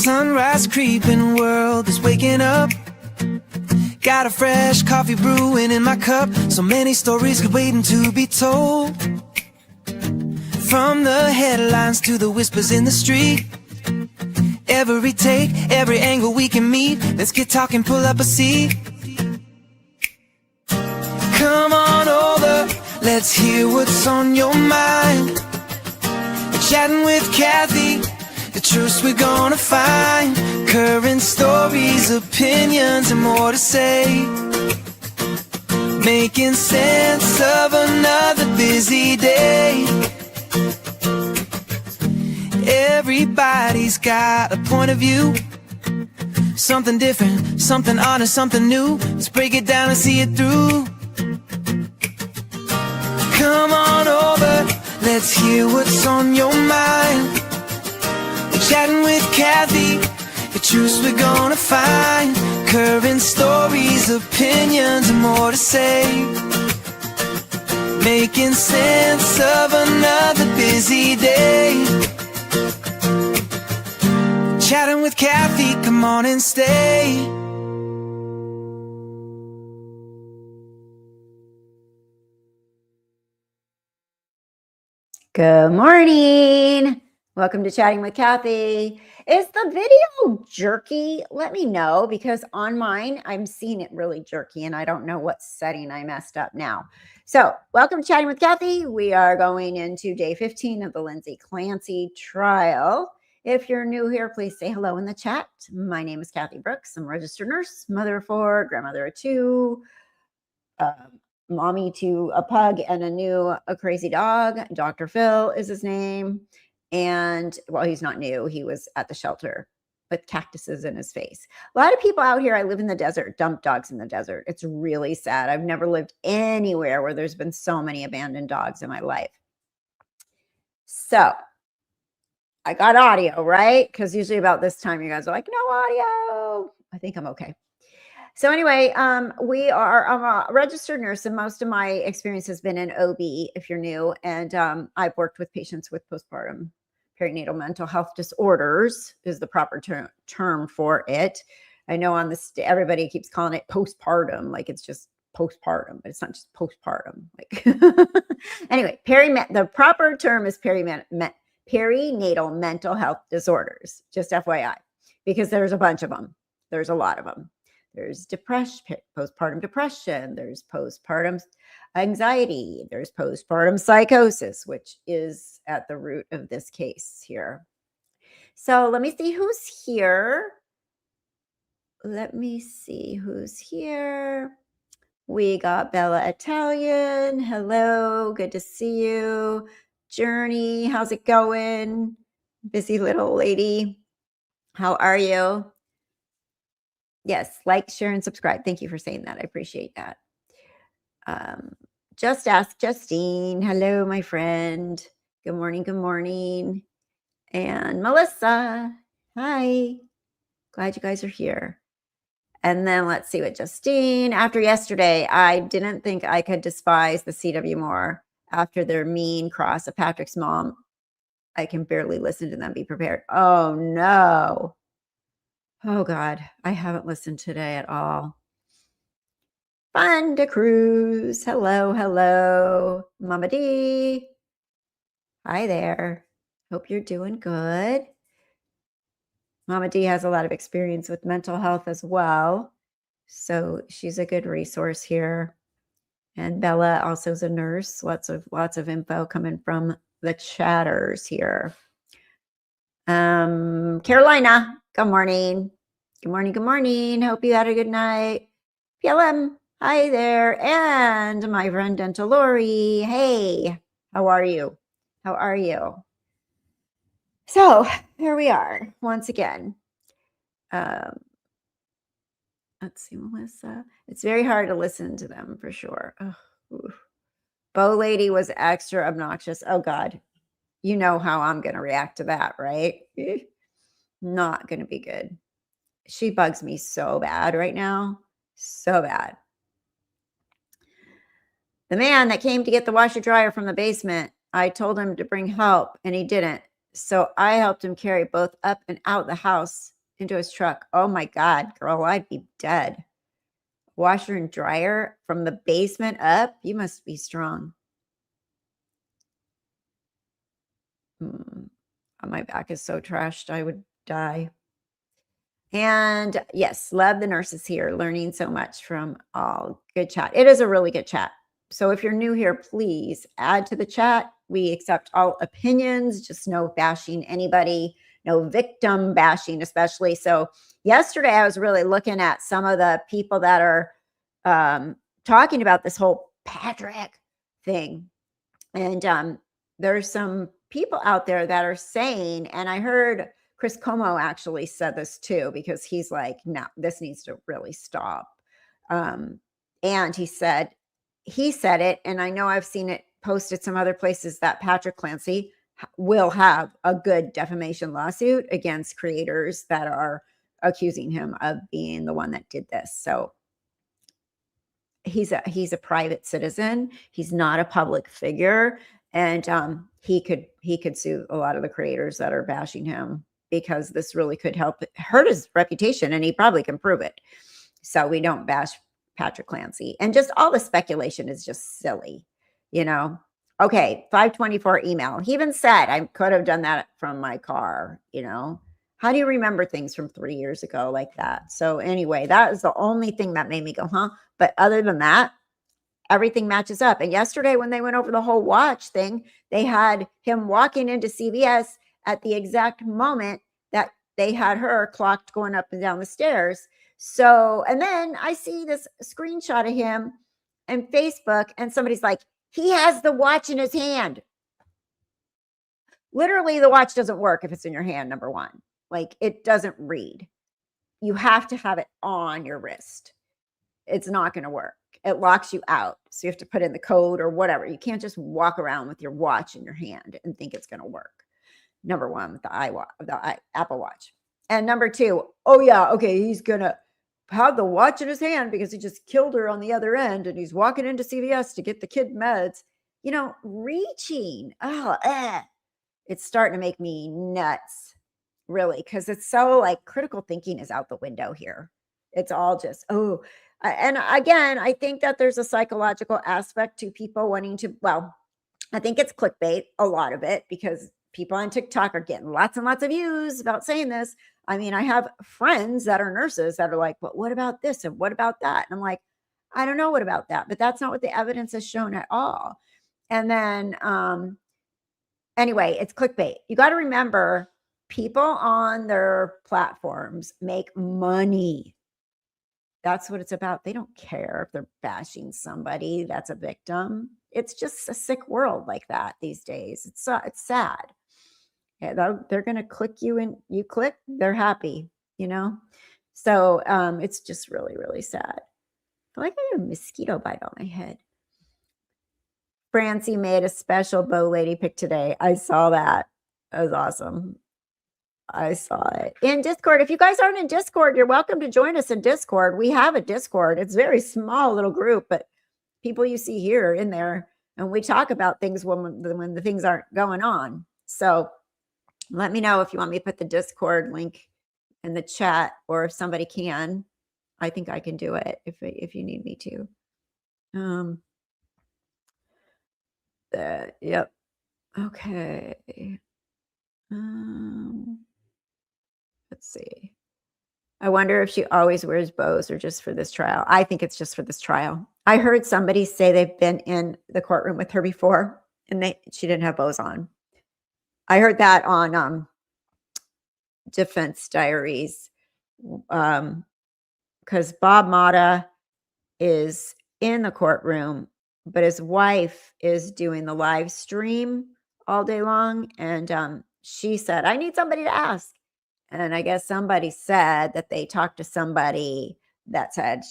sunrise creeping, world is waking up. Got a fresh coffee brewing in my cup. So many stories could waiting to be told. From the headlines to the whispers in the street. Every take, every angle we can meet. Let's get talking, pull up a seat. Come on over, let's hear what's on your mind. Chatting with Kathy, the truths we're gonna find. Current stories, opinions, and more to say. Making sense of another busy day. Everybody's got a point of view. Something different, something honest, something new. Let's break it down and see it through. Come on over, let's hear what's on your mind. We're chatting with Kathy, the truths we're gonna find. Current stories, opinions, and more to say. Making sense of another busy day. Chatting with Kathy, come on and stay. Good morning. Welcome to Chatting with Kathy. Is the video jerky? Let me know, because on mine, I'm seeing it really jerky and I don't know what setting I messed up now. So welcome to Chatting with Kathy. We are going into day 15 of the Lindsay Clancy trial. If you're new here, please say hello in the chat. My name is Kathy Brooks. I'm a registered nurse, mother of 4, grandmother of 2, mommy to a pug and a crazy dog. Dr. Phil is his name. And well, he's not new. He was at the shelter with cactuses in his face. A lot of people out here, I live in the desert, dump dogs in the desert. It's really sad. I've never lived anywhere where there's been so many abandoned dogs in my life. So I got audio, right? Because usually about this time, you guys are like, no audio. I think I'm okay. So anyway, I'm a registered nurse, and most of my experience has been in OB, if you're new. And I've worked with patients with postpartum perinatal mental health disorders is the proper term for it. I know on this, everybody keeps calling it postpartum, like it's just postpartum, but it's not just postpartum. Like anyway, the proper term is perinatal mental health disorders, just FYI, because there's a bunch of them. There's a lot of them. There's postpartum depression, there's postpartum anxiety, there's postpartum psychosis, which is at the root of this case here. So let me see who's here. We got Bella Italian. Hello, good to see you. Journey, how's it going? Busy little lady. How are you? Yes, like, share, and subscribe. Thank you for saying that. I appreciate that. Just ask Justine. Hello, my friend. Good morning. Good morning. And Melissa. Hi. Glad you guys are here. And then let's see what Justine. After yesterday, I didn't think I could despise the CW more after their mean cross of Patrick's mom. I can barely listen to them. Be prepared. Oh, no. Oh, God, I haven't listened today at all. Fun to cruise. Hello, hello. Mama D. Hi there. Hope you're doing good. Mama D has a lot of experience with mental health as well, so she's a good resource here. And Bella also is a nurse. Lots of info coming from the chatters here. Carolina, good morning. Good morning. Good morning. Hope you had a good night. PLM, hi there. And my friend Dental Lori. Hey, how are you? How are you? So here we are once again. Let's see, Melissa. It's very hard to listen to them for sure. Oh, Bo lady was extra obnoxious. Oh God, you know how I'm going to react to that, right? Not going to be good. She bugs me so bad right now. So bad. The man that came to get the washer dryer from the basement, I told him to bring help and he didn't. So I helped him carry both up and out the house into his truck. Oh my God, girl, I'd be dead. Washer and dryer from the basement up. You must be strong. My back is so trashed. I would die. And yes, love the nurses here, learning so much from all. Good chat. It is a really good chat. So if you're new here, please add to the chat. We accept all opinions, just no bashing anybody, no victim bashing, especially. So yesterday I was really looking at some of the people that are talking about this whole Patrick thing. And there's some people out there that are saying, and I heard Chris Como actually said this too, because he's like, no, this needs to really stop. And he said it, and I know I've seen it posted some other places, that Patrick Clancy will have a good defamation lawsuit against creators that are accusing him of being the one that did this. So he's a private citizen. He's not a public figure. And he could sue a lot of the creators that are bashing him, because this really could hurt his reputation, and he probably can prove it. So we don't bash Patrick Clancy. And just all the speculation is just silly, you know? Okay, 524 email. He even said, I could have done that from my car, you know? How do you remember things from 3 years ago like that? So anyway, that is the only thing that made me go, huh? But other than that, everything matches up. And yesterday when they went over the whole watch thing, they had him walking into CVS at the exact moment that they had her clocked going up and down the stairs. So, and then I see this screenshot of him on Facebook, and somebody's like, he has the watch in his hand. Literally, the watch doesn't work if it's in your hand, number one. Like, it doesn't read. You have to have it on your wrist. It's not going to work. It locks you out. So you have to put in the code or whatever. You can't just walk around with your watch in your hand and think it's going to work. Number one, with the Apple Watch. And number two, oh yeah, okay, he's going to have the watch in his hand because he just killed her on the other end, and he's walking into CVS to get the kid meds. You know, reaching. It's starting to make me nuts, really, because it's so like critical thinking is out the window here. It's all just, and again, I think that there's a psychological aspect to people wanting to, well, I think it's clickbait, a lot of it, because people on TikTok are getting lots and lots of views about saying this. I mean, I have friends that are nurses that are like, but what about this? And what about that? And I'm like, I don't know what about that, but that's not what the evidence has shown at all. And then, anyway, it's clickbait. You got to remember, people on their platforms make money. That's what it's about. They don't care if they're bashing somebody that's a victim. It's just a sick world like that these days. It's sad. Yeah, they're going to click you, and you click, they're happy, you know? So it's just really, really sad. I feel like I got a mosquito bite on my head. Francie made a special bow lady pick today. I saw that. That was awesome. I saw it in Discord. If you guys aren't in Discord, you're welcome to join us in Discord. We have a Discord. It's a very small little group, but people you see here in there, and we talk about things when the things aren't going on. So let me know if you want me to put the Discord link in the chat, or if somebody can. I think I can do it if you need me to. Yep. Okay. Let's see. I wonder if she always wears bows or just for this trial. I think it's just for this trial. I heard somebody say they've been in the courtroom with her before, and she didn't have bows on. I heard that on Defense Diaries, because Bob Mata is in the courtroom, but his wife is doing the live stream all day long, and she said, I need somebody to ask. And I guess somebody said that they talked to somebody that said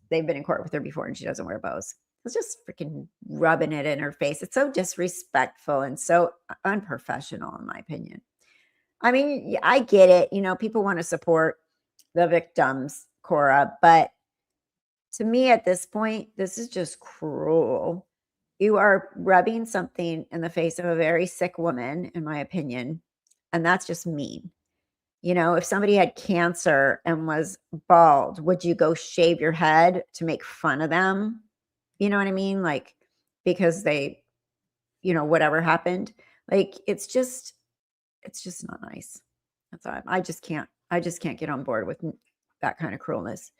they've been in court with her before and she doesn't wear bows. It's just freaking rubbing it in her face. It's so disrespectful and so unprofessional, in my opinion. I mean, I get it. You know, people want to support the victims, Cora, but to me at this point, this is just cruel. You are rubbing something in the face of a very sick woman, in my opinion, and that's just mean. You know, if somebody had cancer and was bald, would you go shave your head to make fun of them? You know what I mean? Like, because they, whatever happened. Like, it's just not nice. That's all. I just can't get on board with that kind of cruelness.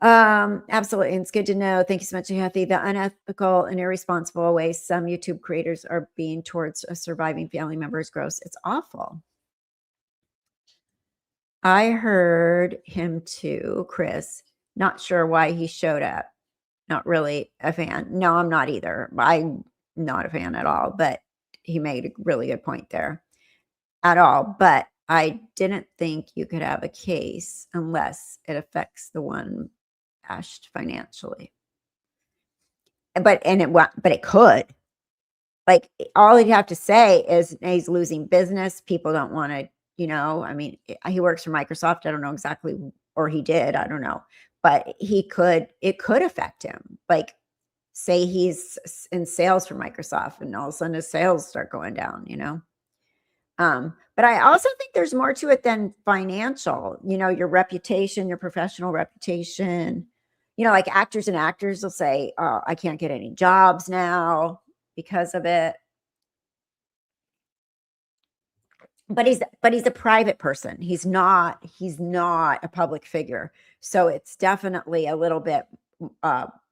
Absolutely. And it's good to know. Thank you so much, Kathy. The unethical and irresponsible way some YouTube creators are being towards a surviving family member is gross. It's awful. I heard him too, Chris. Not sure why he showed up. Not really a fan. No, I'm not either. I'm not a fan at all, but he made a really good point there. At all. But I didn't think you could have a case unless it affects the one bashed financially. But it could. Like, all he'd have to say is he's losing business. People don't want to, I mean, he works for Microsoft. I don't know exactly, or he did. I don't know. But it could affect him. Like, say he's in sales for Microsoft and all of a sudden his sales start going down, But I also think there's more to it than financial, your reputation, your professional reputation. Like actors will say, oh, I can't get any jobs now because of it. But he's a private person. He's not a public figure. So it's definitely a little bit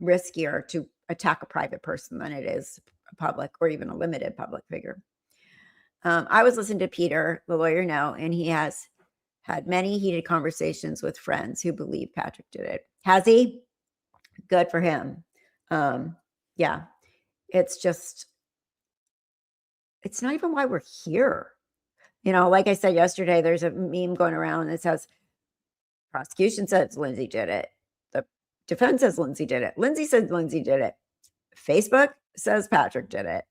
riskier to attack a private person than it is a public or even a limited public figure. I was listening to Peter, the lawyer, and he has had many heated conversations with friends who believe Patrick did it. Has he? Good for him. Yeah, it's not even why we're here. Like I said yesterday, there's a meme going around that says, prosecution says Lindsay did it. The defense says Lindsay did it. Lindsay says Lindsay did it. Facebook says Patrick did it.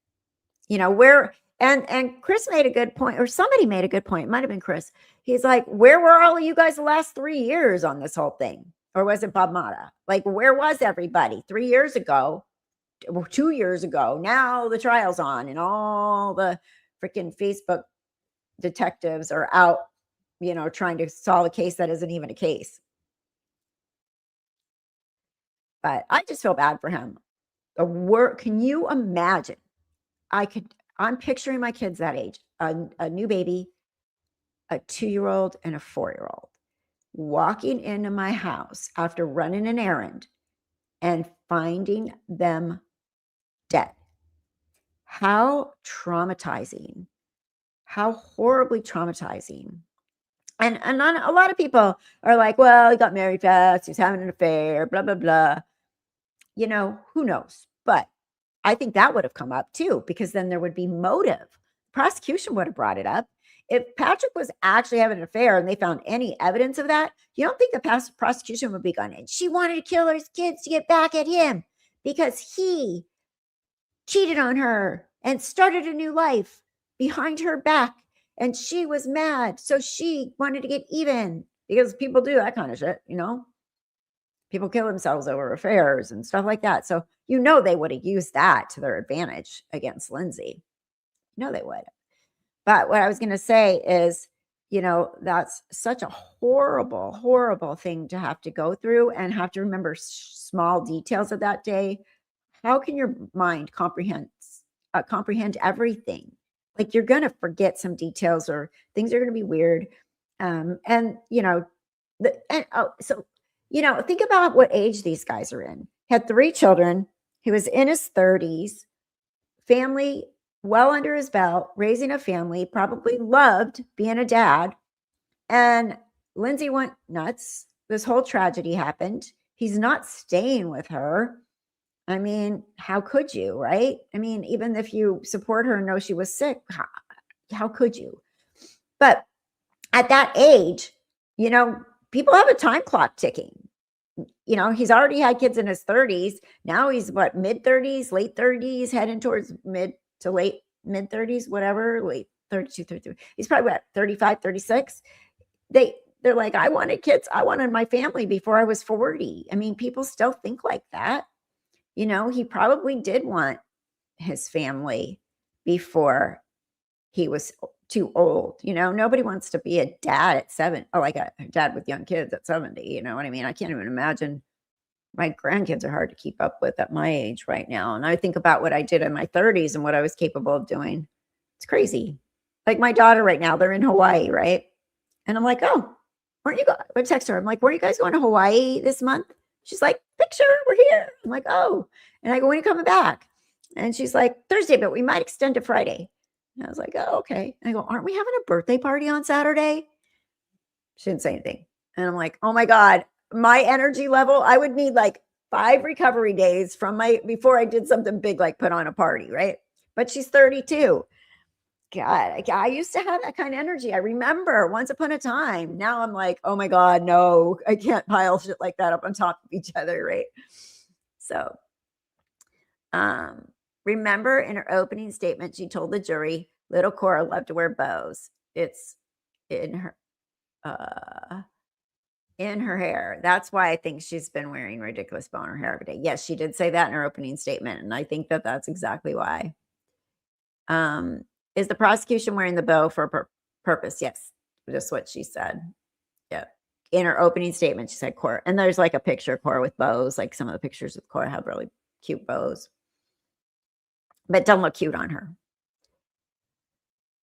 And Chris made a good point, or somebody made a good point. It might have been Chris. He's like, where were all of you guys the last 3 years on this whole thing? Or was it Bob Mata? Like, where was everybody 3 years ago, 2 years ago? Now the trial's on and all the freaking Facebook detectives are out, trying to solve a case that isn't even a case. But I just feel bad for him. Can you imagine? I'm picturing my kids that age, a new baby, a 2-year-old and a 4-year-old walking into my house after running an errand and finding them dead. How traumatizing, how horribly traumatizing. And a lot of people are like, well, he got married fast, he's having an affair, blah, blah, blah. Who knows? But I think that would have come up too, because then there would be motive. Prosecution would have brought it up. If Patrick was actually having an affair and they found any evidence of that, you don't think the prosecution would be going, and she wanted to kill her kids to get back at him because he cheated on her and started a new life behind her back. And she was mad. So she wanted to get even, because people do that kind of shit, People kill themselves over affairs and stuff like that. So, they would have used that to their advantage against Lindsay. They would. But what I was going to say is, that's such a horrible, horrible thing to have to go through and have to remember small details of that day. How can your mind comprehend everything? Like, you're going to forget some details or things are going to be weird. Think about what age these guys are in. Had 3 children. He was in his 30s, family well under his belt, raising a family, probably loved being a dad. And Lindsay went nuts. This whole tragedy happened. He's not staying with her. I mean, how could you, right? I mean, even if you support her and know she was sick, how could you? But at that age, people have a time clock ticking. He's already had kids in his 30s. Now he's mid 30s, late 30s, heading towards mid to late mid 30s, whatever, late 32, 33. He's probably 35, 36. They're like, I wanted kids. I wanted my family before I was 40. I mean, people still think like that. He probably did want his family before he was too old. Nobody wants to be a dad at 7, or like a dad with young kids at 70. You know what I mean? I can't even imagine. My grandkids are hard to keep up with at my age right now. And I think about what I did in my 30s and what I was capable of doing. It's crazy. Like my daughter right now, they're in Hawaii, right? And I'm like, oh, weren't you going? I text her. I'm like, weren't you guys going to Hawaii this month? She's like, picture, we're here. I'm like, oh. And I go, when are you coming back? And she's like, Thursday, but we might extend to Friday. And I was like, oh, okay. And I go, aren't we having a birthday party on Saturday? She didn't say anything. And I'm like, oh my God, my energy level, I would need like 5 recovery days before I did something big, like put on a party, right? But she's 32. God, I used to have that kind of energy. I remember once upon a time. Now I'm like, oh my God, no, I can't pile shit like that up on top of each other, right? So, remember in her opening statement, she told the jury, little Cora loved to wear bows. It's in her hair. That's why I think she's been wearing ridiculous bow in her hair every day. Yes, she did say that in her opening statement, and I think that that's exactly why. Is the prosecution wearing the bow for a purpose? Yes, just what she said. Yeah, in her opening statement, she said Cora, and there's like a picture of Cora with bows. Like some of the pictures of Cora have really cute bows, but don't look cute on her.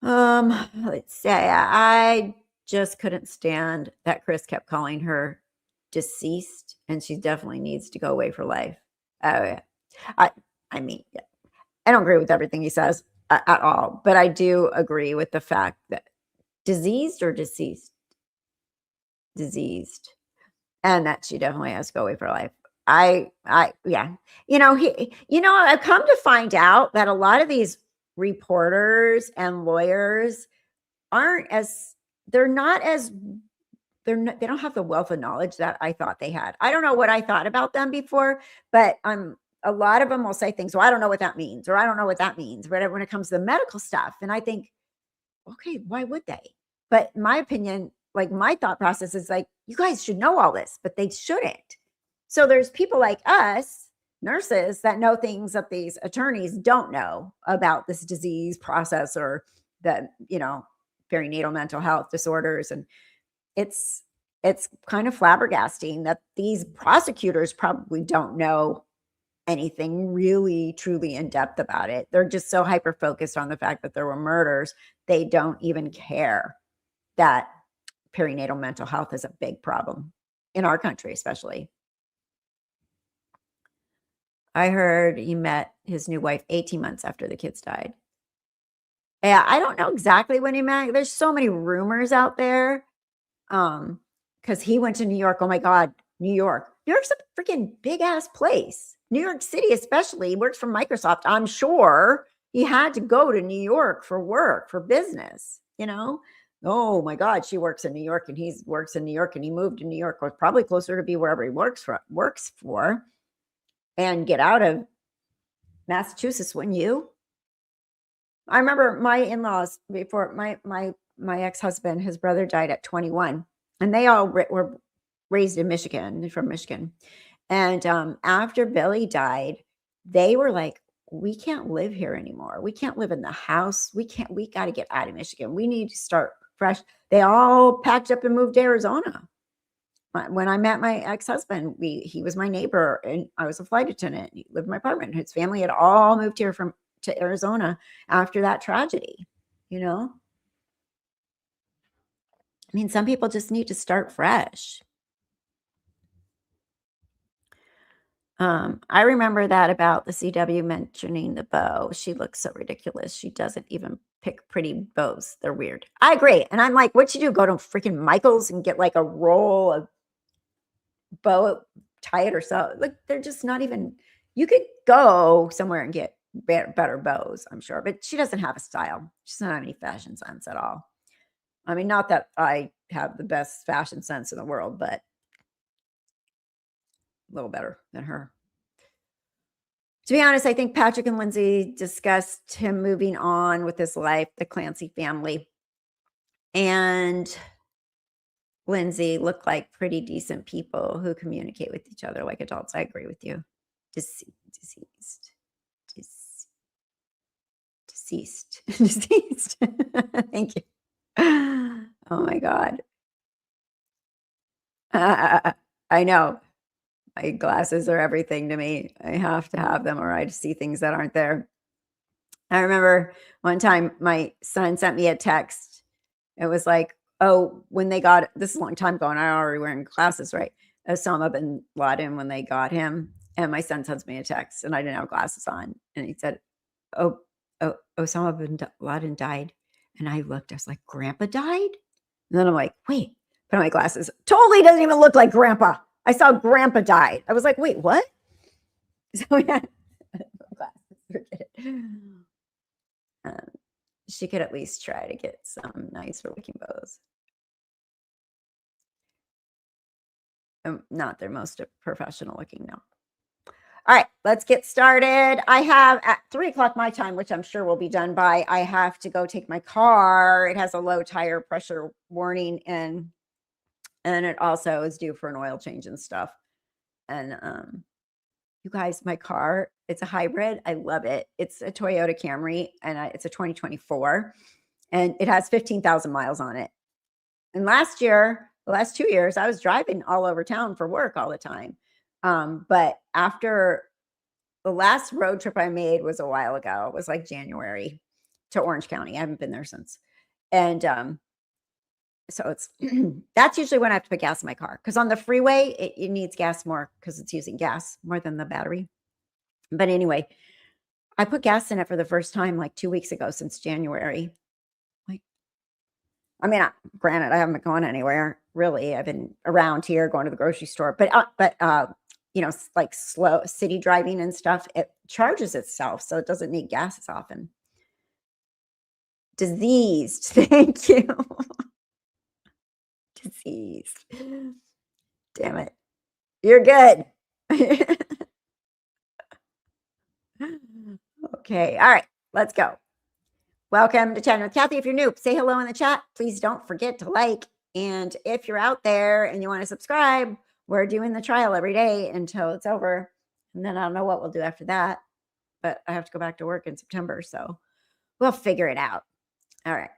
Let's say I just couldn't stand that Chris kept calling her deceased, and she definitely needs to go away for life. Oh yeah, I mean, yeah. I don't agree with everything he says at all, but I do agree with the fact that diseased or deceased, diseased, and that she definitely has to go away for life. Yeah, I've come to find out that a lot of these reporters and lawyers they're not as they don't have the wealth of knowledge that I thought they had. I don't know what I thought about them before, but a lot of them will say things, well, I don't know what that means, or I don't know what that means, whatever, when it comes to the medical stuff. And I think, okay, why would they? But in my opinion, like my thought process is like, you guys should know all this, but they shouldn't. So there's people like us, nurses, that know things that these attorneys don't know about this disease process or the, perinatal mental health disorders. And it's kind of flabbergasting that these prosecutors probably don't know anything really truly in depth about it. They're just so hyper focused on the fact that there were murders. They don't even care that perinatal mental health is a big problem in our country, especially. I heard he met his new wife 18 months after the kids died. Yeah, I don't know exactly when he met. There's so many rumors out there. Because he went to New York. Oh my God, New York. New York's a freaking big ass place. New York City, especially. He works for Microsoft. I'm sure he had to go to New York for work, for business, Oh my God, she works in New York and he works in New York and he moved to New York, or probably closer to be wherever he works for, and get out of Massachusetts, wouldn't you? I remember my in-laws before my ex-husband, his brother died at 21, and they all were raised in Michigan, from Michigan. And after Billy died, they were like, we can't live here anymore. We can't live in the house. We got to get out of Michigan. We need to start fresh. They all packed up and moved to Arizona. When I met my ex-husband, he was my neighbor and I was a flight attendant. He lived in my apartment. His family had all moved here to Arizona after that tragedy, I mean, some people just need to start fresh. I remember that about the CW mentioning the bow. She looks so ridiculous. She doesn't even pick pretty bows. They're weird. I agree. And I'm like, what'd you do? Go to freaking Michael's and get like a roll of bow, tie it or so. Like, they're just not even, you could go somewhere and get better bows, I'm sure. But she doesn't have a style. She doesn't have any fashion sense at all. I mean, not that I have the best fashion sense in the world, but a little better than her. To be honest, I think Patrick and Lindsay discussed him moving on with his life, the Clancy family. And Lindsay looked like pretty decent people who communicate with each other like adults. I agree with you. Deceased. Deceased. Deceased. Thank you. Oh my God. I know. My glasses are everything to me. I have to have them or I see things that aren't there. I remember one time my son sent me a text. It was like, oh, when they got this is a long time ago, and I already wearing glasses, right? Osama bin Laden when they got him. And my son sends me a text and I didn't have glasses on. And he said, Oh, Osama bin Laden died. And I looked, I was like, Grandpa died? And then I'm like, wait, put on my glasses. Totally doesn't even look like Grandpa. I saw Grandpa died. I was like, wait, what? So yeah, glasses, forget it. She could at least try to get some nicer looking bows. Not their most professional looking, no. All right, let's get started. I have at 3 o'clock my time, which I'm sure will be done by, I have to go take my car. It has a low tire pressure warning and it also is due for an oil change and stuff. And you guys, my car, it's a hybrid. I love it. It's a Toyota Camry and it's a 2024 and it has 15,000 miles on it. And last year, the last 2 years, I was driving all over town for work all the time. But after the last road trip I made was a while ago, it was like January to Orange County. I haven't been there since. And so it's that's usually when I have to put gas in my car because on the freeway, it needs gas more because it's using gas more than the battery. But anyway, I put gas in it for the first time like 2 weeks ago since January. Like, I mean, granted, I haven't been going anywhere really. I've been around here going to the grocery store, but you know, like slow city driving and stuff, it charges itself, so it doesn't need gas as often. Diseased, thank you. Diseased. Damn it. You're good. Okay. All right. Let's go. Welcome to Chatting with Kathy. If you're new, say hello in the chat. Please don't forget to like. And if you're out there and you want to subscribe, we're doing the trial every day until it's over. And then I don't know what we'll do after that. But I have to go back to work in September. So we'll figure it out. All right.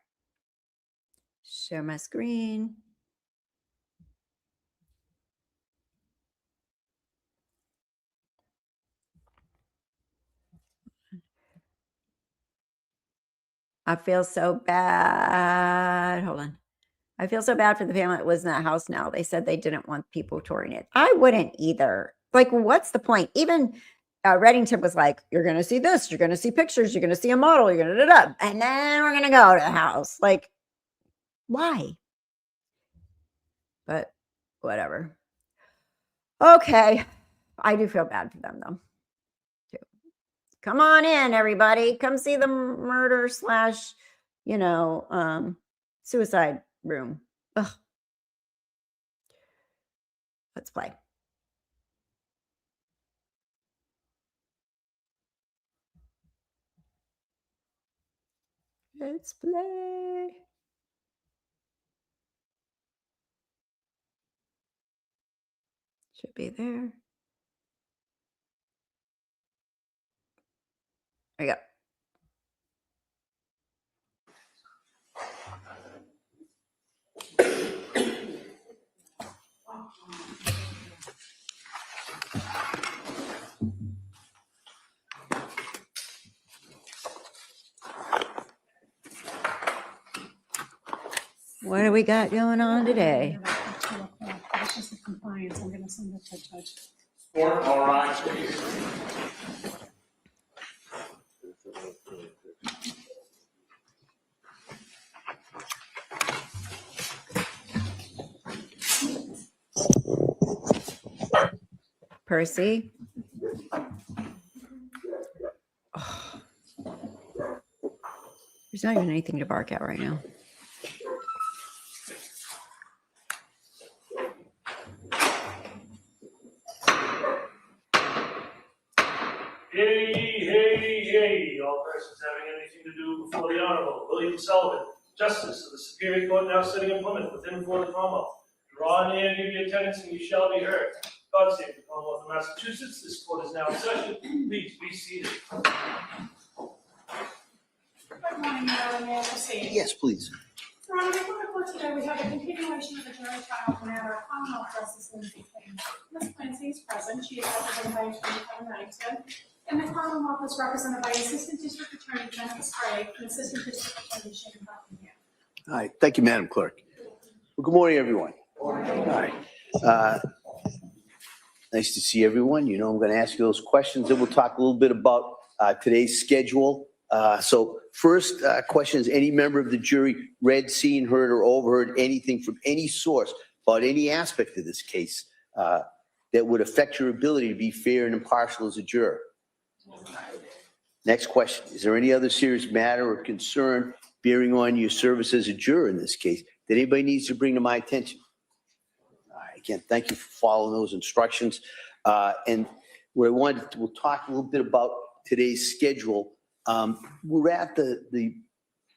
Share my screen. I feel so bad. Hold on. I feel so bad for the family that lives in that house now. They said they didn't want people touring it. I wouldn't either. Like, what's the point? Even Reddington was like, you're going to see this. You're going to see pictures. You're going to see a model. You're going to and then we're going to go to the house. Like, why? But whatever. Okay. I do feel bad for them, though. Come on in, everybody. Come see the murder / you know, suicide room. Ugh. Let's play. Let's play. Should be there. There you go. What do we got going on today? Compliance. I'm going to send it to Judge. All right. Percy. Oh. There's not even anything to bark at right now. Hey, all persons having anything to do before the Honorable William Sullivan, Justice of the Superior Court now sitting in Plymouth within for the Commonwealth. Draw near, give your attendance, and you shall be heard. God save the Commonwealth of Massachusetts. This court is now in session. Please be seated. morning, may I proceed? Yes, please. Your Honor, before the court today, we have a continuation of the jury trial matter of Commonwealth Justice Lindsay Clancy. Ms. Clancy is present. She is represented by Attorney Kevin Reddington, and the Commonwealth is represented by Assistant District Attorney Jennifer Sprague and Assistant District Attorney Shane Buckingham. All right. Thank you, Madam Clerk. Well, good morning, everyone. All right. Nice to see everyone. You know, I'm going to ask you those questions, and we'll talk a little bit about today's schedule. So first question is, any member of the jury read, seen, heard, or overheard anything from any source about any aspect of this case that would affect your ability to be fair and impartial as a juror? Next question. Is there any other serious matter or concern bearing on your service as a juror in this case that anybody needs to bring to my attention? All right. Again, thank you for following those instructions. And we'll talk a little bit about today's schedule. We're at the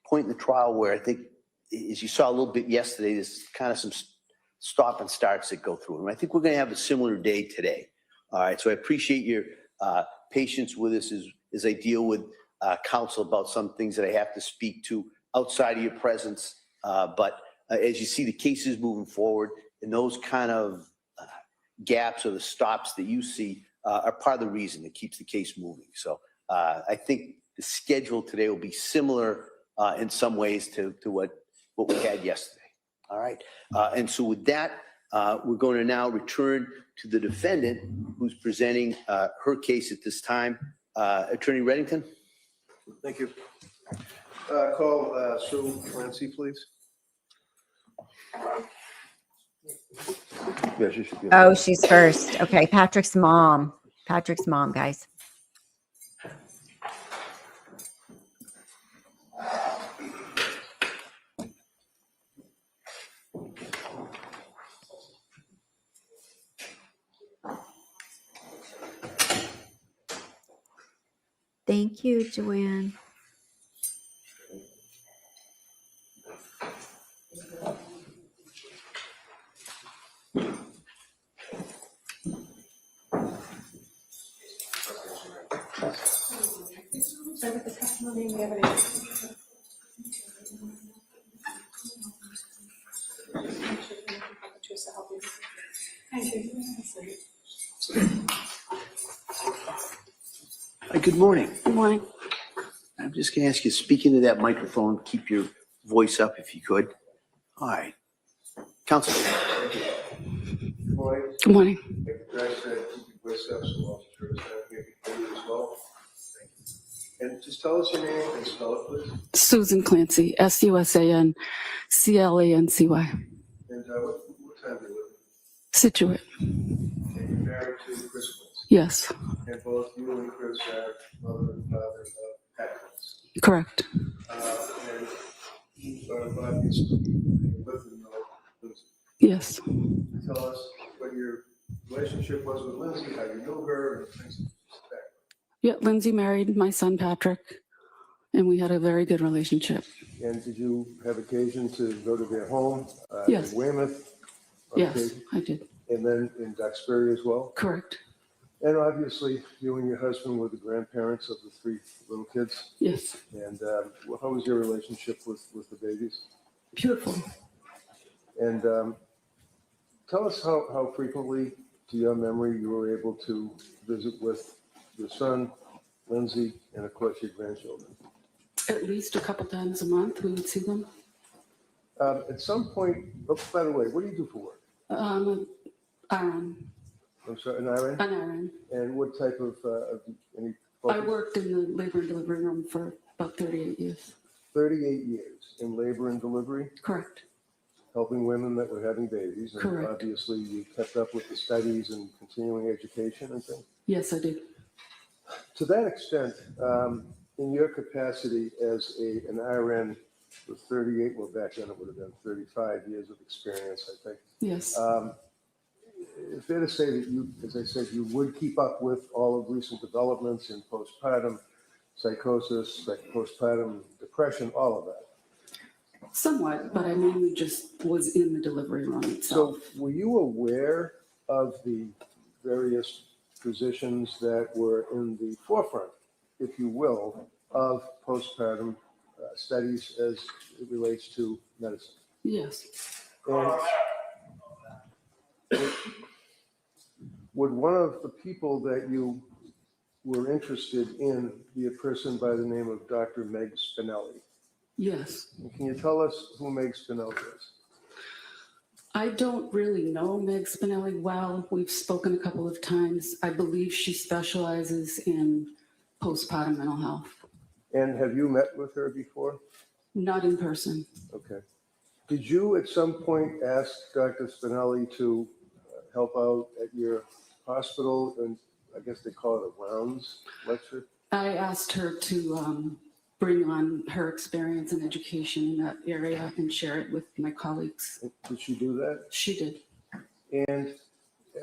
point in the trial where I think, as you saw a little bit yesterday, there's kind of some stop and starts that go through. And I think we're going to have a similar day today. All right. So I appreciate your patience with us as I deal with counsel about some things that I have to speak to outside of your presence. But as you see the cases moving forward, and those kind of gaps or the stops that you see are part of the reason that keeps the case moving. So I think the schedule today will be similar in some ways to what we had yesterday. All right. And so with that, we're going to now return to the defendant who's presenting her case at this time. Attorney Reddington. Thank you. Call Sue Clancy, please. Yeah, she should be. Oh, she's first. Okay, Patrick's mom. Patrick's mom, guys. Thank you, Joanne. So with the testimony, we have any? Thank you. Good morning. Good morning. I'm just going to ask you, speak into that microphone, keep your voice up if you could. All right. Counsel. Good morning. Good morning. Like the guy said, keep your voice up, so officers have maybe you as well. Thank you. And just tell us your name and spell it, please. Susan Clancy, SUSAN CLANCY. And what time do you live? Situate. And you're married to Chris Clancy. Yes, And both you and Chris are mother and father of Pat Clancy. correct. And obviously, you live in Lindsay. Yes. Tell us what your relationship was with Lindsay, how you knew her, and things like that. Yeah, Lindsay married my son Patrick, and we had a very good relationship. And did you have occasion to go to their home? Yes. In Weymouth? on Yes, occasion? I did. And then in Duxbury as well? Correct. And obviously, you and your husband were the grandparents of the 3 little kids. Yes. And how was your relationship with the babies? Beautiful. And tell us how frequently, to your memory, you were able to visit with your son, Lindsay, and of course your grandchildren. At least a couple times a month we would see them. At some point, oh, by the way, what do you do for work? RN. I'm sorry, an RN? An RN. And what type of any I focus? worked in the labor and delivery room for about 38 years. 38 years in labor and delivery, Correct. helping women that were having babies. And Correct. obviously you kept up with the studies and continuing education and things. Yes, I did. To that extent, in your capacity as an RN with 38, well, back then it would have been 35 years of experience, I think. Yes. Fair to say that you, as I said, you would keep up with all of recent developments in postpartum psychosis, postpartum depression, all of that. Somewhat, but I mainly just was in the delivery room itself. So were you aware of the various physicians that were in the forefront, if you will, of postpartum studies as it relates to medicine. Yes. And would one of the people that you were interested in be a person by the name of Dr. Meg Spinelli? Yes. And can you tell us who Meg Spinelli is? I don't really know Meg Spinelli well. We've spoken a couple of times. I believe she specializes in postpartum mental health. And have you met with her before? Not in person. Okay. Did you at some point ask Dr. Spinelli to help out at your hospital, and I guess they call it a rounds lecture? I asked her to bring on her experience and education in that area and share it with my colleagues. Did she do that? She did. And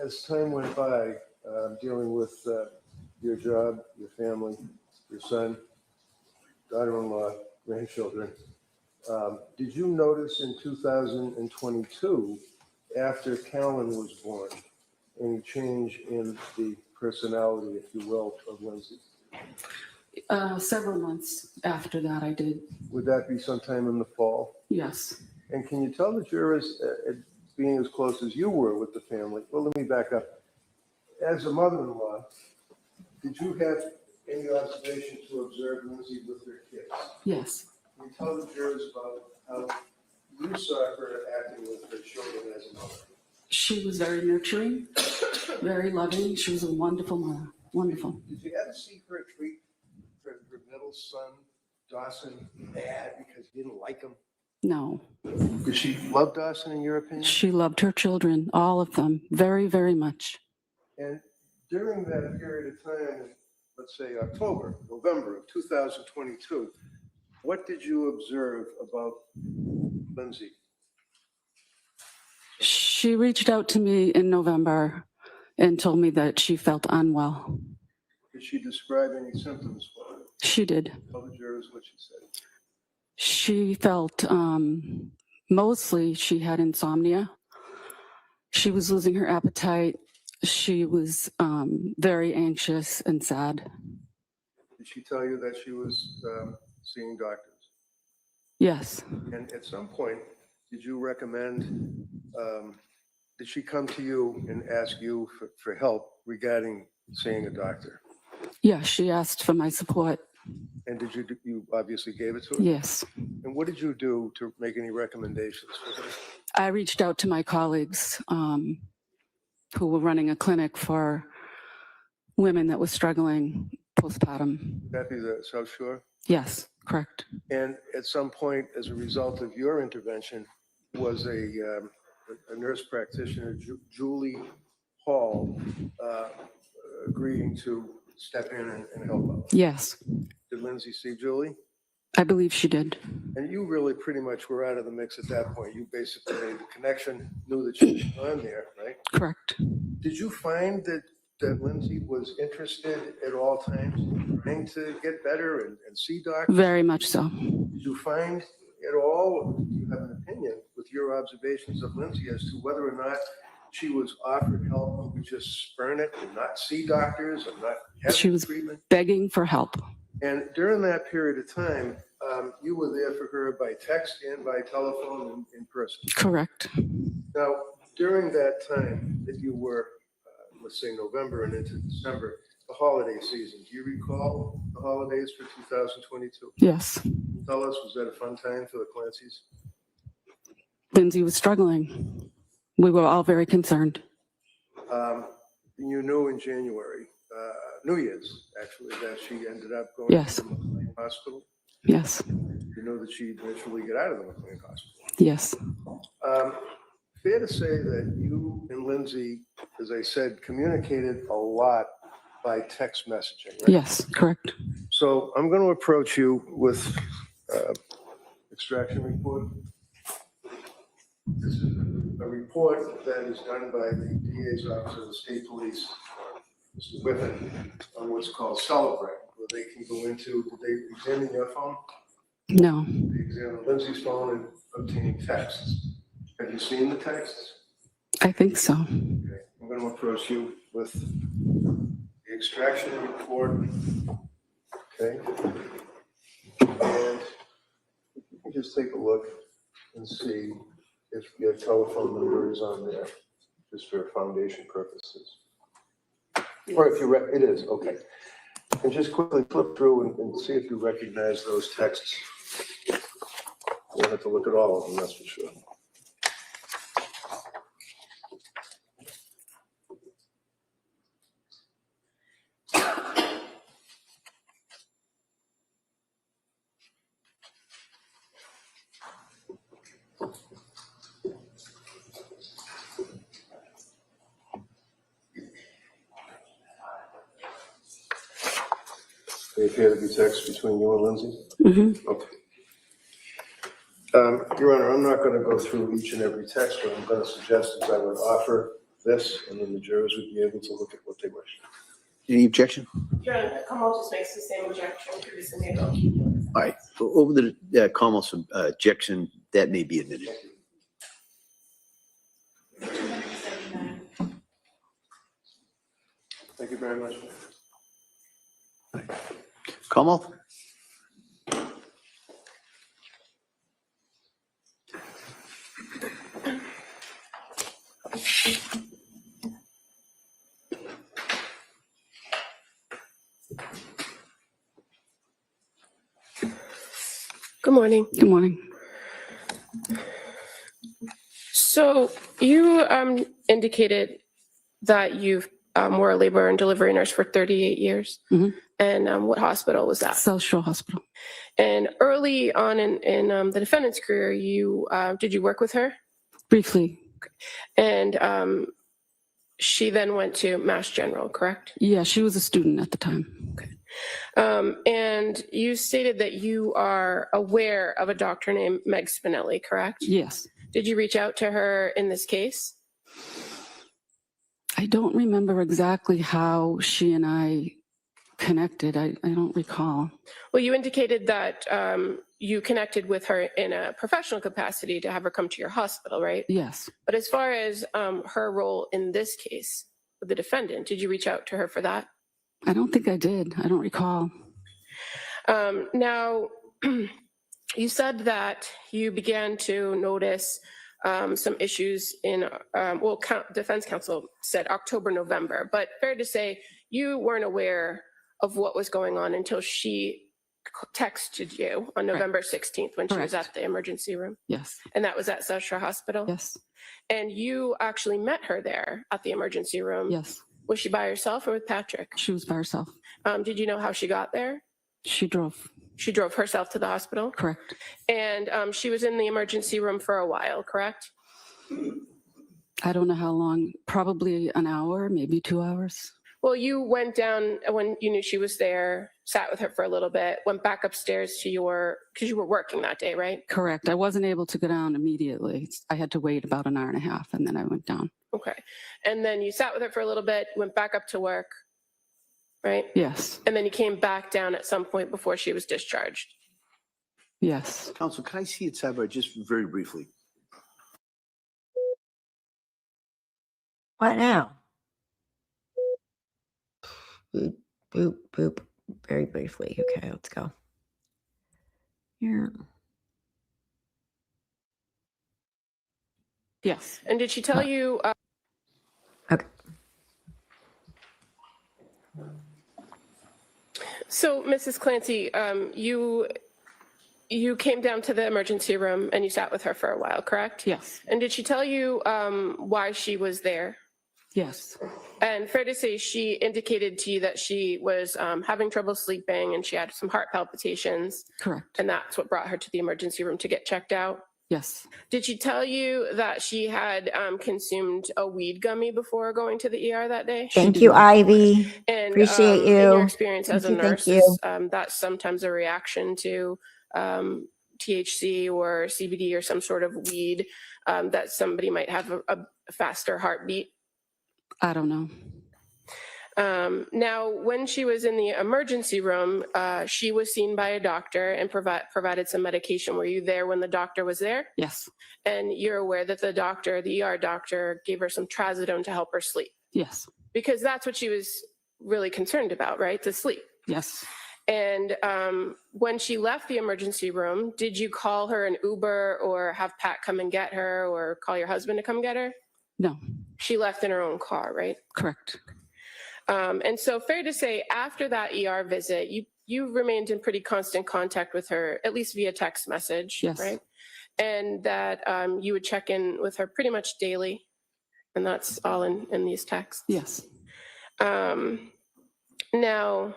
as time went by, dealing with your job, your family, your son, daughter-in-law, grandchildren, did you notice in 2022, after Callan was born, any change in the personality, if you will, of Lindsay? Several months after that, I did. Would that be sometime in the fall? Yes. And can you tell the jurors, being as close as you were with the family, well, let me back up. As a mother-in-law, did you have any observation to observe Lindsay with her kids? Yes. Can you tell the jurors about how you saw her acting with her children as a mother? She was very nurturing, very loving. She was a wonderful mother. Wonderful. Did you ever see her treat her middle son, Dawson, bad because he didn't like him? No. Did she love Dawson, in your opinion? She loved her children, all of them, very, very much. And during that period of time, let's say October, November of 2022, what did you observe about Lindsay? She reached out to me in November and told me that she felt unwell. Did she describe any symptoms for you? She did. Tell the jurors what she said. She felt mostly she had insomnia. She was losing her appetite. She was very anxious and sad. Did she tell you that she was seeing doctors? Yes. And at some point, did you recommend, did she come to you and ask you for help regarding seeing a doctor? Yeah, she asked for my support. And did you obviously gave it to her? Yes. And what did you do to make any recommendations for her? I reached out to my colleagues who were running a clinic for women that were struggling postpartum. Would that be the South Shore? Yes, correct. And at some point, as a result of your intervention, was a nurse practitioner, Julie Hall, agreeing to step in and help out? Yes, Did Lindsay see Julie? I believe she did. And you really pretty much were out of the mix at that point. You basically made the connection, knew that she was on there, right? Correct. Did you find that Lindsay was interested at all times in trying to get better and see doctors? Very much so. Did you find at all, do you have an opinion with your observations of Lindsay as to whether or not she was offered help and would just spurn it and not see doctors and not have She was treatment? begging for help. And during that period of time, you were there for her by text and by telephone and in person. Correct. Now, during that time that you were, let's say November and into December, the holiday season, do you recall the holidays for 2022? Yes. Can you tell us, was that a fun time for the Clancys? Lindsay was struggling. We were all very concerned. You knew in January, New Year's, actually, that she ended up going Yes. to the McLean Hospital. Yes. You know that she'd eventually get out of the McLean Hospital. Yes. Fair to say that you and Lindsay, as I said, communicated a lot by text messaging, right? Yes, correct. So I'm going to approach you with extraction report. This is a report that is done by the DA's office of the state police, Mr. Whiffen, on what's called Celebrate, where they can go into, did they examine your phone? No. They examined Lindsay's phone and obtaining texts. Have you seen the texts? I think so. Okay. I'm going to approach you with the extraction report. Okay. And just take a look and see if your telephone number is on there, just for foundation purposes. Or if you, it is, okay. And just quickly flip through and see if you recognize those texts. We'll have to look at all of them, that's for sure. They appear to be texts between you and Lindsay? Mm-hmm. Okay. Your Honor, I'm not going to go through each and every text. What I'm going to suggest is I would offer this, and then the jurors would be able to look at what they wish. Any objection? Your Honor, Kamal just makes the same objection previously made. All right, over the Kamal's objection, that may be admitted. Thank you very much. Kamal? Good morning. Good morning. So you indicated that you were a labor and delivery nurse for 38 years. Mhm. And what hospital was that? South Shore Hospital. And early on in the defendant's career, did you work with her? Briefly. And she then went to Mass General, correct? Yeah, she was a student at the time. And you stated that you are aware of a doctor named Meg Spinelli, correct? Yes. Did you reach out to her in this case? I don't remember exactly how she and I connected. I don't recall. Well, you indicated that you connected with her in a professional capacity to have her come to your hospital, right? Yes. But as far as her role in this case with the defendant, did you reach out to her for that? I don't think I did. I don't recall. Now, you said that you began to notice some issues in, defense counsel said October, November, but fair to say you weren't aware of what was going on until she texted you on November 16th when she was Correct. at the emergency room. Yes. And that was at South Shore Hospital? Yes. And you actually met her there at the emergency room? Yes. Was she by herself or with Patrick? She was by herself. Did you know how she got there? She drove. She drove herself to the hospital? Correct. And she was in the emergency room for a while, correct? I don't know how long. Probably an hour, maybe 2 hours. Well, you went down when you knew she was there, sat with her for a little bit, went back upstairs to because you were working that day, right? Correct. I wasn't able to go down immediately. I had to wait about an hour and a half, and then I went down. Okay. And then you sat with her for a little bit, went back up to work, right? Yes. And then you came back down at some point before she was discharged. Yes. Counsel, can I see it sidebar just very briefly? What now? Boop, boop, boop. Very briefly. Okay, let's go. Here. Yes. And did she tell you? Okay. So, Mrs. Clancy, you came down to the emergency room and you sat with her for a while, correct? Yes. And did she tell you why she was there? Yes. And fair to say, she indicated to you that she was having trouble sleeping and she had some heart palpitations. Correct. And that's what brought her to the emergency room to get checked out. Yes. Did she tell you that she had consumed a weed gummy before going to the ER that day? Thank you, Ivy. And Appreciate in your you. experience as a Thank you, nurse, thank you. that's sometimes a reaction to THC or CBD or some sort of weed, that somebody might have a faster heartbeat. I don't know. Now, when she was in the emergency room, she was seen by a doctor and provided some medication. Were you there when the doctor was there? Yes. And you're aware that the ER doctor gave her some trazodone to help her sleep? Yes. Because that's what she was really concerned about, right? To sleep. Yes. And when she left the emergency room, did you call her an Uber or have Pat come and get her or call your husband to come get her? No, She left in her own car, right? correct. And so fair to say, after that ER visit, you remained in pretty constant contact with her, at least via text message, Yes. right? And that you would check in with her pretty much daily. And that's all in these texts. Yes. Now,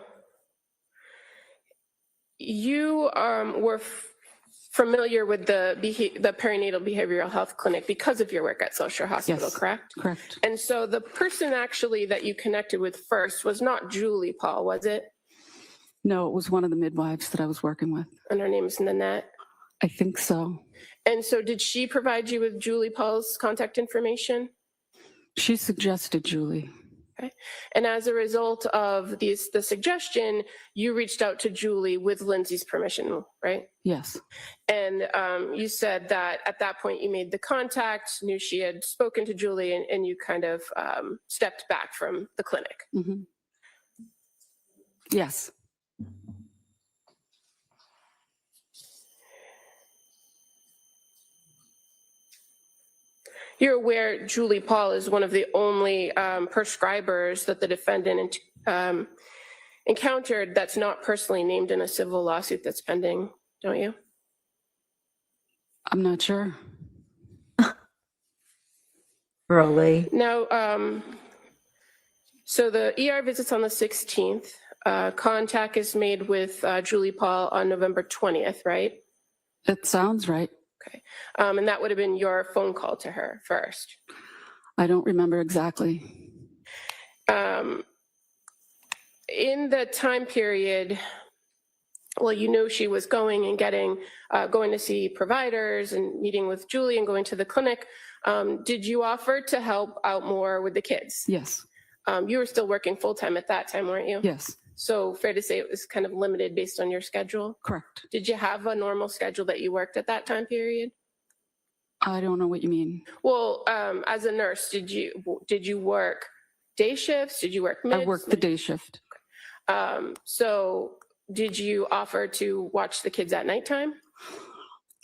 you were familiar with the perinatal behavioral health clinic because of your work at Social Hospital, Yes. correct? Correct. And so the person actually that you connected with first was not Julie Paul, was it? No, it was one of the midwives that I was working with. And her name is Nanette. I think so. And so did she provide you with Julie Paul's contact information? She suggested Julie. Okay. And as a result of the suggestion, you reached out to Julie with Lindsay's permission, right? Yes. And you said that at that point you made the contact, knew she had spoken to Julie, and you kind of stepped back from the clinic. Mm-hmm. Yes. You're aware Julie Paul is one of the only prescribers that the defendant encountered that's not personally named in a civil lawsuit that's pending, don't you? I'm not sure. Really? Now, so the ER visit's on the 16th. Contact is made with Julie Paul on November 20th, right? It sounds right. Okay. And that would have been your phone call to her first. I don't remember exactly. In the time period, well, you knew she was going and going to see providers and meeting with Julie and going to the clinic. Did you offer to help out more with the kids? Yes. You were still working full-time at that time, weren't you? Yes. So fair to say it was kind of limited based on your schedule? Correct. Did you have a normal schedule that you worked at that time period? I don't know what you mean. Well, as a nurse, did you work day shifts? Did you work mids? I worked the day shift. So did you offer to watch the kids at nighttime?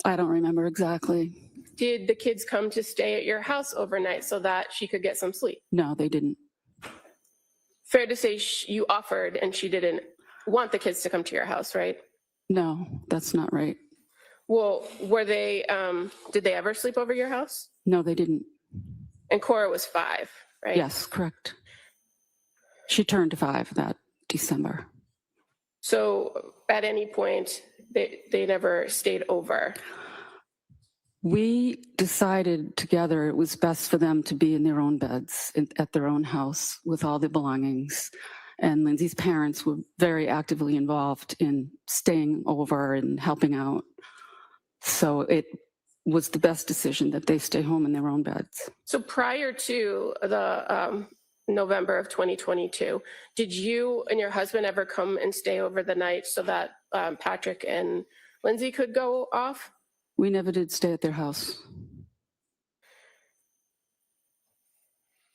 I don't remember exactly. Did the kids come to stay at your house overnight so that she could get some sleep? No, they didn't. Fair to say you offered and she didn't want the kids to come to your house, right? No, that's not right. Well, did they ever sleep over your house? No, they didn't. And Cora was 5, right? Yes, correct. She turned 5 that December. So at any point, they never stayed over. We decided together it was best for them to be in their own beds at their own house with all their belongings. And Lindsay's parents were very actively involved in staying over and helping out. So it was the best decision that they stay home in their own beds. So prior to the November of 2022, did you and your husband ever come and stay over the night so that Patrick and Lindsay could go off? We never did stay at their house.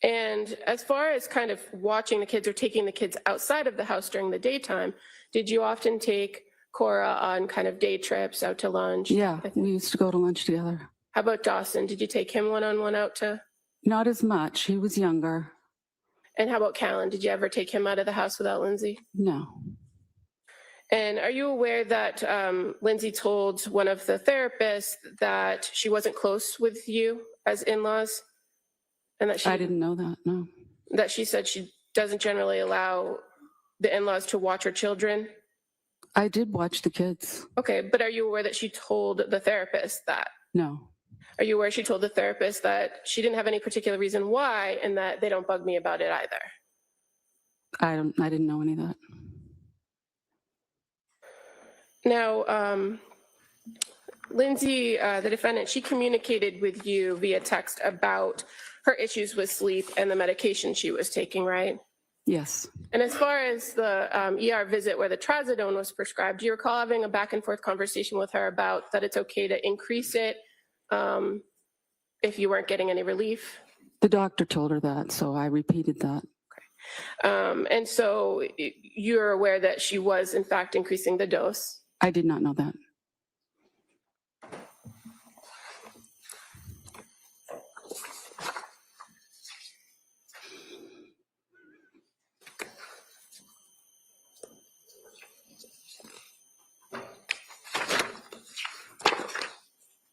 And as far as kind of watching the kids or taking the kids outside of the house during the daytime, did you often take Cora on kind of day trips out to lunch? Yeah, we used to go to lunch together. How about Dawson? Did you take him one-on-one out to? Not as much. He was younger. And how about Callan? Did you ever take him out of the house without Lindsay? No. And are you aware that Lindsay told one of the therapists that she wasn't close with you as in-laws? And that I didn't know that, no. That she said she doesn't generally allow the in-laws to watch her children? I did watch the kids. Okay, but are you aware that she told the therapist that? No. Are you aware she told the therapist that she didn't have any particular reason why and that they don't bug me about it either? I didn't know any of that. Now, Lindsay, the defendant, she communicated with you via text about her issues with sleep and the medication she was taking, right? Yes. And as far as the ER visit where the trazodone was prescribed, do you recall having a back and forth conversation with her about that it's okay to increase it if you weren't getting any relief? The doctor told her that, so I repeated that. And so you're aware that she was in fact increasing the dose. I did not know that.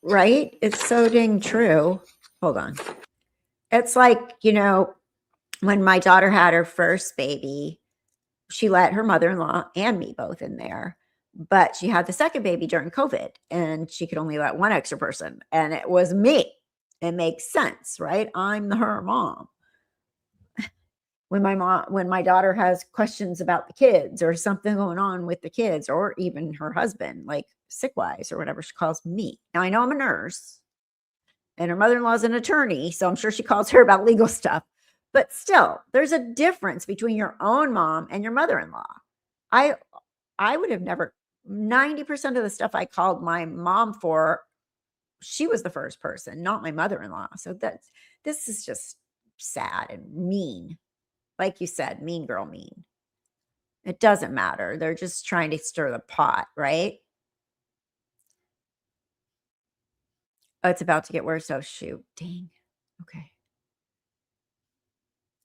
Right? It's so dang true. Hold on. It's like, when my daughter had her first baby, she let her mother-in-law and me both in there. But she had the second baby during COVID and she could only let one extra person. And it was me. It makes sense, right? I'm her mom. When my daughter has questions about the kids or something going on with the kids or even her husband, like sick-wise or whatever, she calls me. Now I know I'm a nurse and her mother-in-law is an attorney, so I'm sure she calls her about legal stuff. But still, there's a difference between your own mom and your mother-in-law. I would have never, 90% of the stuff I called my mom for, she was the first person, not my mother-in-law. So this is just sad and mean. Like you said, mean girl mean. It doesn't matter. They're just trying to stir the pot, right? Oh, it's about to get worse. Oh, shoot. Dang. Okay.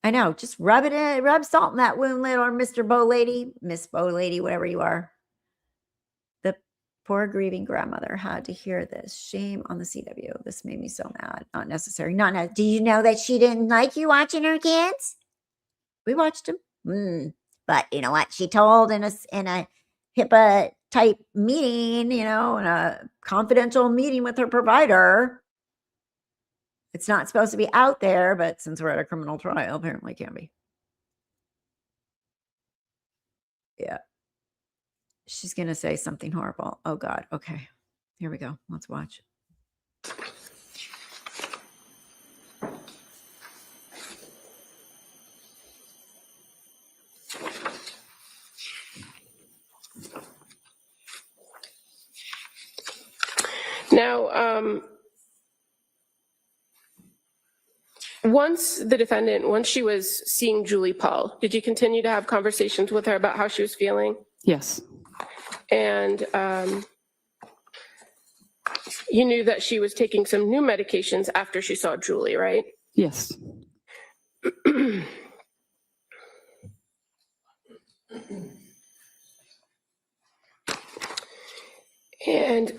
I know. Just rub it in. Rub salt in that wound, little Mr. Bow Lady. Miss Bow Lady, whatever you are. The poor grieving grandmother had to hear this. Shame on the CW. This made me so mad. Not necessary. Do you know that she didn't like you watching her kids? We watched them. But you know what? She told in a HIPAA type meeting, in a confidential meeting with her provider. It's not supposed to be out there, but since we're at a criminal trial, apparently it can be. Yeah. She's going to say something horrible. Oh, God. Okay. Here we go. Let's watch. Now, once she was seeing Julie Paul, did you continue to have conversations with her about how she was feeling? Yes. And you knew that she was taking some new medications after she saw Julie, right? Yes. And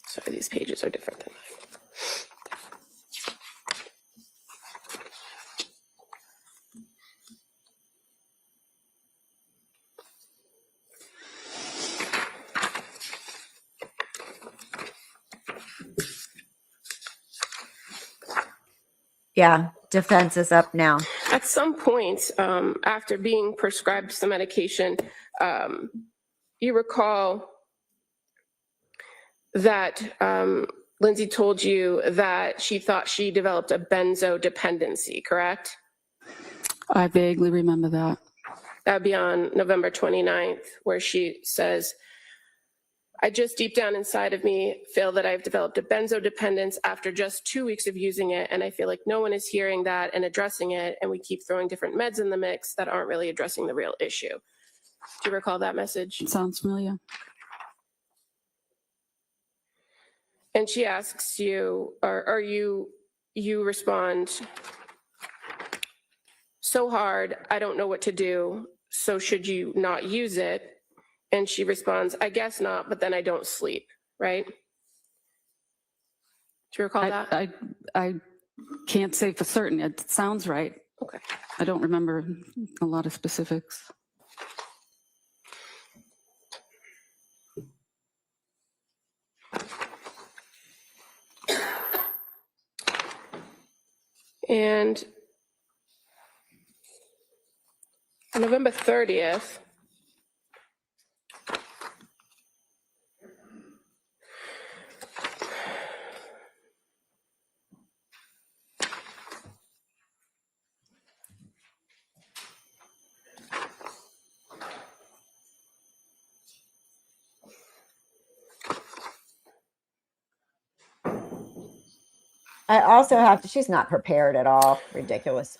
sorry, these pages are different than mine. Yeah, defense is up now. At some point, after being prescribed some medication, you recall that Lindsay told you that she thought she developed a benzo dependency, correct? I vaguely remember that. That would be on November 29th, where she says, I just deep down inside of me feel that I've developed a benzo dependence after just 2 weeks of using it. And I feel like no one is hearing that and addressing it. And we keep throwing different meds in the mix that aren't really addressing the real issue. Do you recall that message? It sounds familiar. And she asks you, or you respond, so hard, I don't know what to do. So should you not use it? And she responds, I guess not, but then I don't sleep, right? Do you recall that? I can't say for certain. It sounds right. Okay. I don't remember a lot of specifics. And on November 30th, I also have to, she's not prepared at all. Ridiculous.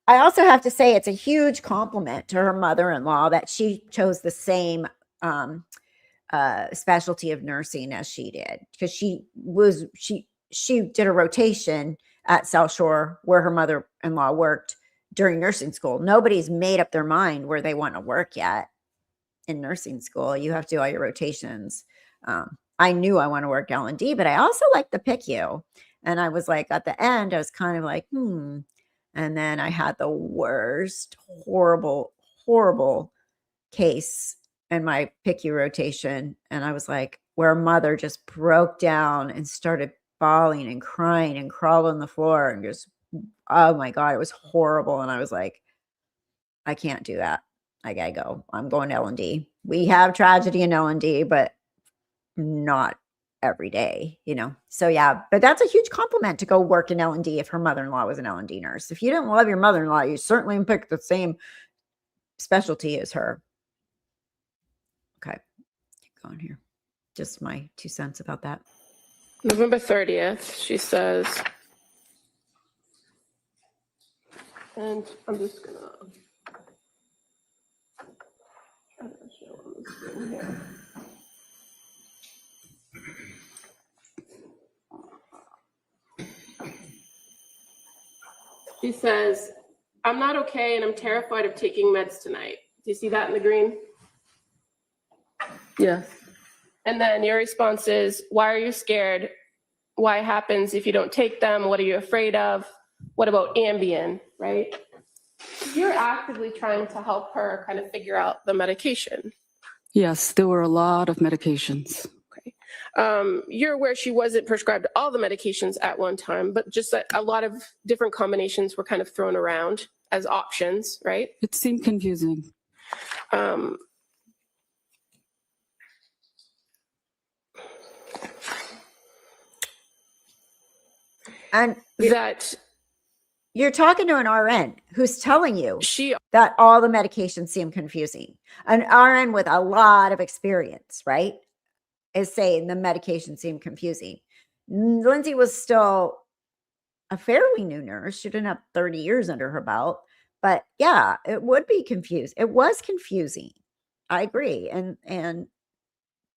I also have to say it's a huge compliment to her mother-in-law that she chose the same specialty of nursing as she did, because she did a rotation at South Shore where her mother-in-law worked during nursing school. Nobody's made up their mind where they want to work yet in nursing school. You have to do all your rotations. I knew I want to work L&D, but I also like the PICU. And I was like, at the end, I was kind of like, And then I had the worst, horrible case in my PICU rotation. And I was like, where a mother just broke down and started bawling and crying and crawled on the floor and just, oh my God, it was horrible. And I was like, I can't do that. I gotta go. I'm going to L&D. We have tragedy in L&D, but not every day, So yeah, but that's a huge compliment to go work in L&D if her mother-in-law was an L&D nurse. If you didn't love your mother-in-law, you certainly picked the same specialty as her. Okay, keep going here. Just my 2 cents about that. November 30th, she says, and I'm just gonna show on the screen here. She says, I'm not okay and I'm terrified of taking meds tonight. Do you see that in the green? Yes. And then your response is, why are you scared? Why happens if you don't take them? What are you afraid of? What about Ambien, right? You're actively trying to help her kind of figure out the medication. Yes, there were a lot of medications. Okay. You're aware she wasn't prescribed all the medications at one time, but just that a lot of different combinations were kind of thrown around as options, right? It seemed confusing. And That you're talking to an RN who's telling you she that all the medications seem confusing. An RN with a lot of experience, right, is saying the medications seem confusing. Lindsay was still a fairly new nurse. She didn't have 30 years under her belt. But yeah, it would be confused. It was confusing. I agree. And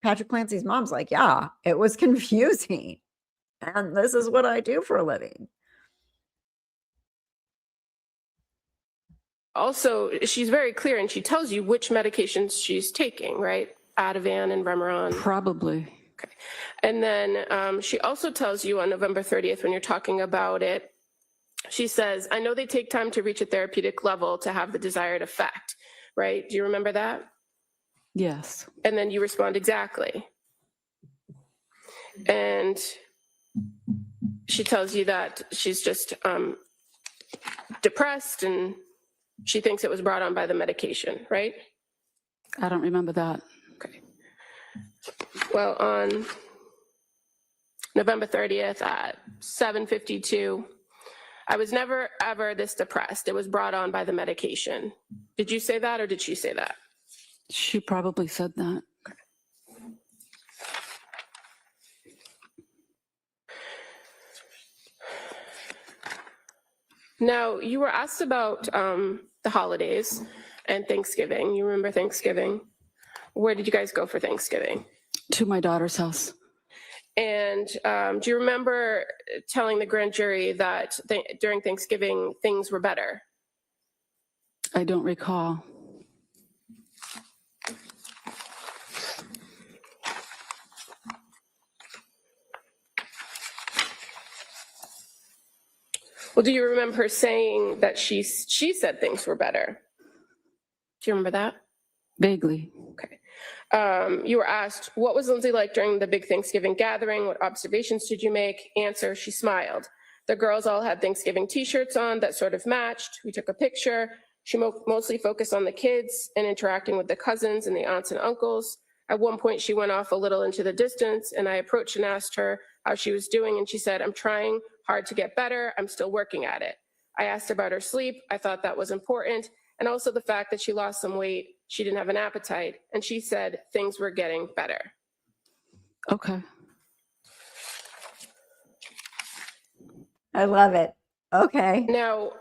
Patrick Clancy's mom's like, yeah, it was confusing. And this is what I do for a living. also, she's very clear and she tells you which medications she's taking, right? Ativan and Remeron. Probably. Okay. And then she also tells you on November 30th, when you're talking about it, she says, I know they take time to reach a therapeutic level to have the desired effect, right? Do you remember that? Yes. And then you respond, exactly. And she tells you that she's just depressed and she thinks it was brought on by the medication, right? I don't remember that. Okay. Well, on November 30th at 7:52, I was never ever this depressed. It was brought on by the medication. Did you say that or did she say that? She probably said that. Now, you were asked about the holidays and Thanksgiving. You remember Thanksgiving? Where did you guys go for Thanksgiving? To my daughter's house. And do you remember telling the grand jury that during Thanksgiving, things were better? I don't recall. Well, do you remember her saying that she said things were better? Do you remember that? Vaguely. Okay. You were asked, what was Lindsay like during the big Thanksgiving gathering? What observations did you make? Answer, she smiled. The girls all had Thanksgiving t-shirts on that sort of matched. We took a picture. She mostly focused on the kids and interacting with the cousins and the aunts and uncles. At one point, she went off a little into the distance, and I approached and asked her how she was doing, and she said, I'm trying hard to get better. I'm still working at it. I asked about her sleep. I thought that was important, and also the fact that she lost some weight. She didn't have an appetite, and she said things were getting better. Okay. I love it. Okay. Now,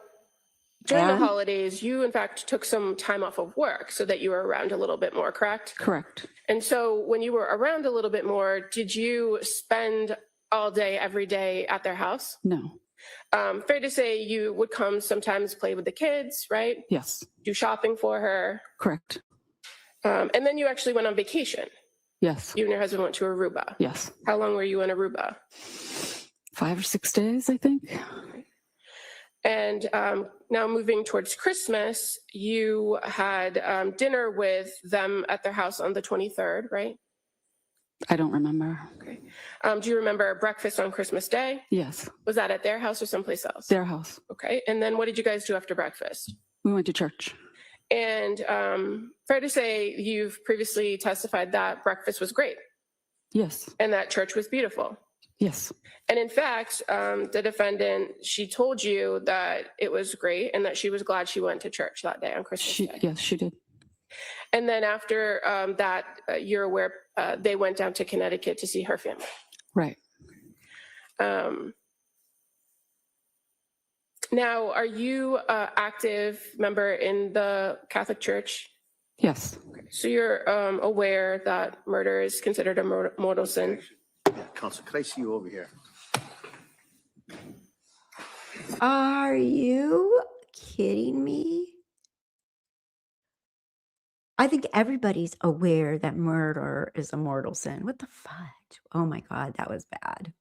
during the And? holidays, you in fact took some time off of work so that you were around a little bit more, correct? Correct. And so when you were around a little bit more, did you spend all day, every day at their house? No. Fair to say you would come sometimes play with the kids, right? Yes. Do shopping for her. Correct. And then you actually went on vacation. Yes. You and your husband went to Aruba. Yes. How long were you in Aruba? 5 or 6 days, I think. And now moving towards Christmas, you had dinner with them at their house on the 23rd, right? I don't remember. Okay. Do you remember breakfast on Christmas Day? Yes. Was that at their house or someplace else? Their house. Okay. And then what did you guys do after breakfast? We went to church. And fair to say you've previously testified that breakfast was great Yes. and that church was beautiful. Yes. And in fact, the defendant, she told you that it was great and that she was glad she went to church that day on Christmas Day. Yes, she did. And then after that, you're aware they went down to Connecticut to see her family. Right. Now, are you an active member in the Catholic Church? Yes. So you're aware that murder is considered a mortal sin? Yeah, Counsel, could I see you over here? Are you kidding me? I think everybody's aware that murder is a mortal sin. What the fudge? Oh my God, that was bad.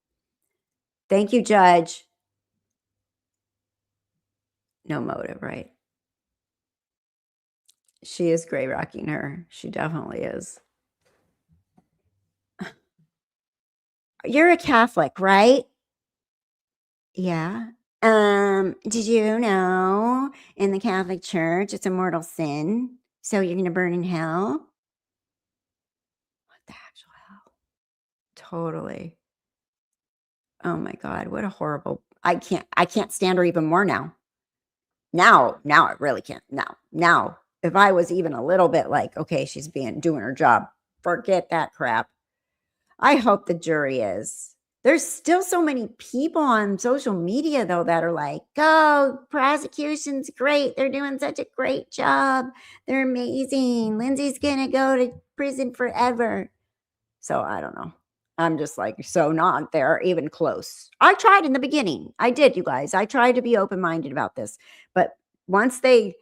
Thank you, Judge. No motive, right? She is gray rocking her. She definitely is. You're a Catholic, right? Yeah. Did you know in the Catholic Church it's a mortal sin? So you're gonna burn in hell? What the actual hell? Totally. Oh my God, what a horrible. I can't stand her even more now. Now I really can't. Now, if I was even a little bit like, okay, she's doing her job, forget that crap. I hope the jury is. There's still so many people on social media, though, that are like, oh, prosecution's great. They're doing such a great job. They're amazing. Lindsay's going to go to prison forever. So I don't know. I'm just like, so not there, even close. I tried in the beginning. I did, you guys. I tried to be open-minded about this. But once they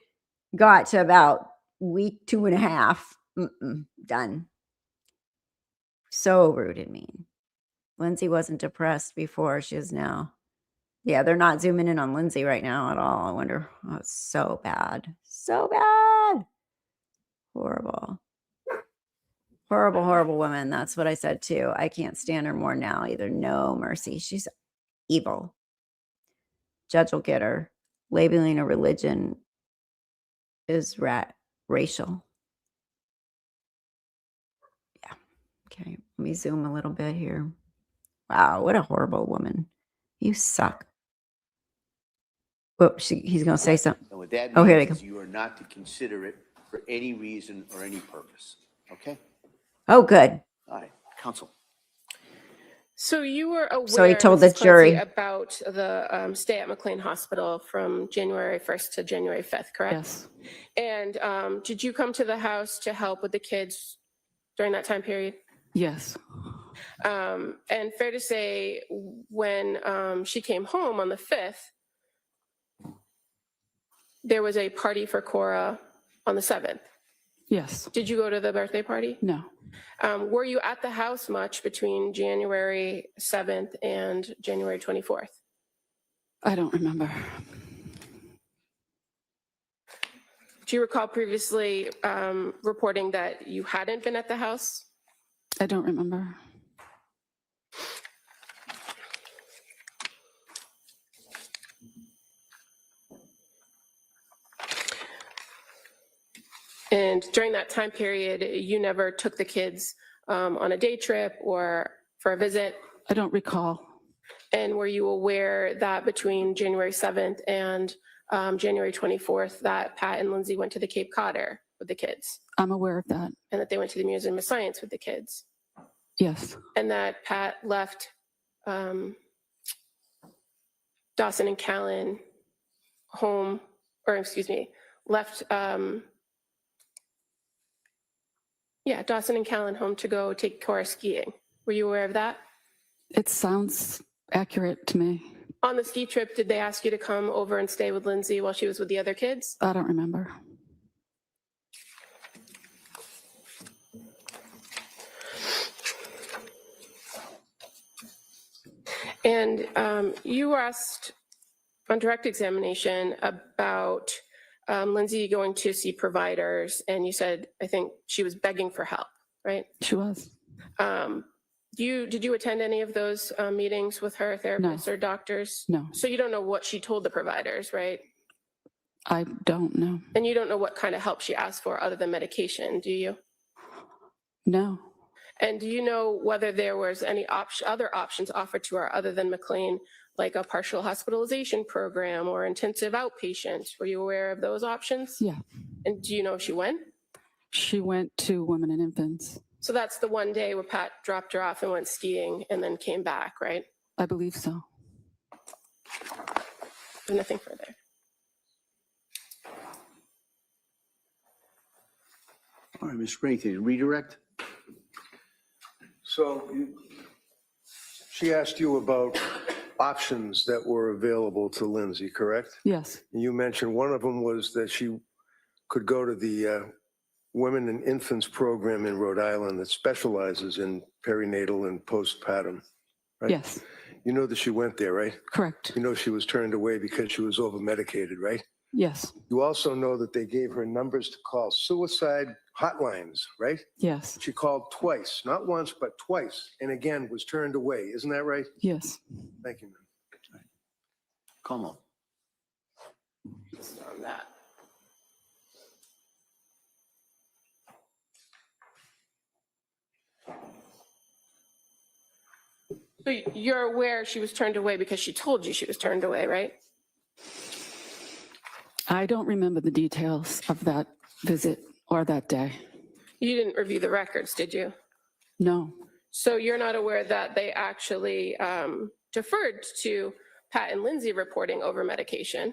got to about week 2.5, done. So rude and mean. Lindsay wasn't depressed before. She is now. Yeah, they're not zooming in on Lindsay right now at all. I wonder. Oh, it's so bad. So bad. Horrible. Horrible, horrible woman. That's what I said too. I can't stand her more now either. No mercy. She's evil. Judge will get her. Labeling a religion is racial. Yeah. Okay. Let me zoom a little bit here. Wow, what a horrible woman. You suck. Oh, he's going to say something. And what that Oh, here we means go. is you are not to consider it for any reason or any purpose. Okay? Oh, good. All right, counsel. So you were aware, So he told the Mrs. Clancy, jury. about the stay at McLean Hospital from January 1st to January 5th, correct? Yes. And did you come to the house to help with the kids during that time period? Yes. And fair to say, when she came home on the 5th, there was a party for Cora on the 7th. Yes. Did you go to the birthday party? No. Were you at the house much between January 7th and January 24th? I don't remember. Do you recall previously reporting that you hadn't been at the house? I don't remember. And during that time period, you never took the kids on a day trip or for a visit? I don't recall. And were you aware that between January 7th and January 24th, that Pat and Lindsay went to the Cape Codder with the kids? I'm aware of that. And that they went to the Museum of Science with the kids? Yes. And that Pat left Dawson and Callan home, or excuse me, left, Dawson and Callan home to go take Cora skiing. Were you aware of that? It sounds accurate to me. On the ski trip, did they ask you to come over and stay with Lindsay while she was with the other kids? I don't remember. And you were asked on direct examination about Lindsay going to see providers, and you said, I think she was begging for help, right? She was. Did you attend any of those meetings with her, therapists or doctors? No. So you don't know what she told the providers, right? I don't know. And you don't know what kind of help she asked for other than medication, do you? No. And do you know whether there was any other options offered to her other than McLean, like a partial hospitalization program or intensive outpatient? Were you aware of those options? Yeah. And do you know if she went? She went to Women and Infants. So that's the one day where Pat dropped her off and went skiing and then came back, right? I believe so. There's nothing further. All right, Ms. Springton, redirect? So she asked you about options that were available to Lindsay, correct? Yes. And you mentioned one of them was that she could go to the Women and Infants program in Rhode Island that specializes in perinatal and postpartum, right? Yes. You know that she went there, right? Correct. You know she was turned away because she was over-medicated, right? Yes. You also know that they gave her numbers to call suicide hotlines, right? Yes. She called twice, not once, but twice, and again was turned away. Isn't that right? Yes. Thank you, ma'am. Come on. On that. So you're aware she was turned away because she told you she was turned away, right? I don't remember the details of that visit or that day. You didn't review the records, did you? No. So you're not aware that they actually deferred to Pat and Lindsay reporting over medication?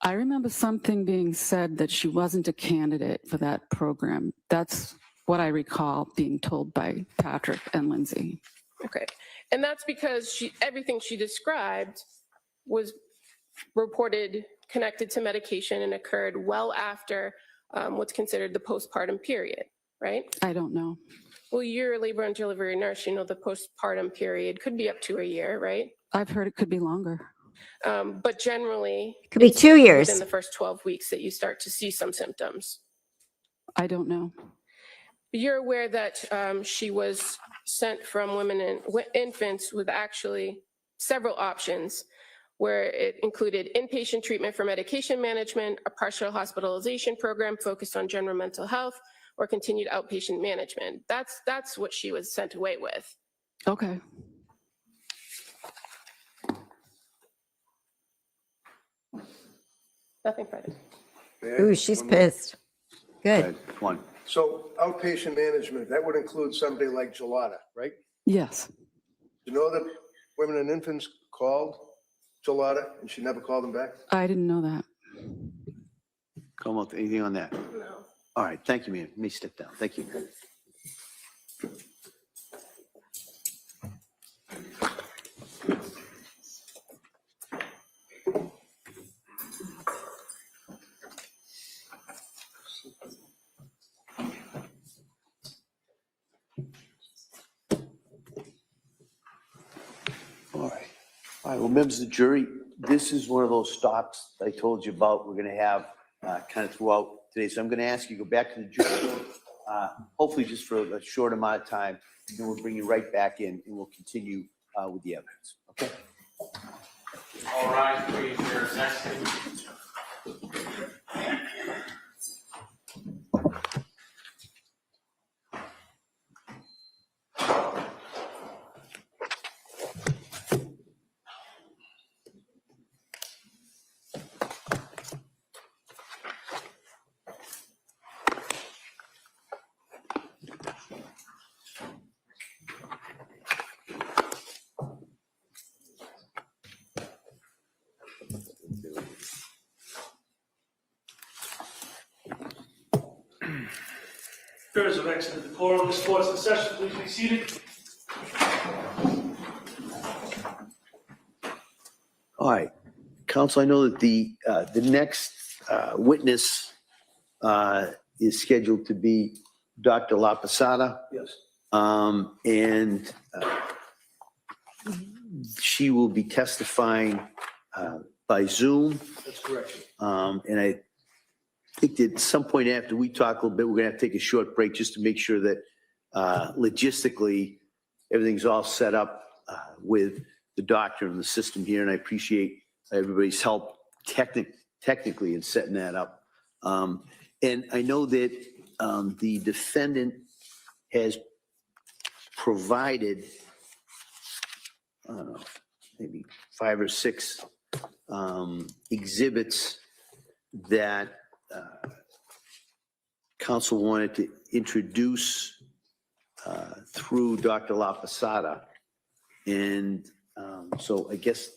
I remember something being said that she wasn't a candidate for that program. That's what I recall being told by Patrick and Lindsay. Okay. And that's because everything she described was reported connected to medication and occurred well after what's considered the postpartum period, right? I don't know. Well, you're a labor and delivery nurse. You know the postpartum period could be up to a year, right? I've heard it could be longer. But generally, Could be 2 years. within the first 12 weeks that you start to see some symptoms. I don't know. You're aware that she was sent from Women and Infants with actually several options, where it included inpatient treatment for medication management, a partial hospitalization program focused on general mental health, or continued outpatient management. That's what she was sent away with. Okay. Nothing further. May I? Ooh, she's One more? pissed. Go Good. ahead. One. So outpatient management, that would include somebody like Gelada, right? Yes. You know that Women and Infants called Gelada and she never called them back? I didn't know that. Come on, anything on that? No. All right, thank you, ma'am. Let me step down. Thank you. All right, well, members of the jury, this is one of those stops I told you about we're going to have kind of throughout today. So I'm going to ask you to go back to the jury, hopefully just for a short amount of time, and then we'll bring you right back in and we'll continue with the evidence. Okay? All right, please, your next. Jurors have exited the court. This court's in session. Please be seated. All right, counsel, I know that the next witness is scheduled to be Dr. La Posada. Yes. And she will be testifying by Zoom. That's correct. And I think that at some point after we talk a little bit, we're gonna have to take a short break just to make sure that logistically, everything's all set up with the doctor and the system here. And I appreciate everybody's help technically in setting that up. And I know that the defendant has provided, I don't know, maybe 5 or 6 exhibits that counsel wanted to introduce through Dr. La Posada. And so I guess,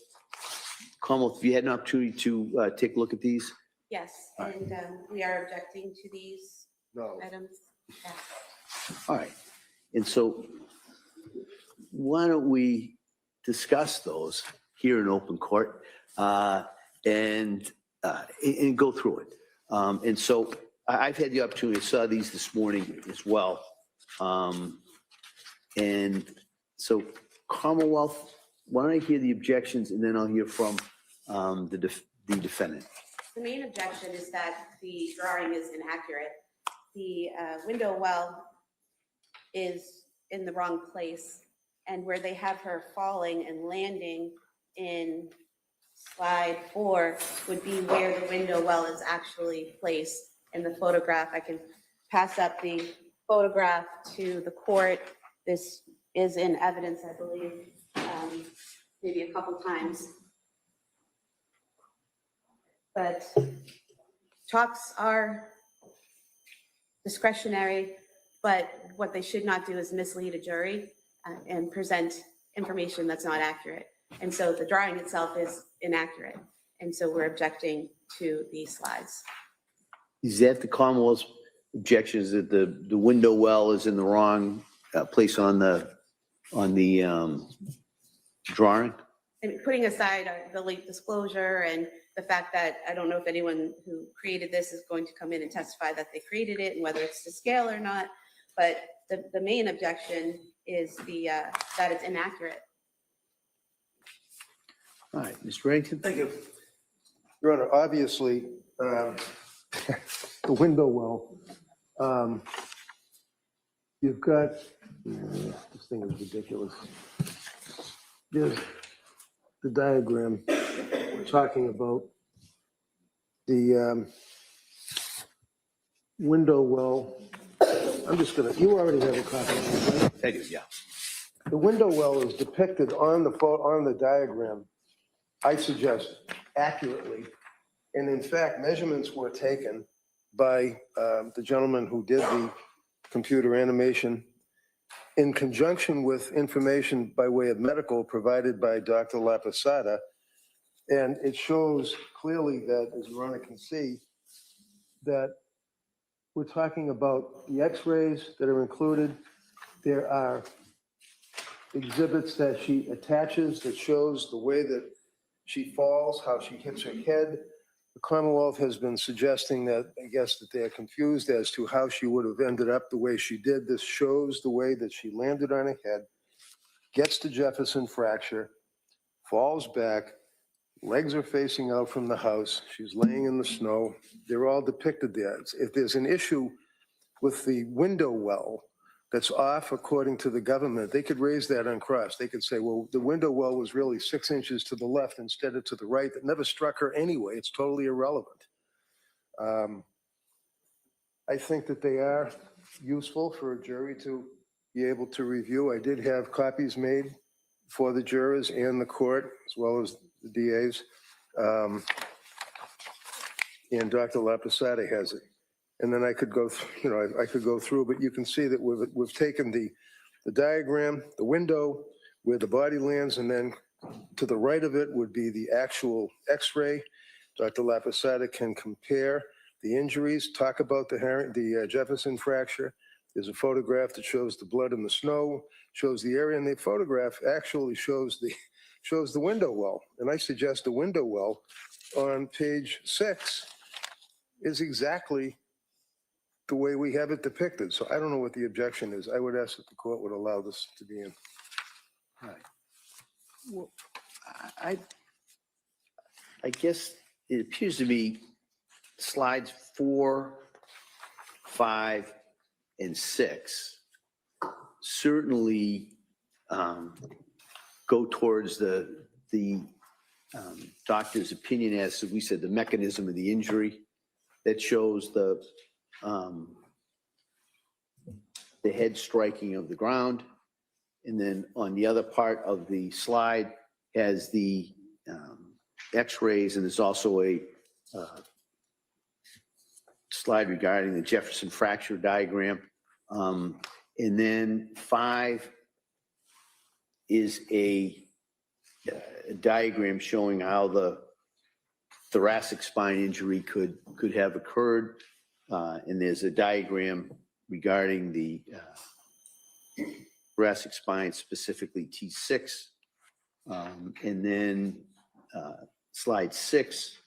Commonwealth, if you had an opportunity to take a look at these? Yes, and we are objecting to these No. items. Yeah. All right. And so why don't we discuss those here in open court and go through it. And so I've had the opportunity, I saw these this morning as well. And so Commonwealth, why don't I hear the objections and then I'll hear from the defendant. The main objection is that the drawing is inaccurate. The window well is in the wrong place, and where they have her falling and landing in slide 4 would be where the window well is actually placed in the photograph. I can pass up the photograph to the court. This is in evidence, I believe, maybe a couple times. But talks are discretionary, but what they should not do is mislead a jury and present information that's not accurate. And so the drawing itself is inaccurate. And so we're objecting to these slides. Is that the Commonwealth's objection, is that the window well is in the wrong place on the drawing? And putting aside the late disclosure and the fact that I don't know if anyone who created this is going to come in and testify that they created it and whether it's to scale or not, but the main objection is that it's inaccurate. All right, Mr. Reddington? Thank you. Your Honor, obviously, the window well, you've got, this thing is ridiculous. There's the diagram we're talking about. The window well, I'm just gonna, you already have a copy of it, right? I do, yeah. The window well is depicted on the diagram, I suggest, accurately. And in fact, measurements were taken by the gentleman who did the computer animation in conjunction with information by way of medical provided by Dr. La Posada. And it shows clearly that, as Your Honor can see, that we're talking about the x-rays that are included. There are exhibits that she attaches that shows the way that she falls, how she hits her head. The Commonwealth has been suggesting that, I guess, that they're confused as to how she would have ended up the way she did. This shows the way that she landed on her head, gets to Jefferson fracture, falls back, legs are facing out from the house. She's laying in the snow. They're all depicted there. If there's an issue with the window well that's off according to the government, they could raise that on cross. They could say, well, the window well was really 6 inches to the left instead of to the right. That never struck her anyway. It's totally irrelevant. I think that they are useful for a jury to be able to review. I did have copies made for the jurors and the court, as well as the DAs. And Dr. La Posada has it. And then I could go through, I could go through, but you can see that we've taken the diagram, the window, where the body lands, and then to the right of it would be the actual x-ray. Dr. La Posada can compare the injuries, talk about the Jefferson fracture, There's a photograph that shows the blood in the snow, shows the area, and the photograph actually shows the window well. And I suggest the window well on page 6 is exactly the way we have it depicted. So I don't know what the objection is. I would ask that the court would allow this to be in. Well, I guess it appears to be slides 4, 5, and 6 certainly go towards the doctor's opinion as to, we said, the mechanism of the injury that shows the head striking of the ground. And then on the other part of the slide has the x-rays, and there's also a slide regarding the Jefferson fracture diagram. And then 5 is a diagram showing how the thoracic spine injury could have occurred. And there's a diagram regarding the thoracic spine, specifically T6. And then slide 6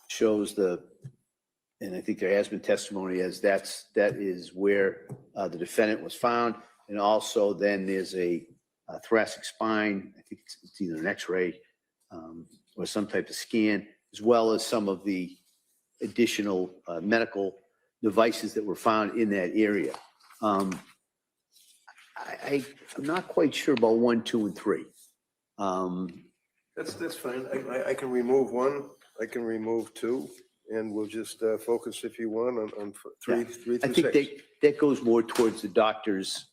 shows and I think there has been testimony as that is where the defendant was found. And also then there's a thoracic spine, I think it's either an x-ray or some type of scan, as well as some of the additional medical devices that were found in that area. I'm not quite sure about 1, 2, and 3. That's fine. I can remove 1, I can remove 2, and we'll just focus, if you want, on 3 through 6. I think that goes more towards the doctor's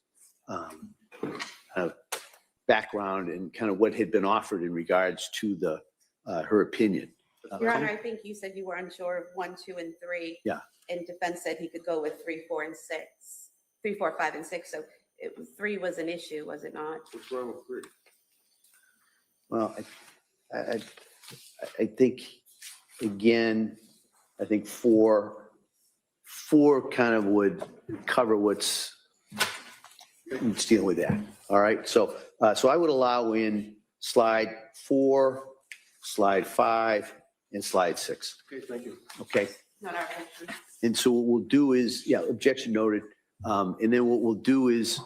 background and kind of what had been offered in regards to her opinion. Your Honor, I think you said you were unsure of 1, 2, and 3. Yeah. And defense said he could go with 3, 4, and 6. 3, 4, 5, and 6. So 3 was an issue, was it not? What's wrong with 3? Well, I think, again, I think 4 kind of would cover what's dealing with that. All right. So I would allow in slide 4, slide 5, and slide 6. Okay, thank you. Okay. Not our objection. And so what we'll do is, objection noted. And then what we'll do is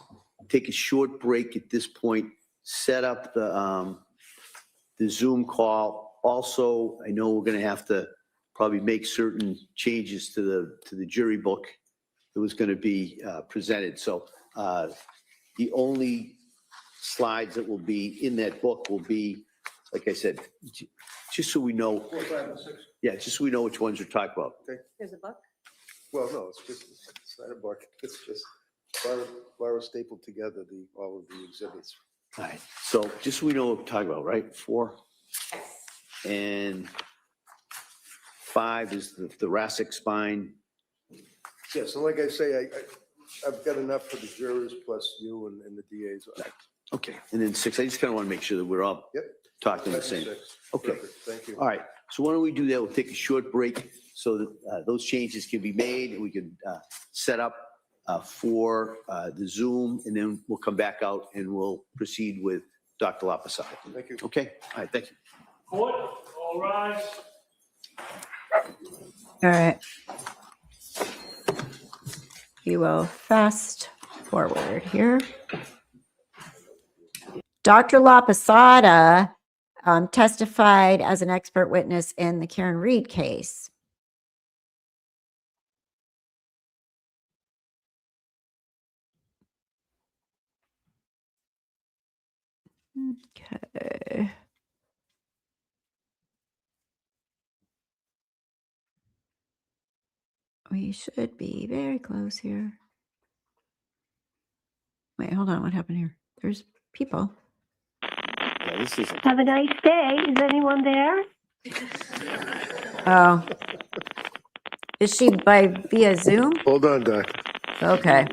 take a short break at this point, set up the Zoom call. Also, I know we're going to have to probably make certain changes to the jury book that was going to be presented. So the only slides that will be in that book will be, like I said, just so we know. 4, 5, and 6. Yeah, just so we know which ones we're talking about. There's a book? Well, no, it's not a book. It's just Laura stapled together all of the exhibits. All right. So just so we know what we're talking about, right? 4 Yes. and 5 is the thoracic spine. Yes, and like I say, I've got enough for the jurors plus you and the DAs. Okay. And then 6, I just kind of want to make sure that we're all Yep. talking the 5 and same. 6. Okay. Perfect. Thank you. All right. So why don't we do that? We'll take a short break so that those changes can be made and we can set up for the Zoom, and then we'll come back out and we'll proceed with Dr. Lapasada. Thank you. Okay? All right. Thank you. Court, all rise. All right. We will fast forward here. Dr. Lapasada testified as an expert witness in the Karen Reed case. Okay. We should be very close here. Wait, hold on. What happened here? There's people. Yeah, this is Have a nice day. Is anyone there? Oh. Is she via Zoom? Hold on, Doc. Okay.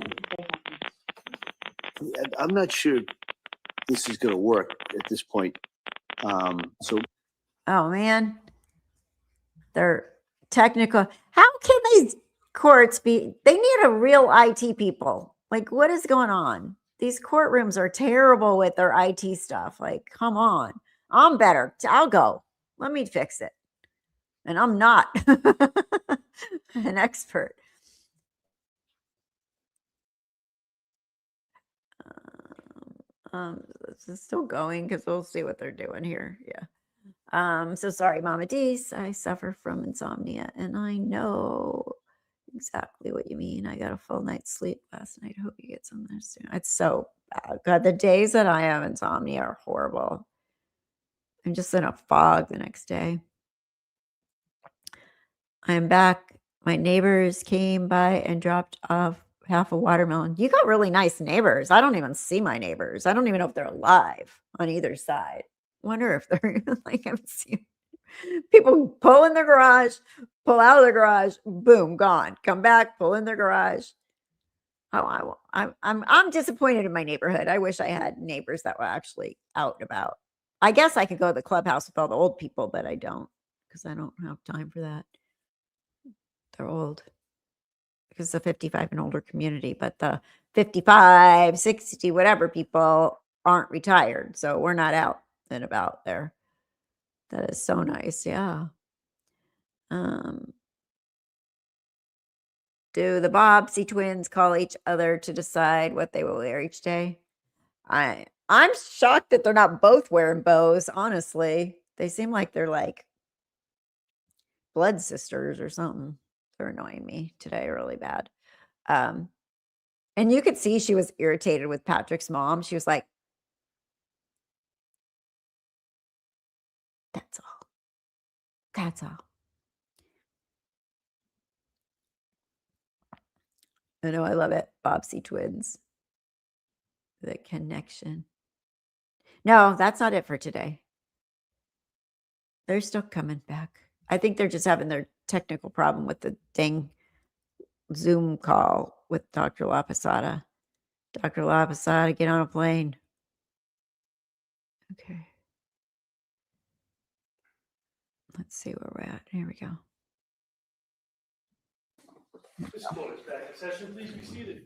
I'm not sure this is going to work at this point. So Oh, man. They're technical. How can they courts they need a real IT people. Like, what is going on? These courtrooms are terrible with their IT stuff. Like, come on. I'm better. I'll go. Let me fix it. And I'm not an expert. This is still going because we'll see what they're doing here. Yeah. So sorry, Mama D's. I suffer from insomnia, and I know exactly what you mean. I got a full night's sleep last night. Hope you get some there soon. It's so bad. God, the days that I have insomnia are horrible. I'm just in a fog the next day. I'm back. My neighbors came by and dropped off half a watermelon. You got really nice neighbors. I don't even see my neighbors. I don't even know if they're alive on either side. Wonder if they're like, I haven't seen people pull in their garage, pull out of the garage, boom, gone. Come back, pull in their garage. Oh, I'm disappointed in my neighborhood. I wish I had neighbors that were actually out and about. I guess I could go to the clubhouse with all the old people, but I don't because I don't have time for that. They're old because it's a 55 and older community, but the 55, 60, whatever people aren't retired. So we're not out and about there. That is so nice. Yeah. Do the Bobbsey twins call each other to decide what they will wear each day? I'm shocked that they're not both wearing bows, honestly. They seem like they're like blood sisters or something. They're annoying me today really bad. And you could see she was irritated with Patrick's mom. She was like, that's all. That's all. I know, I love it. Bobbsey twins. The connection. No, that's not it for today. They're still coming back. I think they're just having their technical problem with the dang Zoom call with Dr. LaPosada. Dr. LaPosada, get on a plane. Okay. Let's see where we're at. Here we go. This court is back in session. Please be seated.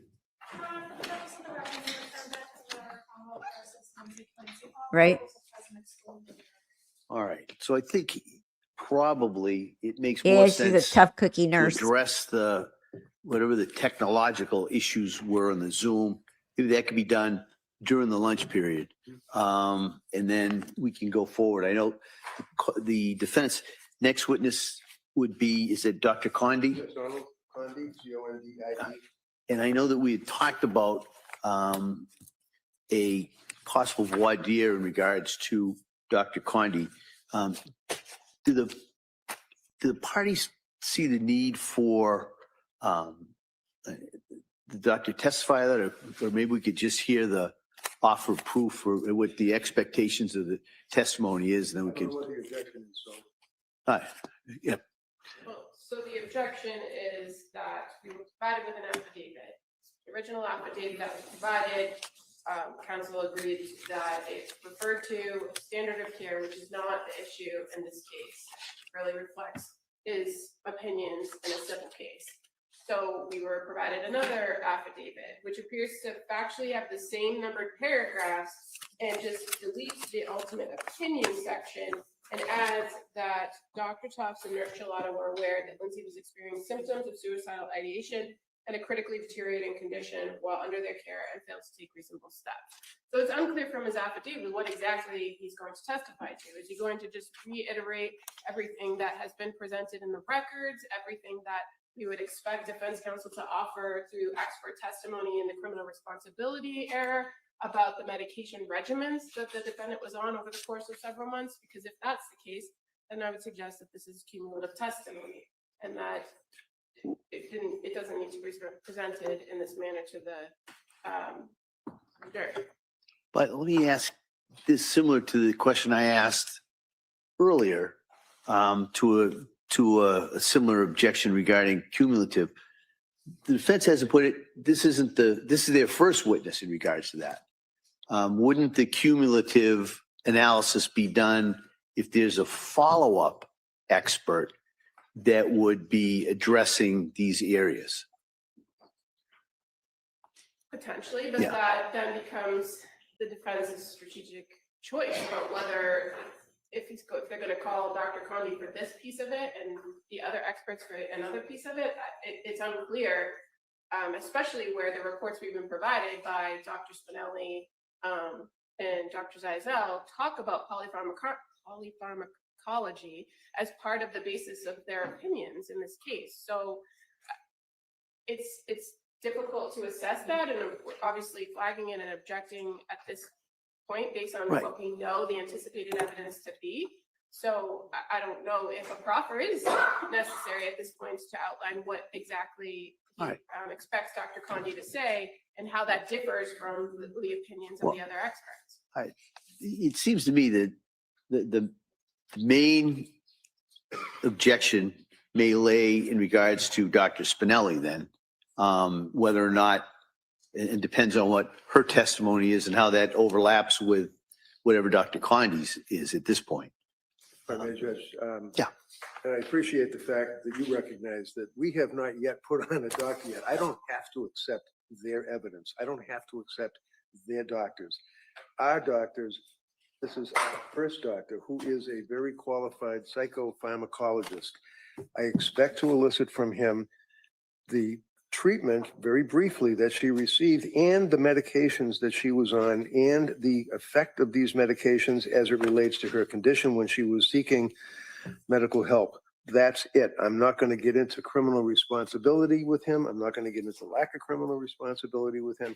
Right. All right. So I think probably it makes Yeah, more she's sense a tough cookie to nurse. address whatever the technological issues were on the Zoom. Maybe that could be done during the lunch period. And then we can go forward. I know the defense next witness would be, is it Dr. Condi? Yes, Donald Condi, C-O-N-D-I-E. And I know that we had talked about a possible voir dire in regards to Dr. Condi. Do the parties see the need for the doctor testify that, or maybe we could just hear the offer of proof or what the expectations of the testimony is, and then we I don't can. know what the objection is, so. Yeah. Well, so the objection is that we were provided with an affidavit. The original affidavit that was provided, counsel agreed that it referred to standard of care, which is not the issue in this case. It really reflects his opinions in a civil case. So we were provided another affidavit, which appears to factually have the same numbered paragraphs and just deletes the ultimate opinion section and adds that Dr. Tufts and Nurse Chilada were aware that Lindsay was experiencing symptoms of suicidal ideation and a critically deteriorating condition while under their care and failed to take reasonable steps. So it's unclear from his affidavit what exactly he's going to testify to. Is he going to just reiterate everything that has been presented in the records, everything that we would expect defense counsel to offer through expert testimony in the criminal responsibility era about the medication regimens that the defendant was on over the course of several months? Because if that's the case, then I would suggest that this is cumulative testimony and that it doesn't need to be presented in this manner to the jury. But let me ask this, similar to the question I asked earlier, to a similar objection regarding cumulative. The defense hasn't put it. This is their first witness in regards to that. Wouldn't the cumulative analysis be done if there's a follow-up expert that would be addressing these areas. Potentially, but Yeah. that then becomes the defense's strategic choice about whether if they're going to call Dr. Condi for this piece of it and the other experts for another piece of it. It's unclear, especially where the reports we've been provided by Dr. Spinelli and Dr. Zeisel talk about polypharmacology as part of the basis of their opinions in this case. So it's difficult to assess that, and we're obviously flagging it and objecting at this point based on Right. what we know the anticipated evidence to be. So I don't know if a proffer is necessary at this point to outline what exactly he Right. expects Dr. Condi to say and how that differs from the opinions of the other experts. It seems to me that the main objection may lay in regards to Dr. Spinelli then, whether or not, it depends on what her testimony is and how that overlaps with whatever Dr. Condi's is at this point. If I may, Judge. Yeah. And I appreciate the fact that you recognize that we have not yet put on a doctor yet. I don't have to accept their evidence. I don't have to accept their doctors. Our doctors, this is our first doctor, who is a very qualified psychopharmacologist. I expect to elicit from him the treatment, very briefly, that she received and the medications that she was on and the effect of these medications as it relates to her condition when she was seeking medical help. That's it. I'm not going to get into criminal responsibility with him. I'm not going to get into lack of criminal responsibility with him.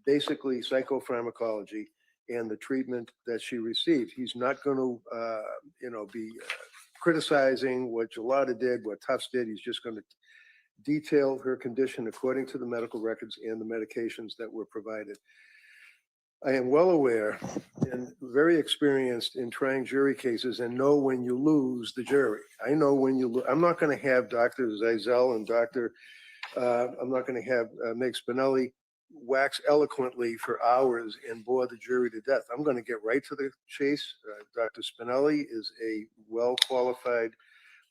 Basically, psychopharmacology and the treatment that she received. He's not going to, be criticizing what Gelada did, what Tufts did. He's just going to detail her condition according to the medical records and the medications that were provided. I am well aware and very experienced in trying jury cases and know when you lose the jury. I know when you lose. I'm not going to have Dr. Zeisel and I'm not going to have Meg Spinelli wax eloquently for hours and bore the jury to death. I'm going to get right to the chase. Dr. Spinelli is a well-qualified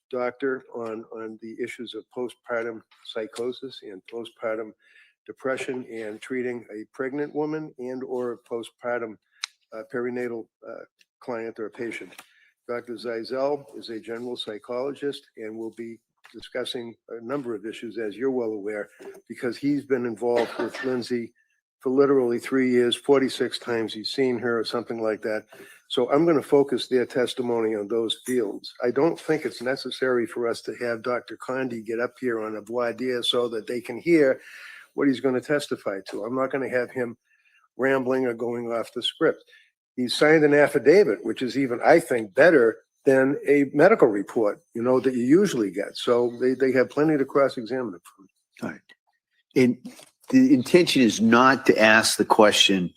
doctor on the issues of postpartum psychosis and postpartum depression and treating a pregnant woman and or a postpartum perinatal client or patient. Dr. Zeisel is a general psychologist and will be discussing a number of issues, as you're well aware, because he's been involved with Lindsay for literally 3 years, 46 times he's seen her or something like that. So I'm going to focus their testimony on those fields. I don't think it's necessary for us to have Dr. Condi get up here on a voir dire so that they can hear what he's going to testify to. I'm not going to have him rambling or going off the script. He signed an affidavit, which is even, I think, better than a medical report, that you usually get. So they have plenty to cross-examine it from. All right. And the intention is not to ask the question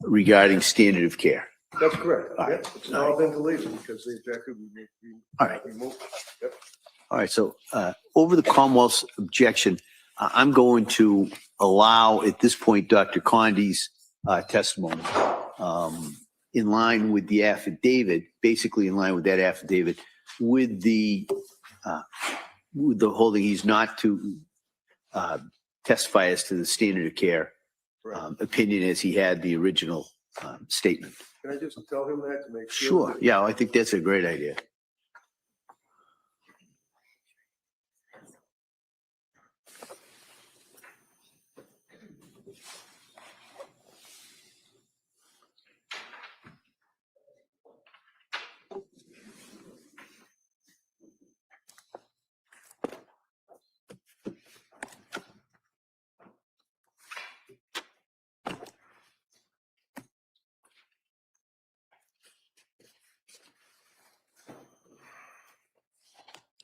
regarding standard of care. That's correct. All right. Yep. It's all been deleted because the objective All right. removed. Yep. All right. So over the Commonwealth's objection, I'm going to allow at this point Dr. Condi's testimony in line with the affidavit, basically in line with that affidavit, with the holding he's not to testify as to the standard of care opinion as he had the original statement. Can I just tell him that to make sure? Sure. Yeah, I think that's a great idea.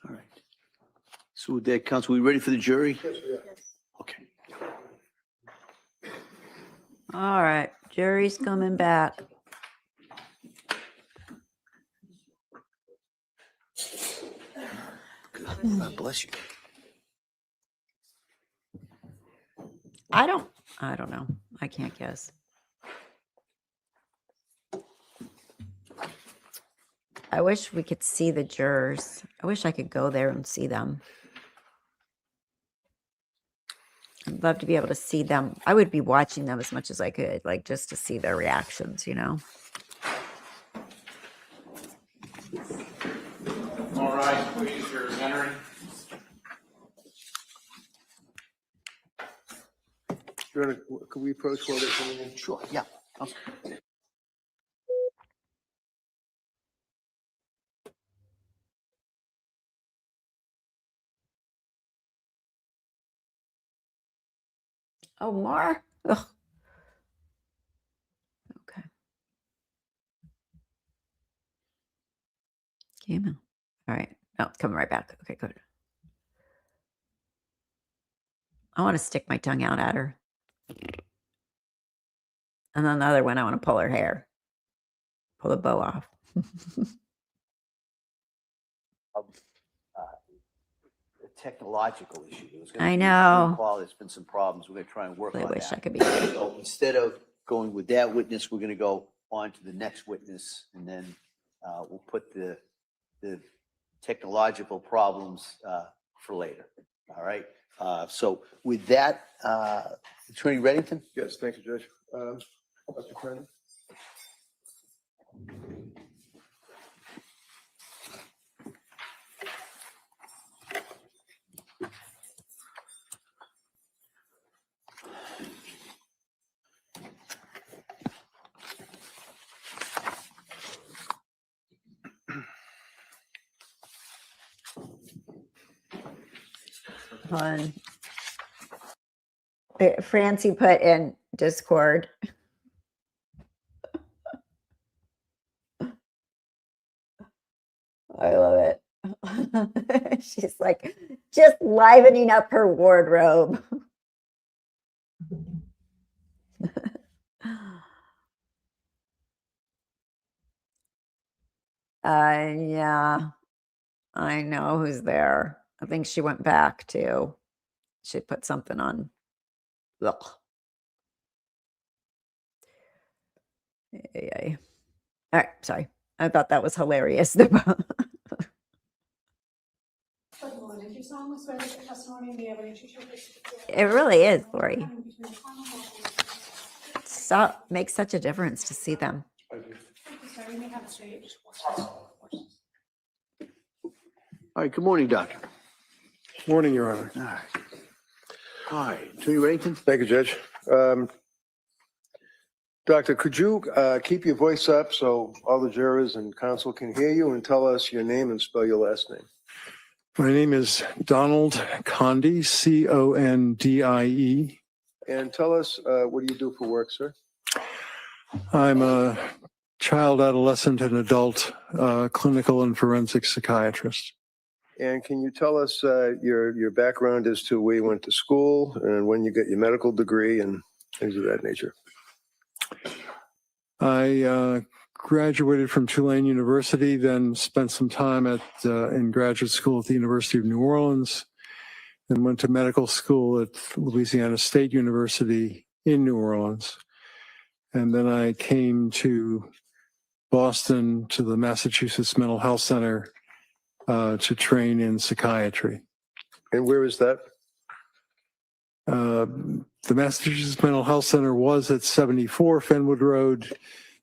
All right. So with that, counsel, we ready for the jury? Yes, we are. Okay. All right, jury's coming back. God bless you. I don't know. I can't guess. I wish we could see the jurors. I wish I could go there and see them. I'd love to be able to see them. I would be watching them as much as I could, like just to see their reactions, you know? All right, please, your entering. Could we approach while they're coming in? Sure, yeah. Oh, more? Ugh. Okay. Email. All right. No, it's coming right back. Okay, good. I want to stick my tongue out at her. And then the other one, I want to pull her hair. Pull the bow off. A technological issue. I know. There's been some problems. We're going to try and work I on wish that. I could be. So instead of going with that witness, we're going to go on to the next witness, and then we'll put the technological problems for later. All right. So with that, Attorney Reddington? Yes, thank you, Judge. Dr. Cronin? On. Francie put in Discord. I love it. She's like just livening up her wardrobe. Yeah, I know who's there. I think she went back too. She put something on. Ugh. All right, sorry. I thought that was hilarious. Did you solemnly swear that the testimony and the evidence you shall give It really is, Lori. So makes such a difference to see them. Sorry, you may have a seat. All right. Good morning, Doctor. Morning, Your Honor. All right. Hi, Attorney Reddington. Thank you, Judge. Doctor, could you keep your voice up so all the jurors and counsel can hear you, and tell us your name and spell your last name? My name is Donald Condie, C-O-N-D-I-E. And tell us, what do you do for work, sir? I'm a child, adolescent, and adult clinical and forensic psychiatrist. And can you tell us your background as to where you went to school and when you got your medical degree and things of that nature? I graduated from Tulane University, then spent some time in graduate school at the University of New Orleans, and went to medical school at Louisiana State University in New Orleans. And then I came to Boston to the Massachusetts Mental Health Center to train in psychiatry. And where is that? The Massachusetts Mental Health Center was at 74 Fenwood Road.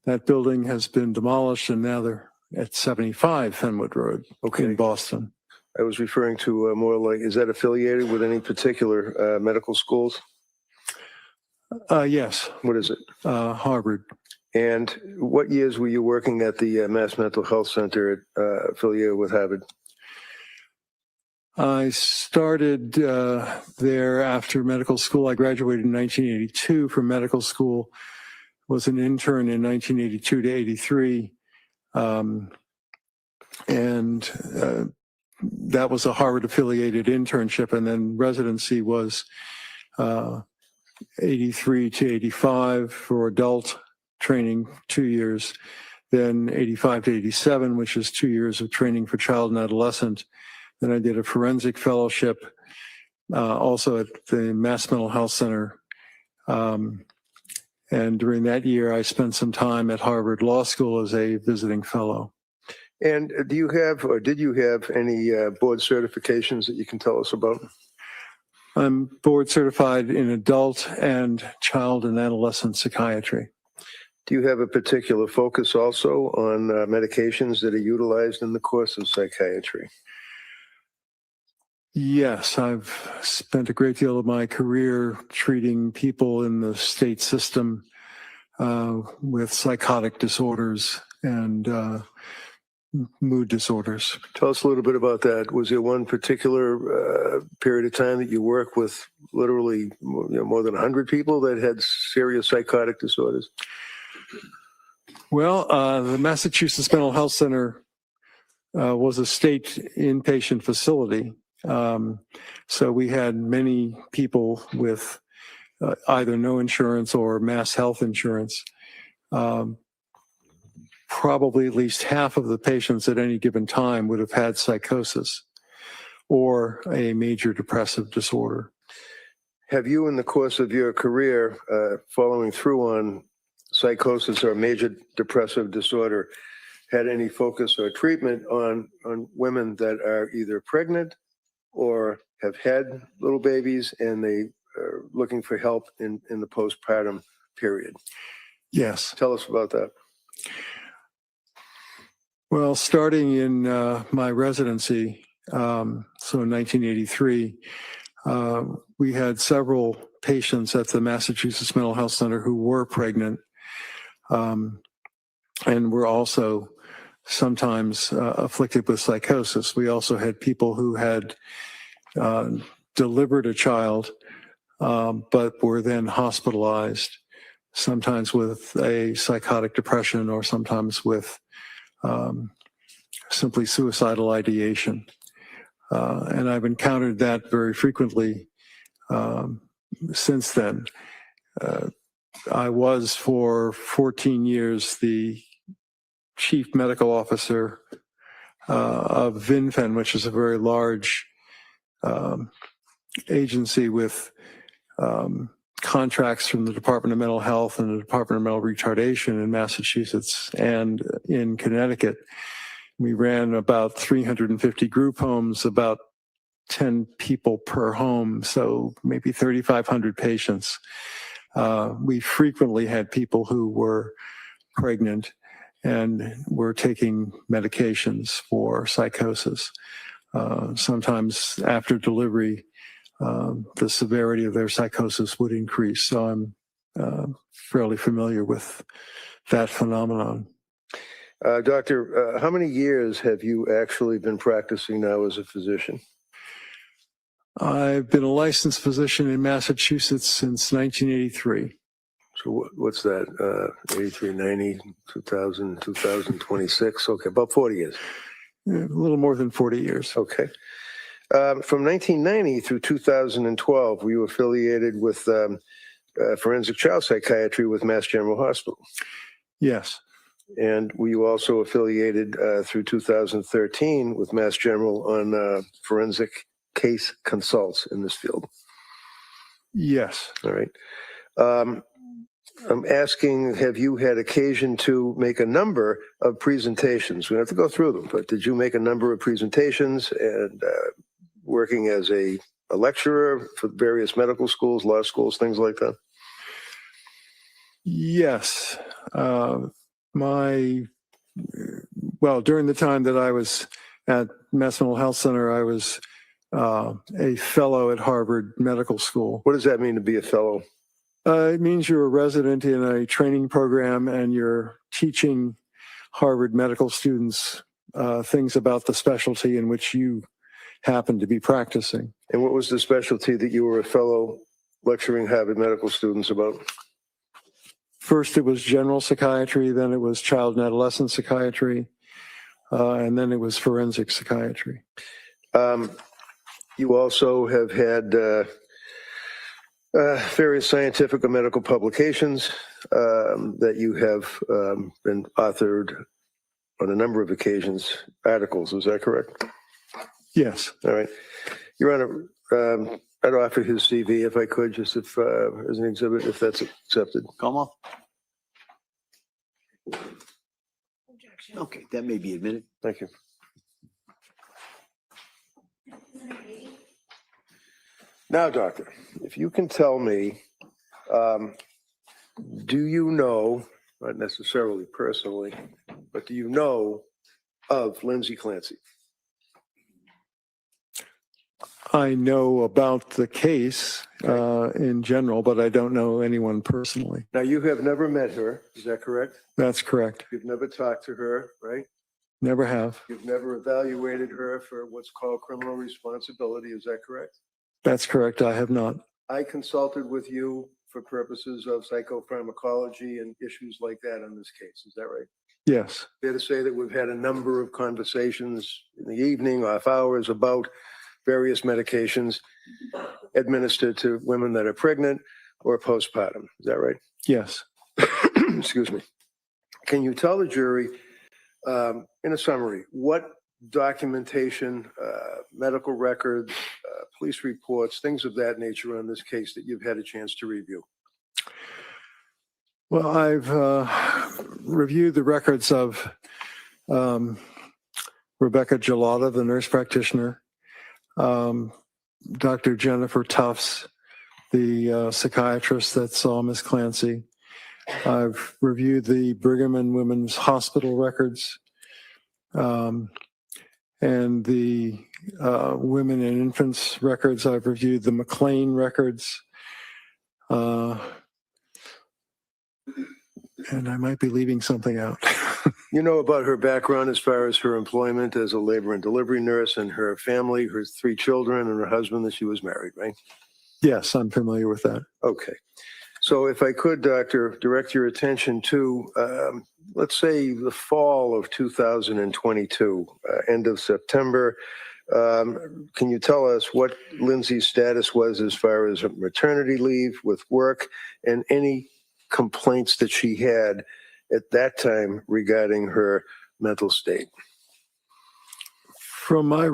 That building has been demolished, and now they're at 75 Fenwood Road in Boston. I was referring to more like, is that affiliated with any particular medical schools? Yes. What is it? Harvard. And what years were you working at the Mass Mental Health Center affiliated with Harvard? I started there after medical school. I graduated in 1982 from medical school, was an intern in 1982 to 83. And that was a Harvard-affiliated internship. And then residency was 83 to 85 for adult training, 2 years. Then 85 to 87, which is 2 years of training for child and adolescent. Then I did a forensic fellowship also at the Mass Mental Health Center. And during that year, I spent some time at Harvard Law School as a visiting fellow. And do you have, or did you have any board certifications that you can tell us about? I'm board certified in adult and child and adolescent psychiatry. Do you have a particular focus also on medications that are utilized in the course of psychiatry? Yes, I've spent a great deal of my career treating people in the state system with psychotic disorders and mood disorders. Tell us a little bit about that. Was there one particular period of time that you worked with literally more than 100 people that had serious psychotic disorders? Well, the Massachusetts Mental Health Center was a state inpatient facility. So we had many people with either no insurance or mass health insurance. Probably at least half of the patients at any given time would have had psychosis or a major depressive disorder. Have you, in the course of your career, following through on psychosis or major depressive disorder, had any focus or treatment on women that are either pregnant or have had little babies and they are looking for help in the postpartum period? Yes. Tell us about that. Well, starting in my residency, so in 1983, we had several patients at the Massachusetts Mental Health Center who were pregnant and were also sometimes afflicted with psychosis. We also had people who had delivered a child, but were then hospitalized, sometimes with a psychotic depression or sometimes with simply suicidal ideation. And I've encountered that very frequently since then. I was for 14 years the chief medical officer of VinFen, which is a very large agency with contracts from the Department of Mental Health and the Department of Mental Retardation in Massachusetts and in Connecticut. We ran about 350 group homes, about 10 people per home, so maybe 3,500 patients. We frequently had people who were pregnant and were taking medications for psychosis. Sometimes after delivery, the severity of their psychosis would increase. So I'm fairly familiar with that phenomenon. Doctor, how many years have you actually been practicing now as a physician? I've been a licensed physician in Massachusetts since 1983. So what's that? 83, 90, 2000, 2026? Okay, about 40 years. A little more than 40 years. Okay. From 1990 through 2012, were you affiliated with forensic child psychiatry with Mass General Hospital? Yes. And were you also affiliated through 2013 with Mass General on forensic case consults in this field? Yes. All right. I'm asking, have you had occasion to make a number of presentations? We don't have to go through them, but did you make a number of presentations and working as a lecturer for various medical schools, law schools, things like that? Yes. During the time that I was at Mass Mental Health Center, I was a fellow at Harvard Medical School. What does that mean to be a fellow? It means you're a resident in a training program and you're teaching Harvard medical students things about the specialty in which you happen to be practicing. And what was the specialty that you were a fellow lecturing Harvard medical students about? First, it was general psychiatry, then it was child and adolescent psychiatry, and then it was forensic psychiatry. You also have had various scientific or medical publications that you have been authored on a number of occasions, articles, is that correct? Yes. All right. Your Honor, I'd offer his CV if I could, just if as an exhibit, if that's accepted. Come on. Okay, that may be admitted. Thank you. Now, doctor, if you can tell me, do you know, not necessarily personally, but do you know of Lindsay Clancy? I know about the case in general, but I don't know anyone personally. Now, you have never met her, is that correct? That's correct. You've never talked to her, right? Never have. You've never evaluated her for what's called criminal responsibility, is that correct? That's correct. I have not. I consulted with you for purposes of psychopharmacology and issues like that in this case, is that right? Yes. Fair to say that we've had a number of conversations in the evening, off hours, about various medications administered to women that are pregnant or postpartum. Is that right? Yes. Excuse me. Can you tell the jury, in a summary, what documentation, medical records, police reports, things of that nature on this case that you've had a chance to review? Well, I've reviewed the records of Rebecca Gelada, the nurse practitioner, Dr. Jennifer Tufts, the psychiatrist that saw Miss Clancy. I've reviewed the Brigham and Women's Hospital records and the women and infants records. I've reviewed the McLean records. And I might be leaving something out. You know about her background as far as her employment as a labor and delivery nurse and her family, her 3 children and her husband that she was married, right? Yes, I'm familiar with that. Okay. So if I could, doctor, direct your attention to, let's say, the fall of 2022, end of September. Can you tell us what Lindsay's status was as far as maternity leave with work and any complaints that she had at that time regarding her mental state? From my,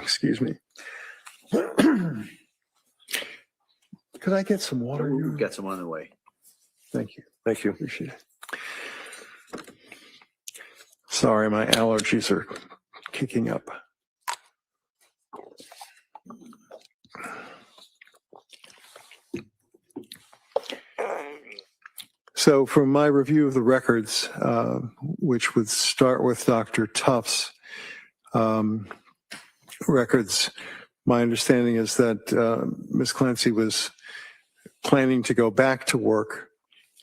excuse me. Could I get some water? We've got some on the way. Thank you. Thank you. Appreciate it. Sorry, my allergies are kicking up. So from my review of the records, which would start with Dr. Tufts' records, my understanding is that Ms. Clancy was planning to go back to work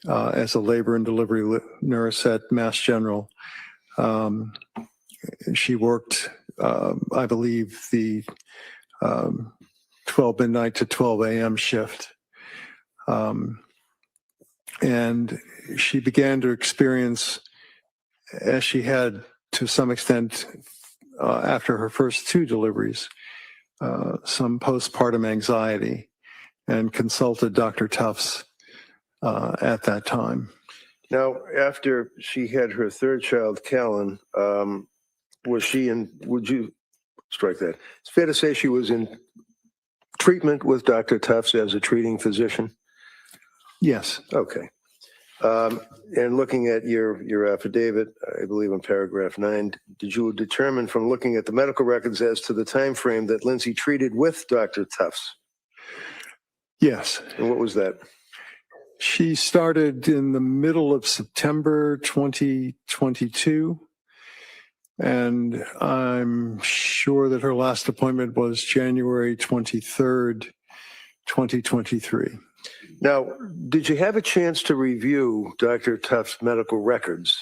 as a labor and delivery nurse at Mass General. She worked, I believe, the 12 midnight to 12 a.m. shift. And she began to experience, as she had to some extent after her first 2 deliveries, some postpartum anxiety, and consulted Dr. Tufts at that time. Now, after she had her 3rd child, Callan, was she in, would you strike that? It's fair to say she was in treatment with Dr. Tufts as a treating physician? Yes. Okay. And looking at your affidavit, I believe in paragraph 9, did you determine from looking at the medical records as to the time frame that Lindsay treated with Dr. Tufts? Yes. And what was that? She started in the middle of September 2022, and I'm sure that her last appointment was January 23rd, 2023. Now, did you have a chance to review Dr. Tufts' medical records?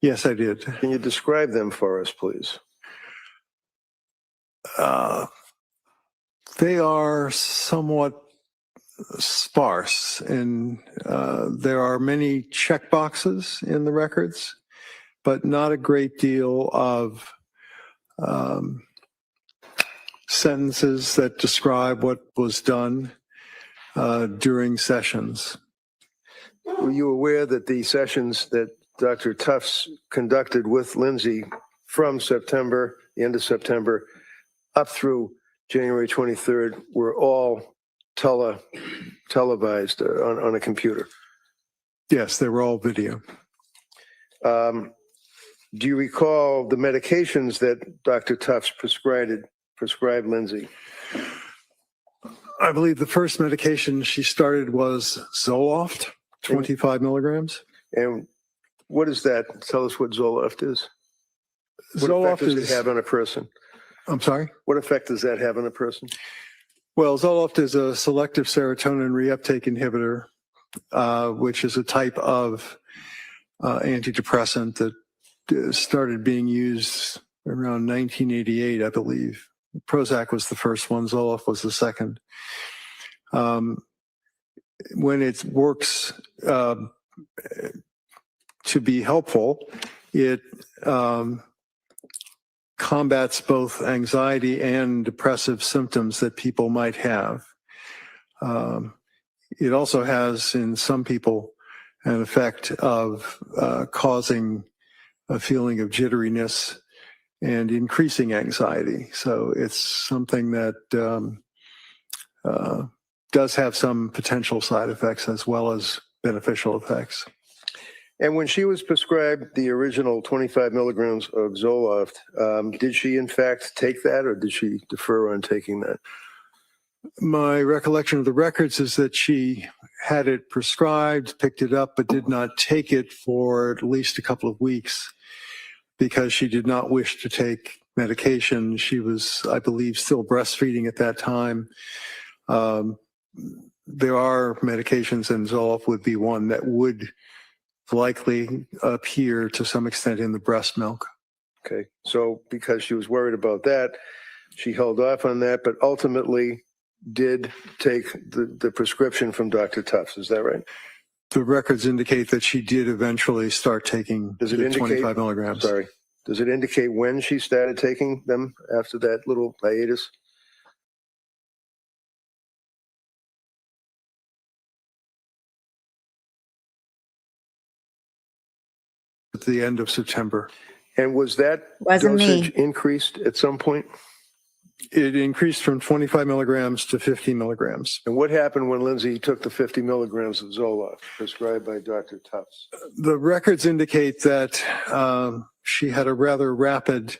Yes, I did. Can you describe them for us, please? They are somewhat sparse, and there are many check boxes in the records, but not a great deal of sentences that describe what was done during sessions. Were you aware that the sessions that Dr. Tufts conducted with Lindsay from September, the end of September, up through January 23rd were all televised on a computer? Yes, they were all video. Do you recall the medications that Dr. Tufts prescribed Lindsay? I believe the first medication she started was Zoloft, 25 milligrams. And what is that? Tell us what Zoloft is. What Zoloft effect does is, it have on a person? I'm sorry? What effect does that have on a person? Well, Zoloft is a selective serotonin reuptake inhibitor, which is a type of antidepressant that started being used around 1988, I believe. Prozac was the first one, Zoloft was the second. When it works to be helpful, it combats both anxiety and depressive symptoms that people might have. It also has, in some people, an effect of causing a feeling of jitteriness and increasing anxiety. So it's something that does have some potential side effects as well as beneficial effects. And when she was prescribed the original 25 milligrams of Zoloft, did she in fact take that, or did she defer on taking that? My recollection of the records is that she had it prescribed, picked it up, but did not take it for at least a couple of weeks because she did not wish to take medication. She was, I believe, still breastfeeding at that time. There are medications, and Zoloft would be one that would likely appear to some extent in the breast milk. Okay, so because she was worried about that, she held off on that, but ultimately did take the prescription from Dr. Tufts. Is that right? The records indicate that she did eventually start taking Does it the indicate, 25 milligrams. Sorry. Does it indicate when she started taking them after that little hiatus? At the end of September. And was that Wasn't dosage me. increased at some point? It increased from 25 milligrams to 50 milligrams. And what happened when Lindsay took the 50 milligrams of Zoloft prescribed by Dr. Tufts? The records indicate that she had a rather rapid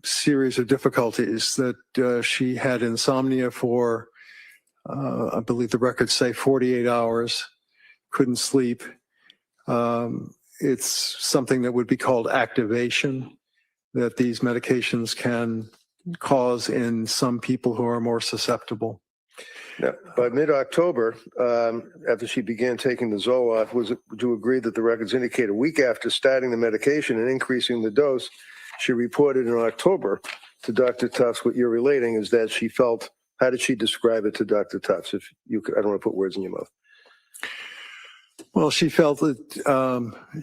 series of difficulties, that she had insomnia for, I believe the records say 48 hours, couldn't sleep. It's something that would be called activation, that these medications can cause in some people who are more susceptible. Now, by mid-October, after she began taking the Zoloft, would you agree that the records indicate a week after starting the medication and increasing the dose, she reported in October to Dr. Tufts what you're relating is that she felt, how did she describe it to Dr. Tufts? If you could, I don't want to put words in your mouth. Well, she felt that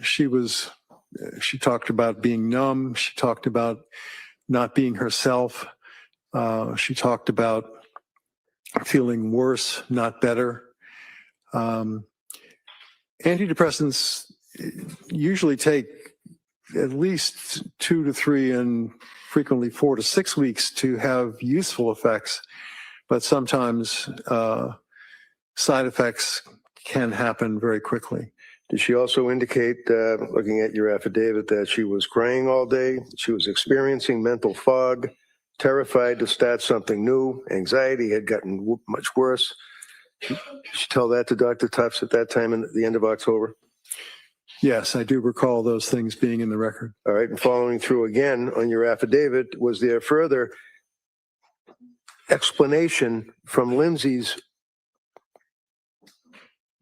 she talked about being numb. She talked about not being herself. She talked about feeling worse, not better. Antidepressants usually take at least 2 to 3 and frequently 4 to 6 weeks to have useful effects, but sometimes side effects can happen very quickly. Did she also indicate, looking at your affidavit, that she was crying all day, she was experiencing mental fog, terrified to start something new, anxiety had gotten much worse? Did she tell that to Dr. Tufts at that time at the end of October? Yes, I do recall those things being in the record. All right, and following through again on your affidavit, was there further explanation from Lindsay's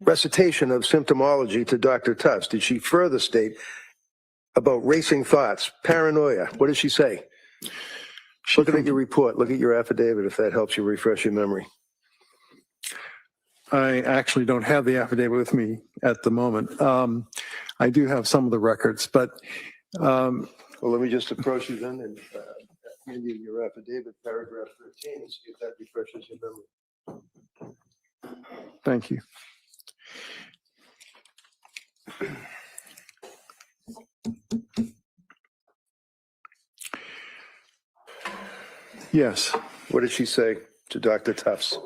recitation of symptomology to Dr. Tufts? Did she further state about racing thoughts, paranoia? What did she say? Look at your report, look at your affidavit, if that helps you refresh your memory. I actually don't have the affidavit with me at the moment. I do have some of the records, but... well, let me just approach you then and hand you your affidavit, paragraph 13, and see if that refreshes your memory. Thank you. Yes. What did she say to Dr. Tufts?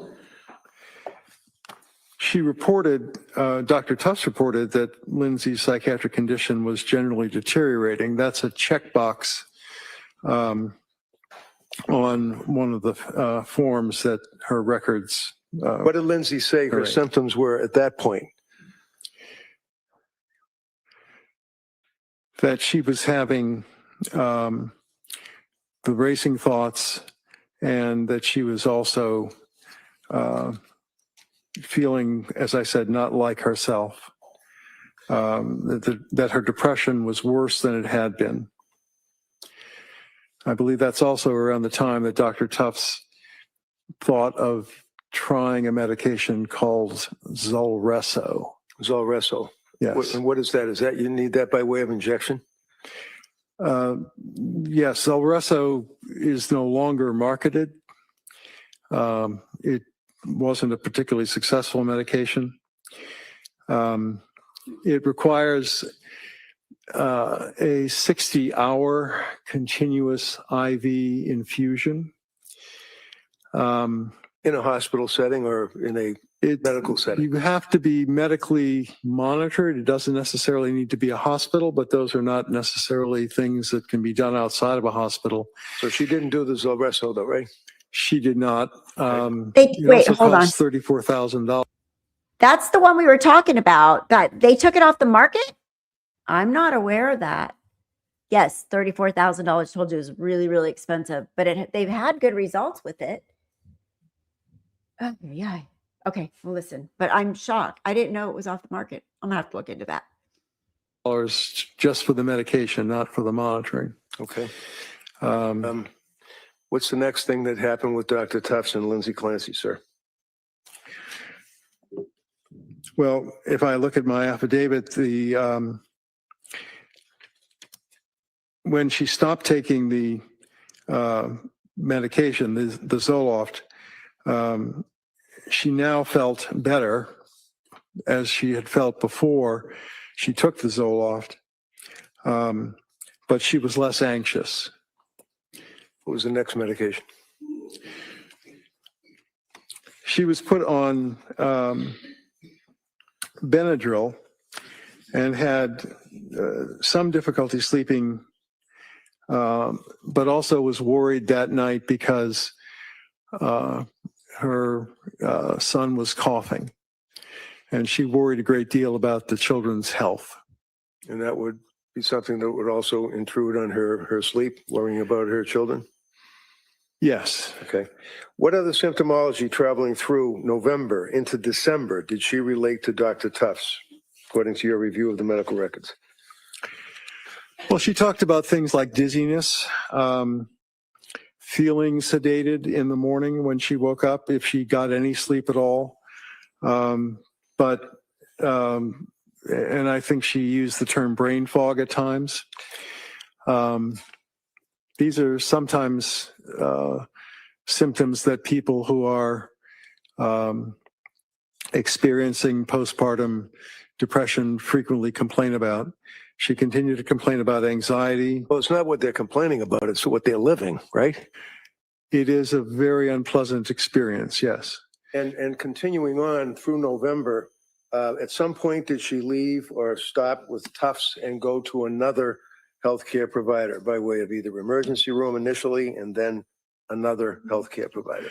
she reported, Dr. Tufts reported that Lindsay's psychiatric condition was generally deteriorating. That's a checkbox on one of the forms that her records. What did Lindsay say her Right. symptoms were at that point? That she was having the racing thoughts, and that she was also feeling, as I said, not like herself. That her depression was worse than it had been. I believe that's also around the time that Dr. Tufts thought of trying a medication called Zulresso. Zulresso. Yes. And what is that? Is that you need that by way of injection? Yes, Zulresso is no longer marketed. It wasn't a particularly successful medication. It requires a 60-hour continuous IV infusion. In a hospital setting or in a medical setting? You have to be medically monitored. It doesn't necessarily need to be a hospital, but those are not necessarily things that can be done outside of a hospital. So she didn't do the Zulresso though, right? She did not. Wait, hold on. $34,000. That's the one we were talking about, that they took it off the market? I'm not aware of that. Yes, $34,000, told you, is really, really expensive, but they've had good results with it. Oh, yeah. Okay, well, listen, but I'm shocked. I didn't know it was off the market. I'm gonna have to look into that. Just for the medication, not for the monitoring. Okay. What's the next thing that happened with Dr. Tufts and Lindsay Clancy, sir? Well, if I look at my affidavit, when she stopped taking the medication, the Zoloft, she now felt better, as she had felt before she took the Zoloft, but she was less anxious. What was the next medication? She was put on Benadryl and had some difficulty sleeping, but also was worried that night because her son was coughing, and she worried a great deal about the children's health. And that would be something that would also intrude on her sleep, worrying about her children? Yes. Okay. What other symptomology traveling through November into December did she relate to Dr. Tufts, according to your review of the medical records? Well, she talked about things like dizziness, feeling sedated in the morning when she woke up, if she got any sleep at all. And I think she used the term brain fog at times. These are sometimes symptoms that people who are experiencing postpartum depression frequently complain about. She continued to complain about anxiety. Well, it's not what they're complaining about, it's what they're living, right? It is a very unpleasant experience, yes. And continuing on through November, at some point did she leave or stop with Tufts and go to another healthcare provider by way of either emergency room initially and then another healthcare provider?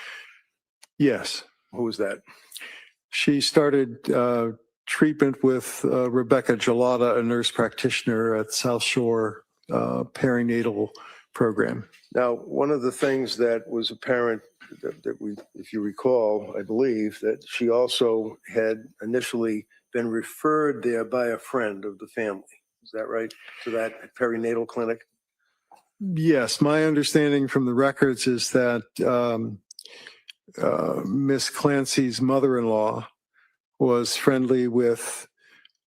Yes. Who was that? She started treatment with Rebecca Gelada, a nurse practitioner at South Shore Perinatal Program. Now, one of the things that was apparent that we, if you recall, I believe that she also had initially been referred there by a friend of the family. Is that right? To that perinatal clinic? Yes, my understanding from the records is that Miss Clancy's mother-in-law was friendly with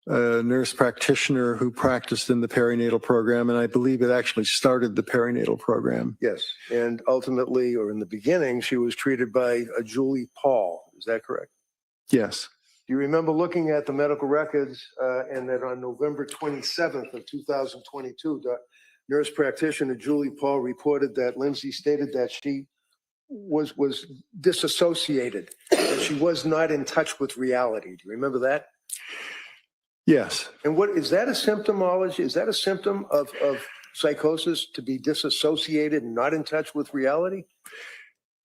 a nurse practitioner who practiced in the perinatal program, and I believe it actually started the perinatal program. Yes, and ultimately, or in the beginning, she was treated by a Julie Paul. Is that correct? Yes. Do you remember looking at the medical records and that on November 27th of 2022, the nurse practitioner Julie Paul reported that Lindsay stated that she was disassociated that she was not in touch with reality. Do you remember that? Yes. And what is that a symptomology? Is that a symptom of psychosis, to be disassociated and not in touch with reality?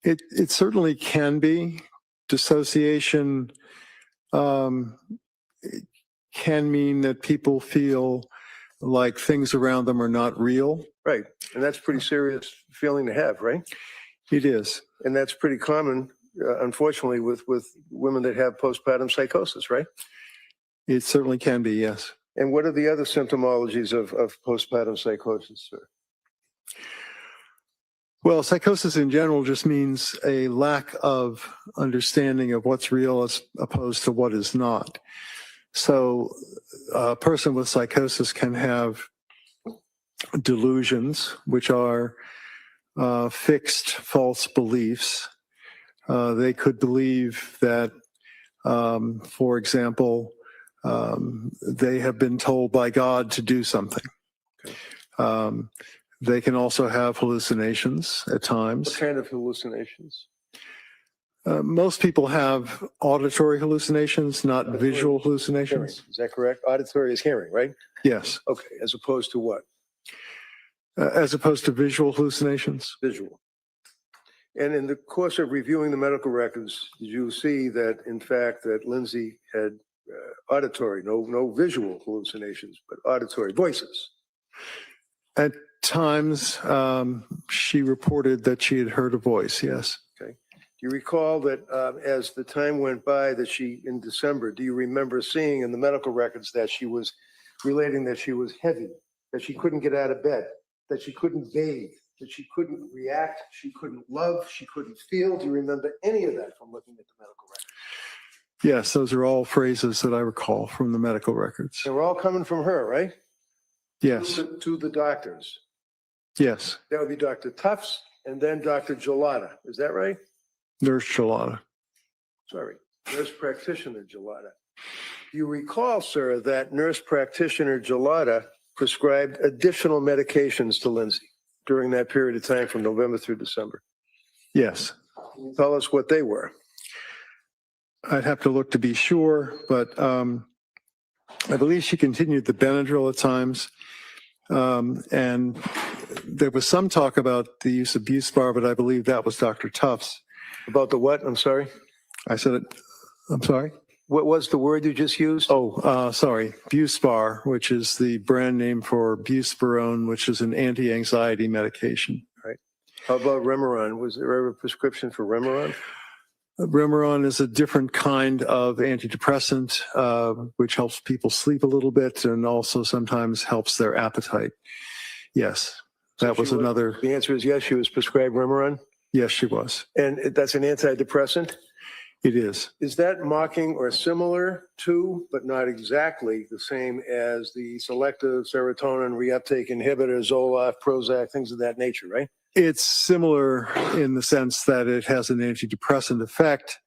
It certainly can be. Dissociation it can mean that people feel like things around them are not real. Right. And that's a pretty serious feeling to have, right? It is. And that's pretty common, unfortunately, with women that have postpartum psychosis, right? It certainly can be, yes. And what are the other symptomologies of postpartum psychosis, sir? Well, psychosis in general just means a lack of understanding of what's real as opposed to what is not. So a person with psychosis can have delusions, which are fixed false beliefs. They could believe that, for example, they have been told by God to do something. They can also have hallucinations at times. What kind of hallucinations? Most people have auditory hallucinations, not visual Hearing. hallucinations. Is that correct? Auditory is hearing, right? Yes. Okay. As opposed to what? As opposed to visual hallucinations. Visual. And in the course of reviewing the medical records, did you see that, in fact, that Lindsay had auditory, no visual hallucinations, but auditory voices? At times, she reported that she had heard a voice, yes. Okay. Do you recall that as the time went by that in December, do you remember seeing in the medical records that she was relating that she was heavy, that she couldn't get out of bed, that she couldn't bathe, that she couldn't react, she couldn't love, she couldn't feel? Do you remember any of that from looking at the medical records? Yes, those are all phrases that I recall from the medical records. They were all coming from her, right? Yes, To the doctors. yes. That would be Dr. Tufts and then Dr. Gelada. Is that right? Nurse Gelada. Sorry, nurse practitioner Gelada. Do you recall, sir, that nurse practitioner Gelada prescribed additional medications to Lindsay during that period of time from November through December? Yes. Can you tell us what they were? I'd have to look to be sure, but I believe she continued the Benadryl at times. And there was some talk about the use of Buspar, but I believe that was Dr. Tufts. About the what? I'm sorry. I said it. I'm sorry. What was the word you just used? Oh, sorry. Buspar, which is the brand name for Buspirone, which is an anti-anxiety medication. Right. How about Remeron? Was there ever a prescription for Remeron? Remeron is a different kind of antidepressant, which helps people sleep a little bit and also sometimes helps their appetite. Yes, that was another. The answer is yes, she was prescribed Remeron? Yes, she was. And that's an antidepressant? It is. Is that mocking or similar to, but not exactly the same as the selective serotonin reuptake inhibitor, Zoloft, Prozac, things of that nature, right? It's similar in the sense that it has an antidepressant effect.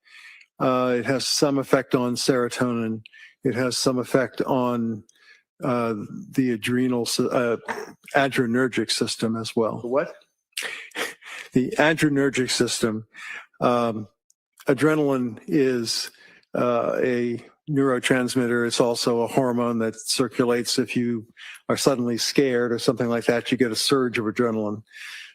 It has some effect on serotonin. It has some effect on the adrenal, adrenergic system as well. The what? The adrenergic system. Adrenaline is a neurotransmitter. It's also a hormone that circulates if you are suddenly scared or something like that. You get a surge of adrenaline.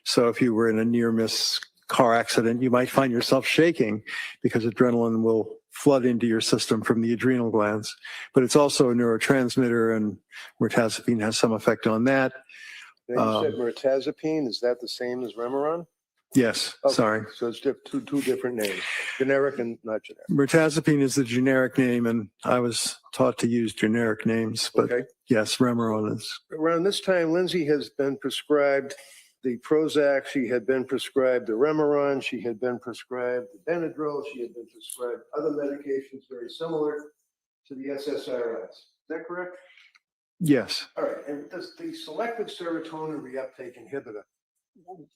So if you were in a near-miss car accident, you might find yourself shaking because adrenaline will flood into your system from the adrenal glands. But it's also a neurotransmitter, and mirtazapine has some effect on that. Now you said mirtazapine. Is that the same as Remeron? Yes, Okay. sorry. So it's two different names, generic and not generic. Mirtazapine is the generic name, and I was taught to use generic names. But Okay. yes, Remeron is. Around this time, Lindsay has been prescribed the Prozac, she had been prescribed the Remeron, she had been prescribed the Benadryl, she had been prescribed other medications very similar to the SSRIs. Is that correct? Yes. All right, and does the selective serotonin reuptake inhibitor,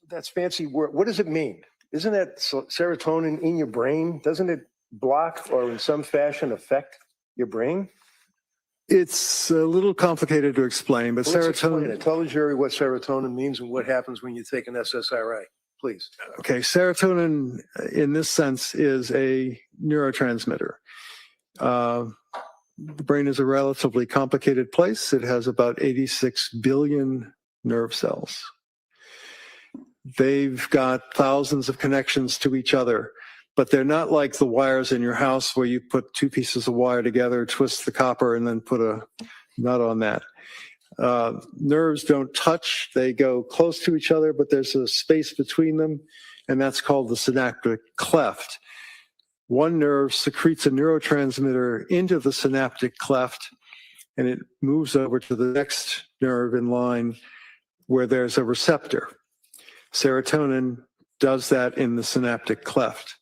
that's fancy word, what does it mean? Isn't that serotonin in your brain? Doesn't it block or in some fashion affect your brain? It's a little complicated to explain, but Let's explain serotonin. it. Tell the jury what serotonin means and what happens when you take an SSRI, please. Okay, serotonin in this sense is a neurotransmitter. The brain is a relatively complicated place. It has about 86 billion nerve cells. They've got thousands of connections to each other, but they're not like the wires in your house where you put two pieces of wire together, twist the copper, and then put a nut on that. Nerves don't touch. They go close to each other, but there's a space between them, and that's called the synaptic cleft. One nerve secretes a neurotransmitter into the synaptic cleft, and it moves over to the next nerve in line where there's a receptor. Serotonin does that in the synaptic cleft,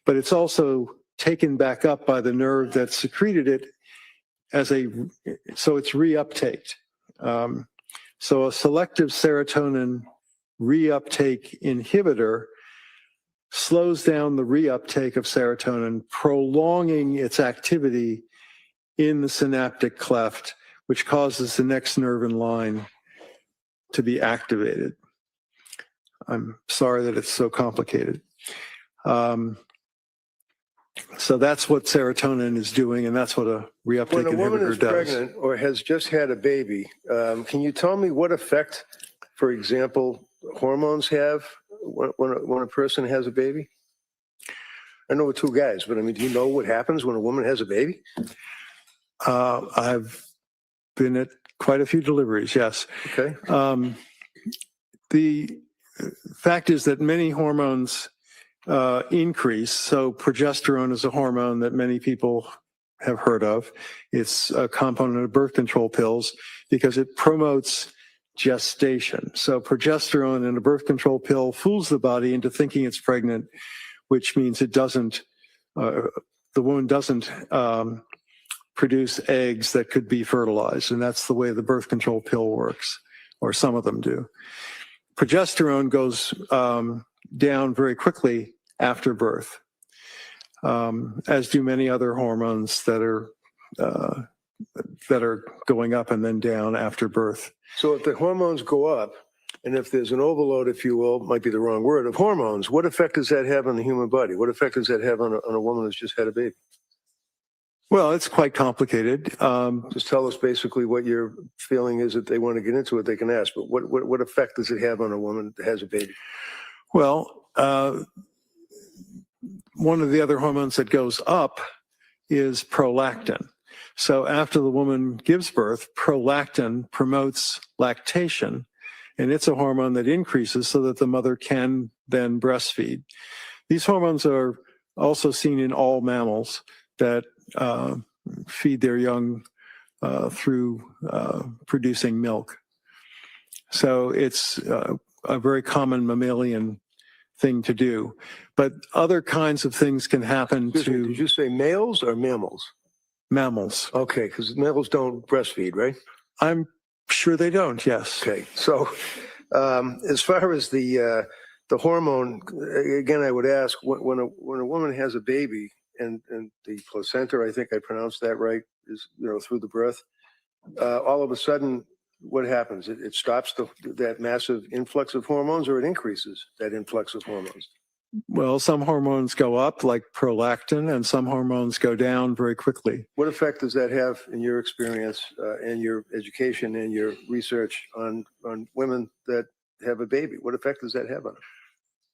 but it's also taken back up by the nerve that secreted it so it's reuptaked. So a selective serotonin reuptake inhibitor slows down the reuptake of serotonin, prolonging its activity in the synaptic cleft, which causes the next nerve in line to be activated. I'm sorry that it's so complicated. So that's what serotonin is doing, and that's what a reuptake When a woman inhibitor is does. pregnant or has just had a baby, can you tell me what effect, for example, hormones have when a person has a baby? I know we're two guys, but I mean, do you know what happens when a woman has a baby? I've been at quite a few deliveries, yes. Okay. The fact is that many hormones increase. So progesterone is a hormone that many people have heard of. It's a component of birth control pills because it promotes gestation. So progesterone in a birth control pill fools the body into thinking it's pregnant, which means it doesn't, the woman doesn't produce eggs that could be fertilized. And that's the way the birth control pill works, or some of them do. Progesterone goes down very quickly after birth, as do many other hormones that are going up and then down after birth. So if the hormones go up, and if there's an overload, if you will, might be the wrong word, of hormones, what effect does that have on the human body? What effect does that have on a woman who's just had a baby? Well, it's quite complicated. Just tell us basically what your feeling is. If they want to get into it, they can ask. But what effect does it have on a woman that has a baby? Well, one of the other hormones that goes up is prolactin. So after the woman gives birth, prolactin promotes lactation, and it's a hormone that increases so that the mother can then breastfeed. These hormones are also seen in all mammals that feed their young through producing milk. So it's a very common mammalian thing to do. But other kinds of things can happen Excuse me, to did you say males or mammals? mammals. Okay, because mammals don't breastfeed, right? I'm sure they don't, yes. Okay, so as far as the hormone, again, I would ask when a woman has a baby and the placenta, I think I pronounced that right, is through the birth. All of a sudden, what happens? It stops that massive influx of hormones, or it increases that influx of hormones? Well, some hormones go up, like prolactin, and some hormones go down very quickly. What effect does that have in your experience and your education and your research on women that have a baby? What effect does that have on them?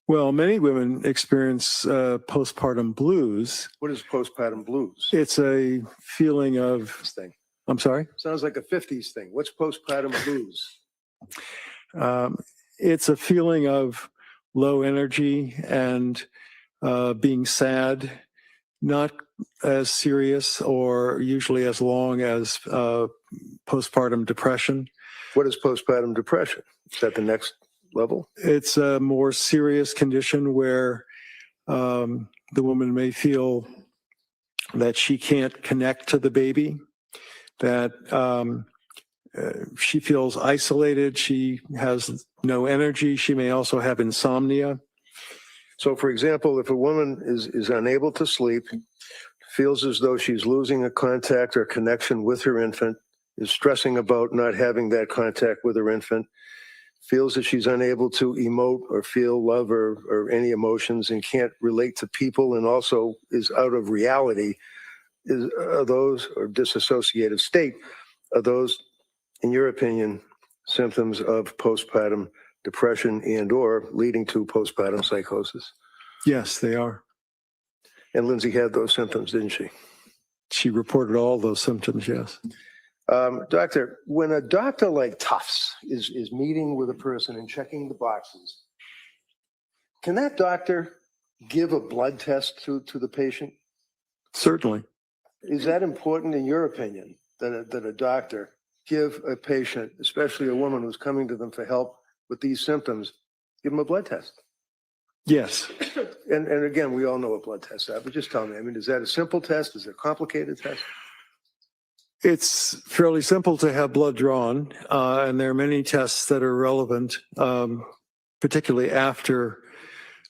Well, many women experience postpartum blues. What is postpartum blues? It's a feeling of... Thing. I'm sorry? Sounds like a 50s thing. What's postpartum blues? It's a feeling of low energy and being sad, not as serious or usually as long as postpartum depression. What is postpartum depression? Is that the next level? It's a more serious condition where the woman may feel that she can't connect to the baby, that she feels isolated, she has no energy, she may also have insomnia. So, for example, if a woman is unable to sleep, feels as though she's losing a contact or connection with her infant, is stressing about not having that contact with her infant, feels that she's unable to emote or feel love or any emotions and can't relate to people and also is out of reality, are those, or dissociative state, are those, in your opinion, symptoms of postpartum depression and or leading to postpartum psychosis? Yes, they are. And Lindsay had those symptoms, didn't she? She reported all those symptoms, yes. Doctor, when a doctor like Tufts is meeting with a person and checking the boxes, can that doctor give a blood test to the patient? Certainly. Is that important in your opinion, that a doctor give a patient, especially a woman who's coming to them for help with these symptoms, give them a blood test? Yes. And again, we all know what blood tests are, but just tell me, I mean, is that a simple test? Is it a complicated test? It's fairly simple to have blood drawn, and there are many tests that are relevant, particularly after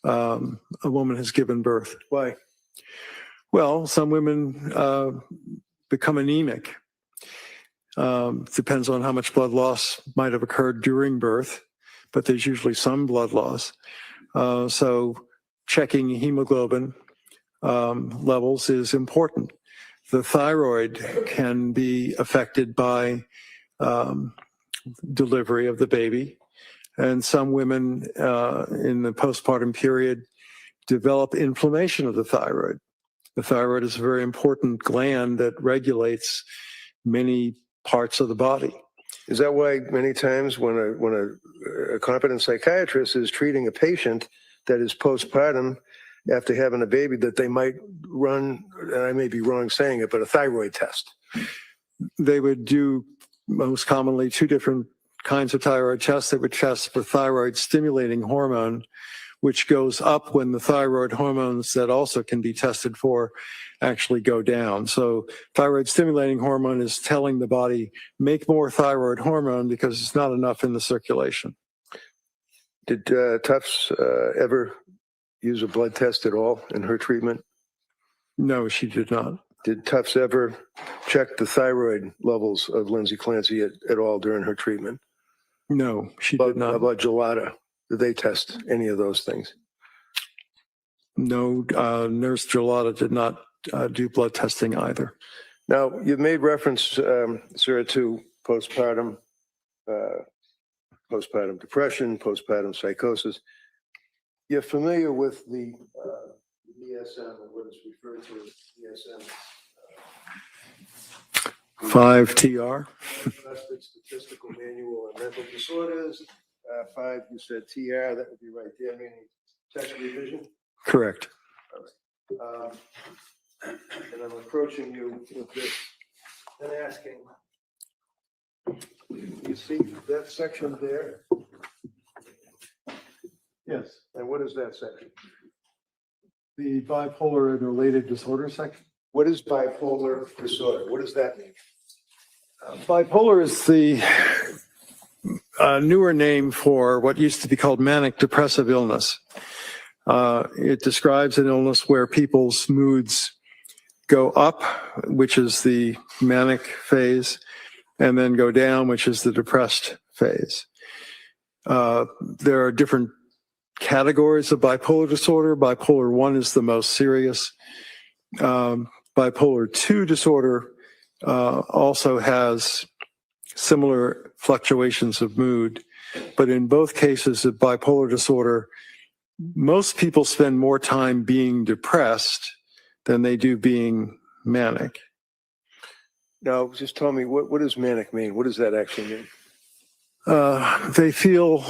a woman has given birth. Why? Well, some women become anemic. Depends on how much blood loss might have occurred during birth, but there's usually some blood loss. So checking hemoglobin levels is important. The thyroid can be affected by delivery of the baby. And some women in the postpartum period develop inflammation of the thyroid. The thyroid is a very important gland that regulates many parts of the body. Is that why many times when a competent psychiatrist is treating a patient that is postpartum after having a baby, that they might run, and I may be wrong saying it, but a thyroid test? They would do most commonly two different kinds of thyroid tests. They would test for thyroid stimulating hormone, which goes up when the thyroid hormones that also can be tested for actually go down. So thyroid stimulating hormone is telling the body, make more thyroid hormone because it's not enough in the circulation. Did Tufts ever use a blood test at all in her treatment? No, she did not. Did Tufts ever check the thyroid levels of Lindsay Clancy at all during her treatment? No, she did not. How about Gelada? Did they test any of those things? No, Nurse Gelada did not do blood testing either. Now, you've made reference, sir, to postpartum depression, postpartum psychosis. You're familiar with the DSM, or what is referred to as DSM? 5TR. Diagnostic Statistical Manual on Mental Disorders. 5, you said TR, that would be right there, meaning text revision. Correct. All right. And I'm approaching you with this and asking, you see that section there? Yes. And what is that section? The bipolar and related disorder section. What is bipolar disorder? What does that mean? Bipolar is the newer name for what used to be called manic depressive illness. It describes an illness where people's moods go up, which is the manic phase, and then go down, which is the depressed phase. There are different categories of bipolar disorder. Bipolar 1 is the most serious. Bipolar 2 disorder also has similar fluctuations of mood, but in both cases of bipolar disorder, most people spend more time being depressed than they do being manic. Now, just tell me, what does manic mean? What does that actually mean? They feel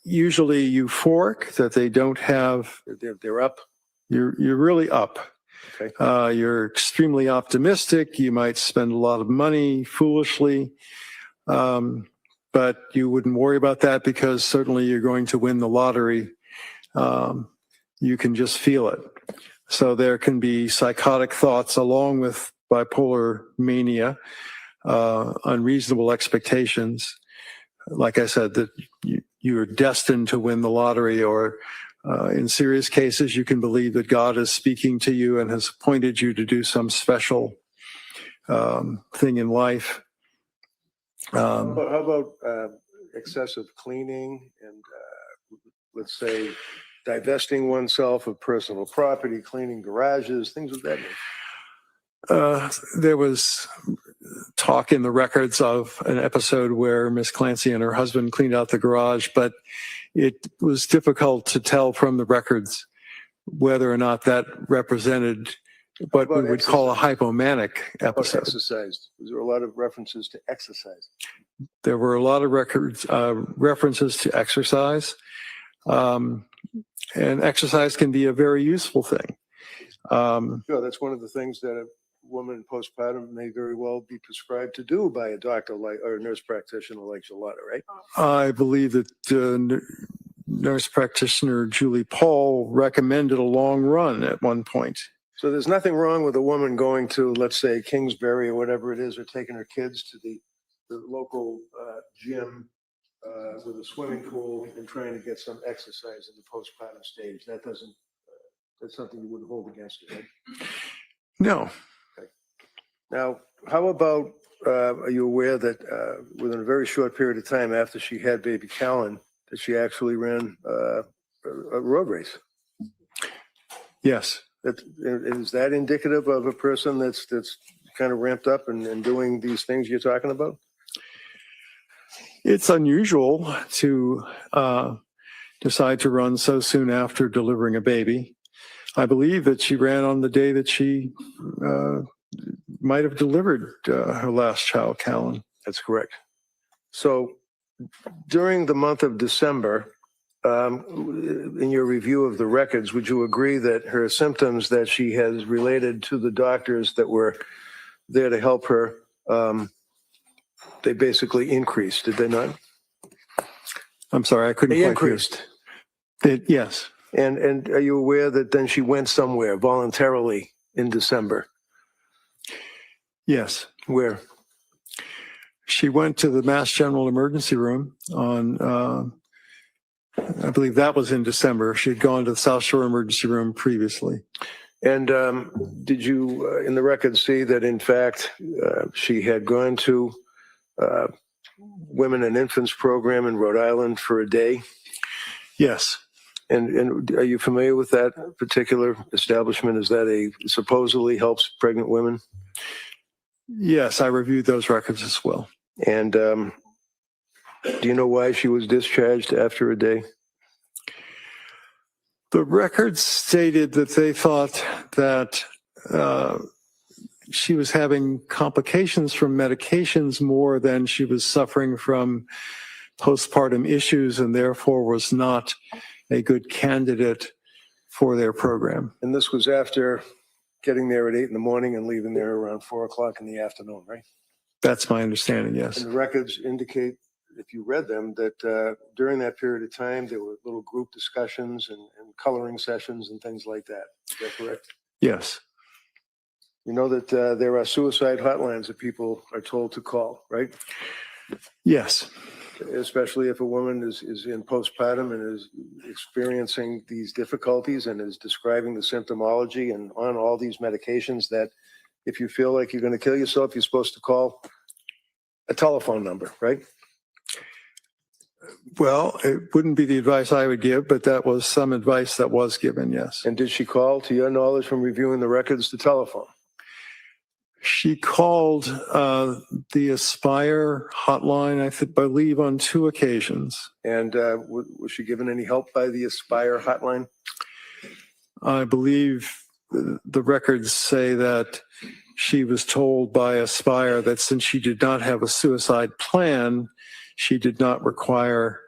usually euphoric, that they don't have. They're up. You're really up. Okay. You're extremely optimistic. You might spend a lot of money foolishly, but you wouldn't worry about that because certainly you're going to win the lottery. You can just feel it. So there can be psychotic thoughts along with bipolar mania, unreasonable expectations. Like I said, that you're destined to win the lottery, or in serious cases, you can believe that God is speaking to you and has appointed you to do some special thing in life. How about excessive cleaning and, let's say, divesting oneself of personal property, cleaning garages, things of that nature? There was talk in the records of an episode where Miss Clancy and her husband cleaned out the garage, but it was difficult to tell from the records whether or not that represented what we would call a hypomanic episode. Exercise. Was there a lot of references to exercise? There were a lot of references to exercise, and exercise can be a very useful thing. Sure, that's one of the things that a woman postpartum may very well be prescribed to do by a doctor like or a nurse practitioner like Charlotta, right? I believe that nurse practitioner Julie Paul recommended a long run at one point. So there's nothing wrong with a woman going to, let's say, Kingsbury or whatever it is, or taking her kids to the local gym with a swimming pool and trying to get some exercise in the postpartum stage. That doesn't, that's something you wouldn't hold against her, right? No. Okay. Now, how about, are you aware that within a very short period of time after she had baby Callan, that she actually ran a road race? Yes. Is that indicative of a person that's kind of ramped up and doing these things you're talking about? It's unusual to decide to run so soon after delivering a baby. I believe that she ran on the day that she might have delivered her last child, Callan. That's correct. So during the month of December, in your review of the records, would you agree that her symptoms that she has related to the doctors that were there to help her, they basically increased, did they not? I'm sorry, I couldn't They quite increased. Yes. And are you aware that then she went somewhere voluntarily in December? Yes. Where? She went to the Mass General Emergency Room on, I believe that was in December. She had gone to the South Shore Emergency Room previously. And did you, in the records, see that in fact she had gone to Women and Infants program in Rhode Island for a day? Yes. And are you familiar with that particular establishment? Is that supposedly helps pregnant women? Yes, I reviewed those records as well. And do you know why she was discharged after a day? The records stated that they thought that she was having complications from medications more than she was suffering from postpartum issues, and therefore was not a good candidate for their program. And this was after getting there at 8 a.m. and leaving there around 4 o'clock in the afternoon, right? That's my understanding, yes. And the records indicate, if you read them, that during that period of time, there were little group discussions and coloring sessions and things like that. Is that correct? Yes. You know that there are suicide hotlines that people are told to call, right? Yes. Especially if a woman is in postpartum and is experiencing these difficulties and is describing the symptomology and on all these medications, that if you feel like you're going to kill yourself, you're supposed to call a telephone number, right? Well, it wouldn't be the advice I would give, but that was some advice that was given, yes. And did she call, to your knowledge from reviewing the records, the telephone? She called the Aspire hotline, I believe, on 2 occasions. And was she given any help by the Aspire hotline? I believe the records say that she was told by Aspire that since she did not have a suicide plan, she did not require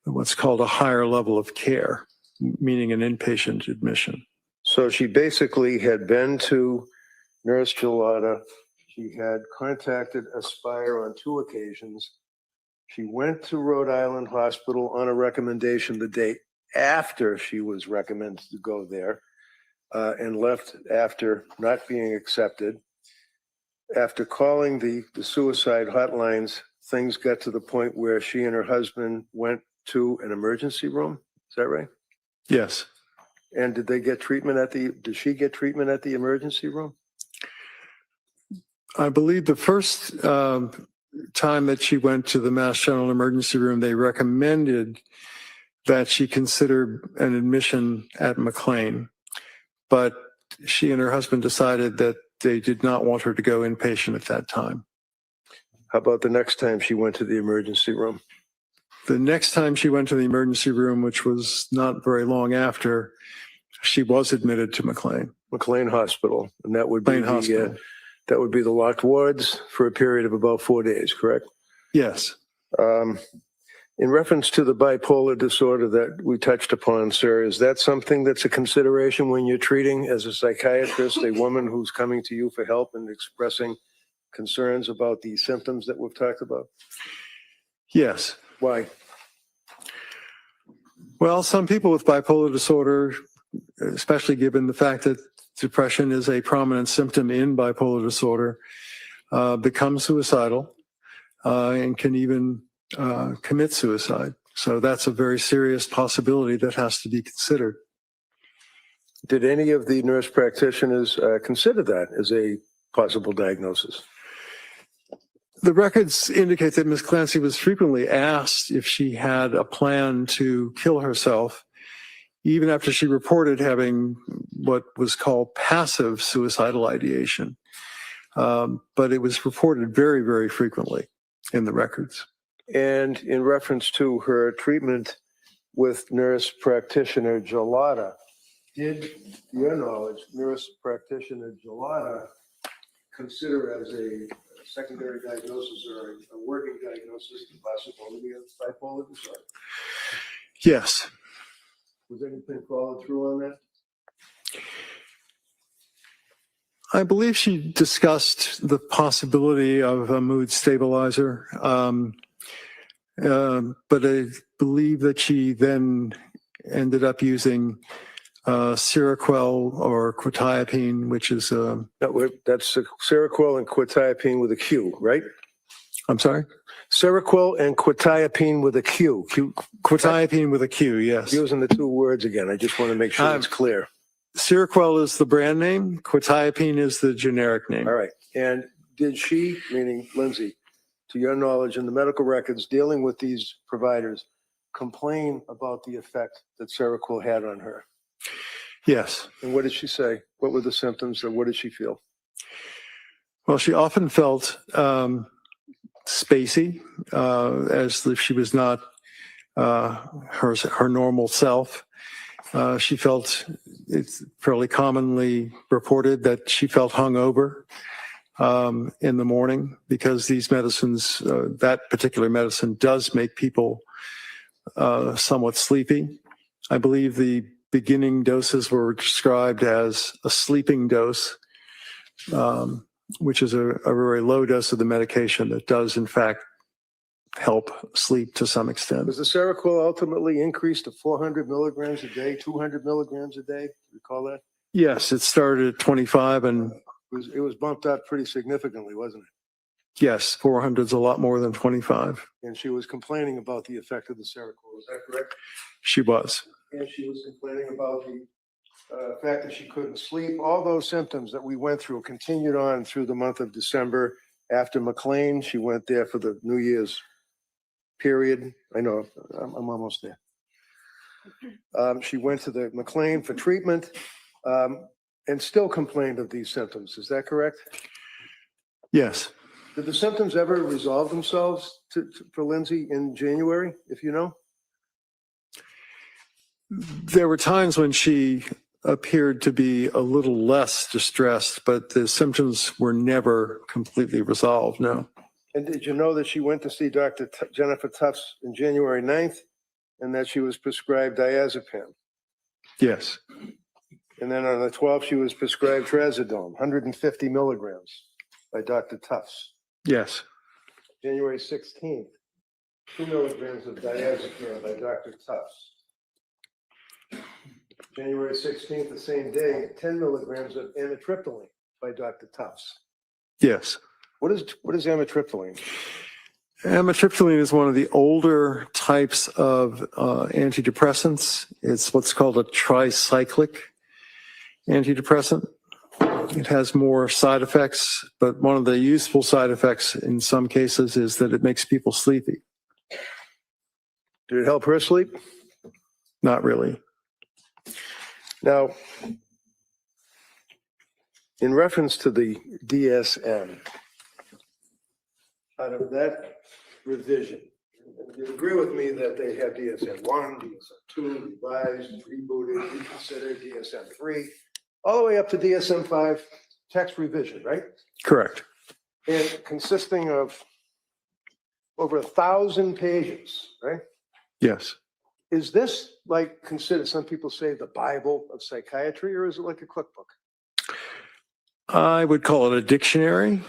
what's called a higher level of care, meaning an inpatient admission. So she basically had been to Nurse Gelada. She had contacted Aspire on 2 occasions. She went to Rhode Island Hospital on a recommendation the day after she was recommended to go there, and left after not being accepted. After calling the suicide hotlines, things got to the point where she and her husband went to an emergency room. Is that right? Yes. And did they get treatment did she get treatment at the emergency room? I believe the first time that she went to the Mass General Emergency Room, they recommended that she consider an admission at McLean, but she and her husband decided that they did not want her to go inpatient at that time. How about the next time she went to the emergency room? The next time she went to the emergency room, which was not very long after, she was admitted to McLean. McLean Hospital, and that would be McLean Hospital. That would be the locked wards for a period of about 4 days, correct? Yes. In reference to the bipolar disorder that we touched upon, sir, is that something that's a consideration when you're treating as a psychiatrist a woman who's coming to you for help and expressing concerns about the symptoms that we've talked about? Yes. Why? Well, some people with bipolar disorder, especially given the fact that depression is a prominent symptom in bipolar disorder, become suicidal and can even commit suicide. So that's a very serious possibility that has to be considered. Did any of the nurse practitioners consider that as a possible diagnosis? The records indicate that Ms. Clancy was frequently asked if she had a plan to kill herself, even after she reported having what was called passive suicidal ideation. But it was reported very, very frequently in the records. And in reference to her treatment with nurse practitioner Gelada, did, to your knowledge, nurse practitioner Gelada consider as a secondary diagnosis or a working diagnosis the possibility of bipolar disorder? Yes. Was anything followed through on that? I believe she discussed the possibility of a mood stabilizer, but I believe that she then ended up using Seroquel or quetiapine, which is that's Seroquel and quetiapine with a Q, right? I'm sorry? Seroquel and quetiapine with a Q. Quetiapine with a Q, yes. Using the two words again. I just want to make sure it's clear. Seroquel is the brand name. Quetiapine is the generic name. All right. And did she, meaning Lindsay, to your knowledge in the medical records dealing with these providers, complain about the effect that Seroquel had on her? Yes. And what did she say? What were the symptoms, or what did she feel? Well, she often felt spacey, as if she was not her normal self. She felt, it's fairly commonly reported that she felt hungover in the morning because these medicines, that particular medicine does make people somewhat sleepy. I believe the beginning doses were described as a sleeping dose, which is a very low dose of the medication that does, in fact, help sleep to some extent. Was the Seroquel ultimately increased to 400 milligrams a day, 200 milligrams a day? Do you recall that? Yes, it started at 25 and... It was bumped up pretty significantly, wasn't it? Yes, 400 is a lot more than 25. And she was complaining about the effect of the Seroquel, is that correct? She was. And she was complaining about the fact that she couldn't sleep. All those symptoms that we went through continued on through the month of December. After McLean, she went there for the New Year's period. I know, I'm almost there. She went to the McLean for treatment and still complained of these symptoms. Is that correct? Yes. Did the symptoms ever resolve themselves for Lindsay in January, if you know? There were times when she appeared to be a little less distressed, but the symptoms were never completely resolved, no. And did you know that she went to see Dr. Jennifer Tufts on January 9th and that she was prescribed diazepam? Yes. And then on the 12th, she was prescribed trazodone, 150 milligrams by Dr. Tufts. Yes. January 16th, 2 milligrams of diazepam by Dr. Tufts. January 16th, the same day, 10 milligrams of amitriptyline by Dr. Tufts. Yes. What is amitriptyline? Amitriptyline is one of the older types of antidepressants. It's what's called a tricyclic antidepressant. It has more side effects, but one of the useful side effects in some cases is that it makes people sleepy. Did it help her sleep? Not really. Now, in reference to the DSM, out of that revision, you agree with me that they have DSM 1, DSM 2, revised, rebooted, reconsidered, DSM 3, all the way up to DSM 5 text revision, right? Correct. And consisting of over 1,000 pages, right? Yes. Is this like considered, some people say, the Bible of psychiatry, or is it like a cookbook? I would call it a dictionary.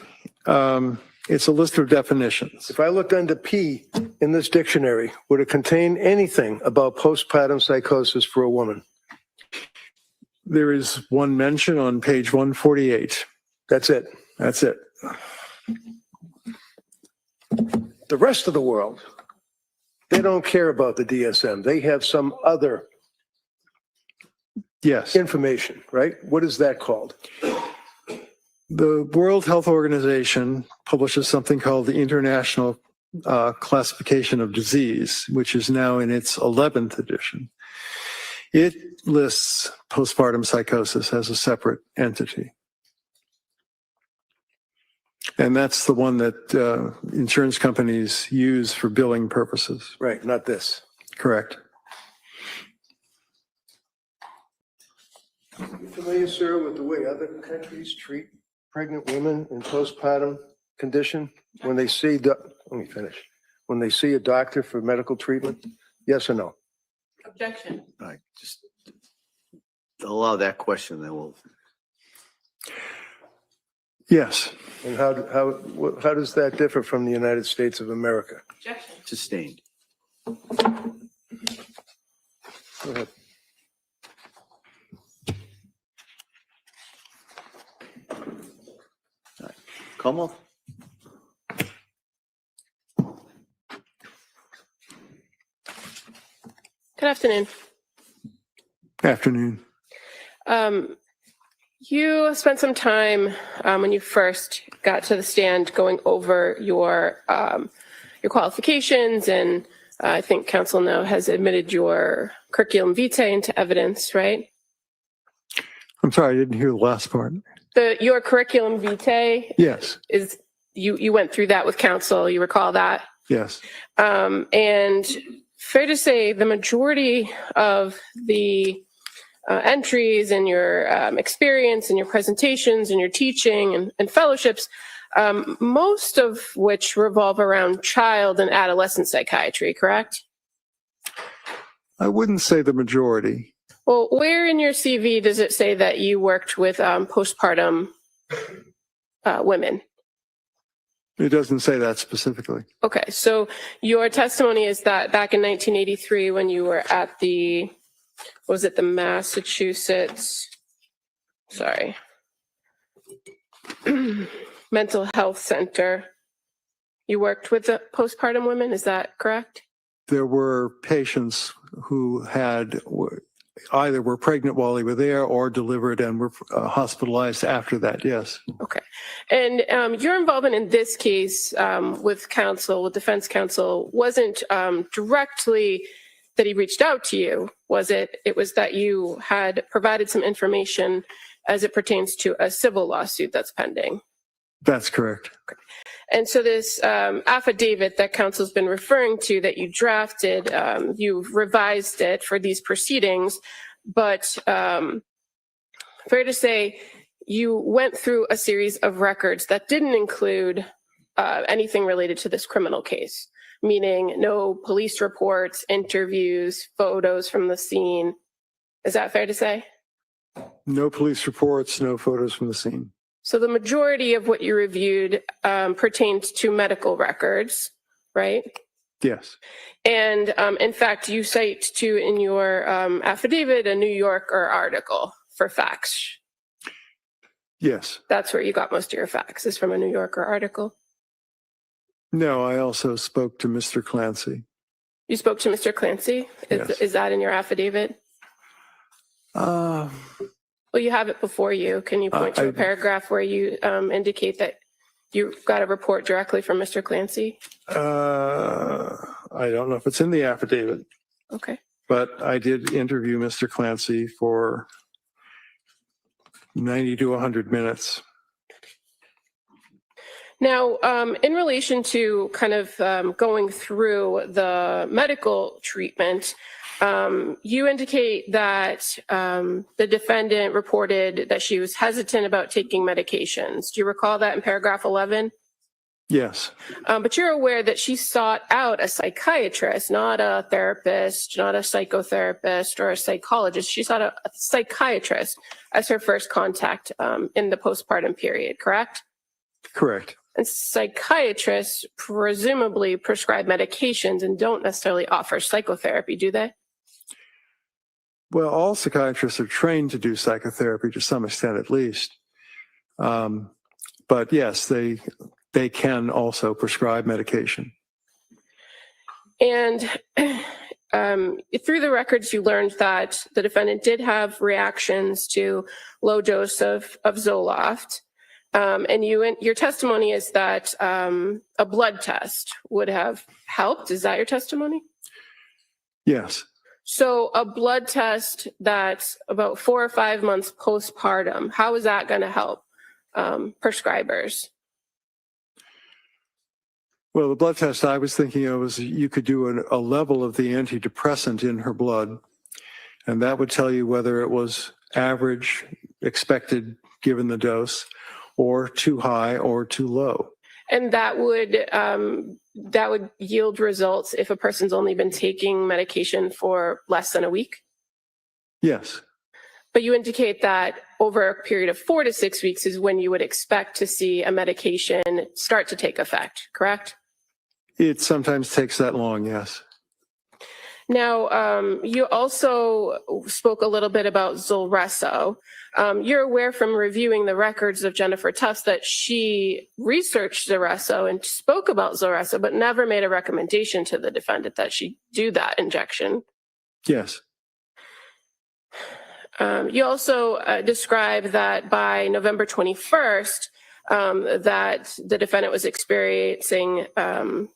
It's a list of definitions. If I looked under P in this dictionary, would it contain anything about postpartum psychosis for a woman? There is one mention on page 148. That's it. That's it. The rest of the world, they don't care about the DSM. They have some other Yes. information, right? What is that called? The World Health Organization publishes something called the International Classification of Disease, which is now in its 11th edition. It lists postpartum psychosis as a separate entity. And that's the one that insurance companies use for billing purposes. Right, not this. Correct. Are you familiar, sir, with the way other countries treat pregnant women in postpartum condition when they see, let me finish, when they see a doctor for medical treatment? Yes or no? Objection. All right, just allow that question, then we'll. Yes. And how does that differ from the United States of America? Objection. Sustained. Go ahead. Como? Good afternoon. Afternoon. You spent some time when you first got to the stand going over your qualifications, and I think counsel now has admitted your curriculum vitae into evidence, right? I'm sorry, I didn't hear the last part. Your curriculum vitae Yes. is you went through that with counsel. You recall that? Yes. And fair to say, the majority of the entries and your experience and your presentations and your teaching and fellowships, most of which revolve around child and adolescent psychiatry, correct? I wouldn't say the majority. Well, where in your CV does it say that you worked with postpartum women? It doesn't say that specifically. Okay, so your testimony is that back in 1983 when you were at the Massachusetts, Mental Health Center, you worked with the postpartum women, is that correct? There were patients who either were pregnant while they were there or delivered and were hospitalized after that, yes. Okay. And your involvement in this case with defense counsel, wasn't directly that he reached out to you, was it? It was that you had provided some information as it pertains to a civil lawsuit that's pending. That's correct. Okay. And so this affidavit that counsel's been referring to that you drafted, you've revised it for these proceedings, but fair to say you went through a series of records that didn't include anything related to this criminal case, meaning no police reports, interviews, photos from the scene. Is that fair to say? No police reports, no photos from the scene. So the majority of what you reviewed pertained to medical records, right? Yes. And in fact, you cite in your affidavit a New Yorker article for facts. Yes. That's where you got most of your facts, is from a New Yorker article. No, I also spoke to Mr. Clancy. You spoke to Mr. Clancy? Yes. Is that in your affidavit? Well, you have it before you. Can you point to a paragraph where you indicate that you got a report directly from Mr. Clancy? I don't know if it's in the affidavit, Okay. but I did interview Mr. Clancy for 90 to 100 minutes. Now, in relation to kind of going through the medical treatment, you indicate that the defendant reported that she was hesitant about taking medications. Do you recall that in paragraph 11? Yes. But you're aware that she sought out a psychiatrist, not a therapist, not a psychotherapist or a psychologist. She sought a psychiatrist as her first contact in the postpartum period, correct? Correct. And psychiatrists presumably prescribe medications and don't necessarily offer psychotherapy, do they? Well, all psychiatrists are trained to do psychotherapy to some extent, at least. But yes, they can also prescribe medication. And through the records, you learned that the defendant did have reactions to low dose of Zoloft. And your testimony is that a blood test would have helped. Is that your testimony? Yes. So a blood test that's about 4 or 5 months postpartum, how is that going to help prescribers? Well, the blood test I was thinking of was you could do a level of the antidepressant in her blood, and that would tell you whether it was average, expected given the dose, or too high or too low. And that would yield results if a person's only been taking medication for less than a week? Yes. But you indicate that over a period of 4 to 6 weeks is when you would expect to see a medication start to take effect, correct? It sometimes takes that long, yes. Now, you also spoke a little bit about Zulresso. You're aware from reviewing the records of Jennifer Tufts that she researched Zulresso and spoke about Zulresso, but never made a recommendation to the defendant that she do that injection. Yes. You also describe that by November 21st, that the defendant was experiencing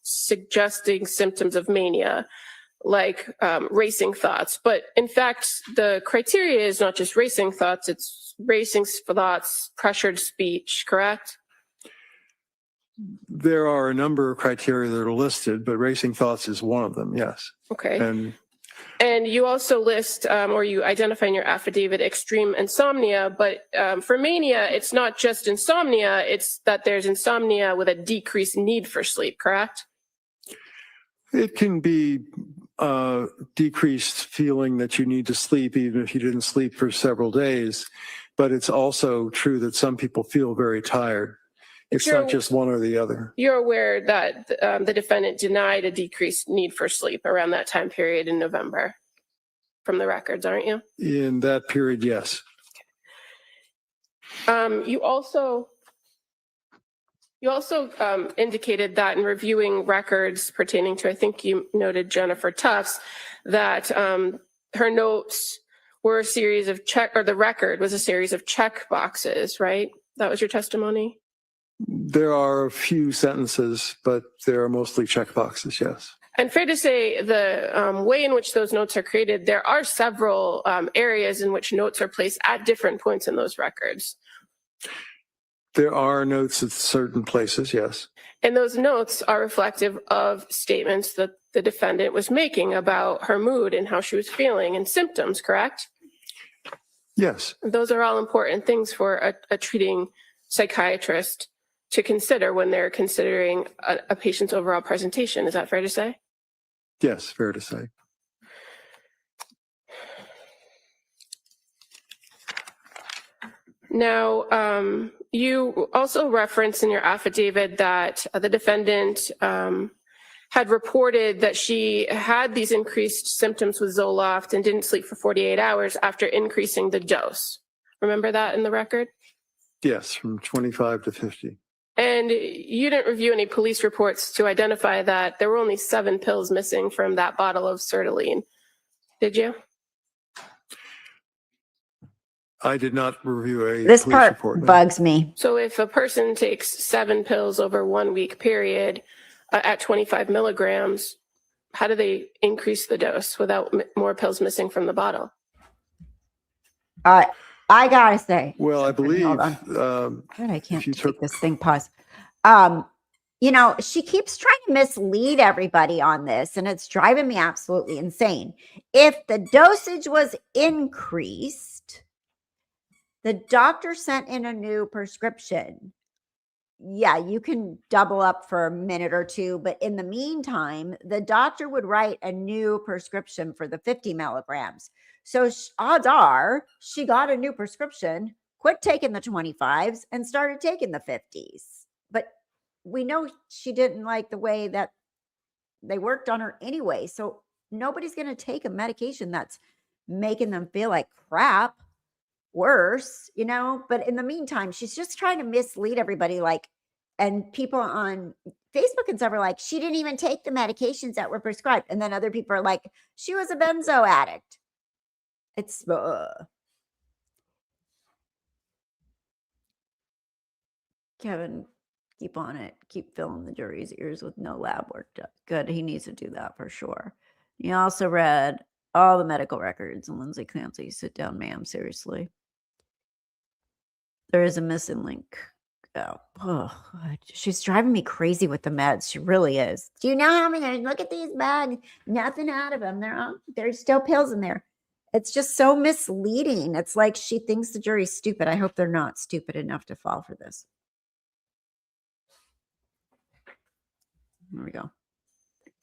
suggesting symptoms of mania, like racing thoughts. But in fact, the criteria is not just racing thoughts, it's racing thoughts, pressured speech, correct? There are a number of criteria that are listed, but racing thoughts is one of them, yes. Okay. And you also list, or you identify in your affidavit, extreme insomnia, but for mania, it's not just insomnia, it's that there's insomnia with a decreased need for sleep, correct? it can be decreased feeling that you need to sleep even if you didn't sleep for several days. But it's also true that some people feel very tired. It's not just one or the other. You're aware that the defendant denied a decreased need for sleep around that time period in November from the records, aren't you? In that period, yes. You also indicated that in reviewing records pertaining to, I think you noted Jennifer Tufts, that her notes were a series of the record was a series of check boxes, right? That was your testimony? There are a few sentences, but there are mostly check boxes, yes. And fair to say, the way in which those notes are created, there are several areas in which notes are placed at different points in those records. There are notes at certain places, yes. And those notes are reflective of statements that the defendant was making about her mood and how she was feeling and symptoms, correct? Yes. Those are all important things for a treating psychiatrist to consider when they're considering a patient's overall presentation. Is that fair to say? Yes, fair to say. Now, you also referenced in your affidavit that the defendant had reported that she had these increased symptoms with Zoloft and didn't sleep for 48 hours after increasing the dose. Remember that in the record? Yes, from 25 to 50. And you didn't review any police reports to identify that there were only 7 pills missing from that bottle of sertraline, did you? I did not review a This police part report. no. bugs me. So if a person takes 7 pills over 1 week period at 25 milligrams, how do they increase the dose without more pills missing from the bottle? I gotta say, Well, I believe, hold on. God, I can't you take took- this thing. Pause. You know, she keeps trying to mislead everybody on this, and it's driving me absolutely insane. If the dosage was increased, the doctor sent in a new prescription. Yeah, you can double up for a minute or two, but in the meantime, the doctor would write a new prescription for the 50 milligrams. So odds are she got a new prescription, quit taking the 25s, and started taking the 50s. But we know she didn't like the way that they worked on her anyway. So nobody's going to take a medication that's making them feel like crap, worse, you know. But in the meantime, she's just trying to mislead everybody. Like, and people on Facebook and stuff are like, she didn't even take the medications that were prescribed. And then other people are like, she was a benzo addict. It's Kevin, keep on it. Keep filling the jury's ears with no lab work done. Good. He needs to do that for sure. You also read all the medical records. And Lindsay Clancy, sit down, ma'am. Seriously. There is a missing link. Oh, God. She's driving me crazy with the meds. She really is. Do you know how many? Look at these bags. Nothing out of them. There's still pills in there. It's just so misleading. It's like she thinks the jury's stupid. I hope they're not stupid enough to fall for this. There we go.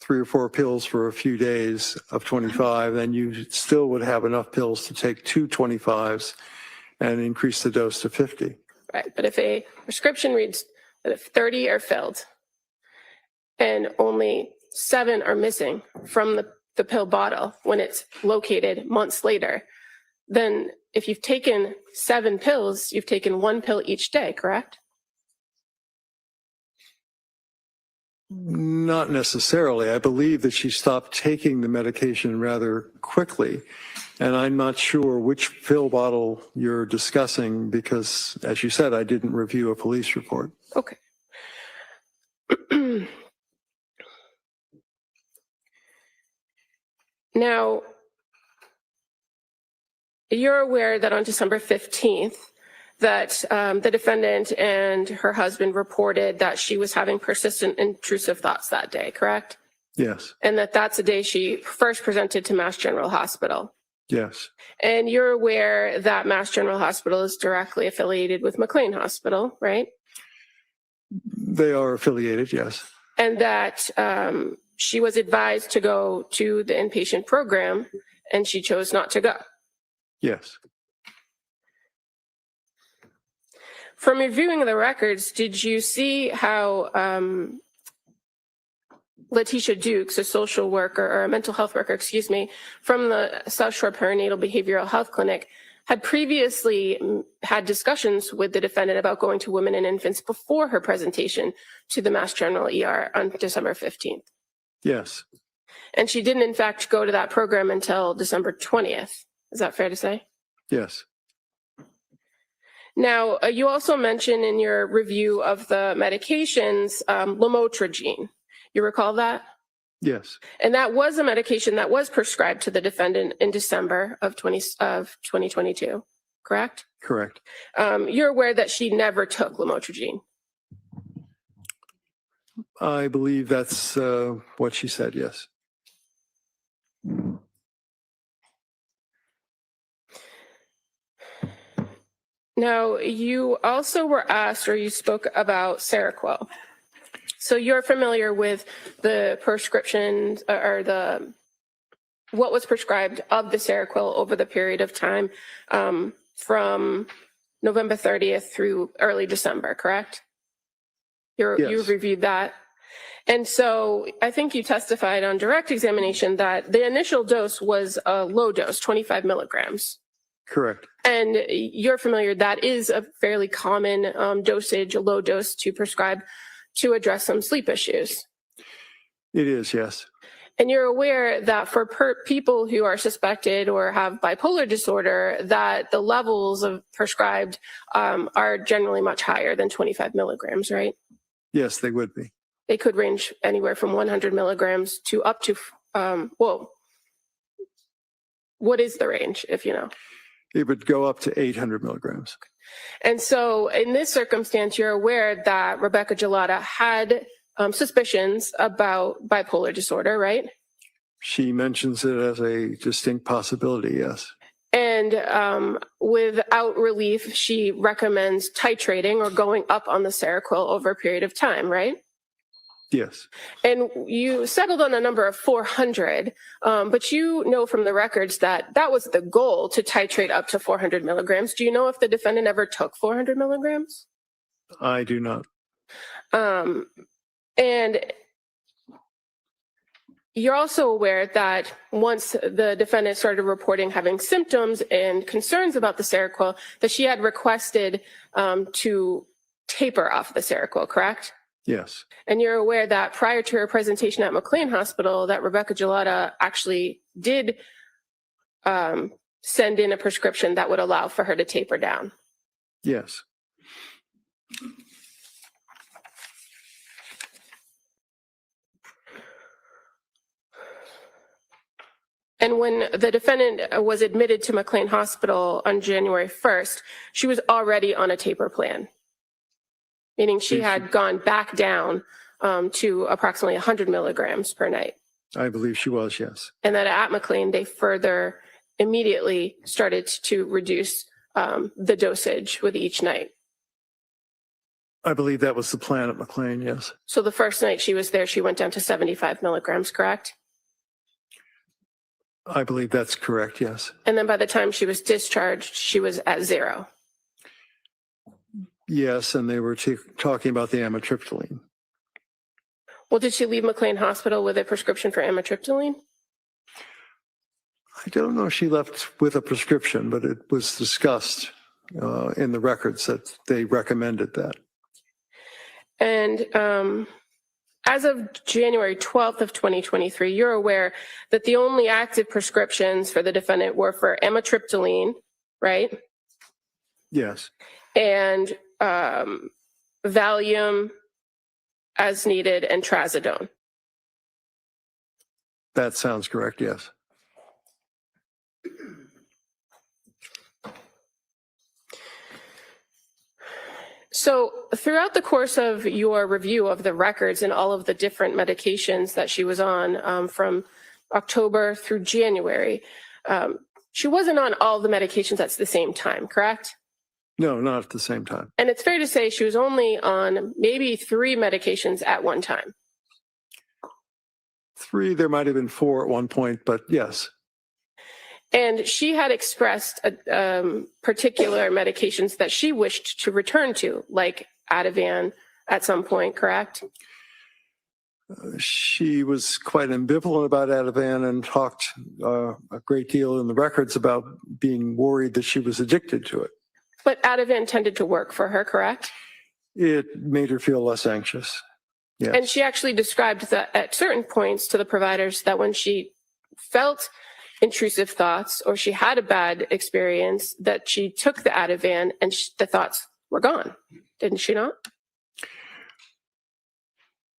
3 or 4 pills for a few days of 25, then you still would have enough pills to take 2 25s and increase the dose to 50. Right, but if a prescription reads that if 30 are filled and only 7 are missing from the pill bottle when it's located months later, then if you've taken 7 pills, you've taken 1 pill each day, correct? Not necessarily. I believe that she stopped taking the medication rather quickly. And I'm not sure which pill bottle you're discussing because, as you said, I didn't review a police report. Okay. Now, you're aware that on December 15th, that the defendant and her husband reported that she was having persistent intrusive thoughts that day, correct? Yes. And that's the day she first presented to Mass General Hospital. Yes. And you're aware that Mass General Hospital is directly affiliated with McLean Hospital, right? They are affiliated, yes. And that she was advised to go to the inpatient program and she chose not to go. Yes. From reviewing the records, did you see how Letitia Dukes, a social worker or a mental health worker, excuse me, from the South Shore Perinatal Behavioral Health Clinic had previously had discussions with the defendant about going to women and infants before her presentation to the Mass General ER on December 15th? Yes. And she didn't, in fact, go to that program until December 20th. Is that fair to say? Yes. Now, you also mentioned in your review of the medications, lamotrigine. You recall that? Yes. And that was a medication that was prescribed to the defendant in December of 2022, correct? Correct. You're aware that she never took lamotrigine? I believe that's what she said, yes. Now, you also were asked, or you spoke about Seroquel. So you're familiar with the prescription or what was prescribed of the Seroquel over the period of time from November 30th through early December, correct? Yes. You've reviewed that. And so I think you testified on direct examination that the initial dose was a low dose, 25 milligrams. Correct. And you're familiar, that is a fairly common dosage, a low dose to prescribe to address some sleep issues. It is, yes. And you're aware that for people who are suspected or have bipolar disorder, that the levels of prescribed are generally much higher than 25 milligrams, right? Yes, they would be. They could range anywhere from 100 milligrams to up to, what is the range, if you know? It would go up to 800 milligrams. And so in this circumstance, you're aware that Rebecca Gelada had suspicions about bipolar disorder, right? She mentions it as a distinct possibility, yes. And without relief, she recommends titrating or going up on the Seroquel over a period of time, right? Yes. And you settled on a number of 400, but you know from the records that that was the goal, to titrate up to 400 milligrams. Do you know if the defendant ever took 400 milligrams? I do not. And you're also aware that once the defendant started reporting having symptoms and concerns about the Seroquel, that she had requested to taper off the Seroquel, correct? Yes. And you're aware that prior to her presentation at McLean Hospital, that Rebecca Gelada actually did send in a prescription that would allow for her to taper down. Yes. And when the defendant was admitted to McLean Hospital on January 1st, she was already on a taper plan, meaning she had gone back down to approximately 100 milligrams per night. I believe she was, yes. And that at McLean, they further immediately started to reduce the dosage with each night. I believe that was the plan at McLean, yes. So the first night she was there, she went down to 75 milligrams, correct? I believe that's correct, yes. And then by the time she was discharged, she was at 0. Yes, and they were talking about the amitriptyline. Well, did she leave McLean Hospital with a prescription for amitriptyline? I don't know if she left with a prescription, but it was discussed in the records that they recommended that. And as of January 12th of 2023, you're aware that the only active prescriptions for the defendant were for amitriptyline, right? Yes. And Valium as needed and trazodone. That sounds correct, yes. So throughout the course of your review of the records and all of the different medications that she was on from October through January, she wasn't on all the medications at the same time, correct? No, not at the same time. And it's fair to say she was only on maybe 3 medications at one time. 3, there might have been 4 at one point, but yes. And she had expressed particular medications that she wished to return to, like Ativan at some point, correct? She was quite ambivalent about Ativan and talked a great deal in the records about being worried that she was addicted to it. But Ativan tended to work for her, correct? It made her feel less anxious. Yes. And she actually described that at certain points to the providers that when she felt intrusive thoughts or she had a bad experience, that she took the Ativan and the thoughts were gone. Didn't she not?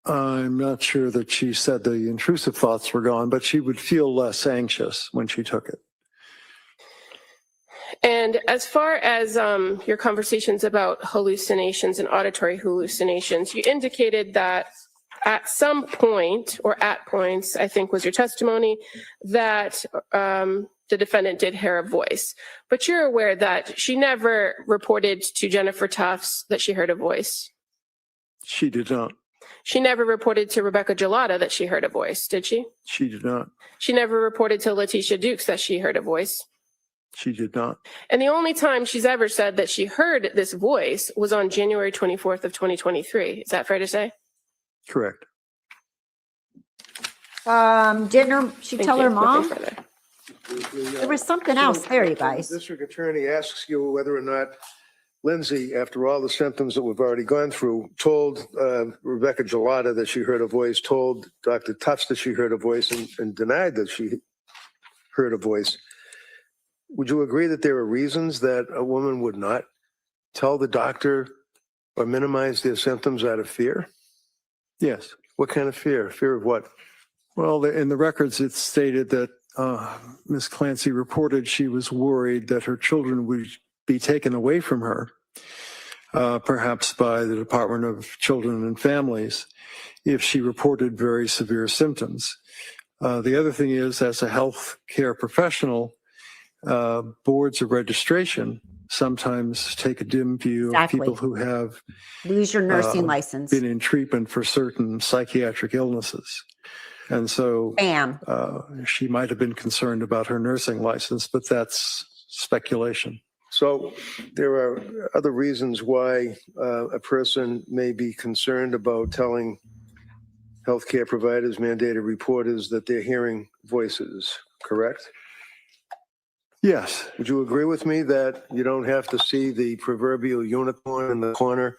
I'm not sure that she said the intrusive thoughts were gone, but she would feel less anxious when she took it. And as far as your conversations about hallucinations and auditory hallucinations, you indicated that at some point, or at points, I think was your testimony, that the defendant did hear a voice. But you're aware that she never reported to Jennifer Tufts that she heard a voice. She did not. She never reported to Rebecca Gelada that she heard a voice, did she? She did not. She never reported to Letitia Dukes that she heard a voice. She did not. And the only time she's ever said that she heard this voice was on January 24th of 2023. Is that fair to say? Correct. Didn't she tell her mom? Nothing further. There was something else there, you guys. The district attorney asks you whether or not Lindsay, after all the symptoms that we've already gone through, told Rebecca Gelada that she heard a voice, told Dr. Tufts that she heard a voice, and denied that she heard a voice. Would you agree that there are reasons that a woman would not tell the doctor or minimize their symptoms out of fear? Yes. What kind of fear? Fear of what? Well, in the records, it's stated that Ms. Clancy reported she was worried that her children would be taken away from her, perhaps by the Department of Children and Families, if she reported very severe symptoms. The other thing is, as a health care professional, boards of registration sometimes take a dim view Exactly. of people who have Lose your nursing license. been in treatment for certain psychiatric illnesses. And so Bam. she might have been concerned about her nursing license, but that's speculation. So there are other reasons why a person may be concerned about telling healthcare providers, mandated reporters, that they're hearing voices, correct? Yes. Would you agree with me that you don't have to see the proverbial unicorn in the corner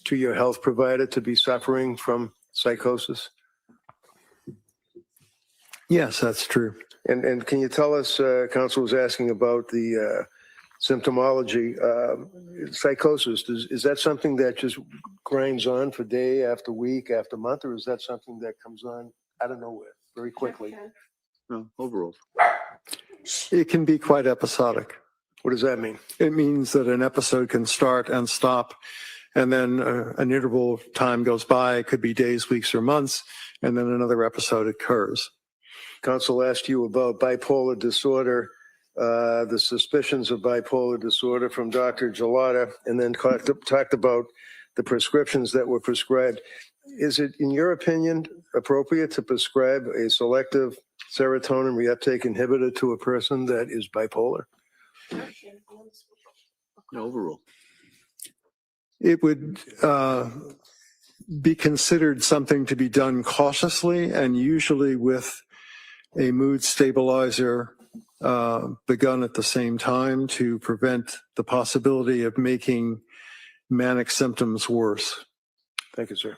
to your health provider to be suffering from psychosis? Yes, that's true. And can you tell us, Council was asking about the symptomology, psychosis, is that something that just grinds on for day after week after month, or is that something that comes on out of nowhere very quickly? No, overall. It can be quite episodic. What does that mean? It means that an episode can start and stop, and then an interval of time goes by. It could be days, weeks, or months, and then another episode occurs. Council asked you about bipolar disorder, the suspicions of bipolar disorder from Dr. Gelada, and then talked about the prescriptions that were prescribed. Is it, in your opinion, appropriate to prescribe a selective serotonin reuptake inhibitor to a person that is bipolar? No, overall. It would be considered something to be done cautiously and usually with a mood stabilizer begun at the same time to prevent the possibility of making manic symptoms worse. Thank you, sir.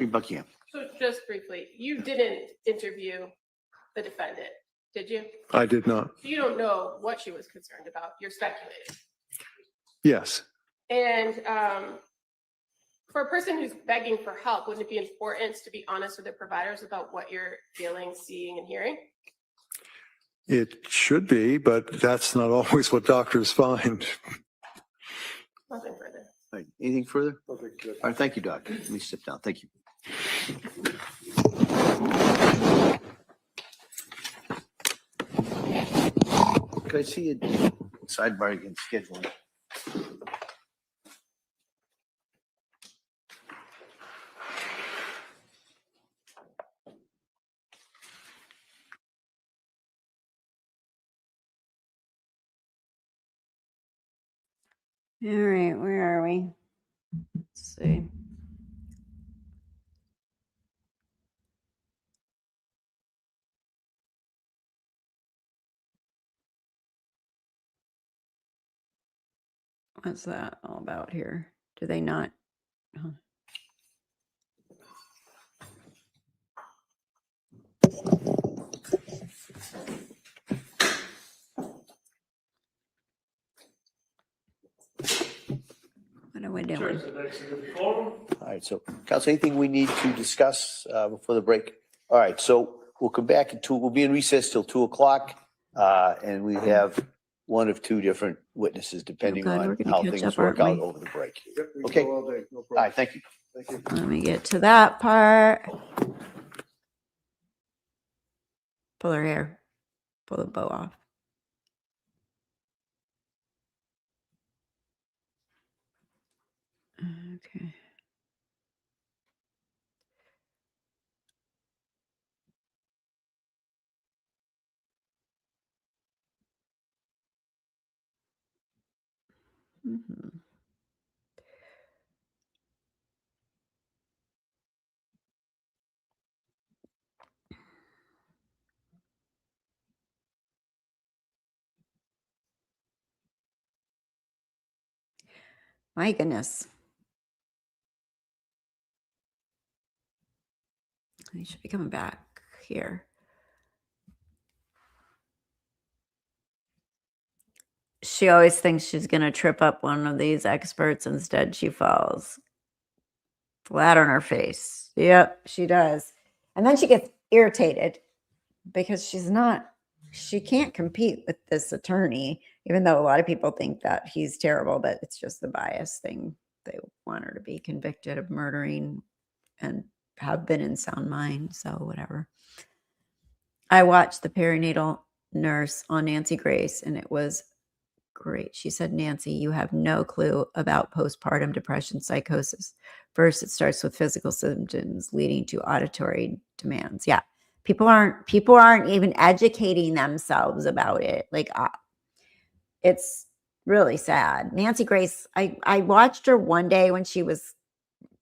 Buckingham. So just briefly, you didn't interview the defendant, did you? I did not. You don't know what she was concerned about. You're speculating. Yes. And for a person who's begging for help, wouldn't it be important to be honest with the providers about what you're feeling, seeing, and hearing? It should be, but that's not always what doctors find. Nothing further. All right, anything further? Okay, good. All right, thank you, Doc. Let me sit down. Thank you. Could I see a sidebar against scheduling? All right, where are we? Let's see. What's that all about here? Do they not? Huh. What are we doing? Sure, so next to the forum. All right, so Council, anything we need to discuss before the break? All right, so we'll come back at 2, we'll be in recess till 2:00, and we have one of 2 different witnesses depending God, we're on gonna how catch things up, work aren't out we? over the break. Yep, we can Okay. go all day, no All problem. right, thank you. Thank you. Let me get to that part. Pull her hair. Pull the bow off. Okay. Mhm. My goodness. He should be coming back here. She always thinks she's going to trip up one of these experts. Instead, she falls flat on her face. Yep, she does. And then she gets irritated because she can't compete with this attorney, even though a lot of people think that he's terrible, but it's just the bias thing. They want her to be convicted of murdering and have been in sound mind. So whatever. I watched the perinatal nurse on Nancy Grace, and it was great. She said, Nancy, you have no clue about postpartum depression psychosis. First, it starts with physical symptoms leading to auditory demands. Yeah. People aren't even educating themselves about it. Like, it's really sad. Nancy Grace, I watched her one day when she was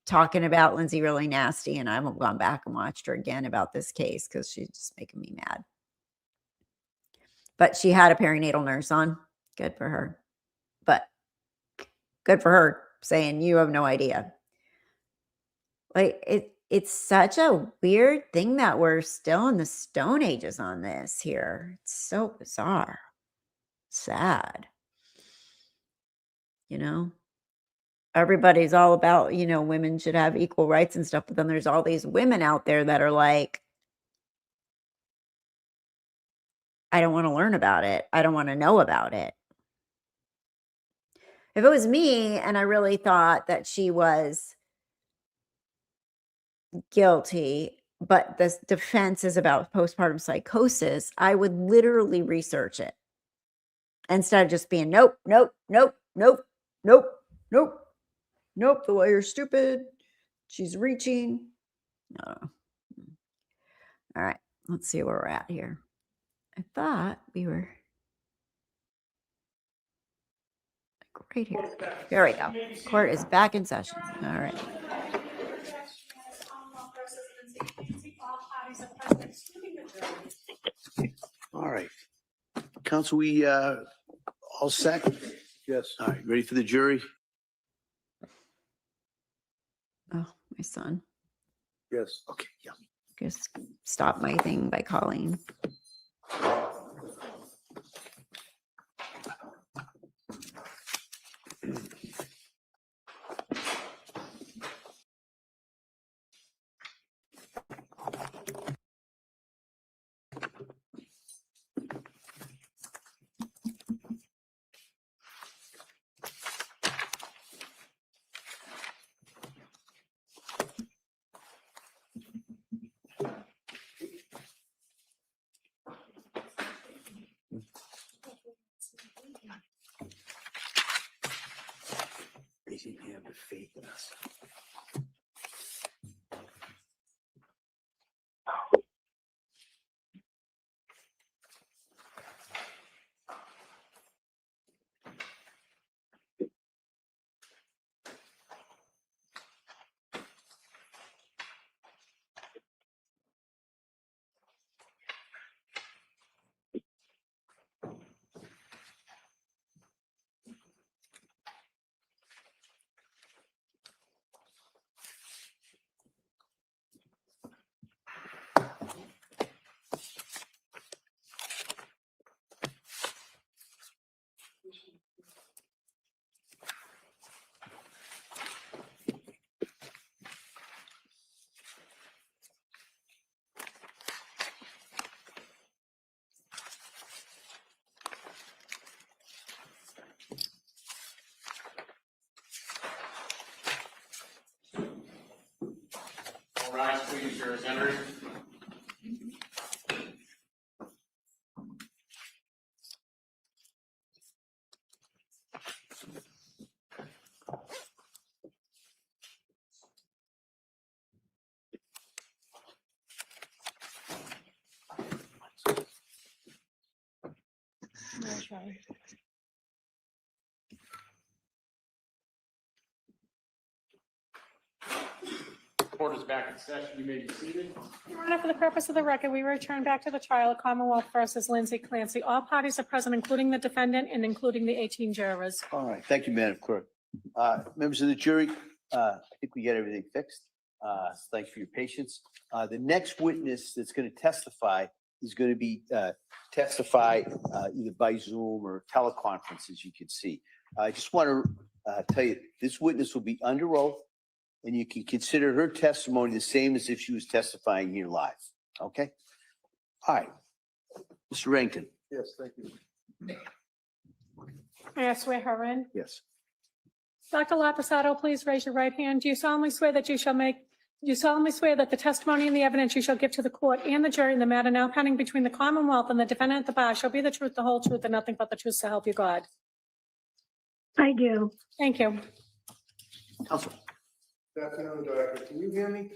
talking about Lindsay Really Nasty, and I've gone back and watched her again about this case because she's just making me mad. But she had a perinatal nurse on. Good for her. But good for her saying you have no idea. Like, it's such a weird thing that we're still in the Stone Ages on this here. It's so bizarre. Sad. You know? Everybody's all about, women should have equal rights and stuff, but then there's all these women out there that are like, I don't want to learn about it. I don't want to know about it. If it was me and I really thought that she was guilty, but the defense is about postpartum psychosis, I would literally research it instead of just being nope, nope, nope, nope, nope, nope, nope. The lawyer's stupid. She's reaching. No. All right, let's see where we're at here. I thought we were right here. There we go. Court is back in session. All right. All right. Counsel, we all set? Yes. All right, ready for the jury? Oh, my son. Yes. Okay, yeah. Just stop my thing by calling. They seem to have the faith in us. All rise, please, your entering. Court is back in session. You may be seated. Your Honor, for the purpose of the record, we return back to the trial of Commonwealth versus Lindsay Clancy. All parties are present, including the defendant and including the 18 jurors. All right, thank you, Madam Clerk. Members of the jury, I think we got everything fixed. Thanks for your patience. The next witness that's going to testify is going to be testify either by Zoom or teleconference, as you can see. I just want to tell you, this witness will be under oath, and you can consider her testimony the same as if she was testifying here live. Okay? All right. Mr. Rankin. Yes, thank you. May I swear her in? Yes. Dr. Lapisato, please raise your right hand. Do you solemnly swear that you solemnly swear that the testimony and the evidence you shall give to the court and the jury in the matter now pending between the Commonwealth and the defendant at the bar shall be the truth, the whole truth, and nothing but the truth, so help you God? I do. Thank you. Counsel. Good afternoon, Doctor. Can you hear me?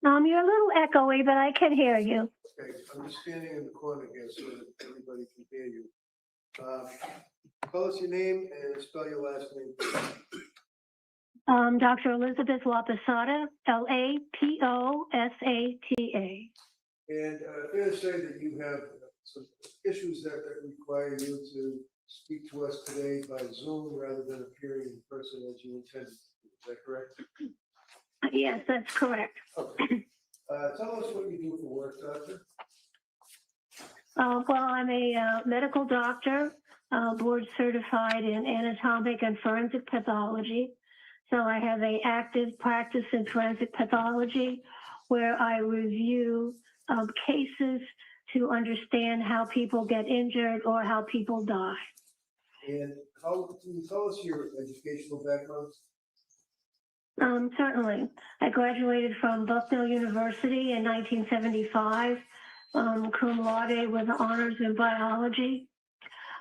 You're a little echoey, but I can hear you. Okay, I'm just standing in the corner here so that everybody can hear you. Tell us your name and spell your last name, please. Dr. Elizabeth Laposata, Laposata. And fair to say that you have some issues that require you to speak to us today by Zoom rather than appearing in person as you intended. Is that correct? Yes, that's correct. Okay. Tell us what you do for work, Doctor. Well, I'm a medical doctor, board certified in anatomic and forensic pathology. So I have an active practice in forensic pathology where I review cases to understand how people get injured or how people die. And how can you tell us your educational background? Certainly. I graduated from Bucknell University in 1975, cum laude with honors in biology.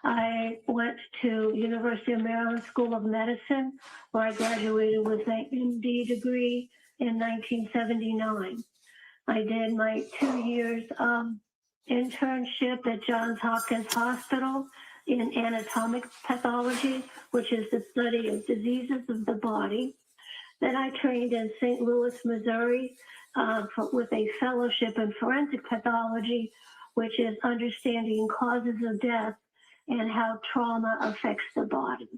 I went to University of Maryland School of Medicine, where I graduated with an MD degree in 1979. I did my 2 years internship at Johns Hopkins Hospital in anatomic pathology, which is the study of diseases of the body. Then I trained in St. Louis, Missouri, with a fellowship in forensic pathology, which is understanding causes of death and how trauma affects the body.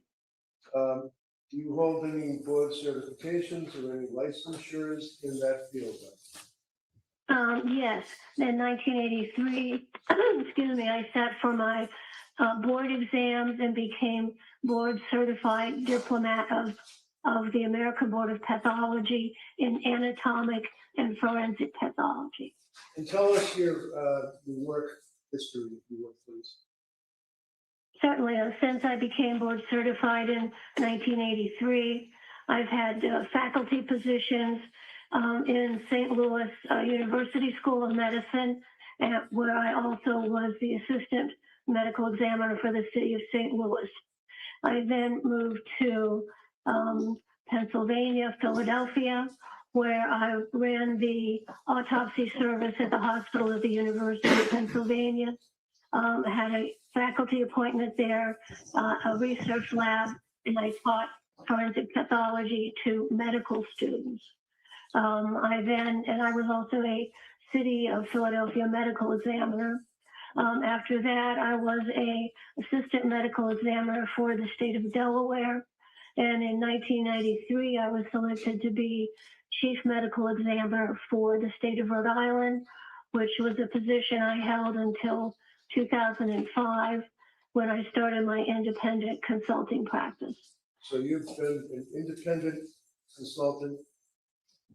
Do you hold any board certifications or any licensures in that field? Yes, in 1983, excuse me, I sat for my board exams and became board certified diplomat of the American Board of Pathology in anatomic and forensic pathology. And tell us your work history, if you would, please. Certainly, since I became board certified in 1983, I've had faculty positions in St. Louis University School of Medicine, where I also was the assistant medical examiner for the city of St. Louis. I then moved to Pennsylvania, Philadelphia, where I ran the autopsy service at the hospital at the University of Pennsylvania. Had a faculty appointment there, a research lab, and I taught forensic pathology to medical students. I was also a city of Philadelphia medical examiner. After that, I was a assistant medical examiner for the state of Delaware. And in 1993, I was selected to be chief medical examiner for the state of Rhode Island, which was a position I held until 2005, when I started my independent consulting practice. So you've been an independent consultant,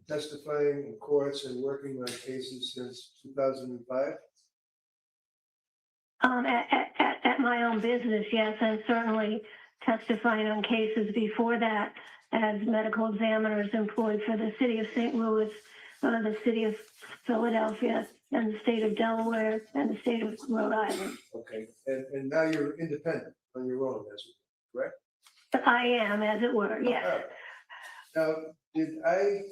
testifying in courts and working on cases since 2005? At my own business, yes, and certainly testifying on cases before that as medical examiners employed for the city of St. Louis, the city of Philadelphia, and the state of Delaware, and the state of Rhode Island. Okay, and now you're independent on your own, that's correct? I am, as it were, yes. Now, did I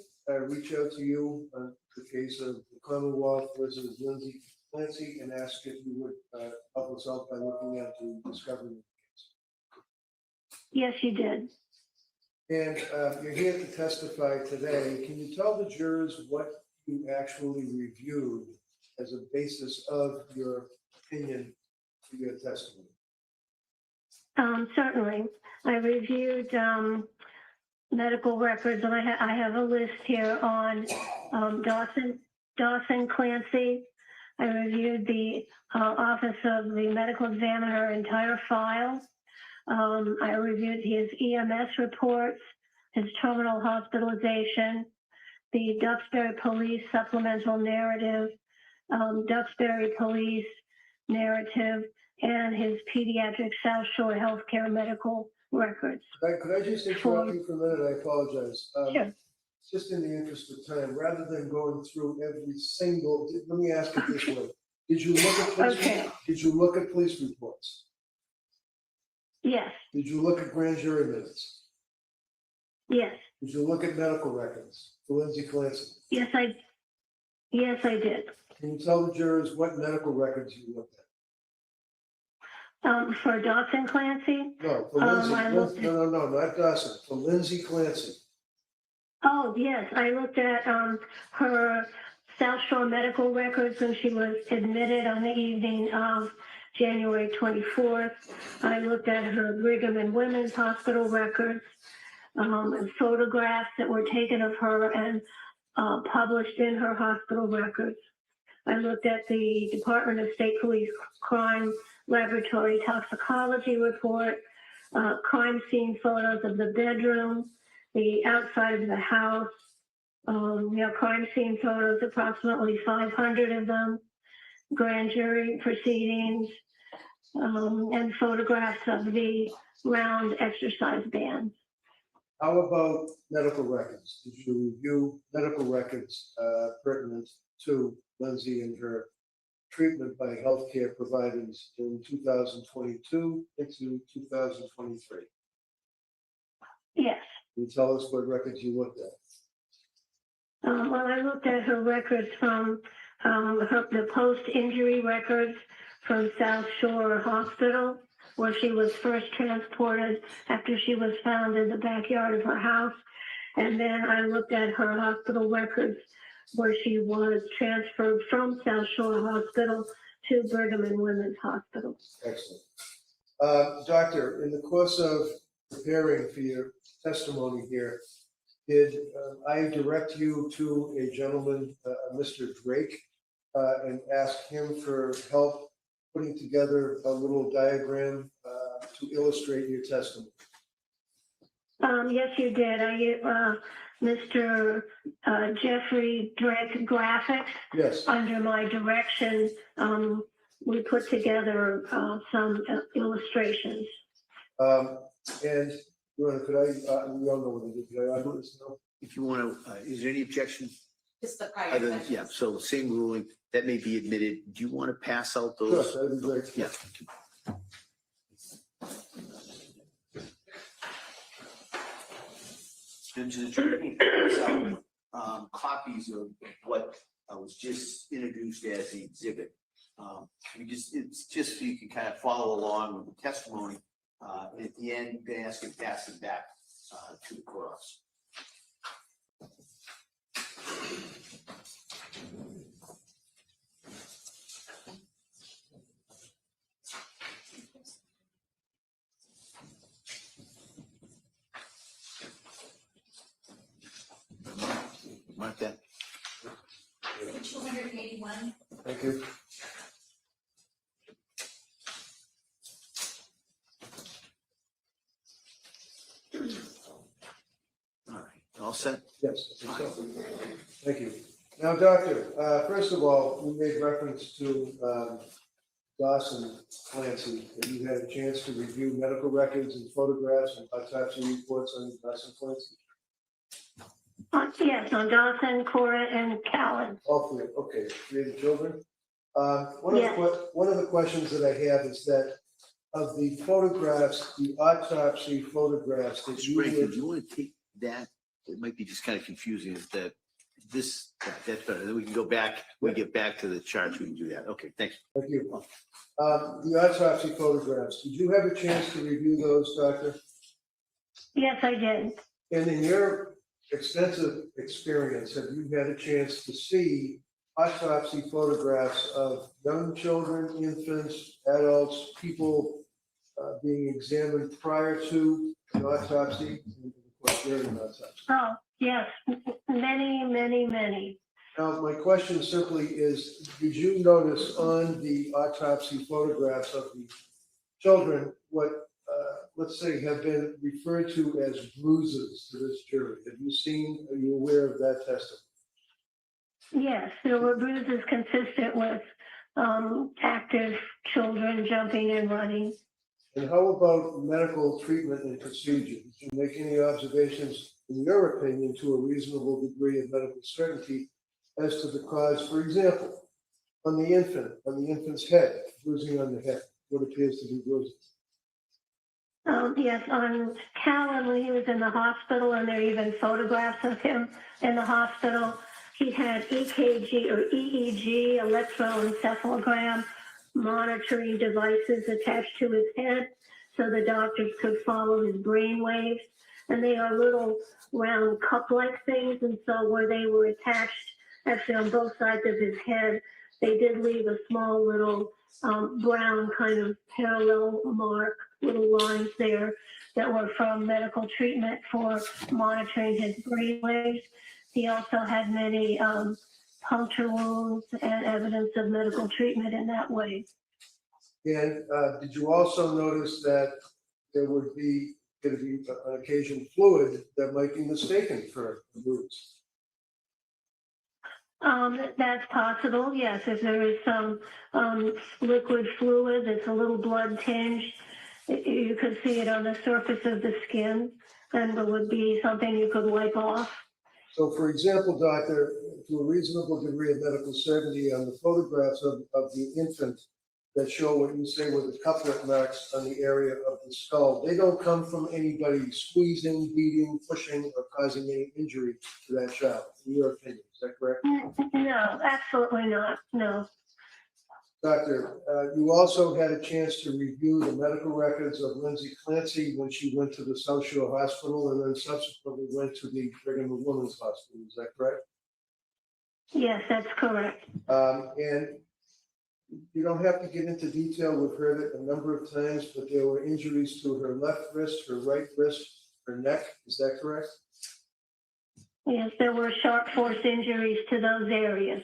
reach out to you on the case of the Commonwealth versus Lindsay Clancy and ask if you would help us out by looking into discovering the case? Yes, you did. And you're here to testify today. Can you tell the jurors what you actually reviewed as a basis of your opinion for your testimony? Certainly. I reviewed medical records, and I have a list here on Dawson Clancy. I reviewed the Office of the Medical Examiner entire file. I reviewed his EMS reports, his terminal hospitalization, the Duxbury Police supplemental narrative, Duxbury Police narrative, and his pediatric South Shore healthcare medical records. Could I just interrupt you for a minute? I apologize. Sure. Just in the interest of time, rather than going through every single, let me ask it this way. Did you look at police, Okay. did you look at police reports? Yes, Did you look at grand jury minutes? yes, Did you look at medical records for Lindsay Clancy? yes, I did. Can you tell the jurors what medical records you looked at? For Dawson Clancy? No, for Lindsay, I looked no, not Dawson, for Lindsay Clancy. Oh, yes, I looked at her South Shore medical records when she was admitted on the evening of January 24th. I looked at her Brigham and Women's Hospital records, and photographs that were taken of her and published in her hospital records. I looked at the Department of State Police Crime Laboratory Toxicology report, crime scene photos of the bedroom, the outside of the house. Crime scene photos, approximately 500 of them, grand jury proceedings, and photographs of the round exercise bands. How about medical records? Did you review medical records pertinent to Lindsay and her treatment by healthcare providers in 2022 into 2023? Yes. Can you tell us what records you looked at? Well, I looked at her records from the post-injury records from South Shore Hospital, where she was first transported after she was found in the backyard of her house. And then I looked at her hospital records where she was transferred from South Shore Hospital to Brigham and Women's Hospital. Excellent. Doctor, in the course of preparing for your testimony here, did I direct you to a gentleman, Mr. Drake, and ask him for help putting together a little diagram to illustrate your testimony? Yes, you did. Mr. Jeffrey Drake Graphics. Yes. Under my direction, we put together some illustrations. And could I, we all know what it is. Could I do this now? If you want to, is there any objection? Just the prior Other than, questions. yeah, so the same ruling, that may be admitted. Do you want to pass out Sure, those? that'd be great. Yeah. Into the jury, copies of what was just introduced as the exhibit. It's just so you can kind of follow along with the testimony. And at the end, you can ask and pass it back to the courthouse. Mark that. 281. Thank you. All right, all set? Yes, I think so. Thank you. Now, Doctor, first of all, we made reference to Dawson Clancy, and you had a chance to review medical records and photographs and autopsy reports on Dawson Clancy? Yes, on Dawson, Cora, and Callan. All three, okay, three of the children. One of the questions that I have is that of the photographs, the autopsy photographs that you Frank, do would, you want to take that? It might be just kind of confusing, is that that's better. Then we can go back, we get back to the charts, we can do that. Okay, thanks. thank you. The autopsy photographs, did you have a chance to review those, Doctor? Yes, I did. And in your extensive experience, have you had a chance to see autopsy photographs of young children, infants, adults, people being examined prior to an autopsy, and of course during an autopsy? Oh, yes, many. Now, my question simply is, did you notice on the autopsy photographs of the children what, let's say, have been referred to as bruises to this jury? Have you seen, are you aware of that testimony? Yes, there were bruises consistent with active children jumping and running. And how about medical treatment and procedure? Did you make any observations, in your opinion, to a reasonable degree of medical certainty as to the cause? For example, on the infant's head, bruising on the head, what appears to be bruising. Yes, on Callan, when he was in the hospital, and there are even photographs of him in the hospital, he had EKG or EEG, electroencephalogram, monitoring devices attached to his head so the doctors could follow his brain waves. And they are little round cup-like things, and so where they were attached, actually on both sides of his head, they did leave a small little brown kind of parallel mark, little lines there that were from medical treatment for monitoring his brain waves. He also had many puncture wounds and evidence of medical treatment in that way. And did you also notice that there would be going to be on occasion fluid that might be mistaken for a bruise? That's possible, yes. If there is some liquid fluid that's a little blood tinged, you could see it on the surface of the skin, and there would be something you could wipe off. So, for example, doctor, to a reasonable degree of medical certainty, on the photographs of the infant that show what you say were the couplet marks on the area of the skull, they don't come from anybody squeezing, beating, pushing, or causing any injury to that child, in your opinion. Is that correct? No, absolutely not. No. Doctor, you also had a chance to review the medical records of Lindsay Clancy when she went to the South Shore Hospital and then subsequently went to the Brigham and Women's Hospital. Is that correct? Yes, that's correct. And you don't have to get into detail. We've heard it a number of times, but there were injuries to her left wrist, her right wrist, her neck. Is that correct? Yes, there were sharp force injuries to those areas.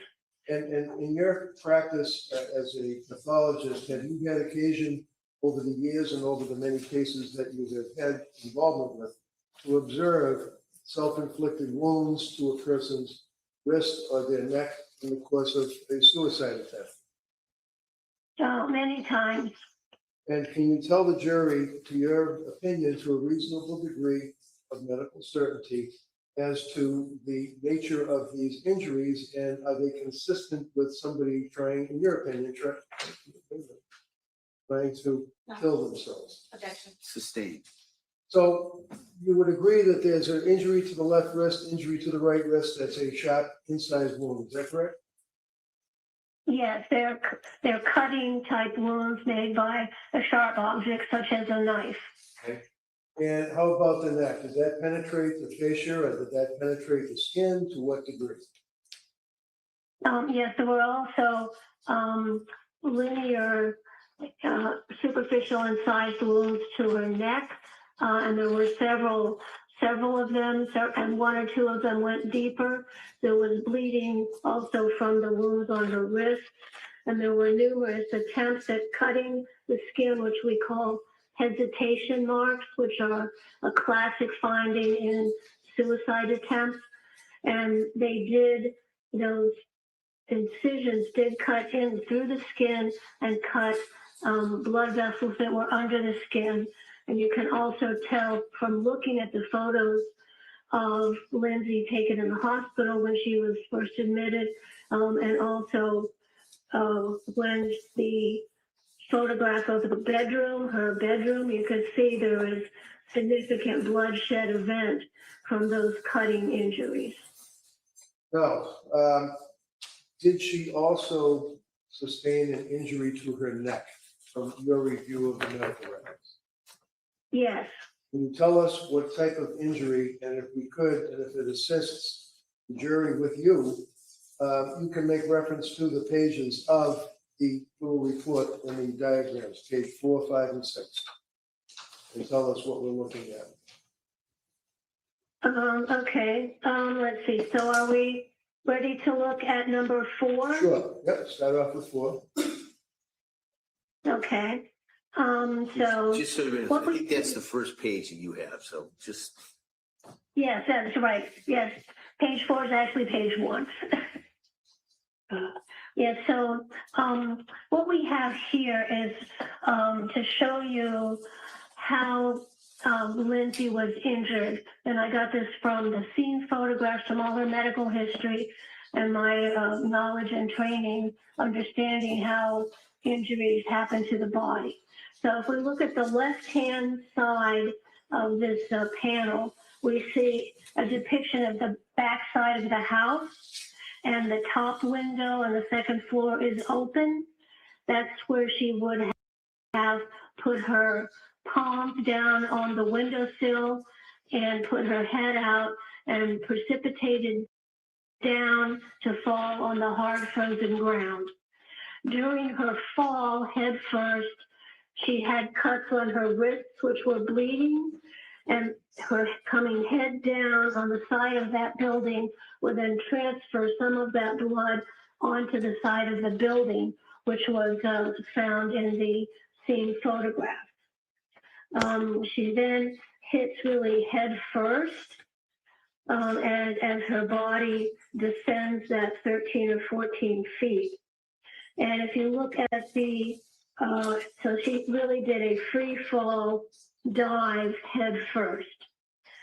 And in your practice as a pathologist, have you had occasion over the years and over the many cases that you have had involvement with to observe self-inflicted wounds to a person's wrist or their neck in the course of a suicide attempt? Many times. And can you tell the jury, to your opinion, to a reasonable degree of medical certainty, as to the nature of these injuries, and are they consistent with somebody trying, in your opinion, trying to kill themselves? Objection. Sustained. So you would agree that there's an injury to the left wrist, injury to the right wrist, that's a sharp incised wound, is that correct? Yes, they're cutting type wounds made by a sharp object such as a knife. Okay. And how about the neck? Did that penetrate the fascia, or did that penetrate the skin? To what degree? Yes, there were also linear, superficial incised wounds to her neck, and there were several of them, and one or two of them went deeper. There was bleeding also from the wounds on her wrist, and there were numerous attempts at cutting the skin, which we call hesitation marks, which are a classic finding in suicide attempts. And they did, those incisions did cut in through the skin and cut blood vessels that were under the skin. And you can also tell from looking at the photos of Lindsay taken in the hospital when she was first admitted, and also when the photograph of the bedroom, her bedroom, you could see there was significant bloodshed event from those cutting injuries. No. Did she also sustain an injury to her neck from your review of the medical records? Yes. Can you tell us what type of injury, and if we could, and if it assists the jury with you, you can make reference to the pages of the full report in the diagrams, page 4, 5, and 6. and tell us what we're looking at. Okay, let's see. So are we ready to look at number 4? Sure, yep, start off with 4. Okay. So Just so you know, what I we- think that's the first page that you have, so just. yes, that's right. Yes, page 4 is actually page 1. Yeah, so what we have here is to show you how Lindsay was injured. And I got this from the scene photographs, from all her medical history, and my knowledge and training, understanding how injuries happen to the body. So if we look at the left-hand side of this panel, we see a depiction of the back side of the house, and the top window on the second floor is open. That's where she would have put her palms down on the windowsill and put her head out and precipitated down to fall on the hard frozen ground. During her fall, head first, she had cuts on her wrists, which were bleeding, and her coming head down on the side of that building would then transfer some of that blood onto the side of the building, which was found in the scene photograph. She then hits really head first, and as her body descends that 13 or 14 feet. And if you look at the, so she really did a free fall dive head first.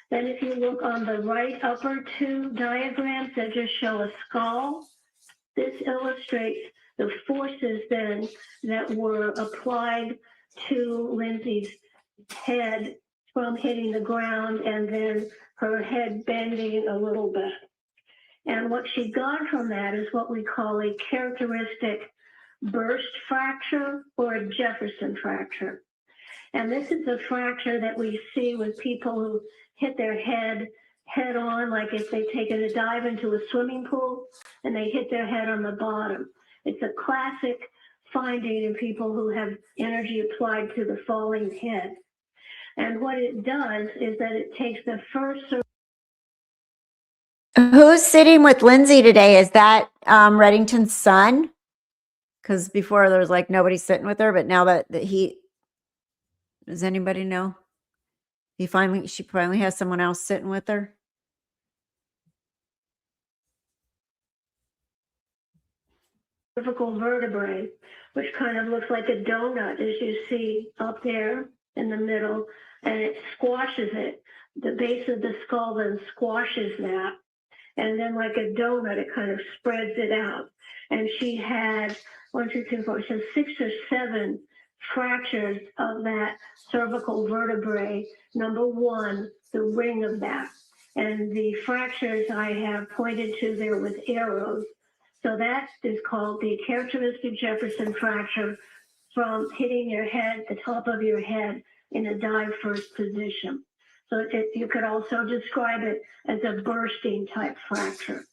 Then if you look on the right upper 2 diagrams that just show a skull, this illustrates the forces then that were applied to Lindsay's head from hitting the ground and then her head bending a little bit. And what she got from that is what we call a characteristic burst fracture or a Jefferson fracture. And this is a fracture that we see with people who hit their head head on, like if they've taken a dive into a swimming pool and they hit their head on the bottom. It's a classic finding in people who have energy applied to the falling head. And what it does is that it takes the first. Who's sitting with Lindsay today? Is that Reddington's son? Because before there was like nobody sitting with her, but now that he, does anybody know? She finally has someone else sitting with her. Cervical vertebrae, which kind of looks like a donut, as you see up there in the middle, and it squashes it. The base of the skull then squashes that, and then like a donut, it kind of spreads it out. And she had 1, 2, 3, 4, so 6 or 7 fractures of that cervical vertebrae. Number 1, the ring of that. And the fractures I have pointed to there with arrows. So that is called the characteristic Jefferson fracture from hitting your head, the top of your head, in a dive first position. So you could also describe it as a bursting type fracture.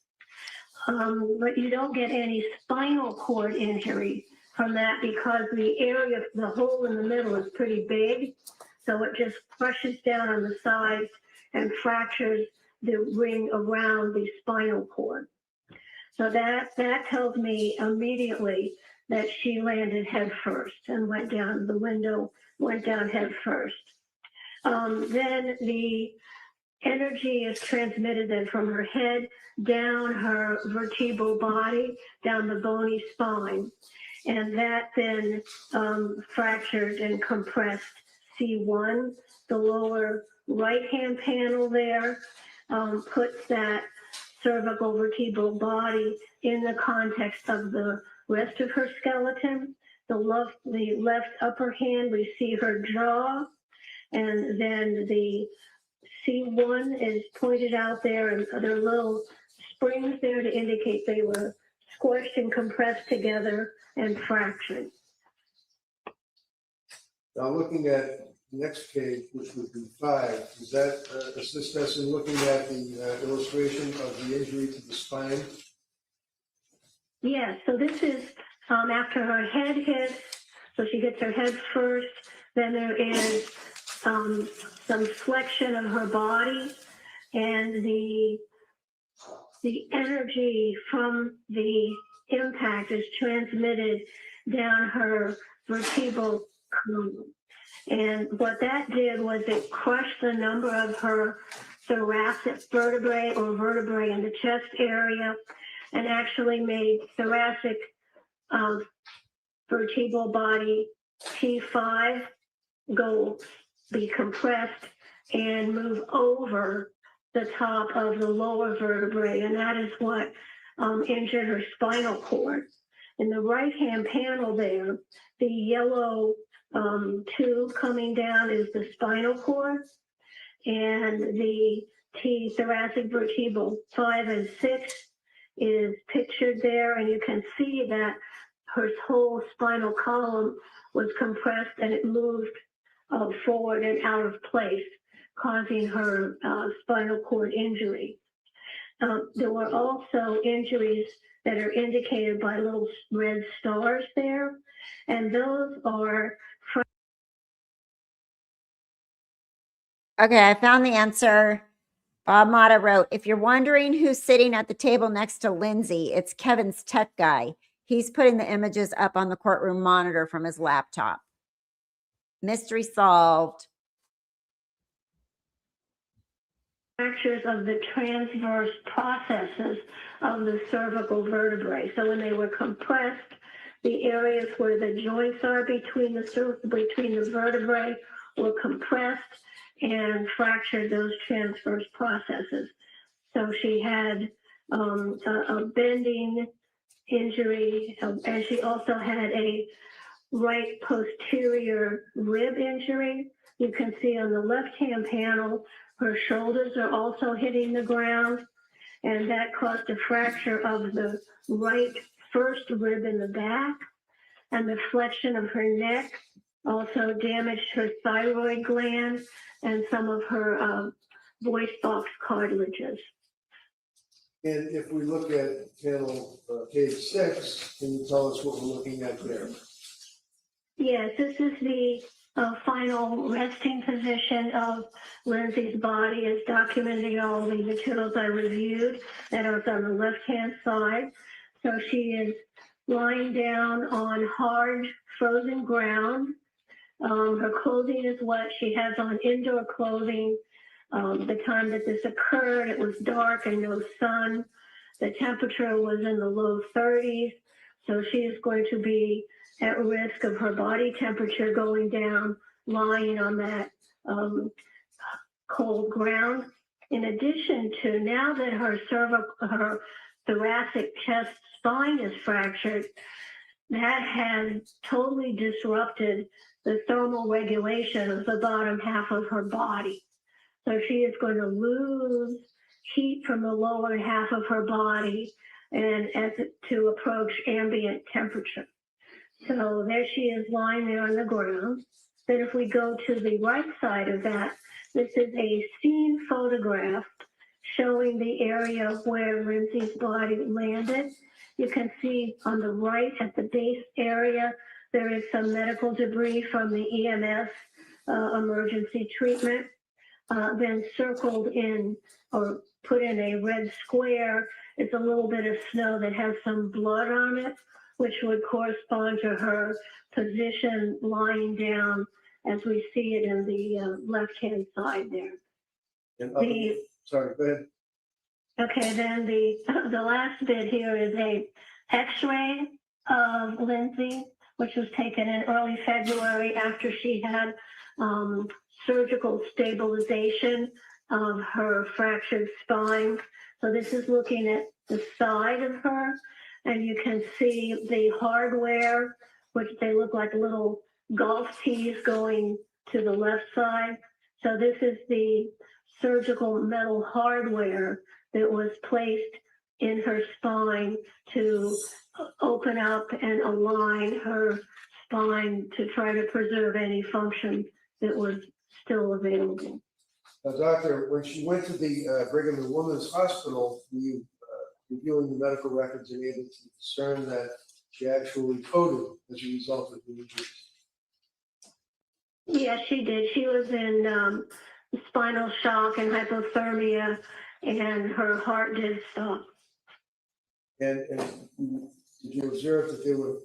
But you don't get any spinal cord injury from that because the area, the hole in the middle is pretty big. So it just crushes down on the sides and fractures the ring around the spinal cord. So that tells me immediately that she landed head first and went down the window, went down head first. Then the energy is transmitted then from her head down her vertebral body, down the bony spine. And that then fractured and compressed C1. The lower right-hand panel there puts that cervical vertebral body in the context of the rest of her skeleton. The left upper hand, we see her jaw, and then the C1 is pointed out there, and there are little springs there to indicate they were squished and compressed together and fractured. Now, looking at the next page, which would be 5, does that assist us in looking at the illustration of the injury to the spine? Yeah, so this is after her head hits, so she gets her head first, then there is some flexion of her body, and the energy from the impact is transmitted down her vertebral column. And what that did was it crushed the number of her thoracic vertebrae or vertebrae in the chest area, and actually made thoracic vertebral body T5 be compressed and move over the top of the lower vertebrae, and that is what injured her spinal cord. In the right-hand panel there, the yellow tube coming down is the spinal cord, and the thoracic vertebral 5 and 6 is pictured there, and you can see that her whole spinal column was compressed and it moved forward and out of place, causing her spinal cord injury. There were also injuries that are indicated by little red stars there, and those are Okay, I found the answer. Bob Mata wrote, if you're wondering who's sitting at the table next to Lindsay, it's Kevin's tech guy. He's putting the images up on the courtroom monitor from his laptop. Mystery solved. fractures of the transverse processes of the cervical vertebrae. So when they were compressed, the areas where the joints are between the vertebrae were compressed and fractured those transverse processes. So she had a bending injury, and she also had a right posterior rib injury. You can see on the left-hand panel, her shoulders are also hitting the ground, and that caused a fracture of the right first rib in the back, and the flexion of her neck also damaged her thyroid gland and some of her voice box cartilages. And if we look at panel page 6, can you tell us what we're looking at there? Yes, this is the final resting position of Lindsay's body, as documenting all the materials I reviewed that are on the left-hand side. So she is lying down on hard frozen ground. Her clothing is wet. She has on indoor clothing. The time that this occurred, it was dark and no sun. The temperature was in the low 30s. So she is going to be at risk of her body temperature going down, lying on that cold ground. In addition to, now that her thoracic chest spine is fractured, that has totally disrupted the thermal regulation of the bottom half of her body. So she is going to lose heat from the lower half of her body and to approach ambient temperature. So there she is lying there on the ground. Then if we go to the right side of that, this is a scene photograph showing the area where Lindsay's body landed. You can see on the right at the base area, there is some medical debris from the EMS emergency treatment. Then circled in or put in a red square is a little bit of snow that has some blood on it, which would correspond to her position lying down as we see it in the left-hand side there. And sorry, go ahead. Okay, then the last bit here is a X-ray of Lindsay, which was taken in early February after she had surgical stabilization of her fractured spine. So this is looking at the side of her, and you can see the hardware, which they look like little golf tees going to the left side. So this is the surgical metal hardware that was placed in her spine to open up and align her spine to try to preserve any function that was still available. Now, doctor, when she went to the Brigham and Women's Hospital, were you reviewing the medical records and able to discern that she actually coded as a result of the injuries? Yes, she did. She was in spinal shock and hypothermia, and her heart did stop. And did you observe that they were,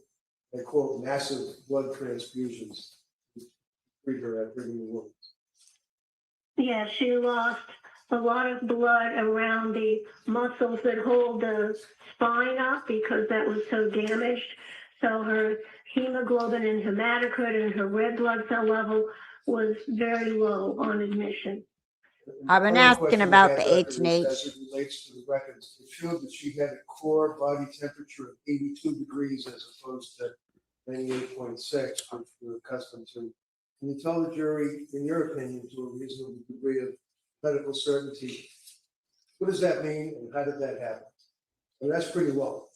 they quote, massive blood transfusions? Treat her at bringing the woman. Yeah, she lost a lot of blood around the muscles that hold the spine up because that was so damaged. So her hemoglobin and hematocrit and her red blood cell level was very low on admission. I've been Another asking question about we the had, Doctor, is H&H. as it relates to the records, it showed that she had a core body temperature of 82 degrees as opposed to 98.6, which we're accustomed to. Can you tell the jury, in your opinion, to a reasonable degree of medical certainty, what does that mean and how did that happen? And that's pretty low.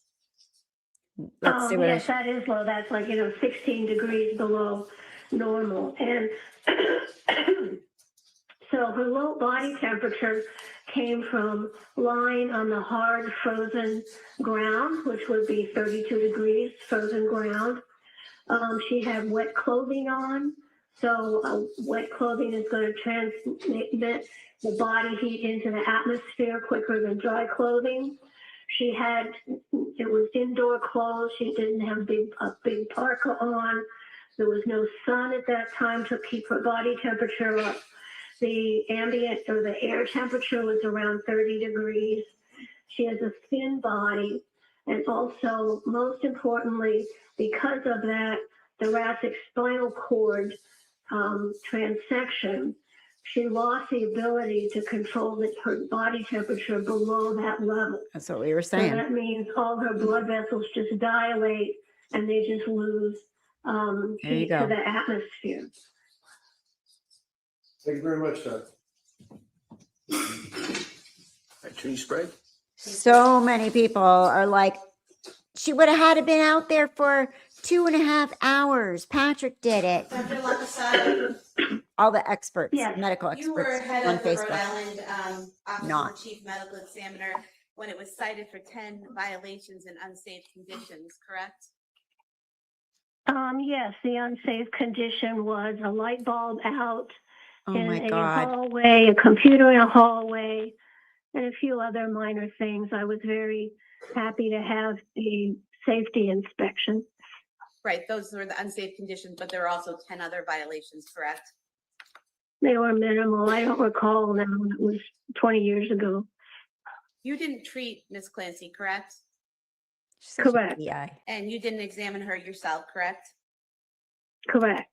Let's see what Yes, that is low. That's like, 16 degrees below normal. And so her low body temperature came from lying on the hard frozen ground, which would be 32 degrees frozen ground. She had wet clothing on. So wet clothing is going to transmit the body heat into the atmosphere quicker than dry clothing. It was indoor clothes. She didn't have a big parka on. There was no sun at that time to keep her body temperature up. The ambient or the air temperature was around 30 degrees. She has a thin body. And also, most importantly, because of that thoracic spinal cord transection, she lost the ability to control her body temperature below that level. That's what we were So saying. that means all her blood vessels just dilate and they just lose heat to the atmosphere. Thank you very much, Doctor. Attorney Sprague? So many people are like, she would have had to been out there for 2.5 hours. Patrick did it. Dr. Lapasada, All the experts, Yes. medical you were experts head on of the Rhode Facebook. Island Office Not. of the Chief Medical Examiner when it was cited for 10 violations and unsafe conditions, correct? Yes, the unsafe condition was a light bulb out Oh in my a God. hallway, a computer in a hallway, and a few other minor things. I was very happy to have the safety inspection. Right, those were the unsafe conditions, but there were also 10 other violations, correct? They were minimal. I don't recall now. It was 20 years ago. You didn't treat Ms. Clancy, correct? She's such a Correct. PI. And you didn't examine her yourself, correct? Correct.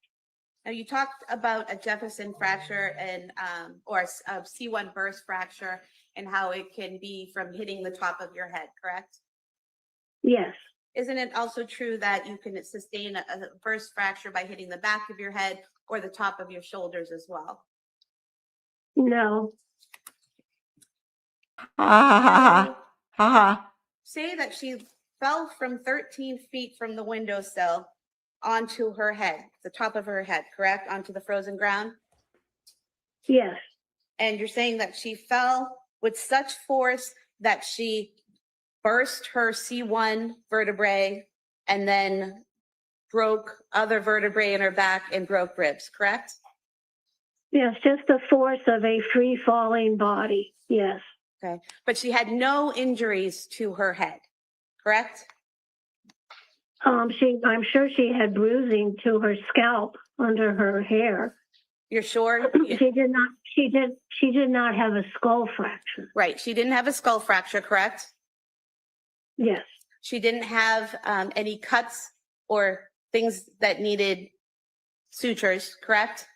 Now, you talked about a Jefferson fracture and or a C1 burst fracture and how it can be from hitting the top of your head, correct? Yes. Isn't it also true that you can sustain a burst fracture by hitting the back of your head or the top of your shoulders as well? No. Ha ha ha ha ha. Say that she fell from 13 feet from the windowsill onto her head, the top of her head, correct? Onto the frozen ground? Yes. And you're saying that she fell with such force that she burst her C1 vertebrae and then broke other vertebrae in her back and broke ribs, correct? Yes, just the force of a free falling body. Yes. Okay, but she had no injuries to her head, correct? I'm sure she had bruising to her scalp under her hair. You're sure? She did not have a skull fracture. Right, she didn't have a skull fracture, correct? Yes. She didn't have any cuts or things that needed sutures, correct?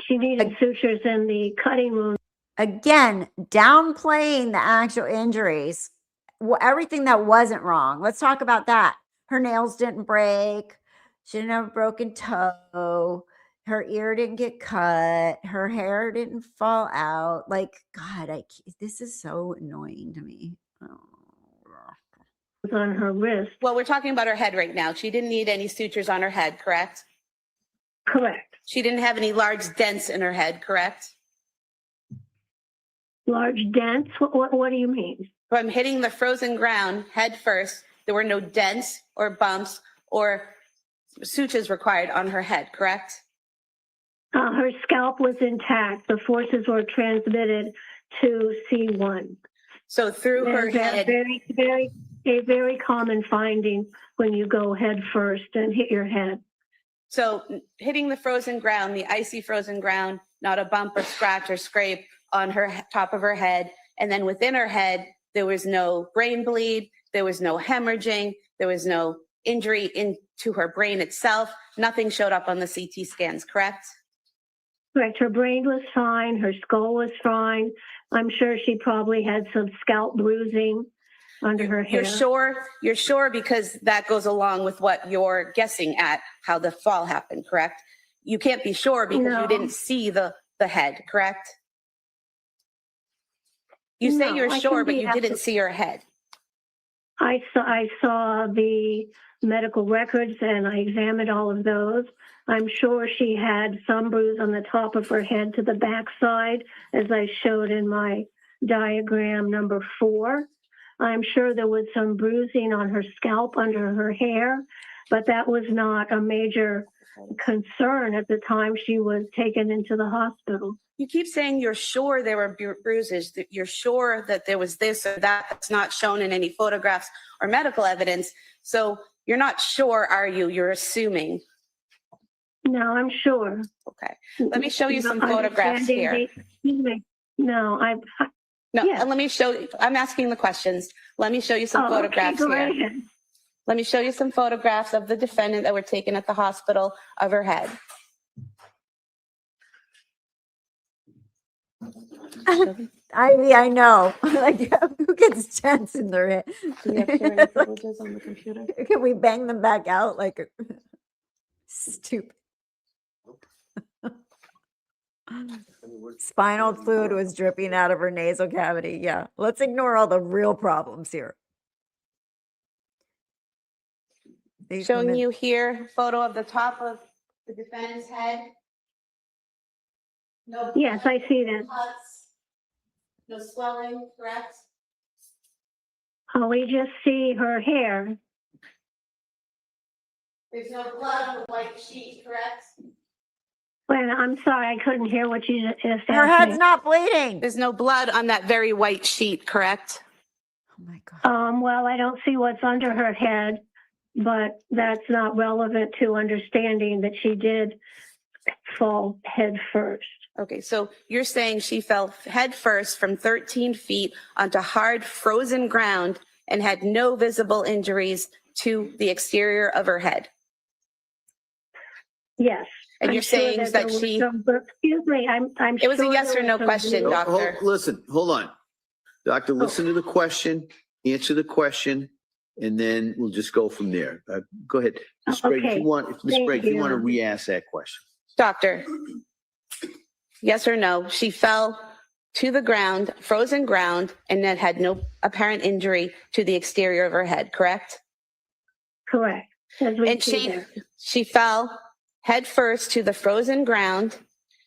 She needed sutures in the cutting wound. Again, downplaying the actual injuries, everything that wasn't wrong. Let's talk about that. Her nails didn't break. She didn't have a broken toe. Her ear didn't get cut. Her hair didn't fall out. Like, God, this is so annoying to me. Oh. On her wrist. Well, we're talking about her head right now. She didn't need any sutures on her head, correct? Correct. She didn't have any large dents in her head, correct? Large dents? What do you mean? From hitting the frozen ground head first, there were no dents or bumps or sutures required on her head, correct? Her scalp was intact. The forces were transmitted to C1. So through her There's a head, very common finding when you go head first and hit your head. so hitting the frozen ground, the icy frozen ground, not a bump or scratch or scrape on her top of her head. And then within her head, there was no brain bleed, there was no hemorrhaging, there was no injury into her brain itself. Nothing showed up on the CT scans, correct? Correct. Her brain was fine. Her skull was fine. I'm sure she probably had some scalp bruising under her hair. You're sure because that goes along with what you're guessing at how the fall happened, correct? You can't be sure because you didn't see the head, correct? You say No, you're I sure, can but be you didn't see her head. I saw the medical records and I examined all of those. I'm sure she had some bruise on the top of her head to the backside, as I showed in my diagram number 4. I'm sure there was some bruising on her scalp under her hair, but that was not a major concern at the time she was taken into the hospital. You keep saying you're sure there were bruises, that you're sure that there was this or that. That's not shown in any photographs or medical evidence. So you're not sure, are you? You're assuming. No, I'm sure. Okay. Let me show you some photographs here. No, No, yeah. and let me show you. I'm asking the questions. Let me show you some photographs go here. ahead. Let me show you some photographs of the defendant that were taken at the hospital of her head. I know. Like, who gets tense in their head? Do we have hearing privileges on the computer? Can we bang them back out? Like, stupid. Spinal fluid was dripping out of her nasal cavity. Yeah. Let's ignore all the real problems here. Showing you here, photo of the top of the defendant's head. No. Yes, I see that. Cuts, no swelling, correct? We just see her hair. There's no blood on the white sheet, correct? Well, I'm sorry, I couldn't hear what you just asked Her head's me. not bleeding. There's no blood on that very white sheet, correct? Oh my God. Well, I don't see what's under her head, but that's not relevant to understanding that she did fall head first. Okay, so you're saying she fell head first from 13 feet onto hard frozen ground and had no visible injuries to the exterior of her head. Yes. And I'm you're sure saying that there was she, excuse me, I'm it was a sure yes there or no was some question, bruise. doctor. Listen, hold on. Doctor, listen to the question, answer the question, and then we'll just go from there. Go ahead. Ms. Sprague, if you want, Ms. Sprague, if you want to re-ask that question. Doctor, yes or no, she fell to the ground, frozen ground, and then had no apparent injury to the exterior of her head, correct? Correct. As we And see there. she fell head first to the frozen ground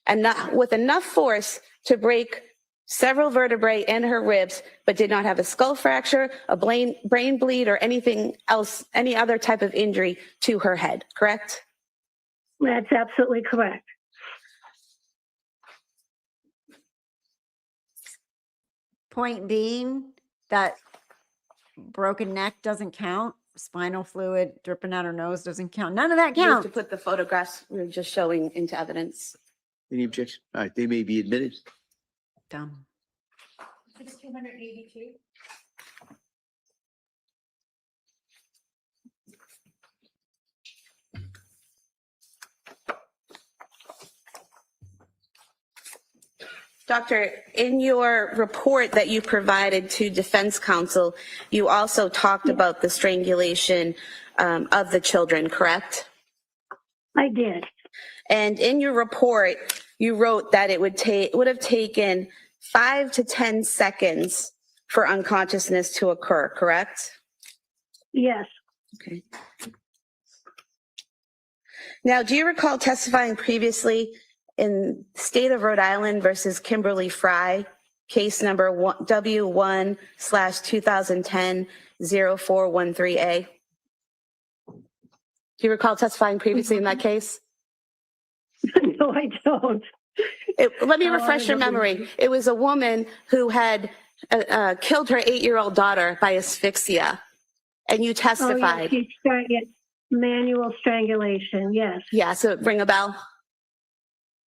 and not with enough force to break several vertebrae in her ribs, but did not have a skull fracture, a brain bleed, or anything else, any other type of injury to her head, correct? That's absolutely correct. Point being that broken neck doesn't count. Spinal fluid dripping out her nose doesn't count. None of that You have counts. to put the photographs we were just showing into evidence. Any objection? All right, they may be admitted. Dumb. 1682. Doctor, in your report that you provided to defense counsel, you also talked about the strangulation of the children, correct? I did. And in your report, you wrote that it would have taken 5 to 10 seconds for unconsciousness to occur, correct? Yes. Okay. Now, do you recall testifying previously in state of Rhode Island versus Kimberly Fry, case number W1/2010-0413A? Do you recall testifying previously in that case? No, I don't. Let me refresh your memory. It was a woman who had killed her 8-year-old daughter by asphyxia, and you testified. Oh, yes, manual strangulation, yes. Yeah, so ring a bell?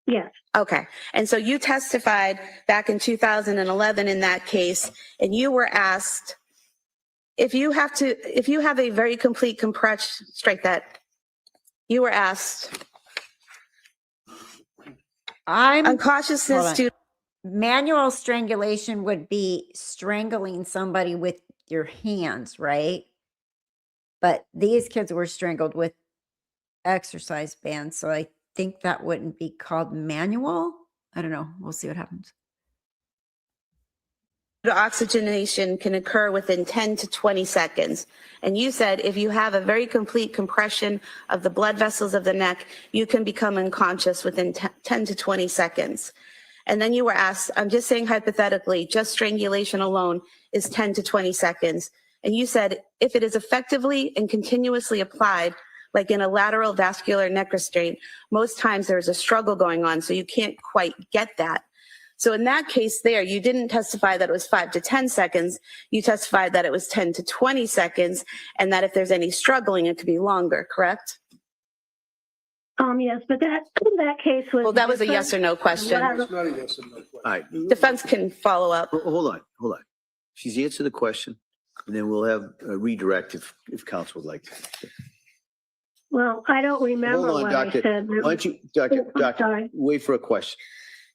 Yes. Okay. And so you testified back in 2011 in that case, and you were asked if you have a very complete compression, strike that. You were asked, unconsciousness due. Manual strangulation would be strangling somebody with your hands, right? But these kids were strangled with exercise bands, so I think that wouldn't be called manual. I don't know. We'll see what happens. Oxygenation can occur within 10 to 20 seconds. And you said if you have a very complete compression of the blood vessels of the neck, you can become unconscious within 10 to 20 seconds. And then you were asked, I'm just saying hypothetically, just strangulation alone is 10 to 20 seconds. And you said if it is effectively and continuously applied, like in a lateral vascular neck restraint, most times there's a struggle going on, so you can't quite get that. So in that case there, you didn't testify that it was 5 to 10 seconds. You testified that it was 10 to 20 seconds, and that if there's any struggling, it could be longer, correct? Yes, but that case was. Well, that was a yes or no question. It's not a yes or no question. All right. Defense can follow up. Hold on. She's answered the question, and then we'll have a redirect if counsel would like to. Well, I don't remember Hold on, what Doctor. I said. Why don't you, Doctor, wait for a question.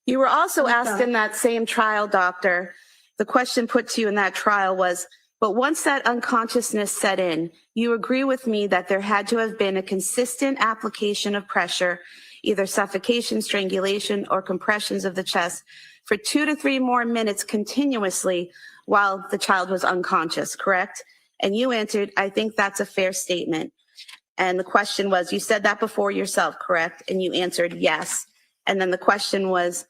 You were also asked in that same trial, doctor, the question put to you in that trial was, but once that unconsciousness set in, you agree with me that there had to have been a consistent application of pressure, either suffocation, strangulation, or compressions of the chest for 2 to 3 more minutes continuously while the child was unconscious, correct? And you answered, I think that's a fair statement. And the question was, you said that before yourself, correct? And you answered yes. And then the question was,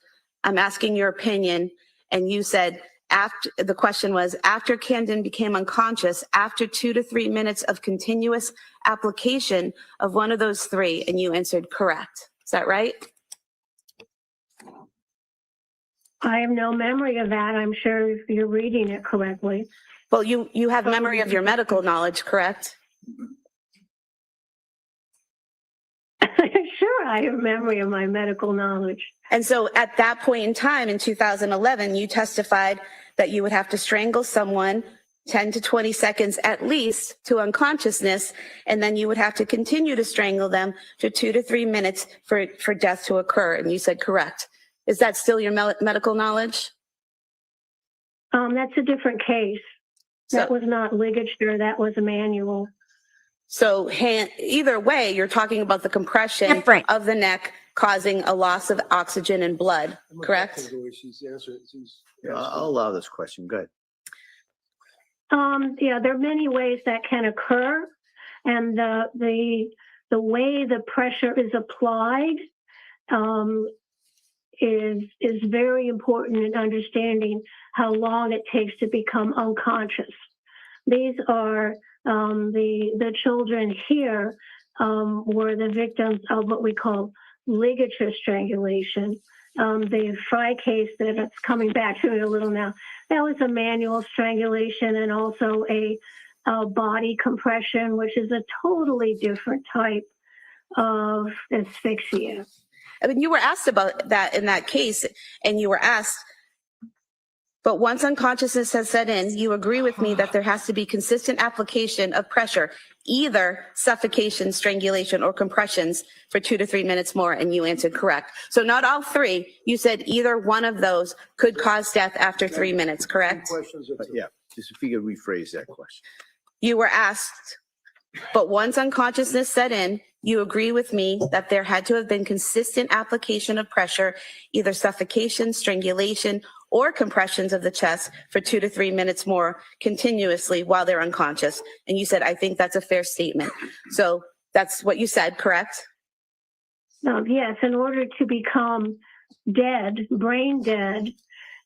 I'm asking your opinion. And you said, the question was, after Camden became unconscious, after 2 to 3 minutes of continuous application of one of those 3, and you answered correct. Is that right? I have no memory of that. I'm sure if you're reading it correctly. Well, you have memory of your medical knowledge, correct? Sure, I have memory of my medical knowledge. And so at that point in time, in 2011, you testified that you would have to strangle someone 10 to 20 seconds at least to unconsciousness, and then you would have to continue to strangle them for 2 to 3 minutes for death to occur. And you said correct. Is that still your medical knowledge? That's a different case. That was not ligature, that was a manual. So either way, you're talking about the compression of the neck causing a loss of oxygen and blood, correct? I'll allow this question. Go ahead. Yeah, there are many ways that can occur, and the way the pressure is applied is very important in understanding how long it takes to become unconscious. These are the children here were the victims of what we call ligature strangulation. The Fry case that's coming back to me a little now, that was a manual strangulation and also a body compression, which is a totally different type of asphyxia. I mean, you were asked about that in that case, and you were asked, but once unconsciousness has set in, you agree with me that there has to be consistent application of pressure, either suffocation, strangulation, or compressions for 2 to 3 minutes more, and you answered correct. So not all 3, you said either one of those could cause death after 3 minutes, correct? Yeah, just if you could rephrase that question. You were asked, but once unconsciousness set in, you agree with me that there had to have been consistent application of pressure, either suffocation, strangulation, or compressions of the chest for 2 to 3 minutes more continuously while they're unconscious. And you said, I think that's a fair statement. So that's what you said, correct? Yes, in order to become dead, brain dead,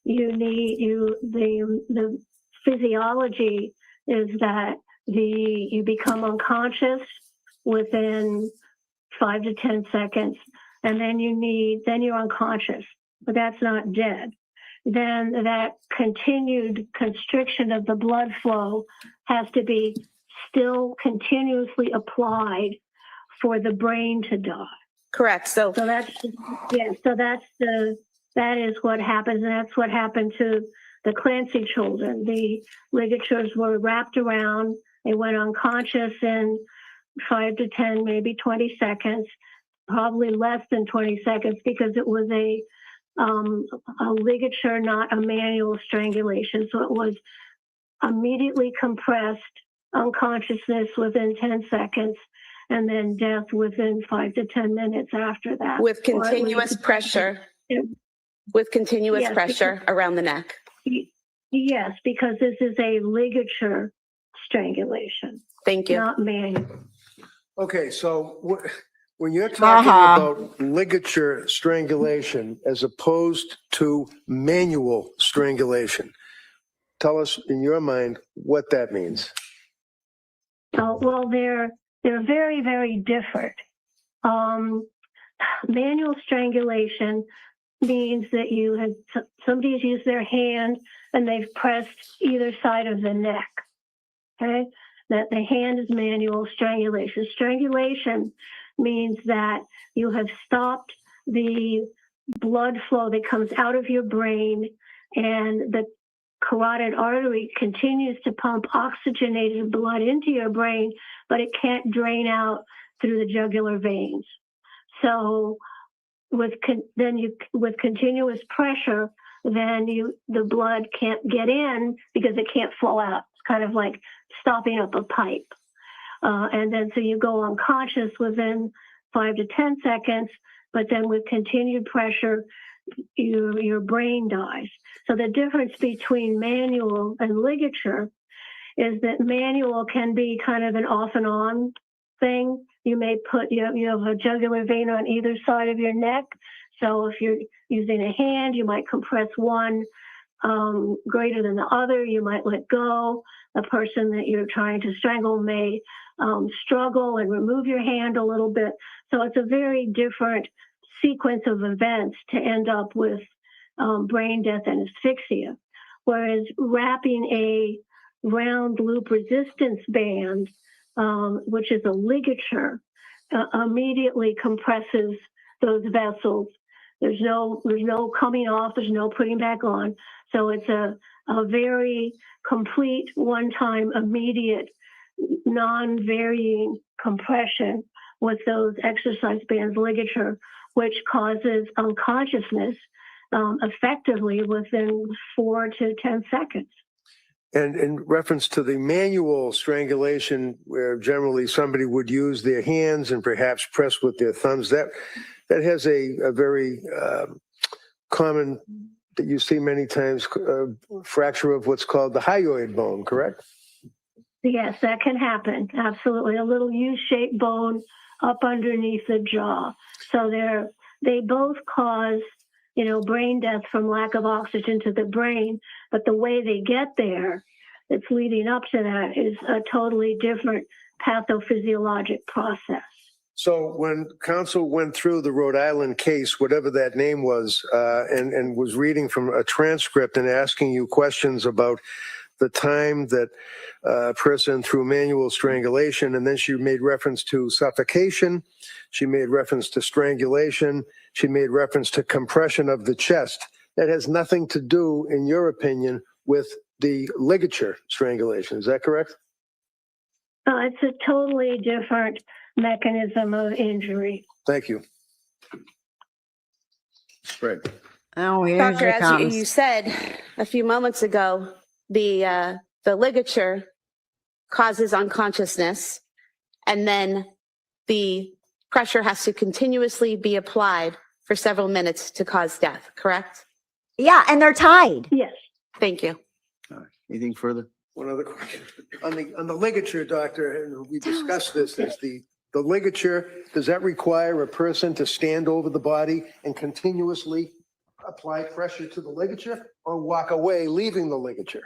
you need the physiology is that you become unconscious within 5 to 10 seconds, and then you're unconscious, but that's not dead. Then that continued constriction of the blood flow has to be still continuously applied for the brain to die. Correct. So that is what happens, and that's what happened to the Clancy children. The ligatures were wrapped around, they went unconscious in 5 to 10, maybe 20 seconds, probably less than 20 seconds, because it was a ligature, not a manual strangulation. So it was immediately compressed, unconsciousness within 10 seconds, and then death within 5 to 10 minutes after that. with continuous pressure, Yes, pressure around the neck. Yes, because this is a ligature strangulation, Thank you. not manual. Okay, so when you're talking about ligature strangulation as opposed to manual strangulation, tell us in your mind what that means. Well, they're very, very different. Manual strangulation means that somebody's used their hand and they've pressed either side of the neck. Okay, that the hand is manual strangulation. Strangulation means that you have stopped the blood flow that comes out of your brain, and the carotid artery continues to pump oxygenated blood into your brain, but it can't drain out through the jugular veins. So with continuous pressure, then the blood can't get in because it can't flow out. It's kind of like stopping up a pipe. And then so you go unconscious within 5 to 10 seconds, but then with continued pressure, your brain dies. So the difference between manual and ligature is that manual can be kind of an off and on thing. You may you have a jugular vein on either side of your neck. So if you're using a hand, you might compress one greater than the other. You might let go. The person that you're trying to strangle may struggle and remove your hand a little bit. So it's a very different sequence of events to end up with brain death and asphyxia. Whereas wrapping a round loop resistance band, which is a ligature, immediately compresses those vessels. There's no coming off, there's no putting back on. So it's a very complete, one-time, immediate, non-varying compression with those exercise bands ligature, which causes unconsciousness effectively within 4 to 10 seconds. And in reference to the manual strangulation, where generally somebody would use their hands and perhaps press with their thumbs, that has a very common, that you see many times, fracture of what's called the hyoid bone, correct? Yes, that can happen. Absolutely. A little U-shaped bone up underneath the jaw. So they both cause, brain death from lack of oxygen to the brain, but the way they get there that's leading up to that is a totally different pathophysiologic process. So when counsel went through the Rhode Island case, whatever that name was, and was reading from a transcript and asking you questions about the time that a person through manual strangulation, and then she made reference to suffocation, she made reference to strangulation, she made reference to compression of the chest. That has nothing to do, in your opinion, with the ligature strangulation. Is that correct? It's a totally different mechanism of injury. Thank you. Fred. Oh, here Doctor, it as comes. you said a few moments ago, the ligature causes unconsciousness, and then the pressure has to continuously be applied for several minutes to cause death, correct? Yeah, and they're tied. Yes. Thank you. All right. Anything further? One other question. On the ligature, doctor, and we discussed this, is the ligature, does that require a person to stand over the body and continuously apply pressure to the ligature, or walk away leaving the ligature?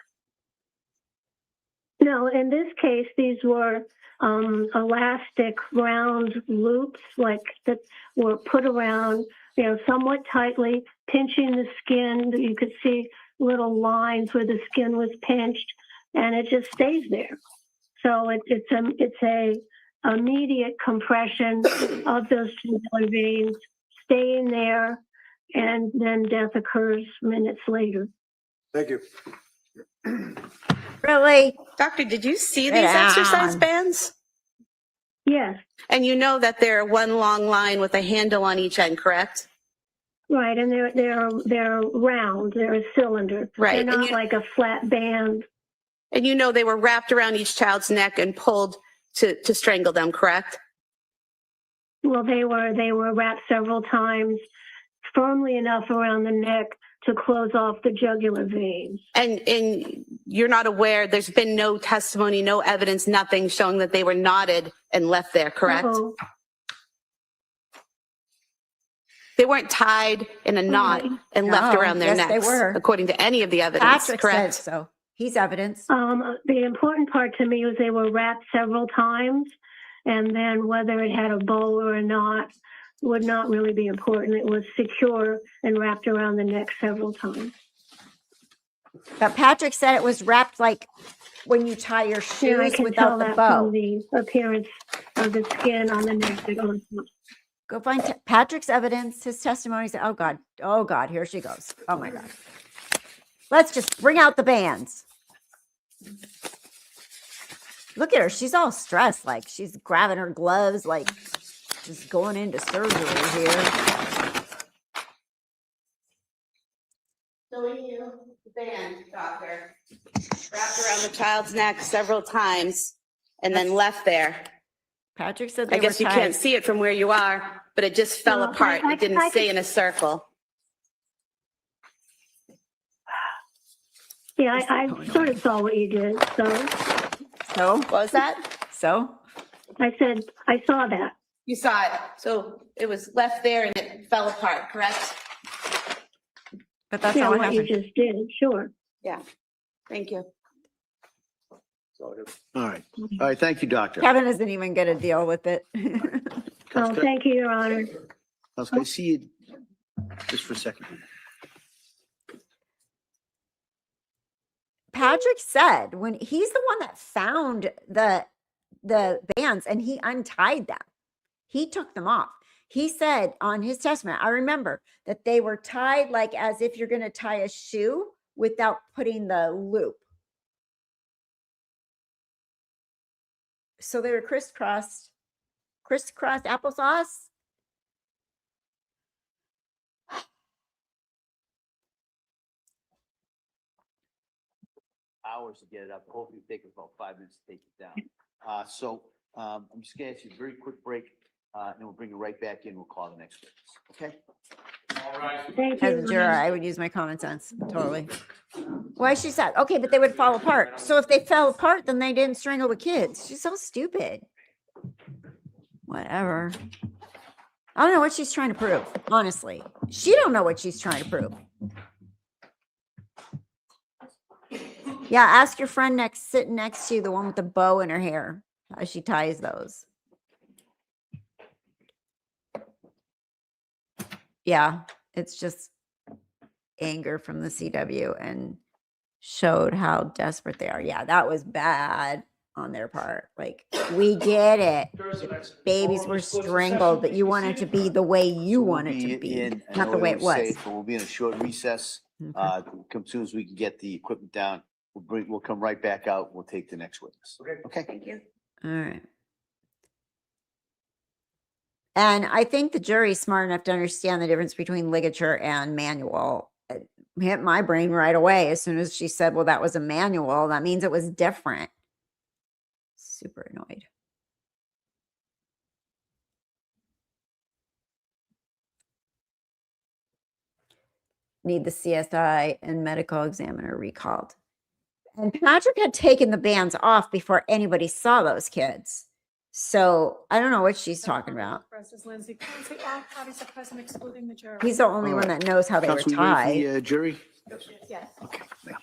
No, in this case, these were elastic round loops like that were put around, somewhat tightly, pinching the skin. You could see little lines where the skin was pinched, and it just stays there. So it's a immediate compression of those tubular veins, staying there, and then death occurs minutes later. Thank you. Really? Doctor, did you see Sit these exercise down. bands? Yes, And you know that they're one long line with a handle on each end, correct? right, and they're round. They're a cylinder. Right, They're and not like a flat band. And you know they were wrapped around each child's neck and pulled to strangle them, correct? Well, they were wrapped several times, firmly enough around the neck to close off the jugular veins. And you're not aware, there's been no testimony, no evidence, nothing showing that they were knotted and left there, correct? Uh-oh. They weren't tied in a knot and left No, around their yes, necks, they were. according to any of the evidence, Patrick correct? said so. He's evidence. The important part to me was they were wrapped several times, and then whether it had a bow or not would not really be important. It was secure and wrapped around the neck several times. But Patrick said it was wrapped like when you tie your Yeah, I shoes can without tell the that bow. from the appearance of the skin on the neck. Go find Patrick's evidence, his testimony. Oh God, here she goes. Oh my God. Let's just bring out the bands. Look at her. She's all stressed. Like she's grabbing her gloves, like just going into surgery here. Showing you the band, doctor, wrapped around the child's neck several times and then left there. Patrick said they I guess were you tied. can't see it from where you are, but it just fell No, apart. I It didn't stay can- in a circle. Yeah, I sort of saw what you did. So What was that? so I said, I saw that. You saw it. So it was left there and it fell apart, correct? but that's Yeah, not what what you happened. just did, sure. Yeah. Thank you. All right. All right. Thank you, doctor. Kevin isn't even going to deal with it. Oh, thank you, Your Honor. I was going to see you just for a second. Patrick said when he's the one that found the bands and he untied them. He took them off. He said on his testimony, I remember that they were tied like as if you're going to tie a shoe without putting the loop. So they were crisscrossed applesauce. Hours to get it up. Hopefully it'll take us about 5 minutes to take it down. I'm just going to ask you a very quick break, and then we'll bring you right back in. We'll call the next witness. Okay? All right. Thank As a you. juror, I would use my common sense. Totally. Why she said, okay, but they would fall apart. So if they fell apart, then they didn't strangle the kids. She's so stupid. Whatever. I don't know what she's trying to prove. Honestly, she don't know what she's trying to prove. Yeah, ask your friend sitting next to you, the one with the bow in her hair, how she ties those. Yeah, it's just anger from the CW and showed how desperate they are. Yeah, that was bad on their part. Like, we get it. The babies were strangled, but you want it to be the way you want it to be, not the way it was. We'll be in a short recess. Okay. Come soon as we can get the equipment down. We'll come right back out. We'll take the next witness. Okay. Thank you. All right. And I think the jury's smart enough to understand the difference between ligature and manual. It hit my brain right away as soon as she said, well, that was a manual. That means it was different. Super annoyed. Need the CSI and medical examiner recalled. And Patrick had taken the bands off before anybody saw those kids. So I don't know what she's talking about. Versus Lindsay Clancy, all parties are present excluding the jury. He's the only one that knows how they were Counsel, you ready tied. for the jury? Yes. Okay. Yeah.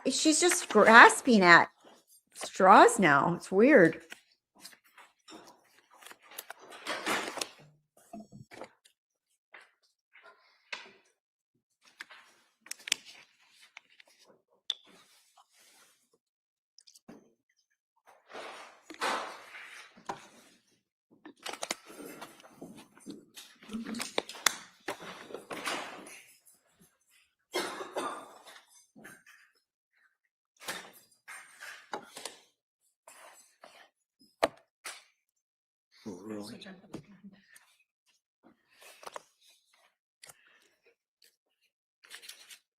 She's just grasping at straws now. It's weird. Oh, really?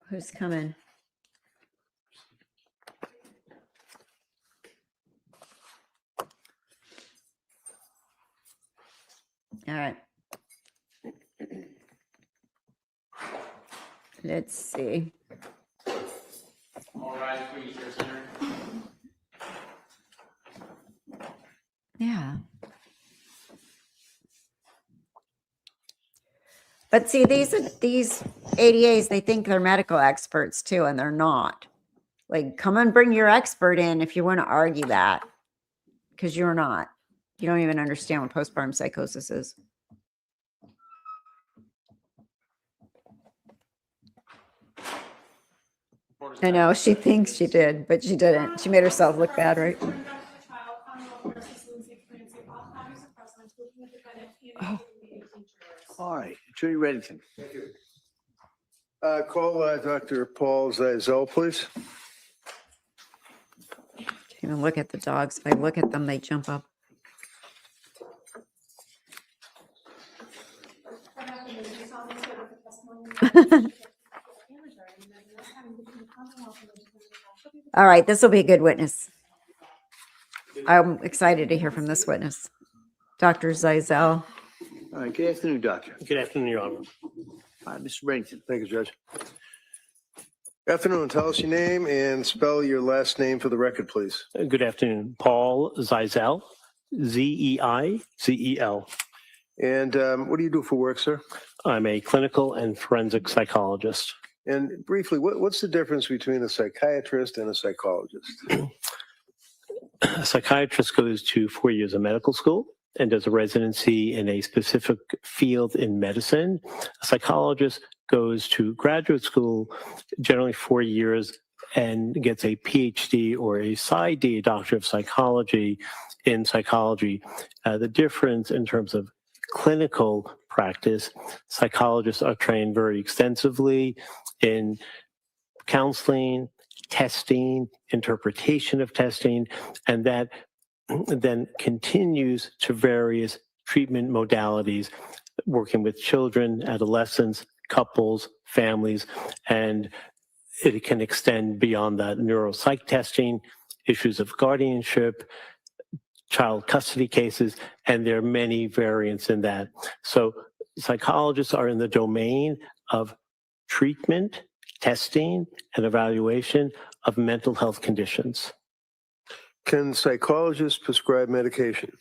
Who's coming? All right. Let's see. All right, please, your center. Yeah. But see, these ADAs, they think they're medical experts too, and they're not. Like, come and bring your expert in if you want to argue that, because you're not. You don't even understand what postpartum psychosis is. I know, she thinks she did, but she didn't. She made herself look bad, right? Oh. All right, Attorney Reddington. Thank you. Call Dr. Paul Zeisel, please. Can't even look at the dogs. If I look at them, they jump up. All right, this will be a good witness. I'm excited to hear from this witness. Dr. Zeisel. All right, good afternoon, Doctor. Good afternoon, Your Honor. All right, Mr. Reddington. Thank you, Judge. Afternoon. Tell us your name and spell your last name for the record, please. Good afternoon. Paul Zeisel, Zeizel. And what do you do for work, sir? I'm a clinical and forensic psychologist. And briefly, what's the difference between a psychiatrist and a psychologist? A psychiatrist goes to 4 years of medical school and does a residency in a specific field in medicine. A psychologist goes to graduate school, generally 4 years, and gets a PhD or a PsyD, Doctor of Psychology, in psychology. The difference in terms of clinical practice, psychologists are trained very extensively in counseling, testing, interpretation of testing, and that then continues to various treatment modalities, working with children, adolescents, couples, families, and it can extend beyond that. Neuropsych testing, issues of guardianship, child custody cases, and there are many variants in that. So psychologists are in the domain of treatment, testing, and evaluation of mental health conditions. Can psychologists prescribe medication?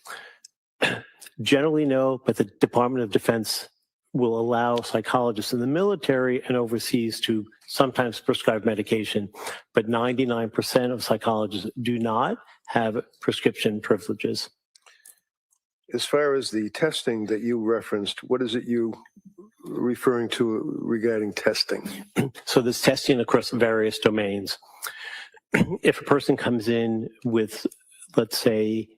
Generally, no, but the Department of Defense will allow psychologists in the military and overseas to sometimes prescribe medication, but 99% of psychologists do not have prescription privileges. As far as the testing that you referenced, what is it you referring to regarding testing? So there's testing across various domains. If a person comes in with, let's say,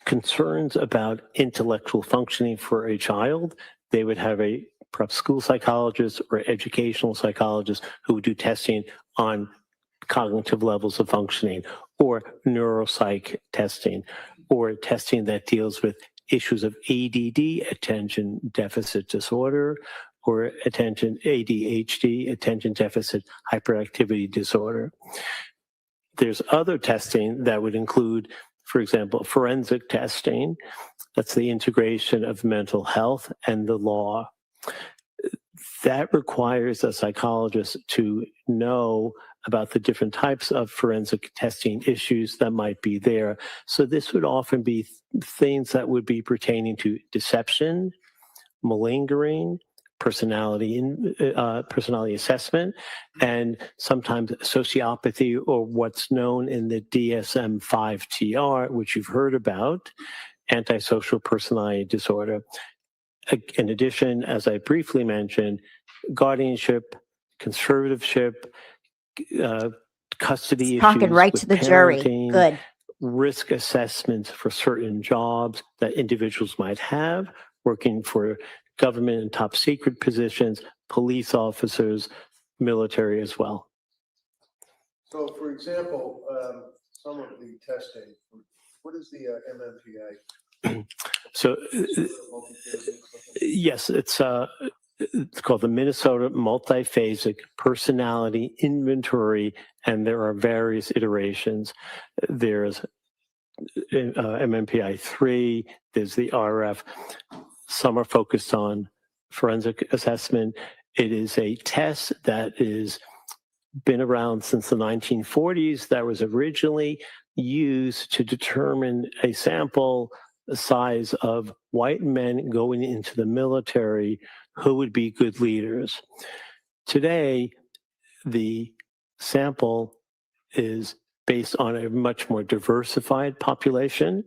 concerns about intellectual functioning for a child, they would have a perhaps school psychologist or educational psychologist who would do testing on cognitive levels of functioning, or neuropsych testing, or testing that deals with issues of ADD, attention deficit disorder, or ADHD, attention deficit hyperactivity disorder. There's other testing that would include, for example, forensic testing. That's the integration of mental health and the law. That requires a psychologist to know about the different types of forensic testing issues that might be there. So this would often be things that would be pertaining to deception, malingering, personality assessment, and sometimes sociopathy, or what's known in the DSM-5-TR, which you've heard about, antisocial personality disorder. In addition, as I briefly mentioned, guardianship, conservatorship, custody Talking issues right with to the jury. parenting, Good. risk assessments for certain jobs that individuals might have, working for government and top secret positions, police officers, military as well. So, for example, some of the testing, what is the MMPI? So, yes, it's called the Minnesota Multiphasic Personality Inventory, and there are various iterations. There's MMPI 3, there's the RF. Some are focused on forensic assessment. It is a test that is been around since the 1940s, that was originally used to determine a sample size of white men going into the military who would be good leaders. Today, the sample is based on a much more diversified population,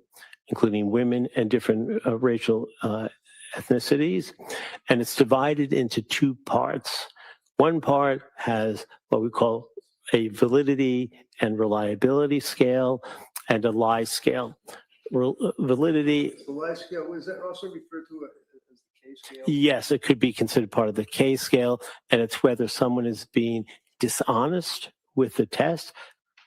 including women and different racial ethnicities, and it's divided into two parts. One part has what we call a validity and reliability scale and a lie scale. Validity. The lie scale, is that also referred to as the K scale? Yes, it could be considered part of the K scale, and it's whether someone is being dishonest with the test,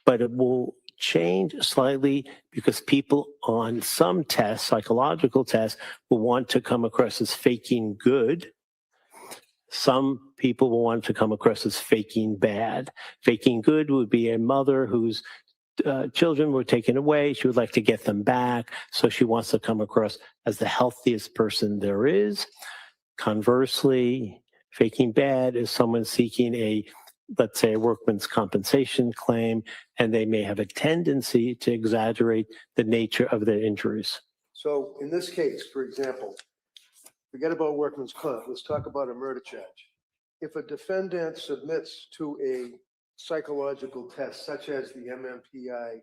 but it will change slightly because people on some tests, psychological tests, will want to come across as faking good. Some people will want to come across as faking bad. Faking good would be a mother whose children were taken away. She would like to get them back, so she wants to come across as the healthiest person there is. Conversely, faking bad is someone seeking a, let's say, a workman's compensation claim, and they may have a tendency to exaggerate the nature of their injuries. So in this case, for example, forget about workman's comp. Let's talk about a murder charge. If a defendant submits to a psychological test, such as the MMPI,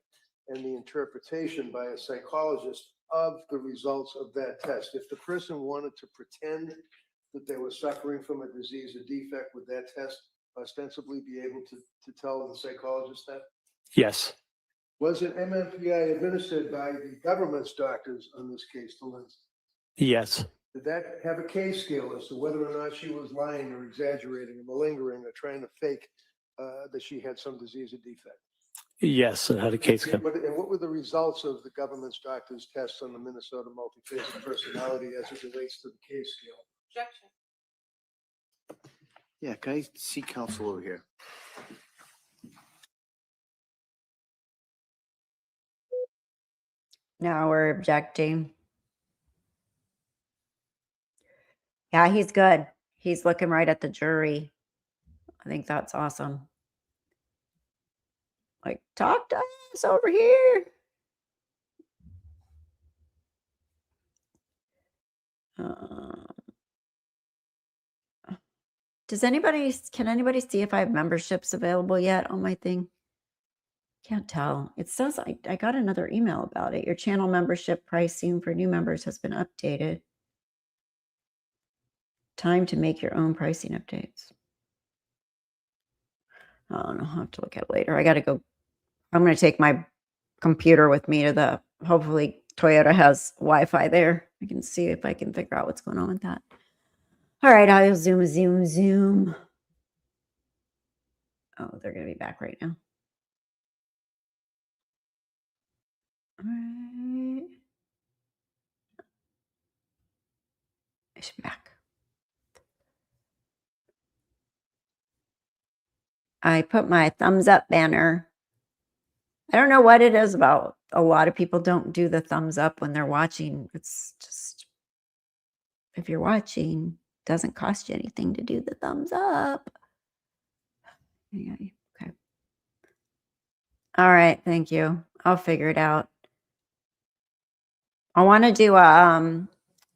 and the interpretation by a psychologist of the results of that test, if the person wanted to pretend that they were suffering from a disease or defect, would that test ostensibly be able to tell the psychologist that? Yes. Was an MMPI administered by the government's doctors on this case to Lindsay? Yes. Did that have a K scale as to whether or not she was lying or exaggerating or malingering or trying to fake that she had some disease or defect? Yes, it had a case. And what were the results of the government's doctors' tests on the Minnesota multiphasic personality as it relates to the K scale? Objection. Yeah, can I see counsel over here? Now we're objecting. Yeah, he's good. He's looking right at the jury. I think that's awesome. Like, talk to us over here. Can anybody see if I have memberships available yet on my thing? Can't tell. It says I got another email about it. Your channel membership pricing for new members has been updated. Time to make your own pricing updates. I don't know. I'll have to look at it later. I got to go. I'm going to take my computer with me to hopefully Toyota has Wi-Fi there. I can see if I can figure out what's going on with that. All right, I'll zoom. Oh, they're going to be back right now. All right. I should be back. I put my thumbs up banner. I don't know what it is about. A lot of people don't do the thumbs up when they're watching. It's just, if you're watching, it doesn't cost you anything to do the thumbs up. Okay. All right. Thank you. I'll figure it out. I want to do a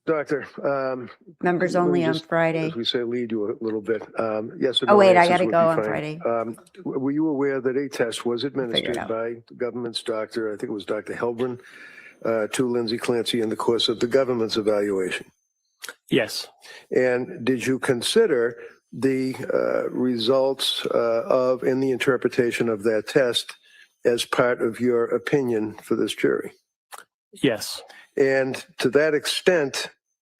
Doctor. Members let me only on just, Friday. As we say, lead you a little bit. Yes or Oh, no wait, I answers gotta would go be on fine. Friday. Were you aware that a test was Figure it administered out. by the government's doctor, I think it was Dr. Helbrin, to Lindsay Clancy in the course of the government's evaluation? Yes. And did you consider the results and the interpretation of that test as part of your opinion for this jury? Yes. And to that extent,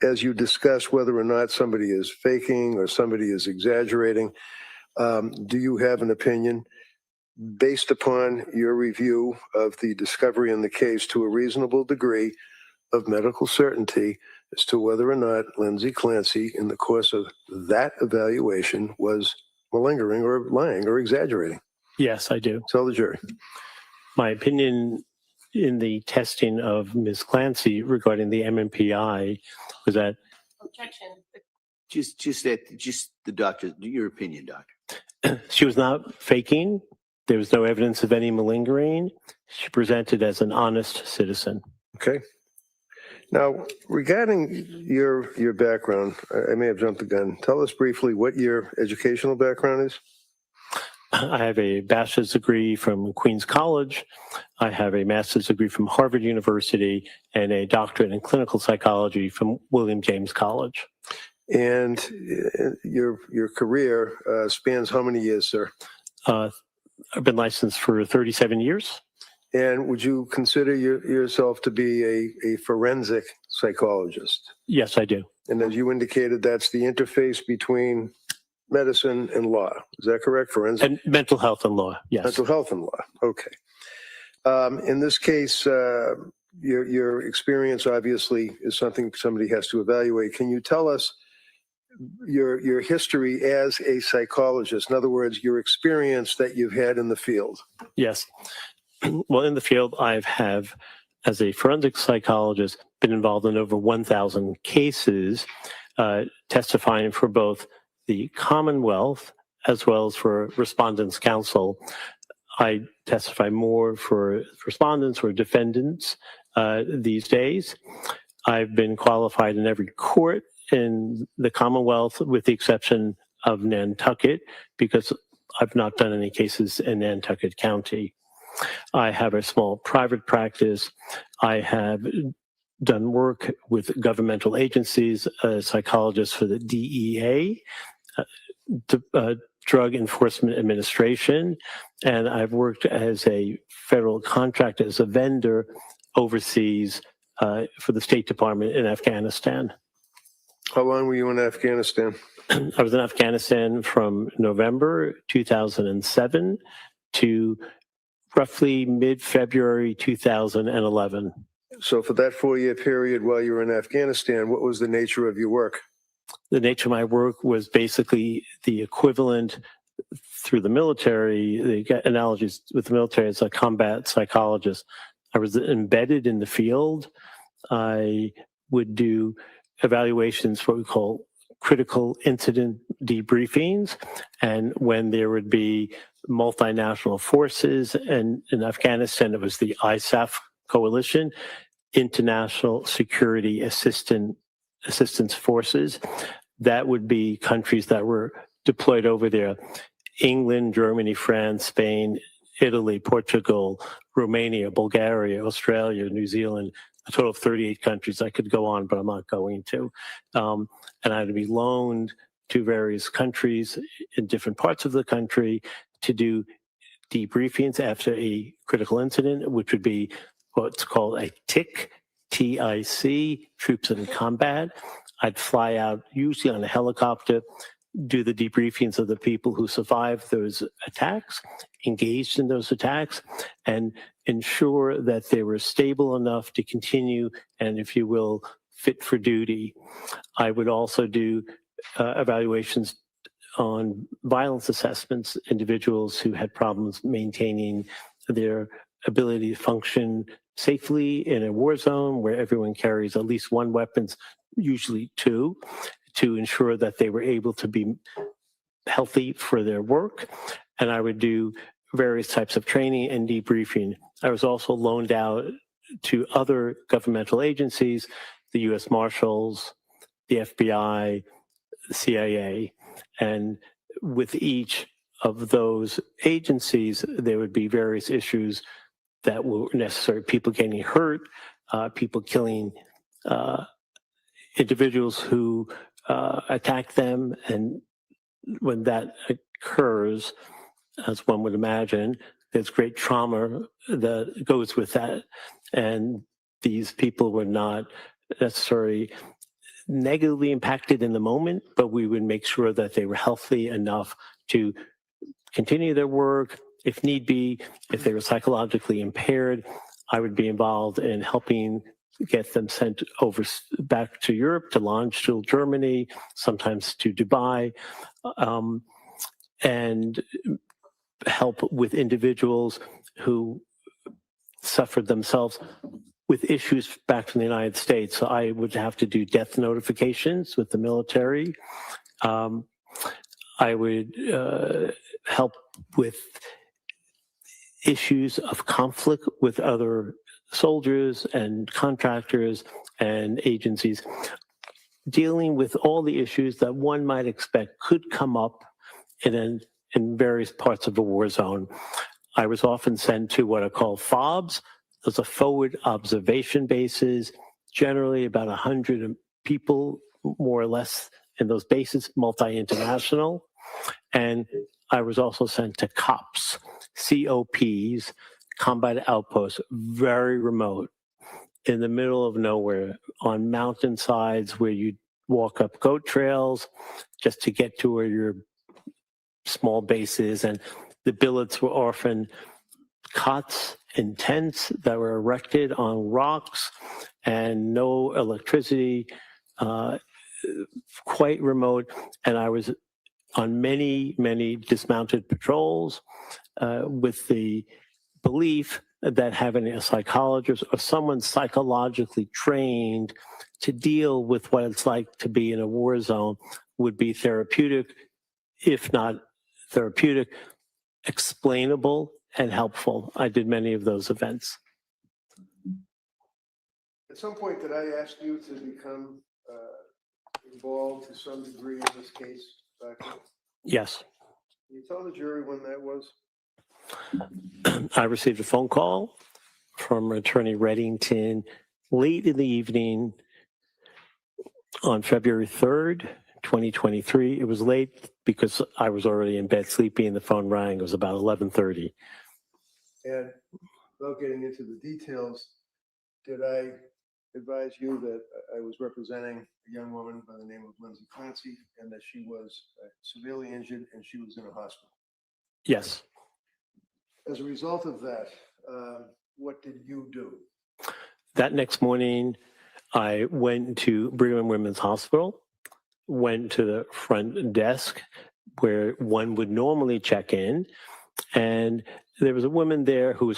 as you discuss whether or not somebody is faking or somebody is exaggerating, do you have an opinion based upon your review of the discovery in the case to a reasonable degree of medical certainty as to whether or not Lindsay Clancy, in the course of that evaluation, was malingering or lying or exaggerating? Yes, I do. Tell the jury. My opinion in the testing of Ms. Clancy regarding the MMPI was that Objection. Just the doctor, your opinion, doctor. she was not faking. There was no evidence of any malingering. She presented as an honest citizen. Okay. Now, regarding your background, I may have jumped the gun. Tell us briefly what your educational background is. I have a bachelor's degree from Queens College. I have a master's degree from Harvard University and a doctorate in clinical psychology from William James College. And your career spans how many years, sir? I've been licensed for 37 years. And would you consider yourself to be a forensic psychologist? Yes, I do. And as you indicated, that's the interface between medicine and law. Is that correct? Forensic? And mental health and law, yes. Mental health and law, okay. In this case, your experience obviously is something somebody has to evaluate. Can you tell us your history as a psychologist? In other words, your experience that you've had in the field. Yes. Well, in the field, I have, as a forensic psychologist, been involved in over 1,000 cases, testifying for both the Commonwealth as well as for Respondents' Counsel. I testify more for respondents or defendants these days. I've been qualified in every court in the Commonwealth with the exception of Nantucket because I've not done any cases in Nantucket County. I have a small private practice. I have done work with governmental agencies, a psychologist for the DEA, Drug Enforcement Administration, and I've worked as a federal contractor, as a vendor overseas for the State Department in Afghanistan. How long were you in Afghanistan? I was in Afghanistan from November 2007 to roughly mid-February 2011. So for that 4-year period while you were in Afghanistan, what was the nature of your work? The nature of my work was basically the equivalent through the military, the analogies with the military as a combat psychologist. I was embedded in the field. I would do evaluations, what we call critical incident debriefings, and when there would be multinational forces, and in Afghanistan it was the ISAF coalition, International Security Assistance Forces. That would be countries that were deployed over there: England, Germany, France, Spain, Italy, Portugal, Romania, Bulgaria, Australia, New Zealand, a total of 38 countries. I could go on, but I'm not going to. And I had to be loaned to various countries in different parts of the country to do debriefings after a critical incident, which would be what's called a TIC, T-I-C, troops in combat. I'd fly out usually on a helicopter, do the debriefings of the people who survived those attacks, engaged in those attacks, and ensure that they were stable enough to continue and, if you will, fit for duty. I would also do evaluations on violence assessments, individuals who had problems maintaining their ability to function safely in a war zone where everyone carries at least one weapon, usually two, to ensure that they were able to be healthy for their work. And I would do various types of training and debriefing. I was also loaned out to other governmental agencies the U.S. Marshals, the FBI, the CIA, and with each of those agencies, there would be various issues that were necessary. People getting hurt, people killing individuals who attack them. And when that occurs, as one would imagine, there's great trauma that goes with that. And these people were not necessarily negatively impacted in the moment, but we would make sure that they were healthy enough to continue their work. If need be, if they were psychologically impaired, I would be involved in helping get them sent over back to Europe, to Landstuhl, Germany, sometimes to Dubai, and help with individuals who suffered themselves with issues back from the United States. So I would have to do death notifications with the military. I would help with issues of conflict with other soldiers and contractors and agencies, dealing with all the issues that one might expect could come up in various parts of a war zone. I was often sent to what are called FOBs. Those are forward observation bases, generally about 100 people, more or less, in those bases, multi-international. And I was also sent to COPs, COPs, combat outposts, very remote, in the middle of nowhere, on mountainsides where you walk up goat trails just to get to where your small base is. And the billets were often cots and tents that were erected on rocks and no electricity, quite remote. And I was on many, many dismounted patrols with the belief that having a psychologist or someone psychologically trained to deal with what it's like to be in a war zone would be therapeutic, if not therapeutic, explainable, and helpful. I did many of those events. At some point, did I ask you to become involved to some degree in this case? Yes. Can you tell the jury when that was? I received a phone call from Attorney Reddington late in the evening on February 3rd, 2023. It was late because I was already in bed sleeping and the phone rang. It was about 11:30. And without getting into the details, did I advise you that I was representing a young woman by the name of Lindsay Clancy and that she was severely injured and she was in a hospital? Yes. As a result of that, what did you do? That next morning, I went to Brigham and Women's Hospital, went to the front desk where one would normally check in, and there was a woman there who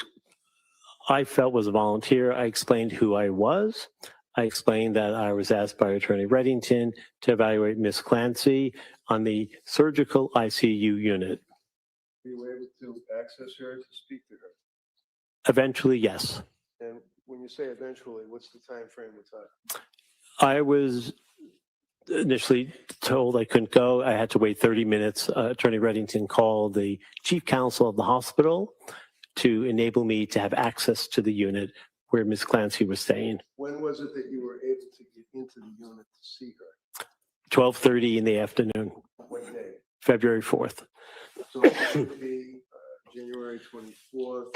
I felt was a volunteer. I explained who I was. I explained that I was asked by Attorney Reddington to evaluate Miss Clancy on the surgical ICU unit. Were you able to access her to speak to her? Eventually, yes. And when you say eventually, what's the time frame we're talking? I was initially told I couldn't go. I had to wait 30 minutes. Attorney Reddington called the chief counsel of the hospital to enable me to have access to the unit where Ms. Clancy was staying. When was it that you were able to get into the unit to see her? 12:30 in the afternoon. What day? February 4th. So it would be January 24th,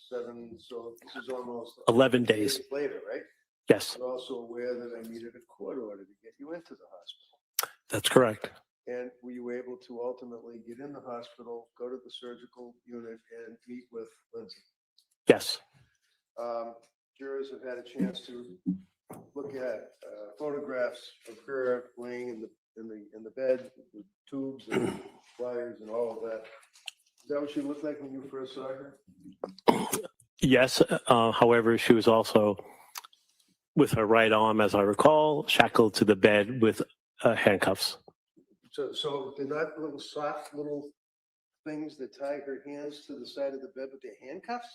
7, so this is almost 11 days later, right? Yes. But also aware that I needed a court order to get you into the hospital. That's correct. And were you able to ultimately get in the hospital, go to the surgical unit, and meet with Lindsay? Yes. Jurors have had a chance to look at photographs of her laying in the bed with tubes and wires and all of that. Is that what she looked like when you first saw her? Yes. However, she was also, with her right arm, as I recall, shackled to the bed with handcuffs. So they're not little soft little things that tie her hands to the side of the bed with their handcuffs?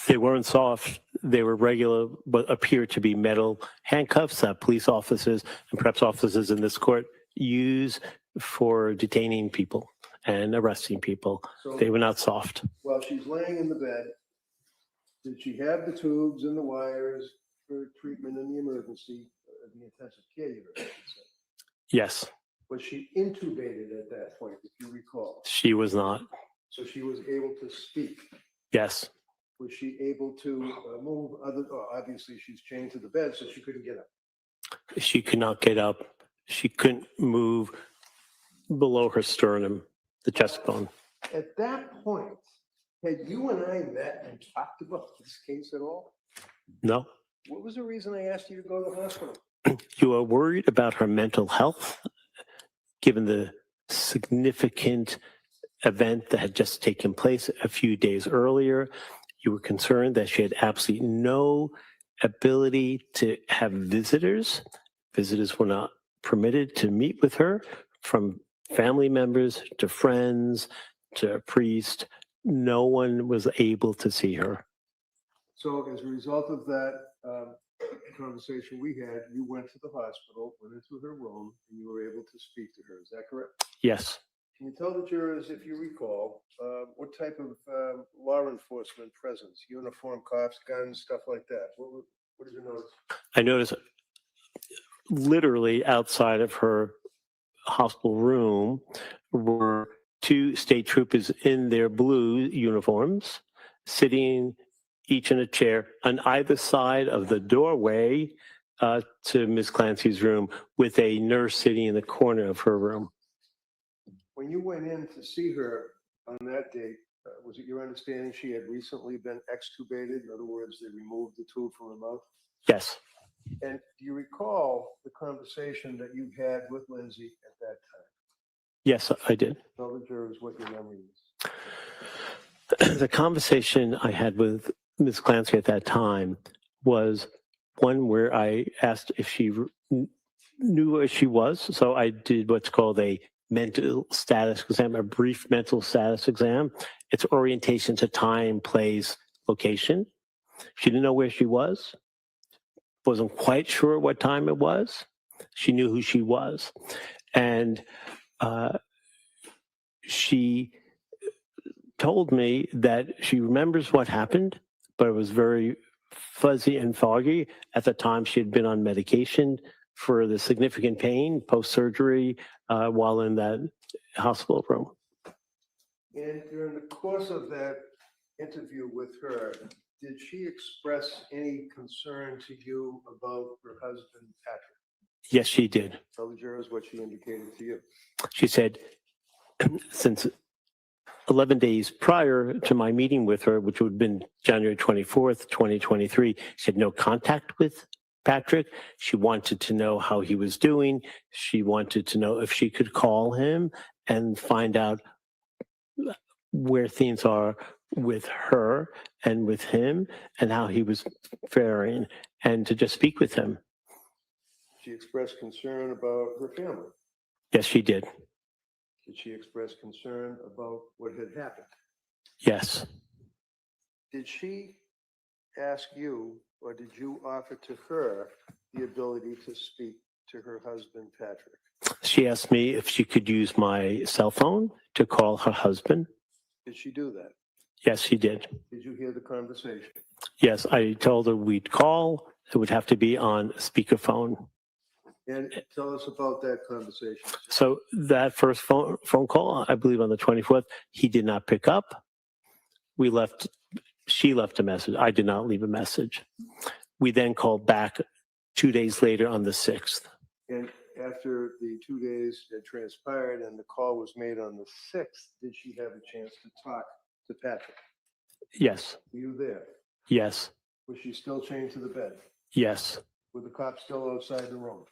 They weren't soft. They were regular, but appeared to be metal handcuffs that police officers and perhaps officers in this court use for detaining people and arresting people. So They were not soft. while she's laying in the bed, did she have the tubes and the wires for treatment in the emergency, the intensive care unit, I should say? Yes, Was she intubated at that point, if you recall? she was not. So she was able to speak. Yes, Was she able to move obviously she's chained to the bed, so she couldn't get up. she could not get up. She couldn't move below her sternum, the chest bone. At that point, had you and I met and talked about this case at all? No. What was the reason I asked you to go to the hospital? You are worried about her mental health, given the significant event that had just taken place a few days earlier. You were concerned that she had absolutely no ability to have visitors. Visitors were not permitted to meet with her, from family members to friends to a priest. No one was able to see her. So as a result of that conversation we had, you went to the hospital, went into her room, and you were able to speak to her. Is that correct? Yes. Can you tell the jurors, if you recall, what type of law enforcement presence? Uniform, cops, guns, stuff like that? What did you notice? I noticed literally outside of her hospital room were 2 state troopers in their blue uniforms, sitting each in a chair on either side of the doorway to Ms. Clancy's room, with a nurse sitting in the corner of her room. When you went in to see her on that date, was it your understanding she had recently been extubated? In other words, they removed the tube from her mouth? Yes. And do you recall the conversation that you had with Lindsay at that time? Yes, I did. Tell the jurors what your memory is. The conversation I had with Ms. Clancy at that time was one where I asked if she knew where she was. So I did what's called a mental status exam, a brief mental status exam. It's orientation to time, place, location. She didn't know where she was, wasn't quite sure what time it was. She knew who she was. And she told me that she remembers what happened, but it was very fuzzy and foggy. At the time, she had been on medication for the significant pain post-surgery while in that hospital room. And during the course of that interview with her, did she express any concern to you about her husband, Patrick? Yes, she did. Tell the jurors what she indicated to you. She said, since 11 days prior to my meeting with her, which would have been January 24th, 2023, she had no contact with Patrick. She wanted to know how he was doing. She wanted to know if she could call him and find out where things are with her and with him and how he was faring, and to just speak with him. She expressed concern about her family. Yes, she did. Did she express concern about what had happened? Yes. Did she ask you, or did you offer to her the ability to speak to her husband, Patrick? She asked me if she could use my cell phone to call her husband. Did she do that? Yes, she did. Did you hear the conversation? Yes, I told her we'd call. It would have to be on speakerphone. And tell us about that conversation. So that first phone call, I believe on the 24th, he did not pick up. She left a message. I did not leave a message. We then called back 2 days later on the 6th. And after the 2 days had transpired and the call was made on the 6th, did she have a chance to talk to Patrick? Yes. Were you there? Yes. Was she still chained to the bed? Yes. Were the cops still outside the room?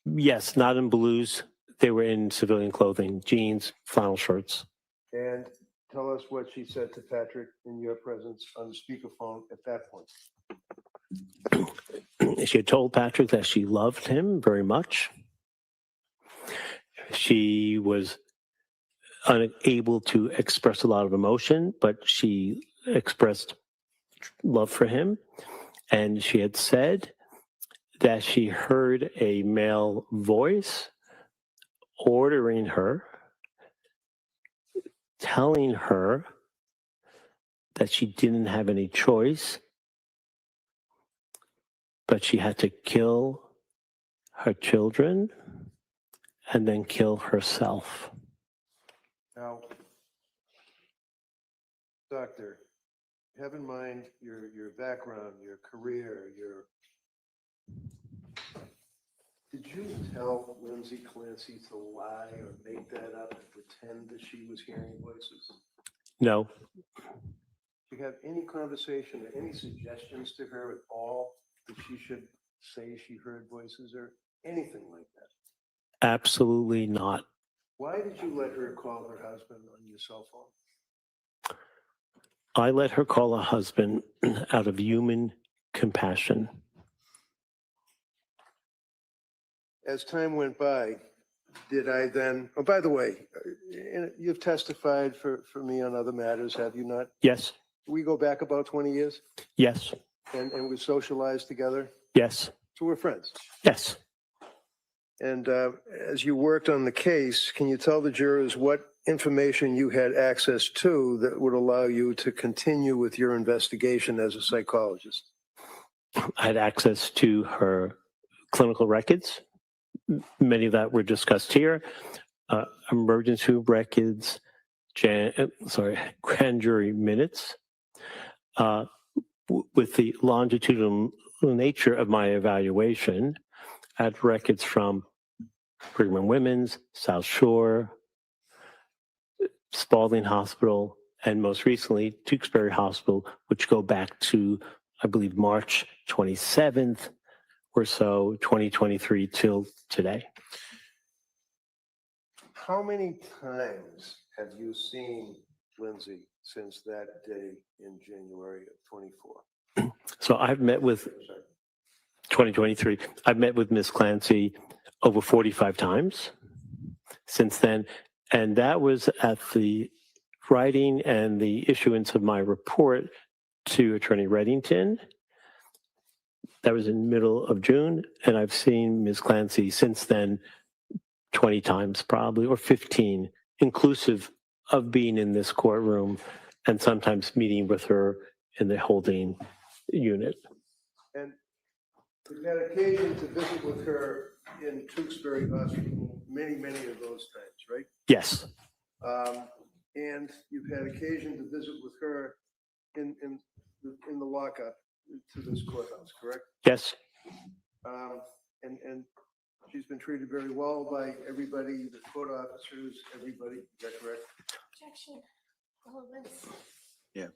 Yes, not in blues. They were in civilian clothing, jeans, flannel shirts. And tell us what she said to Patrick in your presence on the speakerphone at that point. She had told Patrick that she loved him very much. She was unable to express a lot of emotion, but she expressed love for him. And she had said that she heard a male voice ordering her, telling her that she didn't have any choice, but she had to kill her children and then kill herself. Now, doctor, have in mind your background, your career, Did you tell Lindsay Clancy to lie or make that up and pretend that she was hearing voices? No, Did you have any conversation or any suggestions to her at all that she should say she heard voices or anything like that? absolutely not. Why did you let her call her husband on your cell phone? I let her call her husband out of human compassion. As time went by, did I then, oh, by the way, you've testified for me on other matters, have you not? Yes, We go back about 20 years yes, and we socialized together. yes, So we're friends. yes. And as you worked on the case, can you tell the jurors what information you had access to that would allow you to continue with your investigation as a psychologist? I had access to her clinical records. Many of that were discussed here. Emergency room records, grand jury minutes. With the longitudinal nature of my evaluation, I had records from Brigham and Women's, South Shore, Spalding Hospital, and most recently, Tewksbury Hospital, which go back to, I believe, March 27th or so, 2023 till today. How many times have you seen Lindsay since that day in January of 24? So I've met with 2023. I've met with Ms. Clancy over 45 times since then. And that was at the writing and the issuance of my report to Attorney Reddington. That was in middle of June. And I've seen Ms. Clancy since then 20 times probably, or 15, inclusive of being in this courtroom and sometimes meeting with her in the holding unit. And you've had occasion to visit with her in Tewksbury Hospital many, many of those times, right? Yes, And you've had occasion to visit with her in the lockup to this courthouse, correct? yes, And she's been treated very well by everybody, the court officers, everybody, is that correct? Objection. All of this. Yeah,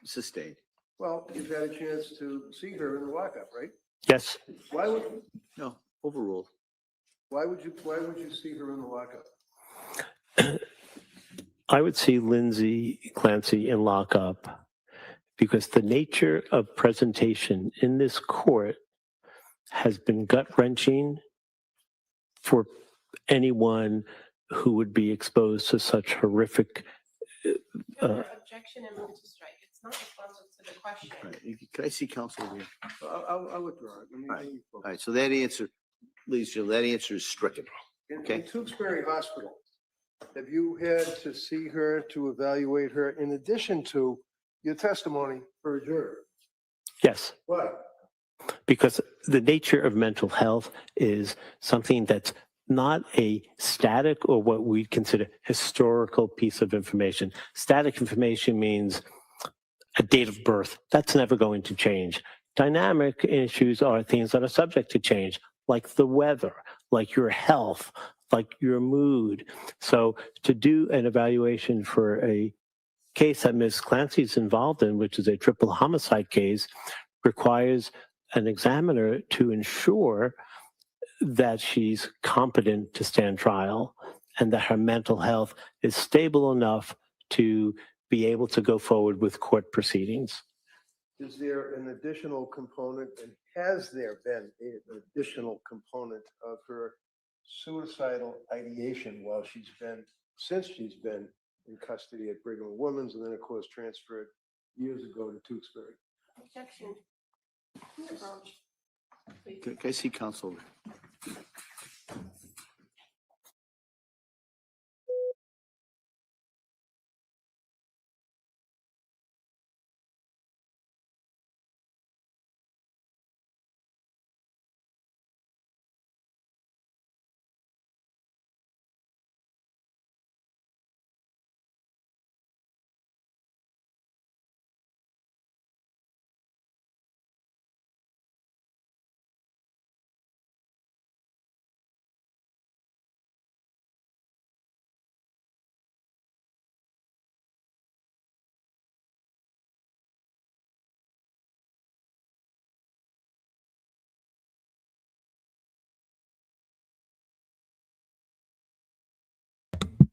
sustained. Well, you've had a chance to see her in the lockup, right? yes. Why would No, overruled. why would you see her in the lockup? I would see Lindsay Clancy in lockup because the nature of presentation in this court has been gut-wrenching for anyone who would be exposed to such horrific. Objection and move to strike. It's not responsive to the question. Right. Can I see counsel here? I'll withdraw it. All right, so that answer, ladies and gentlemen, that answer is stricken. In Okay. Tewksbury Hospital, have you had to see her to evaluate her in addition to your testimony for a juror? Yes, Why? because the nature of mental health is something that's not a static or what we consider historical piece of information. Static information means a date of birth. That's never going to change. Dynamic issues are things that are subject to change, like the weather, like your health, like your mood. So to do an evaluation for a case that Ms. Clancy's involved in, which is a triple homicide case, requires an examiner to ensure that she's competent to stand trial and that her mental health is stable enough to be able to go forward with court proceedings. Is there an additional component, and has there been an additional component of her suicidal ideation since she's been in custody at Brigham and Women's, and then of course transferred years ago to Tewksbury? Objection. Can I see counsel?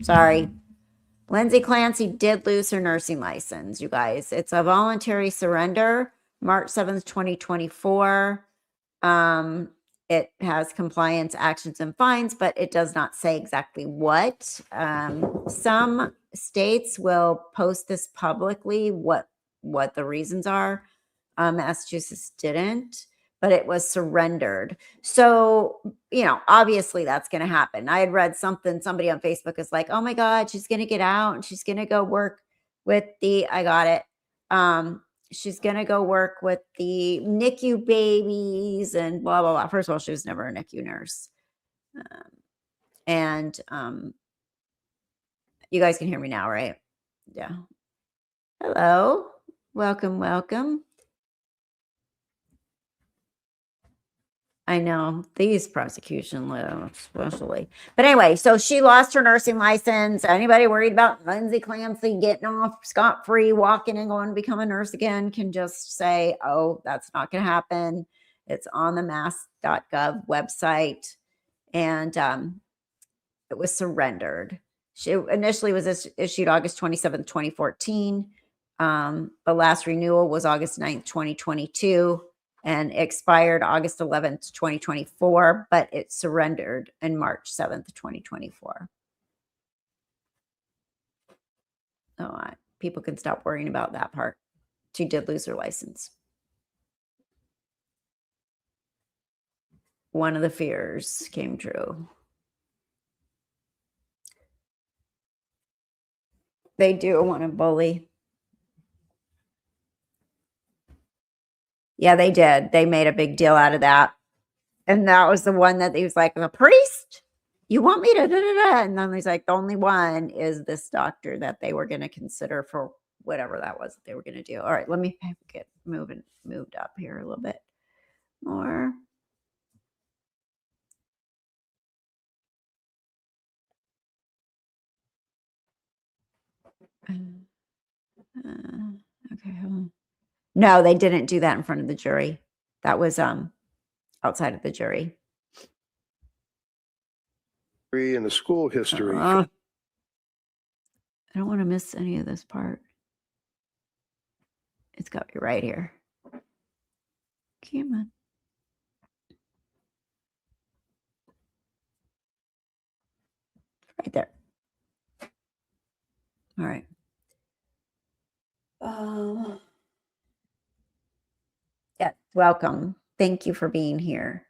Sorry. Lindsay Clancy did lose her nursing license, you guys. It's a voluntary surrender, March 7th, 2024. It has compliance actions and fines, but it does not say exactly what. Some states will post this publicly, what the reasons are. Massachusetts didn't, but it was surrendered. So, obviously that's going to happen. I had read somebody on Facebook is like, oh my God, she's going to get out and she's going to go work with I got it. She's going to go work with the NICU babies and blah, blah, blah. First of all, she was never a NICU nurse. You guys can hear me now, right? Yeah. Hello. Welcome. I know these prosecution laws, especially. But anyway, so she lost her nursing license. Anybody worried about Lindsay Clancy getting off scot-free, walking and going to become a nurse again can just say, oh, that's not going to happen. It's on the mass.gov website. And it was surrendered. She initially was issued August 27th, 2014. The last renewal was August 9th, 2022. And expired August 11th, 2024, but it surrendered in March 7th, 2024. So people can stop worrying about that part. She did lose her license. One of the fears came true. They do want to bully. Yeah, they did. They made a big deal out of that. And that was the one that he was like, the priest? You want me to da-da-da? And then he's like, the only one is this doctor that they were going to consider for whatever that was that they were going to do. All right, let me get moved up here a little bit more. Okay, hold on. No, they didn't do that in front of the jury. That was outside of the jury. In the school history. I don't want to miss any of this part. It's got me right here. Come on. Right there. All right. Yeah, welcome. Thank you for being here.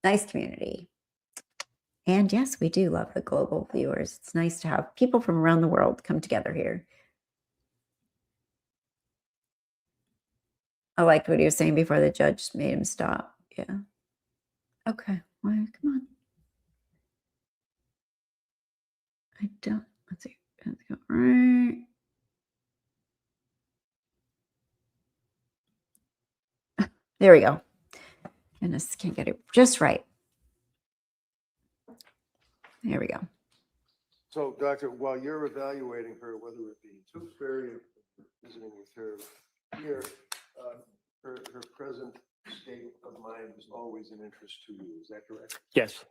Nice community. And yes, we do love the global viewers. It's nice to have people from around the world come together here. I liked what he was saying before the judge made him stop. Yeah. Okay. Well, come on. I don't. Let's see. Let's go right. There we go. Goodness, can't get it just right. There we go. So, Doctor, while you're evaluating her, whether it be Tewksbury or visiting with her here, her present state of mind is always an interest to you. Is that correct? Yes.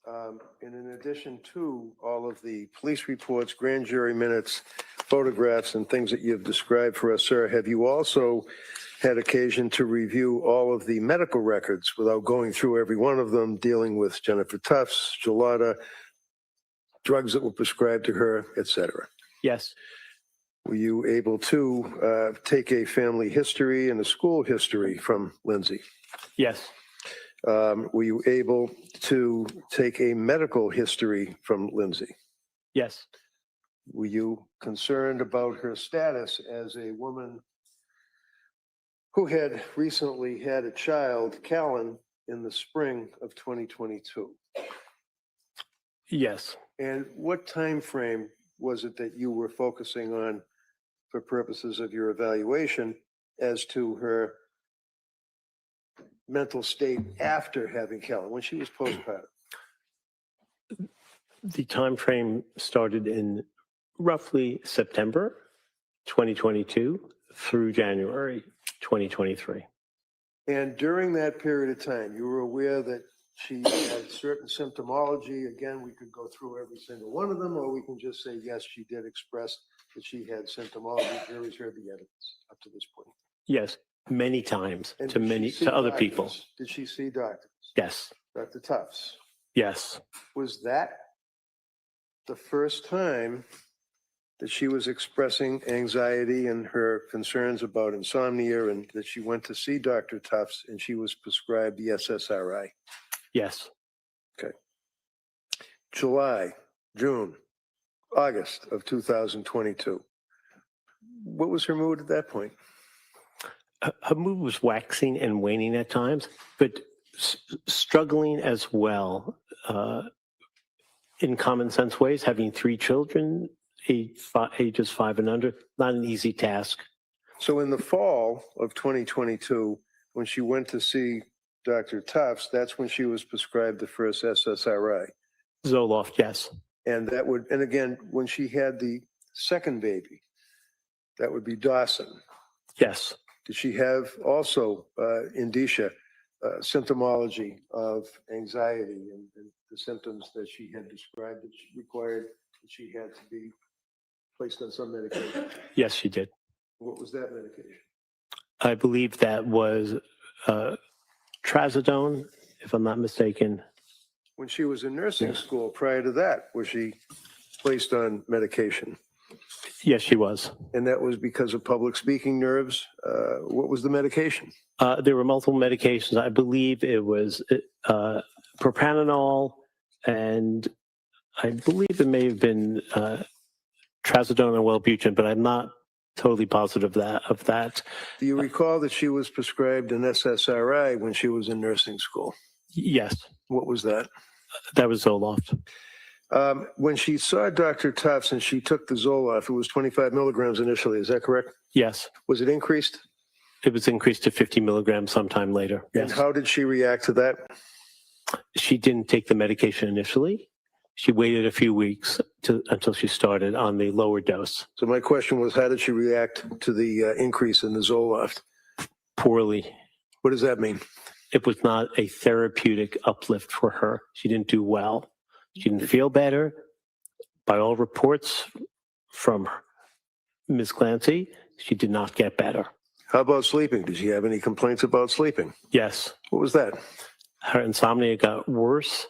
And in addition to all of the police reports, grand jury minutes, photographs, and things that you've described for us, sir, have you also had occasion to review all of the medical records without going through every one of them, dealing with Jennifer Tufts, Gelada, drugs that were prescribed to her, et cetera? Yes. Were you able to take a family history and a school history from Lindsay? Yes. Were you able to take a medical history from Lindsay? Yes. Were you concerned about her status as a woman who had recently had a child, Callan, in the spring of 2022? Yes. And what time frame was it that you were focusing on for purposes of your evaluation as to her mental state after having Callan, when she was postpartum? The time frame started in roughly September 2022 through January 2023. And during that period of time, you were aware that she had certain symptomology. Again, we could go through every single one of them, or we can just say, yes, she did express that she had symptomology. Jury's heard the evidence up to this point. Yes, many times And to did she many see to other doctors? people. Did she see doctors? Yes. Dr. Tufts? Yes. Was that the first time that she was expressing anxiety and her concerns about insomnia, and that she went to see Dr. Tufts and she was prescribed the SSRI? Yes. Okay. July, June, August of 2022. What was her mood at that point? Her mood was waxing and waning at times, but struggling as well in common sense ways. Having 3 children, ages 5 and under, not an easy task. So in the fall of 2022, when she went to see Dr. Tufts, that's when she was prescribed the first SSRI. Zoloft, yes. And that would, and again, when she had the second baby, that would be Dawson. Yes. Did she have also indicia, symptomology of anxiety and the symptoms that she had described that she required that she had to be placed on some medication? Yes, she did. What was that medication? I believe that was trazodone, if I'm not mistaken. When she was in nursing school prior to that, was she placed on medication? Yes, she was. And that was because of public speaking nerves. What was the medication? There were multiple medications. I believe it was propranolol, and I believe it may have been trazodone and Wellbutrin, but I'm not totally positive of that. Do you recall that she was prescribed an SSRI when she was in nursing school? Yes. What was that? That was Zoloft. When she saw Dr. Tufts and she took the Zoloft, it was 25 milligrams initially. Is that correct? Yes. Was it increased? It was increased to 50 milligrams sometime later. And how did she react to that? She didn't take the medication initially. She waited a few weeks until she started on the lower dose. So my question was, how did she react to the increase in the Zoloft? Poorly. What does that mean? It was not a therapeutic uplift for her. She didn't do well. She didn't feel better. By all reports from Ms. Clancy, she did not get better. How about sleeping? Did she have any complaints about sleeping? Yes. What was that? Her insomnia got worse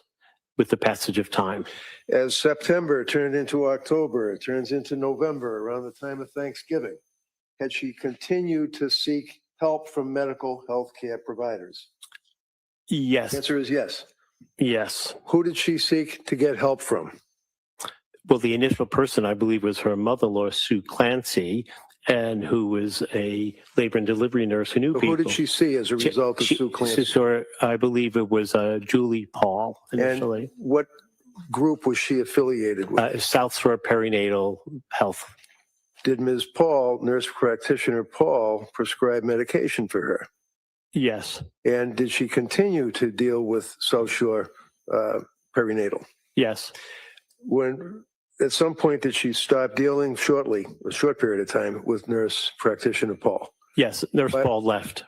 with the passage of time. As September turned into October, it turns into November, around the time of Thanksgiving. Had she continued to seek help from medical health care providers? Yes. The answer is yes. Yes. Who did she seek to get help from? Well, the initial person, I believe, was her mother-in-law, Sue Clancy, and who was a labor and delivery nurse who knew people. Who did she see as a result of Sue Clancy? I believe it was Julie Paul initially. And what group was she affiliated with? South Shore Perinatal Health. Did Ms. Paul, nurse practitioner Paul, prescribe medication for her? Yes. And did she continue to deal with South Shore Perinatal? Yes. When at some point did she stop dealing shortly, a short period of time, with nurse practitioner Paul? Yes, Nurse Paul left.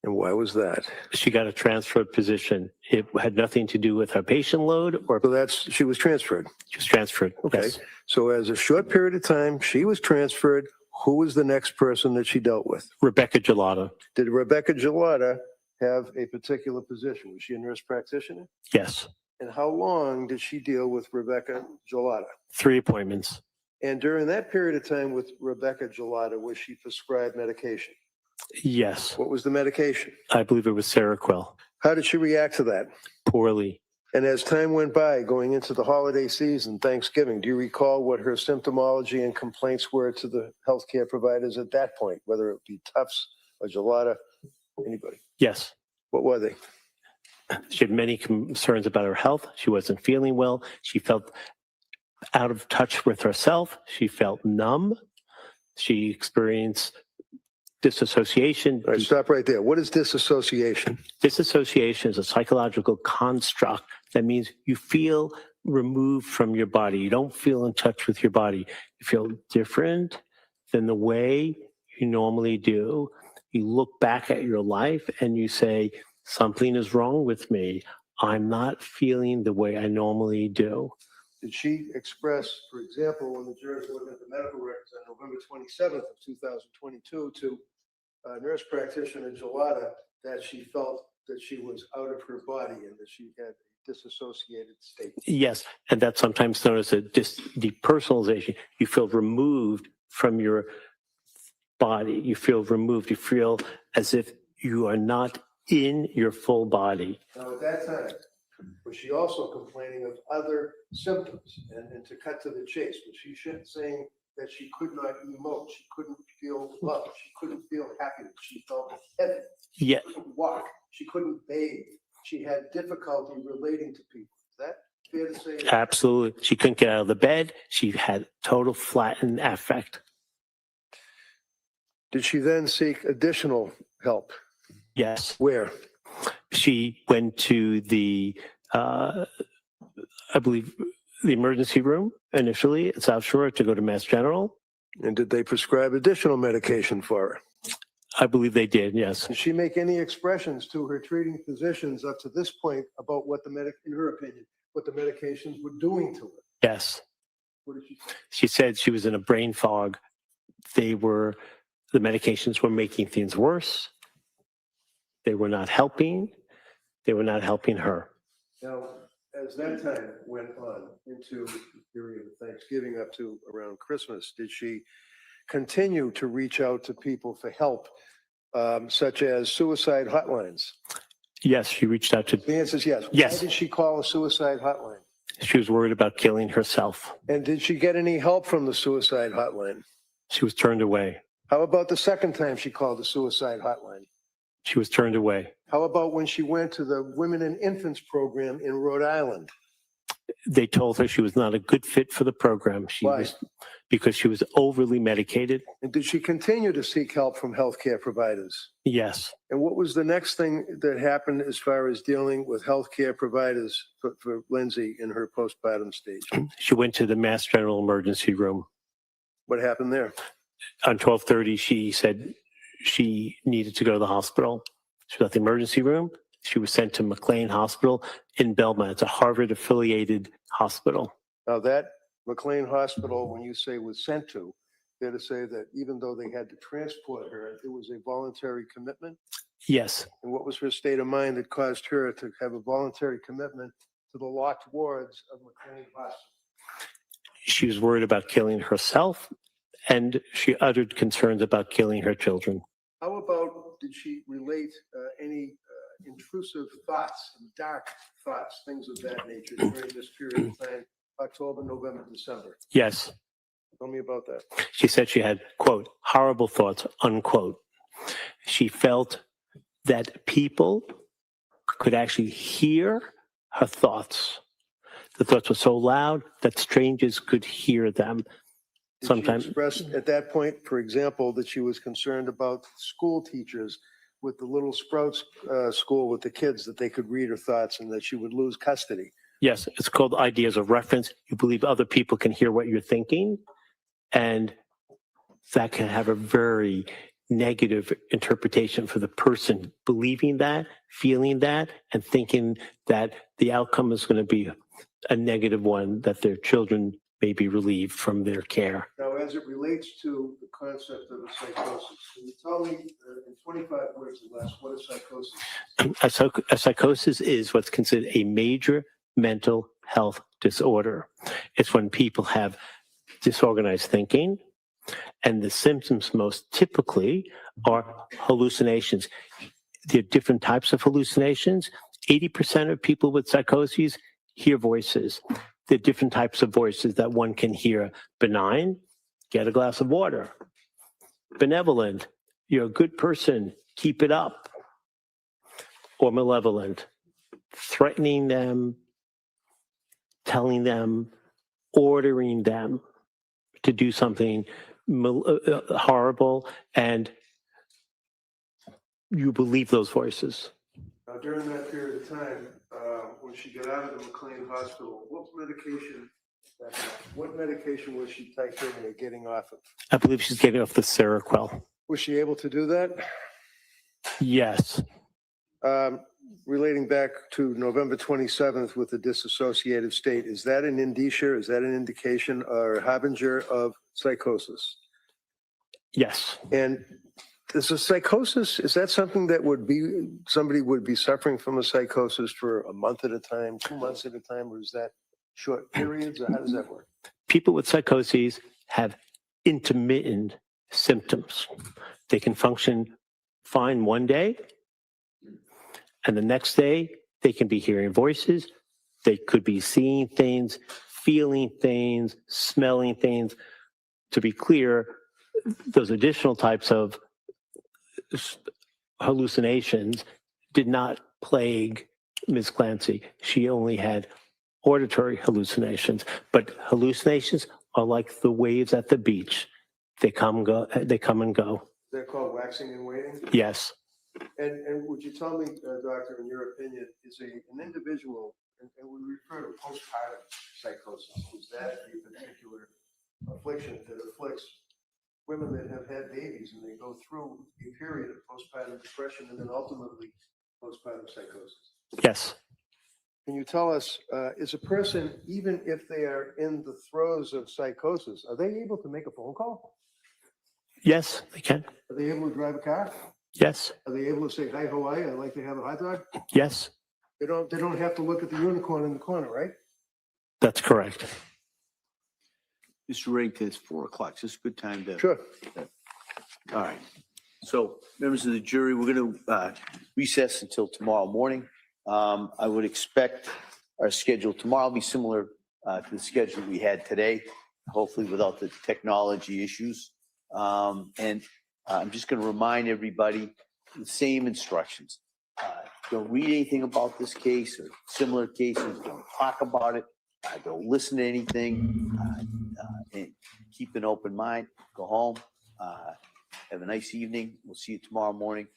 And why was that? She got a transferred position. It had nothing to do with her patient load or. So she was transferred. She was transferred. Okay. Yes. So as a short period of time, she was transferred. Who was the next person that she dealt with? Rebecca Gelada. Did Rebecca Gelada have a particular position? Was she a nurse practitioner? Yes. And how long did she deal with Rebecca Gelada? 3 appointments. And during that period of time with Rebecca Gelada, was she prescribed medication? Yes, What was the medication? I believe it was Seroquel. How did she react to that? Poorly. And as time went by, going into the holiday season, Thanksgiving, do you recall what her symptomology and complaints were to the healthcare providers at that point, whether it be Tufts or Gelada, anybody? Yes. What were they? She had many concerns about her health. She wasn't feeling well. She felt out of touch with herself. She felt numb. She experienced disassociation. All right, stop right there. What is disassociation? Disassociation is a psychological construct that means you feel removed from your body. You don't feel in touch with your body. You feel different than the way you normally do. You look back at your life and you say, something is wrong with me. I'm not feeling the way I normally do. Did she express, for example, when the jurors were looking at the medical records on November 27th of 2022 to nurse practitioner Gelada, that she felt that she was out of her body and that she had a disassociated state? Yes, and that's sometimes known as a depersonalization. You feel removed from your body. You feel removed. You feel as if you are not in your full body. Now, at that time, was she also complaining of other symptoms? And to cut to the chase, was she saying that she could not emote, she couldn't feel love, she couldn't feel happiness, she felt heavy, Yeah. she couldn't walk, she couldn't bathe, she had difficulty relating to people? Is that fair to say? Absolutely. She couldn't get out of the bed. She had total flattened affect. Did she then seek additional help? Yes. Where? She went to the, I believe, the emergency room initially at South Shore to go to Mass General. And did they prescribe additional medication for her? I believe they did, yes. Did she make any expressions to her treating physicians up to this point about what in her opinion, what the medications were doing to her? Yes. What did she say? She said she was in a brain fog. The medications were making things worse. They were not helping. They were not helping her. Now, as that time went on into the period of Thanksgiving up to around Christmas, did she continue to reach out to people for help, such as suicide hotlines? Yes, she reached out to. The answer is yes. Yes. Why did she call a suicide hotline? She was worried about killing herself. And did she get any help from the suicide hotline? She was turned away. How about the second time she called the suicide hotline? She was turned away. How about when she went to the Women and Infants program in Rhode Island? They told her she was not a good fit for the program. Why? Because she was overly medicated. And did she continue to seek help from healthcare providers? Yes. And what was the next thing that happened as far as dealing with healthcare providers for Lindsay in her postpartum stage? She went to the Mass General emergency room. What happened there? On 12:30, she said she needed to go to the hospital. She was at the emergency room. She was sent to McLean Hospital in Belmont. It's a Harvard-affiliated hospital. Now that McLean Hospital, when you say was sent to, they're to say that even though they had to transport her, it was a voluntary commitment? Yes. And what was her state of mind that caused her to have a voluntary commitment to the locked wards of McLean Hospital? She was worried about killing herself, and she uttered concerns about killing her children. How about, did she relate any intrusive thoughts, dark thoughts, things of that nature during this period of time, October, November, December? Yes. Tell me about that. She said she had, quote, horrible thoughts, unquote. She felt that people could actually hear her thoughts. The thoughts were so loud that strangers could hear them. Sometimes. She expressed at that point, for example, that she was concerned about school teachers with the little Sprouts school with the kids, that they could read her thoughts and that she would lose custody. Yes, it's called ideas of reference. You believe other people can hear what you're thinking, and that can have a very negative interpretation for the person believing that, feeling that, and thinking that the outcome is going to be a negative one, that their children may be relieved from their care. Now, as it relates to the concept of a psychosis, can you tell me in 25 words or less what a psychosis is? A psychosis is what's considered a major mental health disorder. It's when people have disorganized thinking. And the symptoms most typically are hallucinations. There are different types of hallucinations. 80% of people with psychoses hear voices. There are different types of voices that one can hear. Benign, get a glass of water. Benevolent, you're a good person, keep it up. Or malevolent, threatening them, telling them, ordering them to do something horrible, and you believe those voices. Now, during that period of time, when she got out of the McLean Hospital, what medication was she titrating or getting off of? I believe she's getting off the Seroquel. Was she able to do that? Yes. Relating back to November 27th with the dissociative state, is that an indicia, is that an indication or a harbinger of psychosis? Yes. And is a psychosis, is that something that somebody would be suffering from a psychosis for a month at a time, 2 months at a time, or is that short periods, or how does that work? People with psychoses have intermittent symptoms. They can function fine one day, and the next day they can be hearing voices. They could be seeing things, feeling things, smelling things. To be clear, those additional types of hallucinations did not plague Ms. Clancy. She only had auditory hallucinations, but hallucinations are like the waves at the beach. They come and go. They're called waxing and waning? Yes. And would you tell me, doctor, in your opinion, is an individual, and we refer to postpartum psychosis, is that a particular affliction that afflicts women that have had babies and they go through a period of postpartum depression and then ultimately postpartum psychosis? Yes. Can you tell us, is a person, even if they are in the throes of psychosis, are they able to make a phone call? Yes, they can. Are they able to drive a car? Yes. Are they able to say, hi, how are you? I'd like to have a hot dog? Yes. They don't have to look at the unicorn in the corner, right? That's correct. Mr. Reddington, it's 4 o'clock. Is this a good time to? Sure. All right. So members of the jury, we're going to recess until tomorrow morning. I would expect our schedule tomorrow will be similar to the schedule we had today, hopefully without the technology issues. And I'm just going to remind everybody the same instructions. Don't read anything about this case or similar cases. Don't talk about it. Don't listen to anything. And keep an open mind. Go home. Have a nice evening. We'll see you tomorrow morning,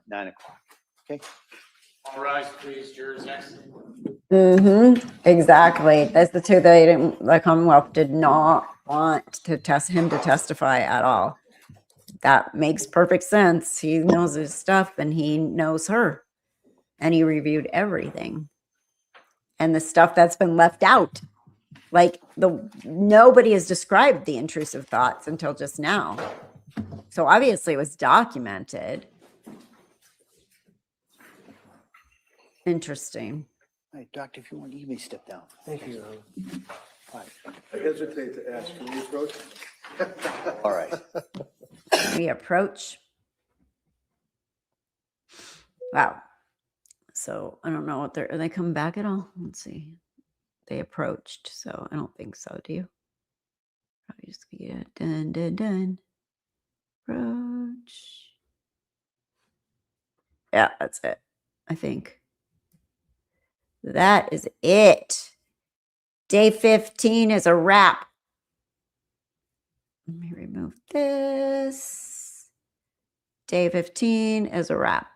9 o'clock. Okay? All rise, please, jurors next. Exactly. That's the two the Commonwealth did not want to him to testify at all. That makes perfect sense. He knows his stuff and he knows her. And he reviewed everything. And the stuff that's been left out. Like nobody has described the intrusive thoughts until just now. So obviously it was documented. Interesting. All right, doctor, if you want, you may step down. Thank you. All right. I hesitate to ask, can we approach? All right. We approach. Wow. So I don't know what are they coming back at all? Let's see. They approached, so I don't think so. Do you? Probably just get done. Approach. Yeah, that's it. I think. That is it. Day 15 is a wrap. Let me remove this. Day 15 is a wrap.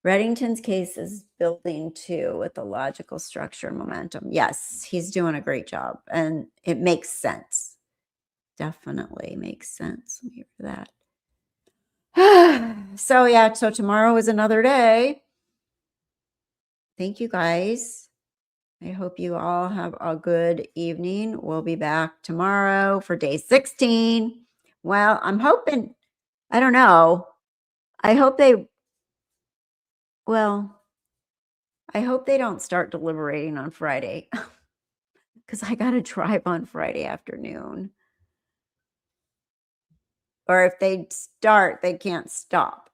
Reddington's case is building too with the logical structure and momentum. Yes, he's doing a great job and it makes sense. Definitely makes sense. Let me hear that. So yeah, so tomorrow is another day. Thank you guys. I hope you all have a good evening. We'll be back tomorrow for day 16. Well, I'm hoping, I don't know. I hope they don't start deliberating on Friday. because I got to drive on Friday afternoon. Or if they start, they can't stop.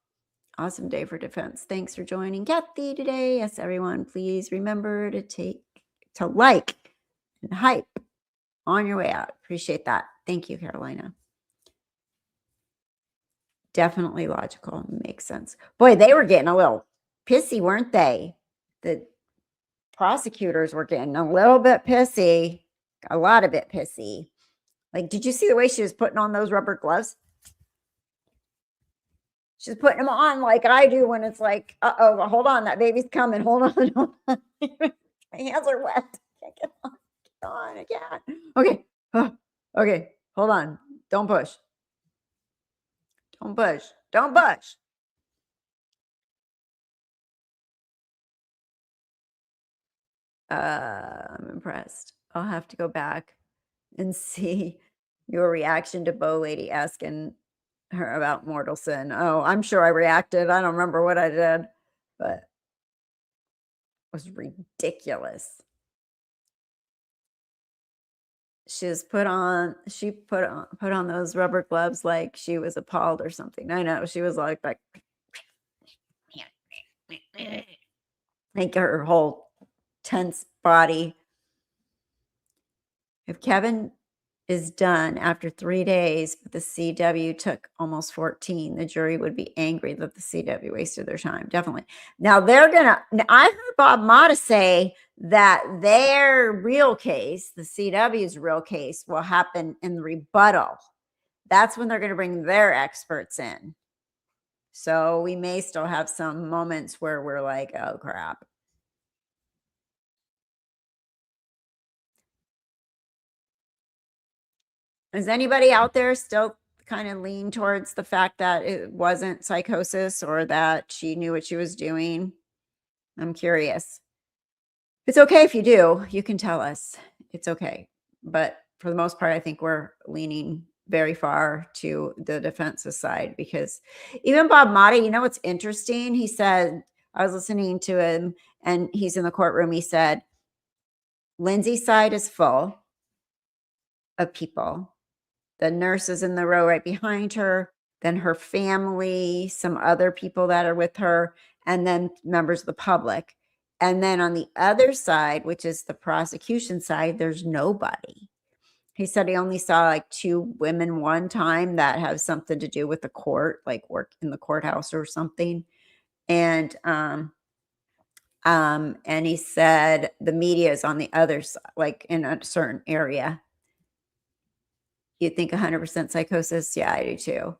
Awesome day for defense. Thanks for joining Kathy today. Yes, everyone, please remember to like and hype on your way out. Appreciate that. Thank you, Carolina. Definitely logical. Makes sense. Boy, they were getting a little pissy, weren't they? The prosecutors were getting a little bit pissy, a lot of it pissy. Like, did you see the way she was putting on those rubber gloves? She's putting them on like I do when it's like, uh-oh, hold on, that baby's coming. Hold on, hold on. My hands are wet. Can't get on. Get on, I can't. Okay. Okay, hold on. Don't push. Don't push. Don't push. I'm impressed. I'll have to go back and see your reaction to Bo Lady asking her about mortal sin. Oh, I'm sure I reacted. I don't remember what I did, but it was ridiculous. She put on those rubber gloves like she was appalled or something. I know she was like her whole tense body. If Kevin is done after 3 days, but the CW took almost 14, the jury would be angry that the CW wasted their time. Definitely. Now I heard Bob Motta say that their real case, the CW's real case, will happen in the rebuttal. That's when they're going to bring their experts in. So we may still have some moments where we're like, oh crap. Is anybody out there still kind of lean towards the fact that it wasn't psychosis or that she knew what she was doing? I'm curious. It's okay if you do. You can tell us. It's okay. But for the most part, I think we're leaning very far to the defense's side because even Bob Motta, you know what's interesting? He said, I was listening to him and he's in the courtroom. He said, Lindsay's side is full of people. The nurse is in the row right behind her, then her family, some other people that are with her, and then members of the public. And then on the other side, which is the prosecution side, there's nobody. He said he only saw like 2 women one time that have something to do with the court, like work in the courthouse or something. And he said the media is on the other side, like in a certain area. You think 100% psychosis? Yeah, I do too.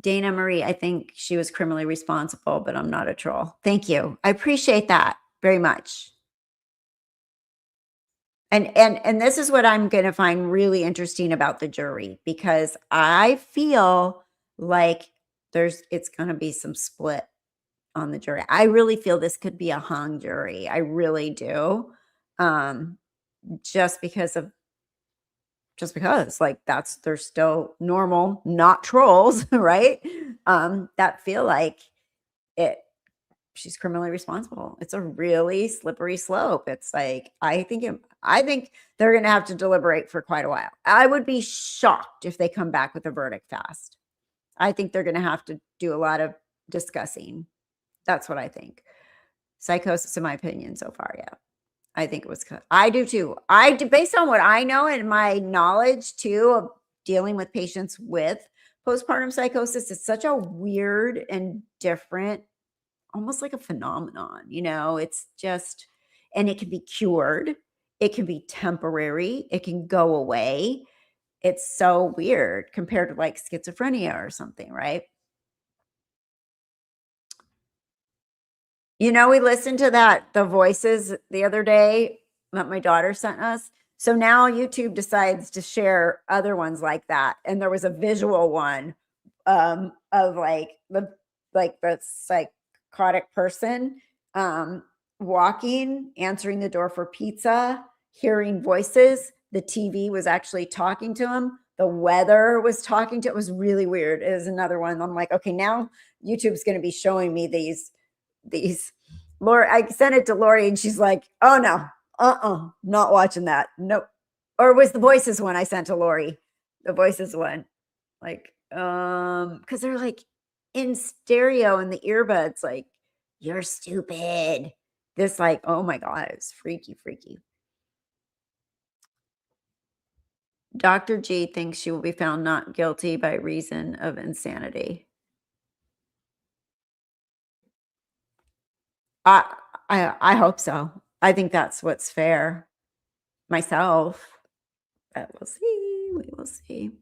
Dana Marie, I think she was criminally responsible, but I'm not a troll. Thank you. I appreciate that very much. And this is what I'm going to find really interesting about the jury, because I feel like it's going to be some split on the jury. I really feel this could be a hung jury. I really do. Just because like they're still normal, not trolls, right? That feel like she's criminally responsible. It's a really slippery slope. It's like, I think they're going to have to deliberate for quite a while. I would be shocked if they come back with a verdict fast. I think they're going to have to do a lot of discussing. That's what I think. Psychosis, in my opinion, so far, yeah. I think it was, I do too. Based on what I know and my knowledge too of dealing with patients with postpartum psychosis, it's such a weird and different, almost like a phenomenon, it's just, and it can be cured. It can be temporary. It can go away. It's so weird compared to like schizophrenia or something, right? We listened to the voices the other day that my daughter sent us. So now YouTube decides to share other ones like that. And there was a visual one of the psychotic person walking, answering the door for pizza, hearing voices. The TV was actually talking to him. The weather was talking to, it was really weird. It was another one. I'm like, okay, now YouTube's going to be showing me these. Laura, I sent it to Lori and she's like, oh no, not watching that. Nope. Or was the Voices one I sent to Lori? The Voices one. Like, because they're like in stereo in the earbuds, like, you're stupid. This, like, oh my God, it's freaky, freaky. Dr. G thinks she will be found not guilty by reason of insanity. I hope so. I think that's what's fair. Myself. But we'll see. We will see.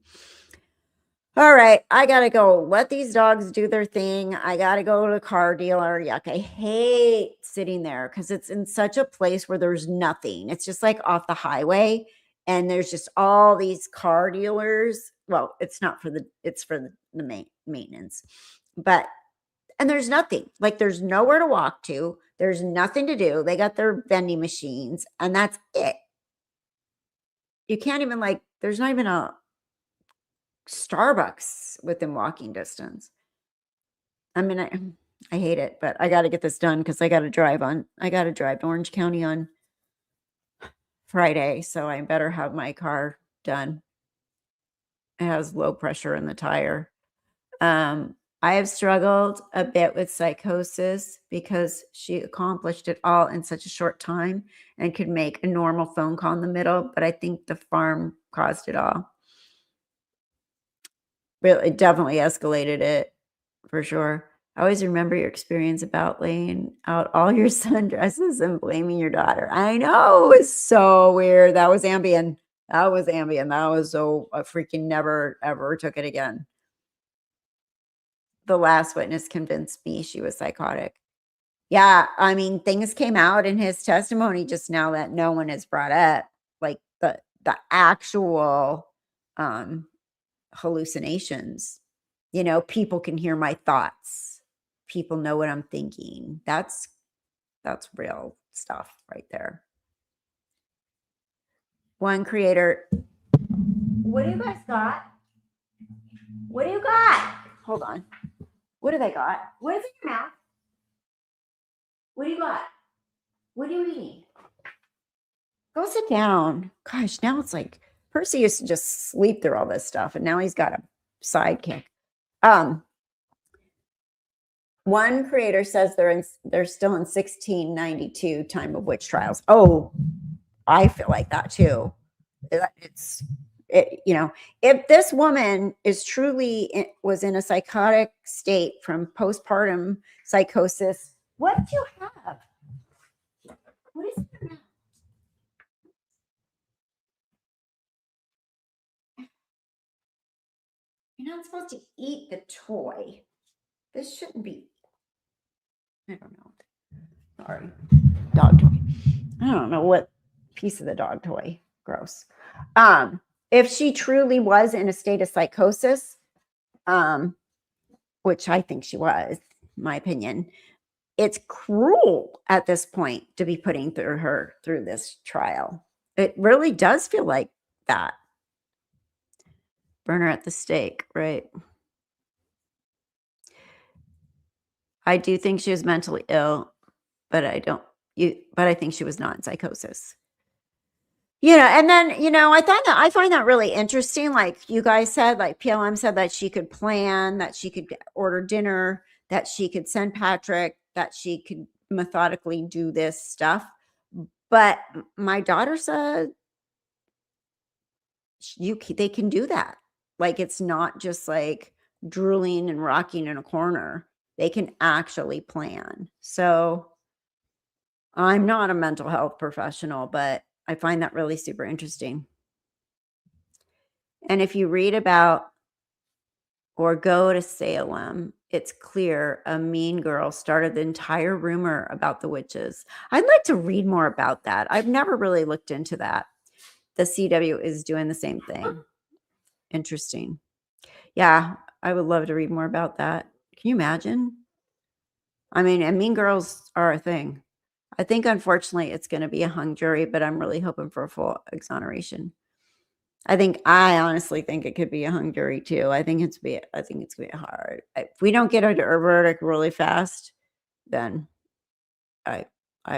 All right, I gotta go. Let these dogs do their thing. I gotta go to the car dealer. Yuck. I hate sitting there because it's in such a place where there's nothing. It's just like off the highway, and there's just all these car dealers. Well, it's not for it's for the maintenance, but and there's nothing. Like, there's nowhere to walk to. There's nothing to do. They got their vending machines, and that's it. You can't even, like, there's not even a Starbucks within walking distance. I mean, I hate it, but I got to get this done because I got to drive to Orange County on Friday. So I better have my car done. It has low pressure in the tire. I have struggled a bit with Psychosis because she accomplished it all in such a short time and could make a normal phone call in the middle. But I think the farm caused it all. Really, it definitely escalated it for sure. I always remember your experience about laying out all your sundresses and blaming your daughter. I know, it was so weird. That was Ambien. That was so, I freaking never, ever took it again. The last witness convinced me she was psychotic. Yeah, I mean, things came out in his testimony just now that no one has brought up, like the actual hallucinations. You know, people can hear my thoughts. People know what I'm thinking. That's real stuff right there. One creator. What do you guys got? What do you got? Hold on. What do they got? What is in your mouth? What do you got? What are you eating? Go sit down. Gosh, now it's like Percy used to just sleep through all this stuff, and now he's got a sidekick. One creator says they're still in 1692 time of witch trials. Oh, I feel like that too. You know, if this woman is truly was in a psychotic state from postpartum psychosis, what do you have? What is it? You're not supposed to eat the toy. This shouldn't be. I don't know. Sorry. Dog toy. I don't know what piece of the dog toy. Gross. If she truly was in a state of psychosis, which I think she was, in my opinion, it's cruel at this point to be putting her through this trial. It really does feel like that. Burn her at the stake, right? I do think she was mentally ill, but I think she was not in psychosis. You know, and then, you know, I find that really interesting. Like you guys said, like PLM said that she could plan, that she could order dinner, that she could send Patrick, that she could methodically do this stuff. But my daughter said they can do that. Like, it's not just like drooling and rocking in a corner. They can actually plan. So I'm not a mental health professional, but I find that really super interesting. And if you read about or go to Salem, it's clear a mean girl started the entire rumor about the witches. I'd like to read more about that. I've never really looked into that. The CW is doing the same thing. Interesting. Yeah, I would love to read more about that. Can you imagine? I mean, and mean girls are a thing. I think, unfortunately, it's going to be a hung jury, but I'm really hoping for a full exoneration. I honestly think it could be a hung jury too. I think it's going to be hard. If we don't get a verdict really fast, then I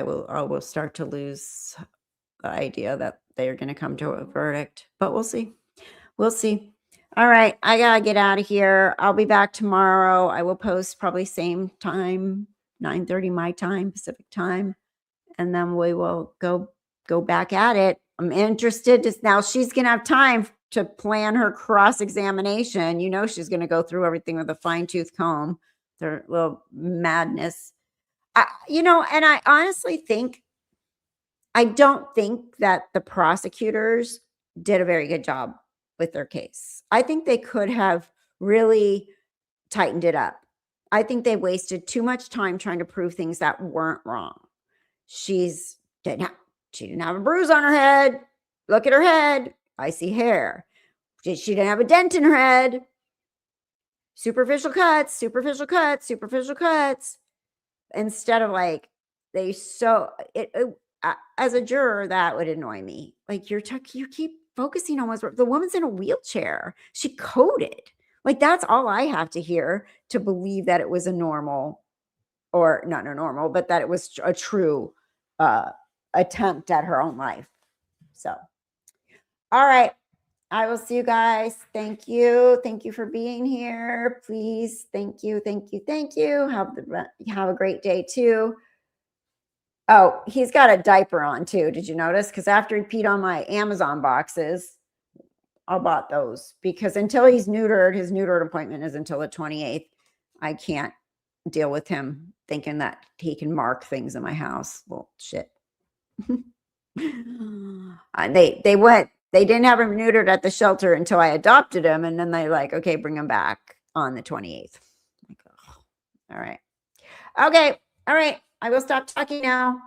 will start to lose the idea that they're going to come to a verdict, but we'll see. We'll see. All right. I got to get out of here. I'll be back tomorrow. I will post probably same time, 9:30 my time, Pacific time. And then we will go back at it. I'm interested to now she's going to have time to plan her cross-examination. You know, she's going to go through everything with a fine-tooth comb, their little madness. And I honestly think, I don't think that the prosecutors did a very good job with their case. I think they could have really tightened it up. I think they wasted too much time trying to prove things that weren't wrong. She didn't have a bruise on her head. Look at her head. I see hair. She didn't have a dent in her head. Superficial cuts, superficial cuts, superficial cuts. Instead of like, as a juror, that would annoy me. Like you keep focusing on the woman's in a wheelchair. She coded. Like that's all I have to hear to believe that it was a normal, or not a normal, but that it was a true attempt at her own life. So, all right. I will see you guys. Thank you. Thank you for being here. Please. Thank you. Thank you. Thank you. Have a great day too. Oh, he's got a diaper on too. Did you notice? Because after he peed on my Amazon boxes, I bought those because until he's neutered, his neutered appointment is until the 28th. I can't deal with him thinking that he can mark things in my house. Well, shit. They didn't have him neutered at the shelter until I adopted him. And then they like, okay, bring him back on the 28th. Like, oh, all right. Okay. All right. I will stop talking now.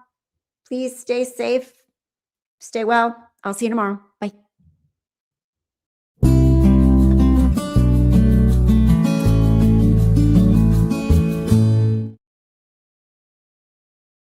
Please stay safe. Stay well. I'll see you tomorrow.